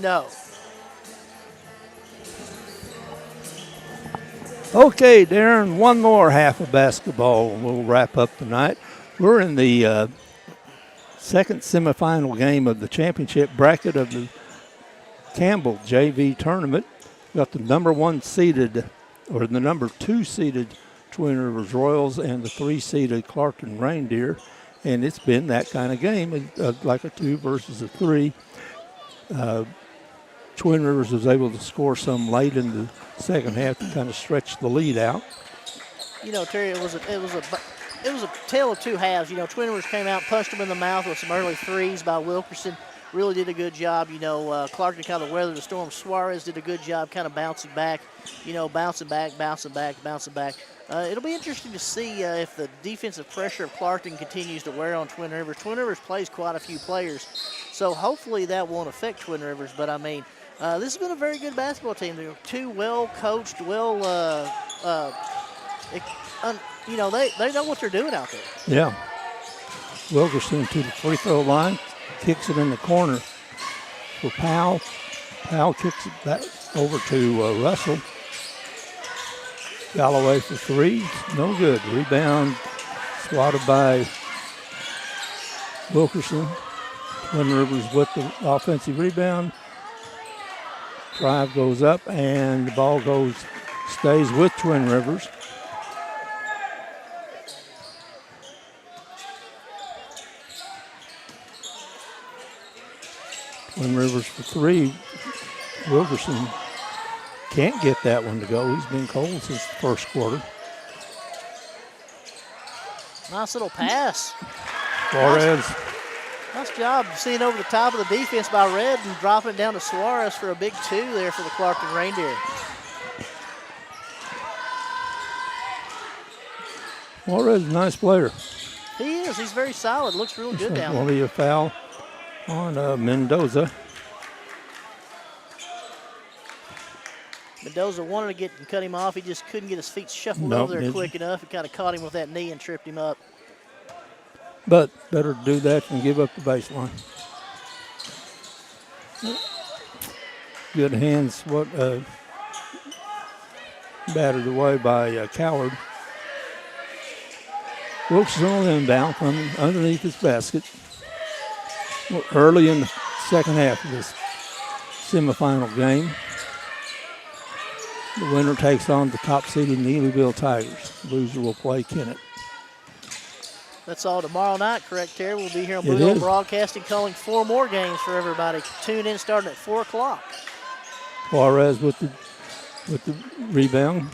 No. Okay, Darren, one more half of basketball and we'll wrap up tonight. We're in the second semifinal game of the championship bracket of the Campbell JV tournament. We got the number 2 seeded Twin Rivers Royals and the 3 seeded Clarkton Reindeer. And it's been that kind of game, like a 2 versus a 3. Twin Rivers was able to score some late in the second half to kind of stretch the lead out. You know, Terry, it was a tale of two halves. You know, Twin Rivers came out, punched them in the mouth with some early threes by Wilkerson. Really did a good job. You know, Clarkton kind of weathered the storm. Suarez did a good job kind of bouncing back. You know, bouncing back. It'll be interesting to see if the defensive pressure of Clarkton continues to wear on Twin Rivers. Twin Rivers plays quite a few players, so hopefully that won't affect Twin Rivers. But, I mean, this has been a very good basketball team. They're 2 well-coached, you know, they know what they're doing out there. Yeah. Wilkerson to the free throw line, kicks it in the corner for Powell. Powell kicks it back over to Russell. Galloway for 3, no good. Rebound swatted by Wilkerson. Twin Rivers with the offensive rebound. Drive goes up and the ball stays with Twin Rivers. Twin Rivers for 3. Wilkerson can't get that one to go. He's been cold since the first quarter. Nice little pass. Suarez. Nice job seeing over the top of the defense by Red and dropping it down to Suarez for a big 2 there for the Clarkton Reindeer. Suarez is a nice player. He is. He's very solid. Looks real good down Will there. be a foul on Mendoza. Mendoza wanted to get and cut him off. He just couldn't get his feet shuffled Nope, over there didn't. quick enough. It kind of caught him with that knee and tripped him up. But better to do that than give up the baseline. Good hands. Battered away by Coward. Wilkes on the inbound coming underneath his basket. Early in the second half of this semifinal game. The winner takes on the top-seeded Neelyville Tigers. The loser will play Kennett. That's all tomorrow night, correct, Terry? We'll be here on It Blue Hill is. Broadcasting calling 4 more games for everybody. Tune in starting at 4 o'clock. Juarez with the rebound.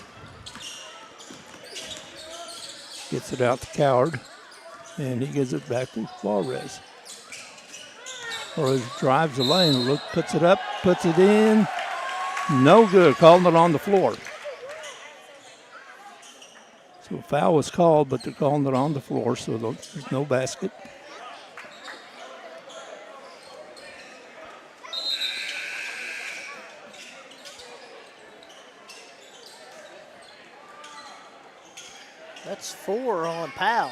Gets it out to Coward, and he gives it back to Juarez. Juarez drives the lane, puts it up, puts it in. No good, calling it on the floor. So a foul was called, but they're calling it on the floor, so there's no basket. That's 4 on Powell.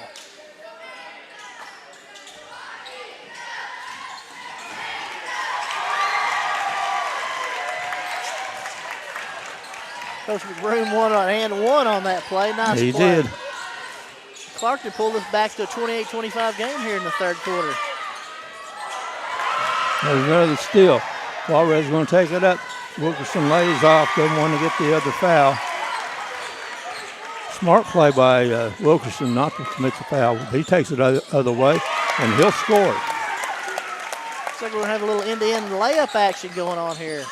Coach McBroom won on and 1 on that play. Nice He play. did. Clarkton pulled us back to a 28-25 game here in the third quarter. There's another steal. Juarez going to take it up. Wilkerson lays off, doesn't want to get the other foul. Smart play by Wilkerson not to commit the foul. He takes it other way, and he'll score. Looks like we're going to have a little end-to-end layup action going on here.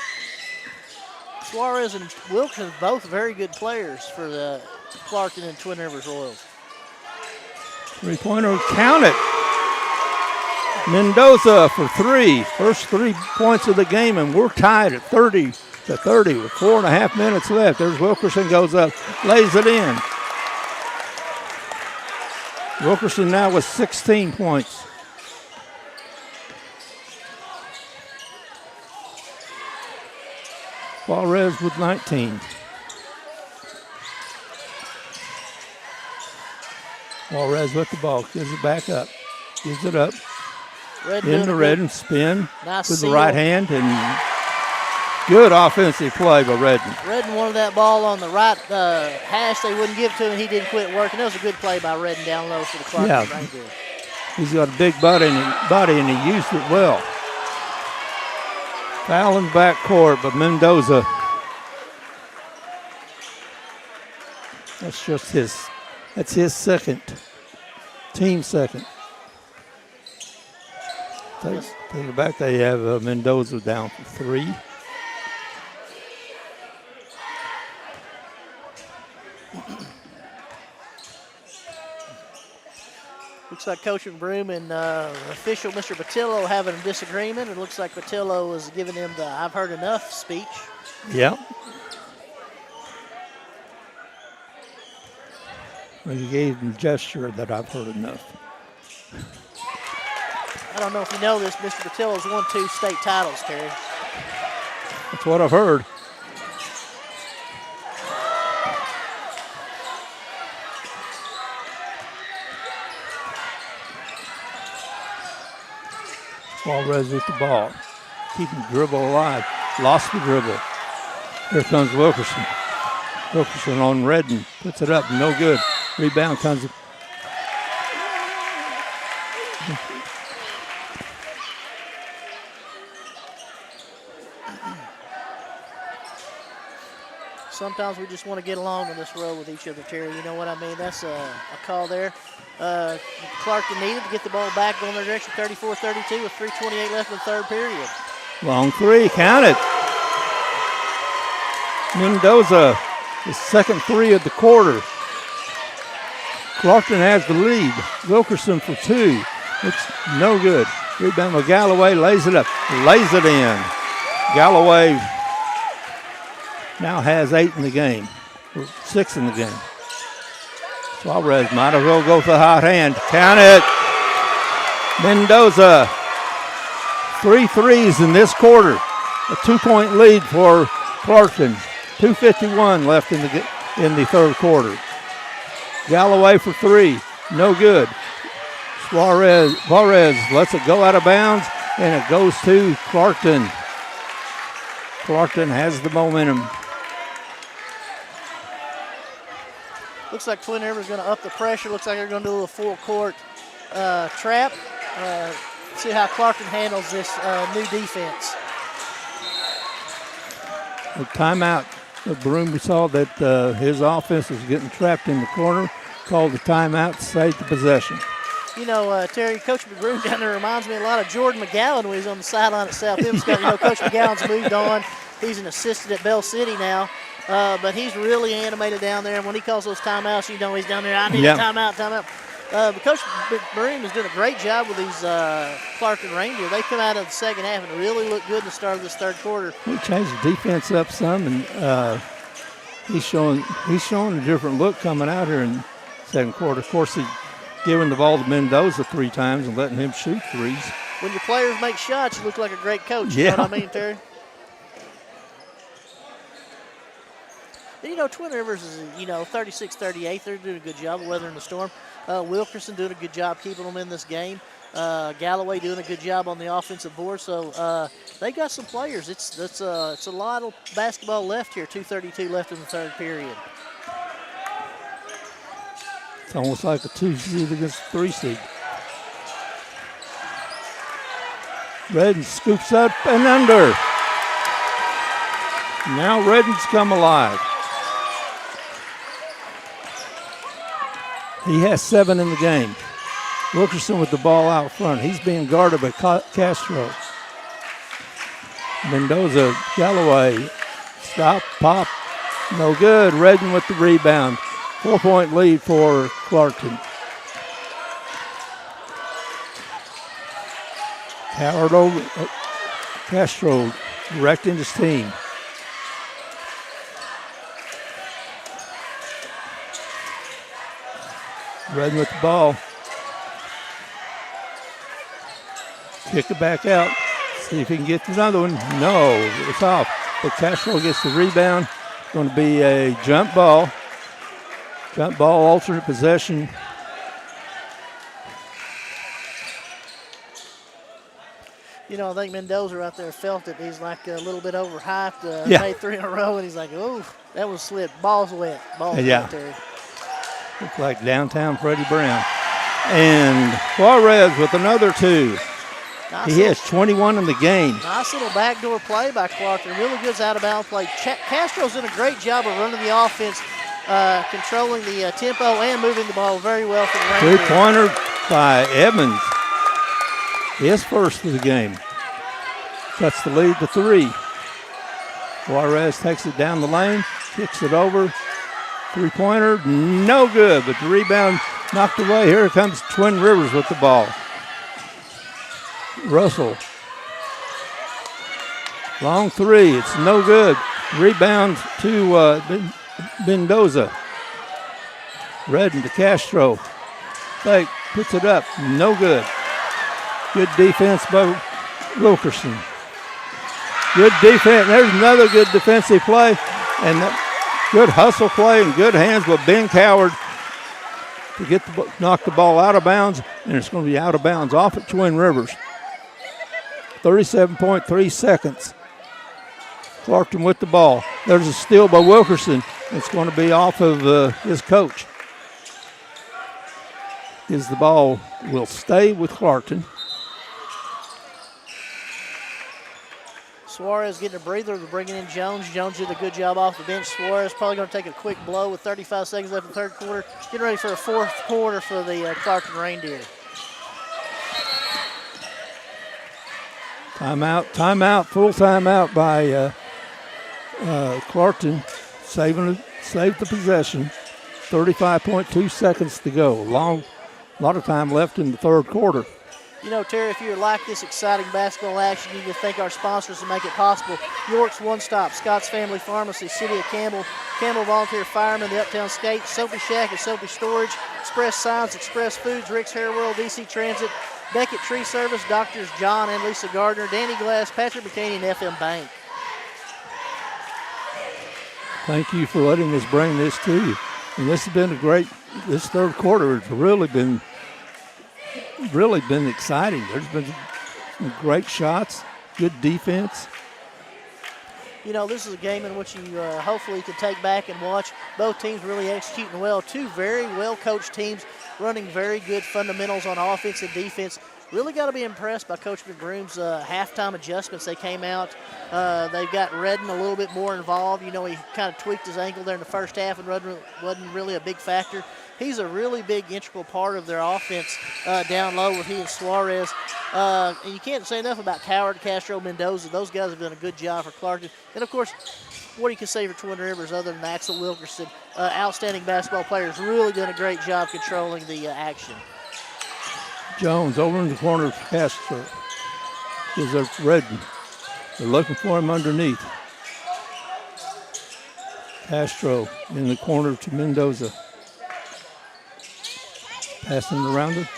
Suarez and Wilkerson, both very good players for the Clarkton and Twin Rivers Royals. Three-pointer, count it. Mendoza for 3. First 3 points of the game, and we're tied at 30-30 with 4.5 minutes left. There's Wilkerson, goes up, lays it in. Wilkerson now with 16 points. Juarez with 19. Juarez with the ball, gives it back up, gives it up. Red In the red and spin Nice with the seal. right hand and Good offensive play by Redden. Redden wanted that ball on the right hash. They wouldn't give it to him. He didn't quit working. That was a good play by Redden down low for the Clarkton Reindeer. He's got a big body and he used it well. Foul in the backcourt, but Mendoza. That's his second, team second. Take it back. They have Mendoza down for 3. Looks like Coach Broom and official Mr. Patillo having a disagreement. It looks like Patillo was giving him the "I've heard enough" speech. Yep. Well, he gave him a gesture that I've heard enough. I don't know if you know this, Mr. Patillo's won 2 state titles, Terry. That's what I've heard. Suarez with the ball. Keeping the dribble alive. Lost the dribble. Here comes Wilkerson. Wilkerson on Redden. Puts it up. No good. Rebound comes. Sometimes we just want to get along on this road with each other, Terry. You know what I mean? That's a call there. Clarkton needed to get the ball back going their direction, 34-32 with 3:28 left in the third period. Long 3, count it. Mendoza, the second 3 of the quarter. Clarkton has the lead. Wilkerson for 2. It's no good. Rebound by Galloway, lays it up, lays it in. Galloway now has 8 in the game, or 6 in the game. Suarez might as well go for the hot hand. Count it. Mendoza, 3 threes in this quarter. A 2-point lead for Clarkton. 2:51 left in the third quarter. Galloway for 3, no good. Suarez lets it go out of bounds, and it goes to Clarkton. Clarkton has the momentum. Looks like Twin River's going to up the pressure. Looks like they're going to do a little full court trap. See how Clarkton handles this new defense. The timeout. Broom saw that his offense was getting trapped in the corner. Called the timeout to save the possession. You know, Terry, Coach McBroom down there reminds me a lot of Jordan McGowan when he was on the sideline at South Hempstead. You know, Coach McGowan's moved on. He's an assistant at Bell City now. But he's really animated down there. And when he calls those timeouts, you know he's down there. I need a timeout. But Coach Broom is doing a great job with these Clarkton Reindeer. They come out of the second half and really look good at the start of this third quarter. He changed the defense up some, and he's showing a different look coming out here in the second quarter. Of course, he's giving the ball to Mendoza 3 times and letting him shoot 3s. When your players make shots, you look like a great coach. You know what I mean, Terry? And, you know, Twin Rivers is, 36-38. They're doing a good job of weathering the storm. Wilkerson doing a good job keeping them in this game. Galloway doing a good job on the offensive board. So they got some players. It's a lot of basketball left here. 2:32 left in the third period. It's almost like a 2 seed against a 3 seed. Redden scoops up and under. Now Redden's come alive. He has 7 in the game. Wilkerson with the ball out front. He's being guarded by Castro. Mendoza, Galloway, stop, pop, no good. Redden with the rebound. 4-point lead for Clarkton. Howard over Castro directing his team. Redden with the ball. Kick it back out. See if he can get another one. No, it's off. But Castro gets the rebound. Going to be a jump ball. Jump ball, alternate possession. You know, I think Mendoza right there felt it. He's like a little bit overhyped. Yeah. Made 3 in a row, and he's like, oh, that was slip. Ball's wet. Ball's Yeah. wet there. Looks like downtown Freddie Brown. And Juarez with another 2. Nice He has 21 in the game. Nice little backdoor play by Clarkton. Really good out-of-bounds play. Castro's done a great job of running the offense, controlling the tempo and moving the ball very well for the Rangers. 3-pointer by Evans. His first of the game. Cuts the lead to 3. Juarez takes it down the lane, kicks it over. 3-pointer, no good, but the rebound knocked away. Here comes Twin Rivers with the ball. Russell. Long 3, it's no good. Rebound to Mendoza. Redden to Castro. Fake, puts it up, no good. Good defense by Wilkerson. Good defense, there's another good defensive play. And good hustle play and good hands by Ben Coward to knock the ball out of bounds, and it's going to be out of bounds off at Twin Rivers. 37.3 seconds. Clarkton with the ball. There's a steal by Wilkerson. It's going to be off of his coach. The ball will stay with Clarkton. Suarez getting a breather. They're bringing in Jones. Jones did a good job off the bench. Suarez probably going to take a quick blow with 35 seconds left in the third quarter. Getting ready for a 4th quarter for the Clarkton Reindeer. Timeout, full timeout by Clarkton. Saved the possession. 35.2 seconds to go. A lot of time left in the third quarter. You know, Terry, if you like this exciting basketball action, you can thank our sponsors to make it possible. York's One Stop, Scott's Family Pharmacy, City of Campbell, Campbell Volunteer Firemen, the Uptown Skate, Soapy Shack and Soapy Storage, Express Signs, Express Foods, Rick's Hair World, DC Transit, Beckett Tree Service, Doctors John and Lisa Gardner, Danny Glass, Patrick McCaney, and FM Bank. Thank you for letting us bring this to you. And this has been this third quarter has really been exciting. There's been some great shots, good defense. You know, this is a game in which you hopefully can take back and watch. Both teams really executing well. 2 very well-coached teams running very good fundamentals on offense and defense. Really got to be impressed by Coach McBroom's halftime adjustments. They came out. They've got Redden a little bit more involved. You know, he kind of tweaked his ankle there in the first half and wasn't really a big factor. He's a really big integral part of their offense down low with he and Suarez. And you can't say enough about Coward, Castro, Mendoza. Those guys have done a good job for Clarkton. And, of course, what you can say for Twin Rivers other than Axel Wilkerson, outstanding basketball players, really done a great job controlling the action. Jones over in the corner for Castro. Gives up Redden. They're looking for him underneath. Castro in the corner to Mendoza. Passing around it.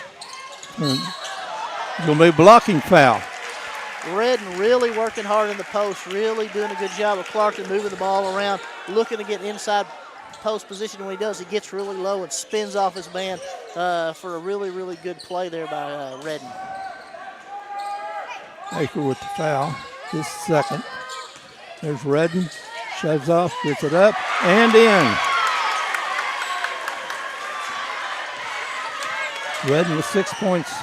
It's going to be a blocking foul. Redden really working hard in the post, really doing a good job of Clarkton moving the ball around, looking to get inside post position. When he does, he gets really low and spins off his man for a really, really good play there by Redden. Baker with the foul. His second. There's Redden. Shoves off, gets it up, and in. Redden with 6 points.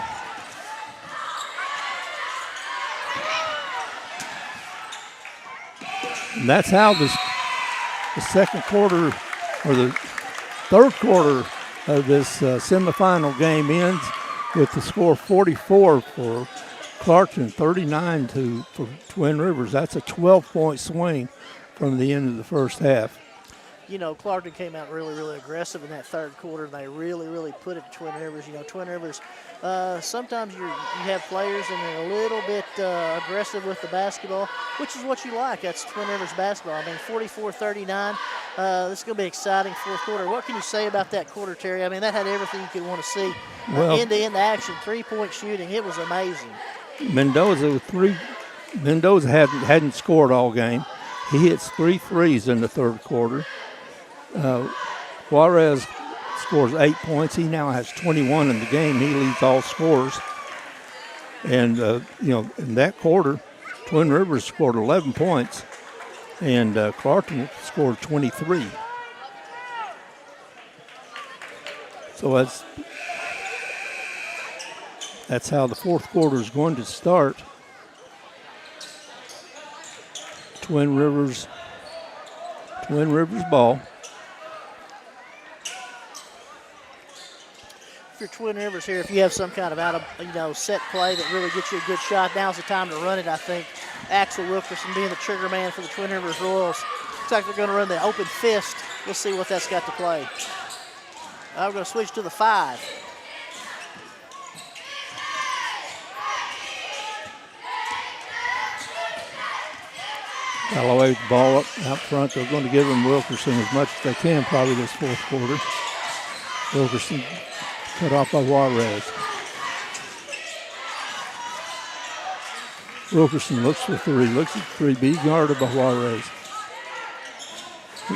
And that's how the second quarter, or the third quarter of this semifinal game ends with the score 44 for Clarkton, 39 for Twin Rivers. That's a 12-point swing from the end of the first half. You know, Clarkton came out really, really aggressive in that third quarter, and they really, really put it to Twin Rivers. You know, Twin Rivers, sometimes you have players and they're a little bit aggressive with the basketball, which is what you like. That's Twin Rivers basketball. I mean, 44-39. This is going to be exciting fourth quarter. What can you say about that quarter, Terry? I mean, that had everything you could want to see. End-to-end action, three-point shooting. It was amazing. Mendoza hadn't scored all game. He hits 3 threes in the third quarter. Juarez scores 8 points. He now has 21 in the game. He leads all scorers. And, in that quarter, Twin Rivers scored 11 points, and Clarkton scored 23. So that's how the fourth quarter is going to start. Twin Rivers ball. If you're Twin Rivers here, if you have some kind of set play that really gets you a good shot, now's the time to run it, I think. Axel Wilkerson being the trigger man for the Twin Rivers Royals. Looks like they're going to run the open fist. We'll see what that's got to play. We're going to switch to the 5. Galloway's ball up out front. They're going to give him Wilkerson as much as they can probably this fourth quarter. Wilkerson cut off by Juarez. Wilkerson looks for 3, looks at 3, be guarded by Juarez.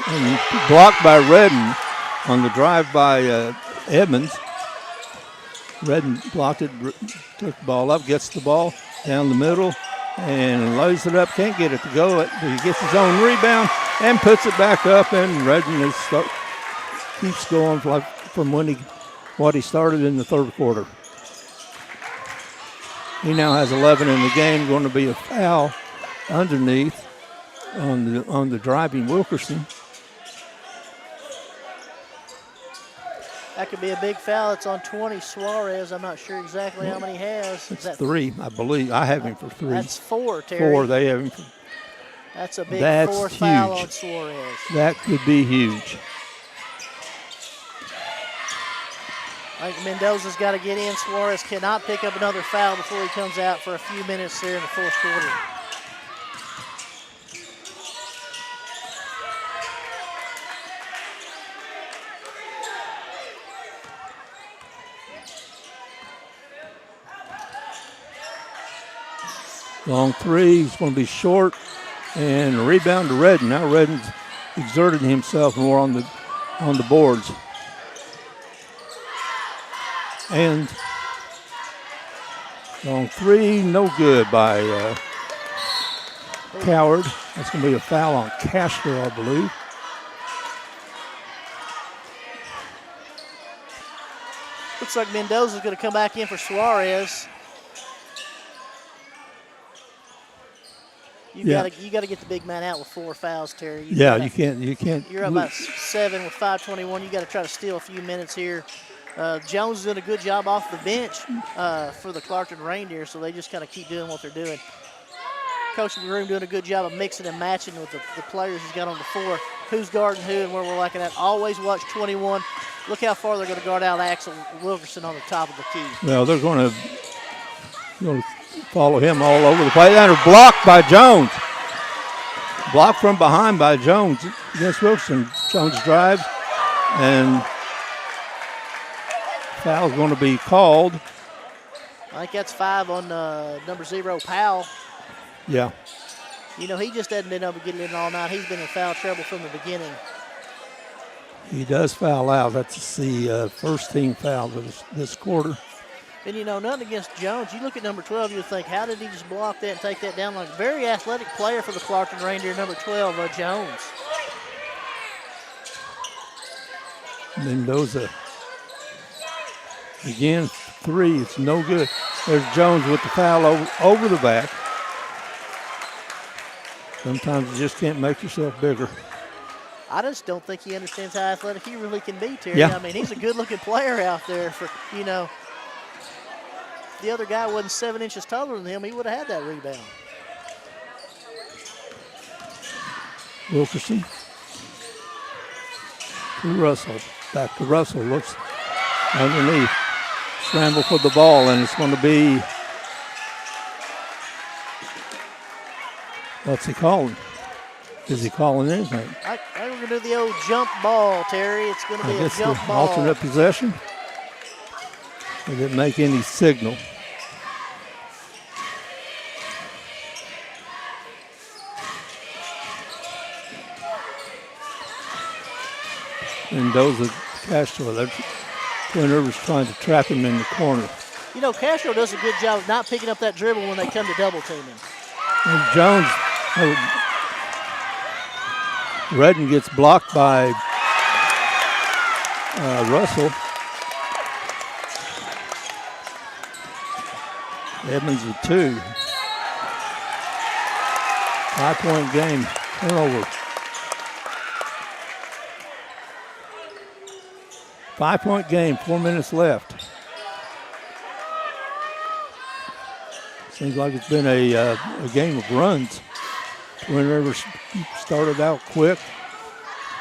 And blocked by Redden on the drive by Edmonds. Redden blocked it, took the ball up, gets the ball down the middle, and lays it up. Can't get it to go. He gets his own rebound and puts it back up, and Redden keeps going from what he started in the third quarter. He now has 11 in the game. Going to be a foul underneath on the driving Wilkerson. That could be a big foul. It's on 20, Suarez. I'm not sure exactly how many he has. It's 3, I believe. I have him for 3. That's 4, Terry. 4, they have him for. That's a big That's 4th foul huge. on Suarez. That could be huge. I think Mendoza's got to get in. Suarez cannot pick up another foul before he comes out for a few minutes there in the fourth quarter. Long 3, he's going to be short, and a rebound to Redden. Now Redden's exerted himself more on the boards. And long 3, no good by Coward. That's going to be a foul on Castro, I believe. Looks like Mendoza's going to come back in for Suarez. You got to get the big man out with 4 fouls, Terry. You can't. You're up about 7 with 5:21. You got to try to steal a few minutes here. Jones is doing a good job off the bench for the Clarkton Reindeer, so they just kind of keep doing what they're doing. Coach Groom doing a good job of mixing and matching with the players he's got on the floor. Who's guarding who and where we're liking that. Always watch 21. Look how far they're going to guard out Axel Wilkerson on the top of the key. Well, they're going to follow him all over the place. And they're blocked by Jones. Blocked from behind by Jones against Wilkerson. Jones drives, and foul's going to be called. I think that's 5 on number 0, Powell. Yeah. You know, he just hasn't been able to get it in all night. He's been in foul trouble from the beginning. He does foul out. That's the first team foul of this quarter. And, you know, nothing against Jones. You look at number 12, you think, how did he just block that and take that down? Like a very athletic player for the Clarkton Reindeer, number 12, Jones. Mendoza. Again, 3. It's no good. There's Jones with the foul over the back. Sometimes you just can't make yourself bigger. I just don't think he understands how athletic he really can be, Terry. Yeah. I mean, he's a good-looking player out there. For you know, if the other guy wasn't 7 inches taller than him, he would have had that rebound. Wilkerson to Russell. Back to Russell. Looks underneath. Scramble for the ball, and it's going to be. What's he calling? Is he calling anything? I think we're going to do the old jump ball, Terry. It's going to be a jump ball. Alternate possession. He didn't make any signal. Mendoza, Castro. Twin Rivers trying to trap him in the corner. You know, Castro does a good job of not picking up that dribble when they come to double team him. And Jones, Redden gets blocked by Russell. Edmonds with 2. 5-point game, turnover. 5-point game, 4 minutes left. Seems like it's been a game of runs. Twin Rivers started out quick.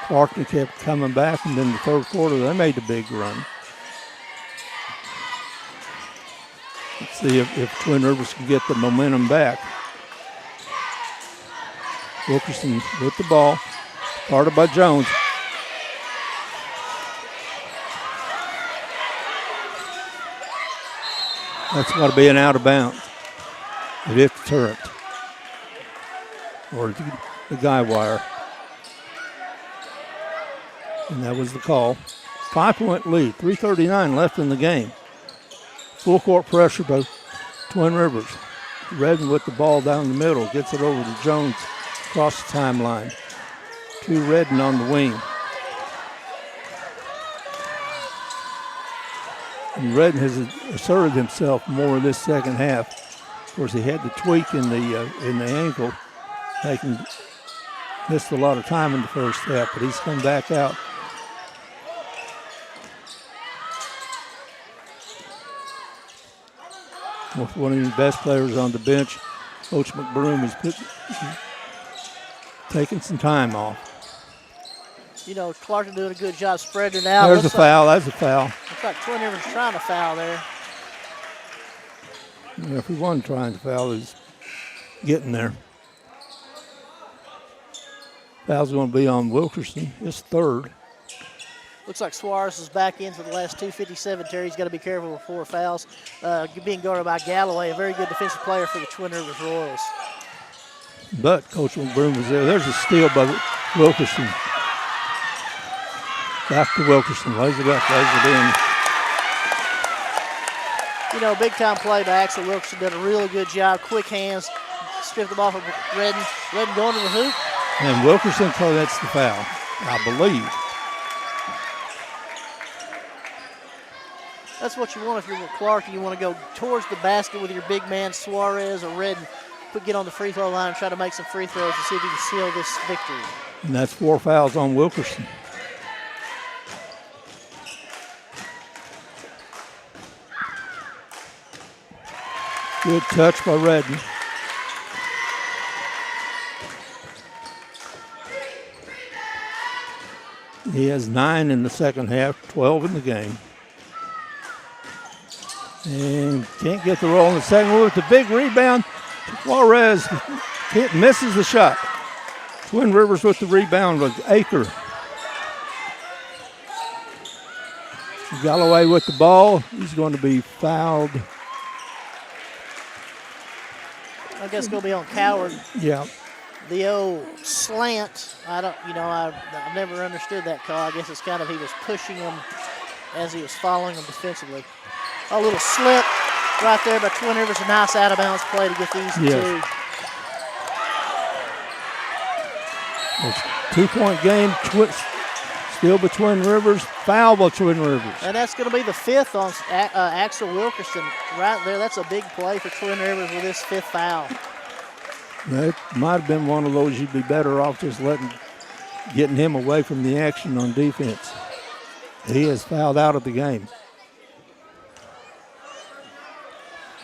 Clarkton kept coming back, and then the third quarter they made the big run. Let's see if Twin Rivers can get the momentum back. Wilkerson with the ball, guarded by Jones. That's got to be an out of bounds. It hit the turret or the guy wire. And that was the call. 5-point lead, 3:39 left in the game. Full court pressure by Twin Rivers. Redden with the ball down the middle, gets it over to Jones across the timeline. To Redden on the wing. And Redden has asserted himself more in this second half. Of course, he had the tweak in the ankle, missed a lot of time in the first half, but he's come back out. With one of the best players on the bench, Coach McBroom is taking some time off. You know, Clarkton doing a good job spreading it out. There's a foul. That's a foul. Looks like Twin Rivers trying to foul there. Yeah, if he wasn't trying to foul, he's getting there. Foul's going to be on Wilkerson, his third. Looks like Suarez is back in for the last 2:57. Terry's got to be careful with 4 fouls. Being guarded by Galloway, a very good defensive player for the Twin Rivers Royals. But Coach McBroom was there. There's a steal by Wilkerson. Back to Wilkerson, lays it up, lays it in. You know, big time play by Axel Wilkerson. Did a really good job. Quick hands, stripped the ball from Redden. Redden going to the hoop. And Wilkerson commits the foul, I believe. That's what you want if you're with Clark. You want to go towards the basket with your big man Suarez or Redden. Get on the free throw line and try to make some free throws to see if you can seal this victory. And that's 4 fouls on Wilkerson. Good touch by Redden. He has 9 in the second half, 12 in the game. And can't get the roll in the second one with the big rebound. Juarez misses the shot. Twin Rivers with the rebound with Aker. Galloway with the ball. He's going to be fouled. I guess it's going to be on Coward. Yeah. The old slant. I've never understood that call. I guess it's kind of he was pushing him as he was following him defensively. A little slip right there by Twin Rivers. A nice out of bounds play to get these two. It's 2-point game. Still by Twin Rivers. Foul by Twin Rivers. And that's going to be the 5th on Axel Wilkerson right there. That's a big play for Twin Rivers with this 5th foul. That might have been one of those you'd be better off just getting him away from the action on defense. He is fouled out of the game.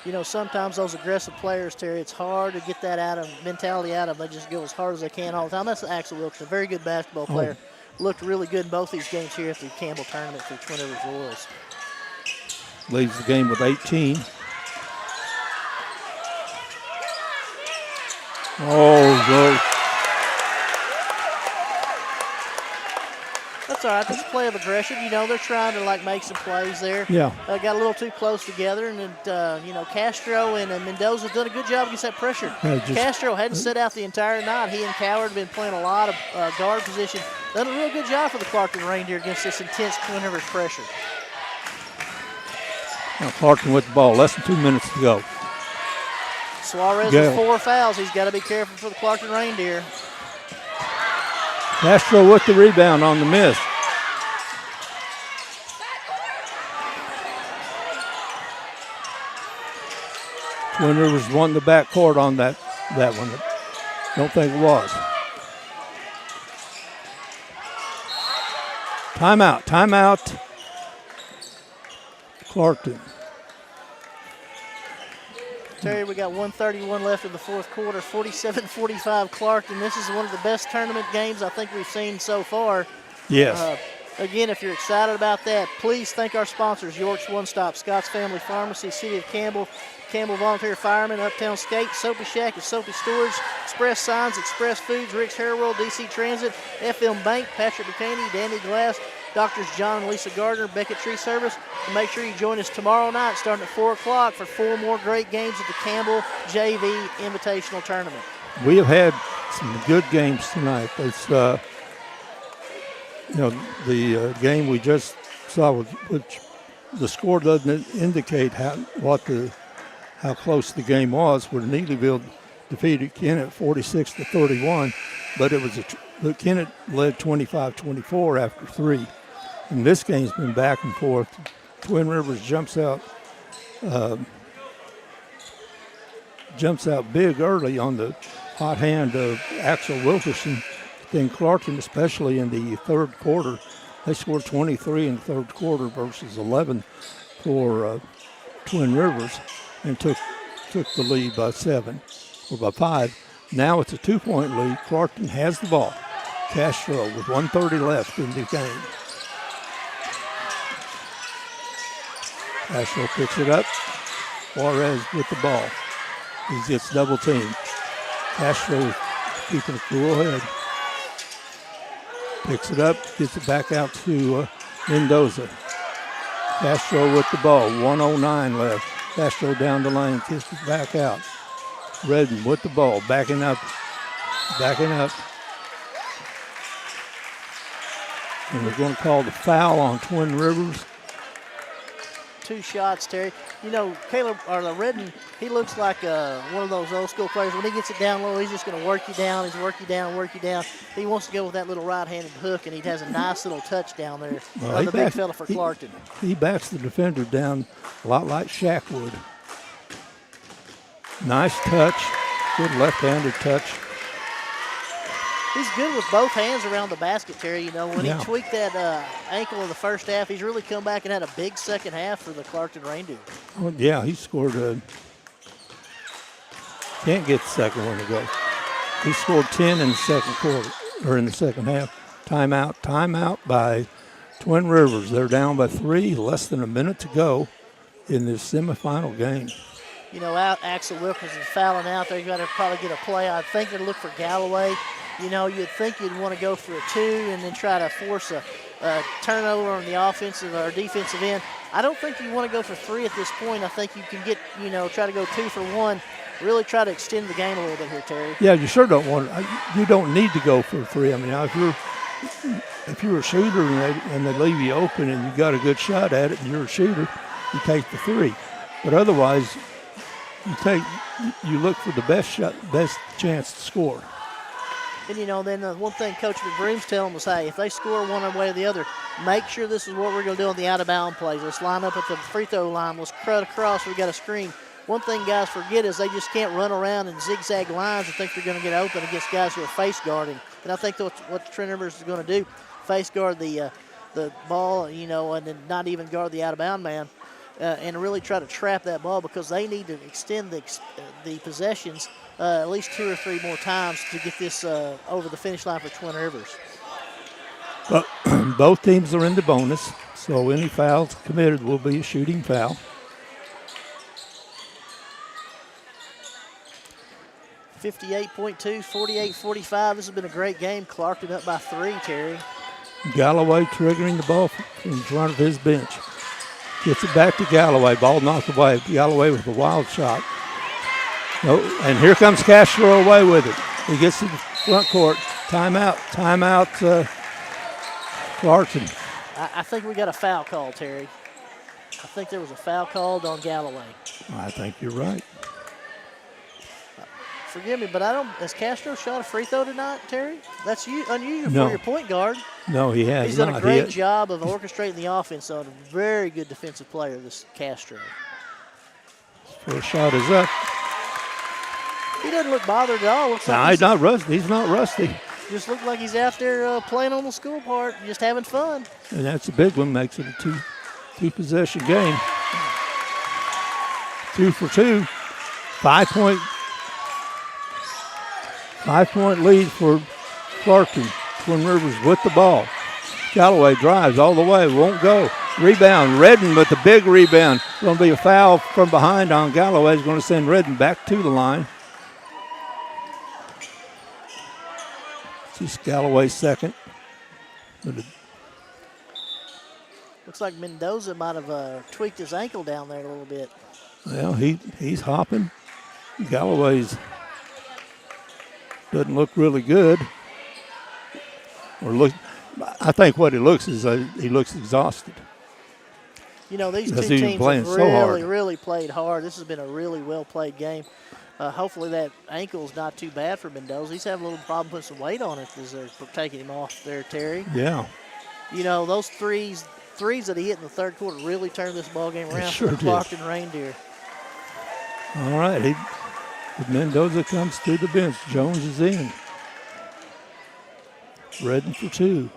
You know, sometimes those aggressive players, Terry, it's hard to get that mentality out of them. They just go as hard as they can all the time. That's Axel Wilkerson, a very good basketball player. Looked really good in both these games here at the Campbell tournament for the Twin Rivers Royals. Leads the game with 18. Oh, go. That's all right. That's a play of aggression. You know, they're trying to, make some plays there. Yeah. Got a little too close together, and Castro and Mendoza done a good job against that pressure. Castro hadn't set out the entire night. He and Coward have been playing a lot of guard position. Done a real good job for the Clarkton Reindeer against this intense Twin Rivers pressure. Now Clarkton with the ball. Less than 2 minutes to go. Suarez Gale. with 4 fouls. He's got to be careful for the Clarkton Reindeer. Castro with the rebound on the miss. Twin Rivers won the backcourt on that one. Don't think it was. Timeout. Clarkton. Terry, we got 1:31 left in the fourth quarter. 47-45 Clarkton. This is one of the best tournament games I think we've seen so far. Yes. Again, if you're excited about that, please thank our sponsors, York's One Stop, Scott's Family Pharmacy, City of Campbell, Campbell Volunteer Firemen, Uptown Skate, Soapy Shack and Soapy Storage, Express Signs, Express Foods, Rick's Hair World, DC Transit, FM Bank, Patrick Buchanan, Danny Glass, Doctors John and Lisa Gardner, Beckett Tree Service. And make sure you join us tomorrow night starting at 4 o'clock for 4 more great games at the Campbell JV Invitational Tournament. We have had some good games tonight. It's, the game we just saw, which the score doesn't indicate how close the game was, where Neelyville defeated Kennett 46-31, but it was Kennett led 25-24 after 3. And this game's been back and forth. Twin Rivers jumps out big early on the hot hand of Axel Wilkerson. Then Clarkton, especially in the third quarter, they scored 23 in the third quarter versus 11 for Twin Rivers, and took the lead by 7 or by 5. Now it's a 2-point lead. Clarkton has the ball. Castro with 1:30 left in the game. Castro picks it up. Juarez with the ball. He gets double teamed. Castro keeping a cool head. Picks it up, gets it back out to Mendoza. Castro with the ball. 1:09 left. Castro down the lane, kicks it back out. Redden with the ball, backing up. And we're going to call the foul on Twin Rivers. 2 shots, Terry. You know, Redden, he looks like one of those old school players. When he gets it down low, he's just going to work you down. He's work you down. He wants to go with that little right-handed hook, and he has a nice little touch down there. The big fella for Clarkton. He backs the defender down a lot like Shaq would. Nice touch. Good left-handed touch. He's good with both hands around the basket, Terry. You know, when he tweaked that ankle in the first half, he's really come back and had a big second half for the Clarkton Reindeer. Oh, yeah, he scored can't get the second one to go. He scored 10 in the second quarter, or in the second half. Timeout by Twin Rivers. They're down by 3, less than a minute to go in this semifinal game. You know, Axel Wilkerson fouling out. They've got to probably get a play. I think they'd look for Galloway. You know, you'd think you'd want to go for a 2 and then try to force a turnover on the offensive or defensive end. I don't think you want to go for 3 at this point. I think you can try to go 2 for 1. Really try to extend the game a little bit here, Terry. Yeah, you sure don't want to. You don't need to go for 3. I mean, now if you're a shooter and they leave you open and you got a good shot at it and you're a shooter, you take the 3. But otherwise, you look for the best chance to score. And, you know, then one thing Coach McBroom's telling us, hey, if they score one way or the other, make sure this is what we're going to do on the out-of-bound plays. Let's line up at the free throw line. Let's cut across. We've got a screen. One thing guys forget is they just can't run around in zigzag lines and think they're going to get open against guys who are face guarding. And I think that's what the Twin Rivers is going to do, face guard the ball, you know, and then not even guard the out-of-bound man. And really try to trap that ball because they need to extend the possessions at least 2 or 3 more times to get this over the finish line for Twin Rivers. But both teams are in the bonus, so any fouls committed will be a shooting foul. .2, 48-45. This has been a great game. Clarkton up by 3, Terry. Galloway triggering the ball in front of his bench. Gets it back to Galloway. Ball knocked away. Galloway with a wild shot. No, and here comes Castro away with it. He gets to the front court. Timeout, Clarkton. I think we got a foul call, Terry. I think there was a foul called on Galloway. I think you're right. Forgive me, but I don't. Has Castro shot a free throw tonight, Terry? That's unusual No. for your point guard. No, he has He's not. done a great job of orchestrating the offense. So, a very good defensive player, this Castro. First shot is up. He doesn't look bothered at all. Looks No, like he's not rusty. He's not rusty. just looked like he's out there playing on the school part, just having fun. And that's a big one. Makes it a two possession game. 2 for 2. 5-point lead for Clarkton. Twin Rivers with the ball. Galloway drives all the way, won't go. Rebound, Redden with the big rebound. Going to be a foul from behind on Galloway. Is going to send Redden back to the line. Just Galloway's second. Looks like Mendoza might have tweaked his ankle down there a little bit. Well, he's hopping. Galloway's doesn't look really good. I think what he looks is he looks exhausted. You know, these two Because he's been teams playing have so hard. really played hard. This has been a really well-played game. Hopefully that ankle's not too bad for Mendoza. He's having a little problem putting some weight on it as they're taking him off there, Terry. Yeah. You know, those threes that he hit in the third quarter really turned this ball game around sure for the did. Clarkton Reindeer. All right. Mendoza comes to the bench. Jones is in. Redden for 2.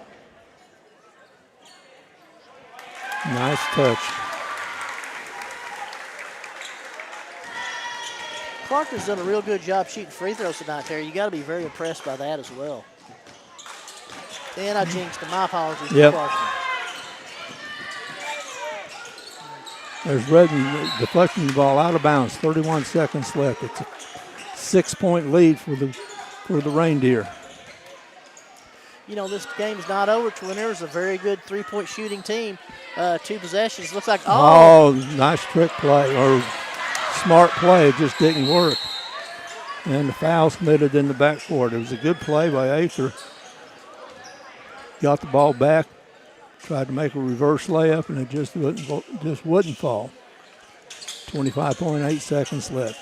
Nice touch. Clarkton's done a real good job shooting free throws tonight, Terry. You got to be very impressed by that as well. And I jinxed him. My apologies to Yep. Clarkton. There's Redden deflecting the ball out of bounds. 31 seconds left. It's a 6-point lead for the Reindeer. You know, this game's not over. Twin Rivers is a very good three-point shooting team. 2 possessions. Looks like, Oh, nice trick play or smart play. It just didn't work. And the foul committed in the backcourt. It was a good play by Aether. Got the ball back, tried to make a reverse layup, and it just wouldn't fall. 25.8 seconds left.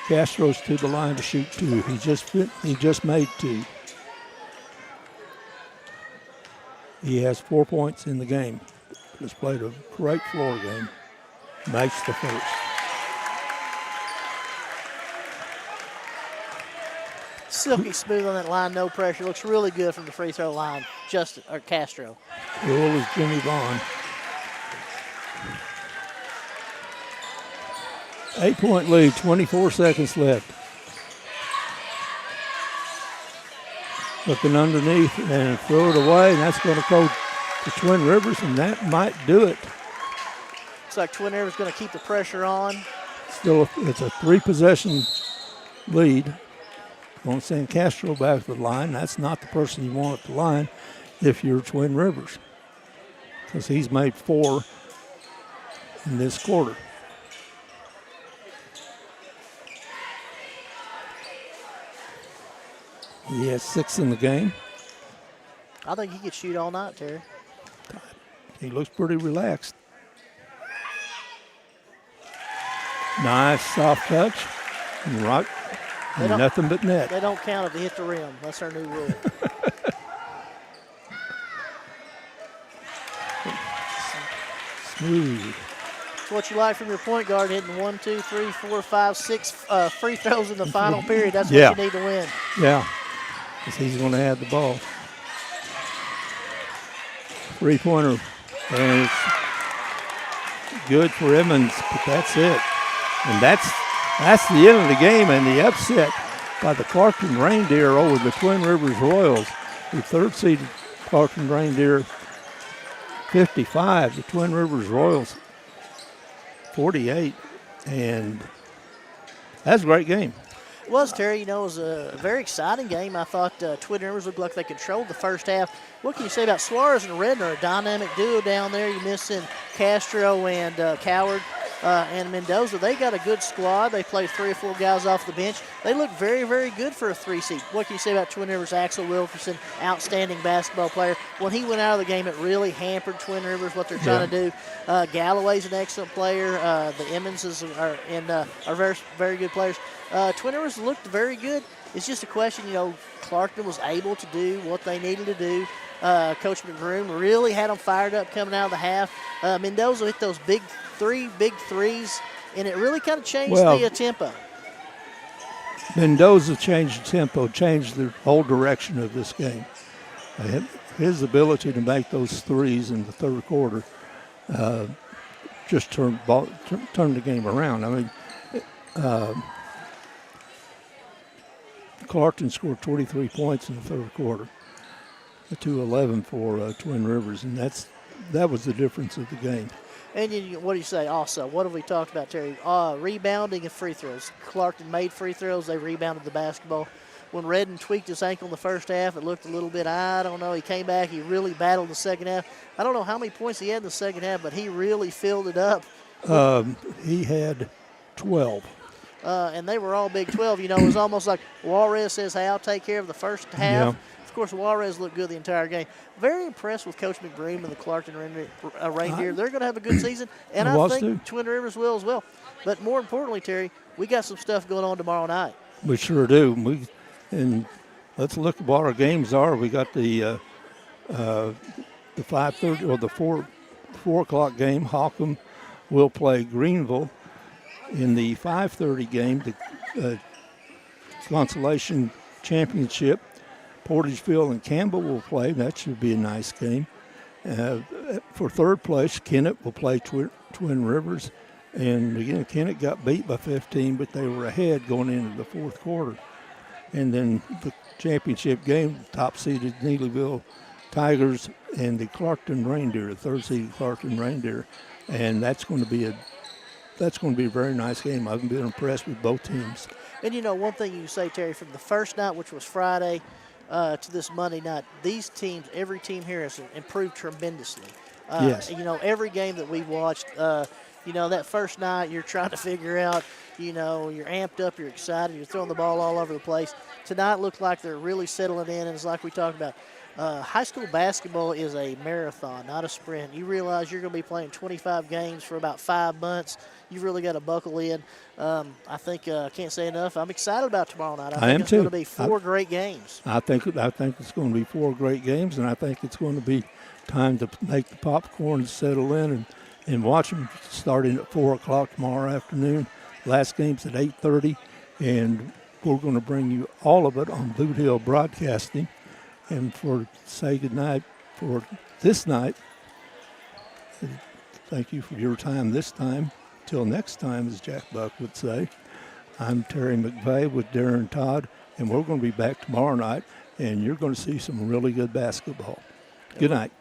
Castro's to the line to shoot 2. He just made 2. He has 4 points in the game. Just played a great floor game. Makes the first. silky smooth on that line, no pressure. Looks really good from the free throw line. Castro. Rule is Jimmy Vaughn. 8-point lead, 24 seconds left. Looking underneath and throw it away, and that's going to go to Twin Rivers, and that might do it. Looks like Twin Rivers going to keep the pressure on. Still, it's a 3-possession lead. Won't send Castro back to the line. That's not the person you want at the line if you're Twin Rivers, because he's made 4 in this quarter. He has 6 in the game. I think he could shoot all night, Terry. He looks pretty relaxed. Nice soft touch. And rock. And nothing but net. They don't count if they hit the rim. That's our new rule. Smooth. It's what you like from your point guard, hitting 1, 2, 3, 4, 5, 6 free throws in the final period. That's what you need to win. Yeah, because he's going to have the ball. 3-pointer, and it's good for Emmons, but that's it. And that's the end of the game, and the upset by the Clarkton Reindeer over the Twin Rivers Royals. The third-seeded Clarkton Reindeer 55, the Twin Rivers Royals 48, and that's a great game. It was, Terry. You know, it was a very exciting game. I thought Twin Rivers looked like they controlled the first half. What can you say about Suarez and Redden? A dynamic duo down there. You're missing Castro and Coward. and Mendoza, they got a good squad. They played 3 or 4 guys off the bench. They look very, very good for a 3 seed. What can you say about Twin Rivers' Axel Wilkerson, outstanding basketball player? When he went out of the game, it really hampered Twin Rivers, what they're trying to do. Galloway's an excellent player. The Emmonses are very, very good players. Twin Rivers looked very good. It's just a question, Clarkton was able to do what they needed to do. Coach McGroom really had them fired up coming out of the half. Mendoza hit those big threes, and it really kind of changed the tempo. Mendoza changed the tempo, changed the whole direction of this game. His ability to make those threes in the third quarter just turned the game around. I mean, Clarkton scored 23 points in the third quarter to 11 for Twin Rivers, and that was the difference of the game. And what do you say also? What have we talked about, Terry? Rebounding and free throws. Clarkton made free throws. They rebounded the basketball. When Redden tweaked his ankle in the first half, it looked a little bit, I don't know. He came back. He really battled the second half. I don't know how many points he had in the second half, but he really filled it up. He had 12. And they were all Big 12. It was almost like Juarez says, hey, I'll take care of the first half. Yeah. Of course, Juarez looked good the entire game. Very impressed with Coach McBroom and the Clarkton Reindeer. They're going to have a good season, and I think Twin Rivers will as well. But more importantly, Terry, we got some stuff going on tomorrow night. We sure do. And let's look at what our games are. We got the 5:30 or the 4 o'clock game. Holcomb will play Greenville. In the 5:30 game, the consolation championship, Portageville and Campbell will play. That should be a nice game. For third place, Kennett will play Twin Rivers. And again, Kennett got beat by 15, but they were ahead going into the fourth quarter. And then the championship game, top-seeded Neelyville Tigers and the Clarkton Reindeer, the third-seeded Clarkton Reindeer. And that's going to be a very nice game. I've been impressed with both teams. And one thing you say, Terry, from the first night, which was Friday, to this Monday night, these teams, every team here has improved tremendously. Yes. Every game that we've watched, that first night you're trying to figure out, you're amped up, you're excited, you're throwing the ball all over the place. Tonight looked like they're really settling in, and it's like we talked about. High school basketball is a marathon, not a sprint. You realize you're going to be playing 25 games for about 5 months. You've really got to buckle in. I think I can't say enough. I'm excited about tomorrow night. I think it's going to be 4 great games. I think it's going to be 4 great games, and I think it's going to be time to make the popcorn settle in and watch them starting at 4 o'clock tomorrow afternoon. Last game's at 8:30, and we're going to bring you all of it on Boot Hill Broadcasting. And say goodnight for this night. Thank you for your time this time. Till next time, as Jack Buck would say. I'm Terry McVeigh with Darren Todd, and we're going to be back tomorrow night, and you're going to see some really good basketball. Good night.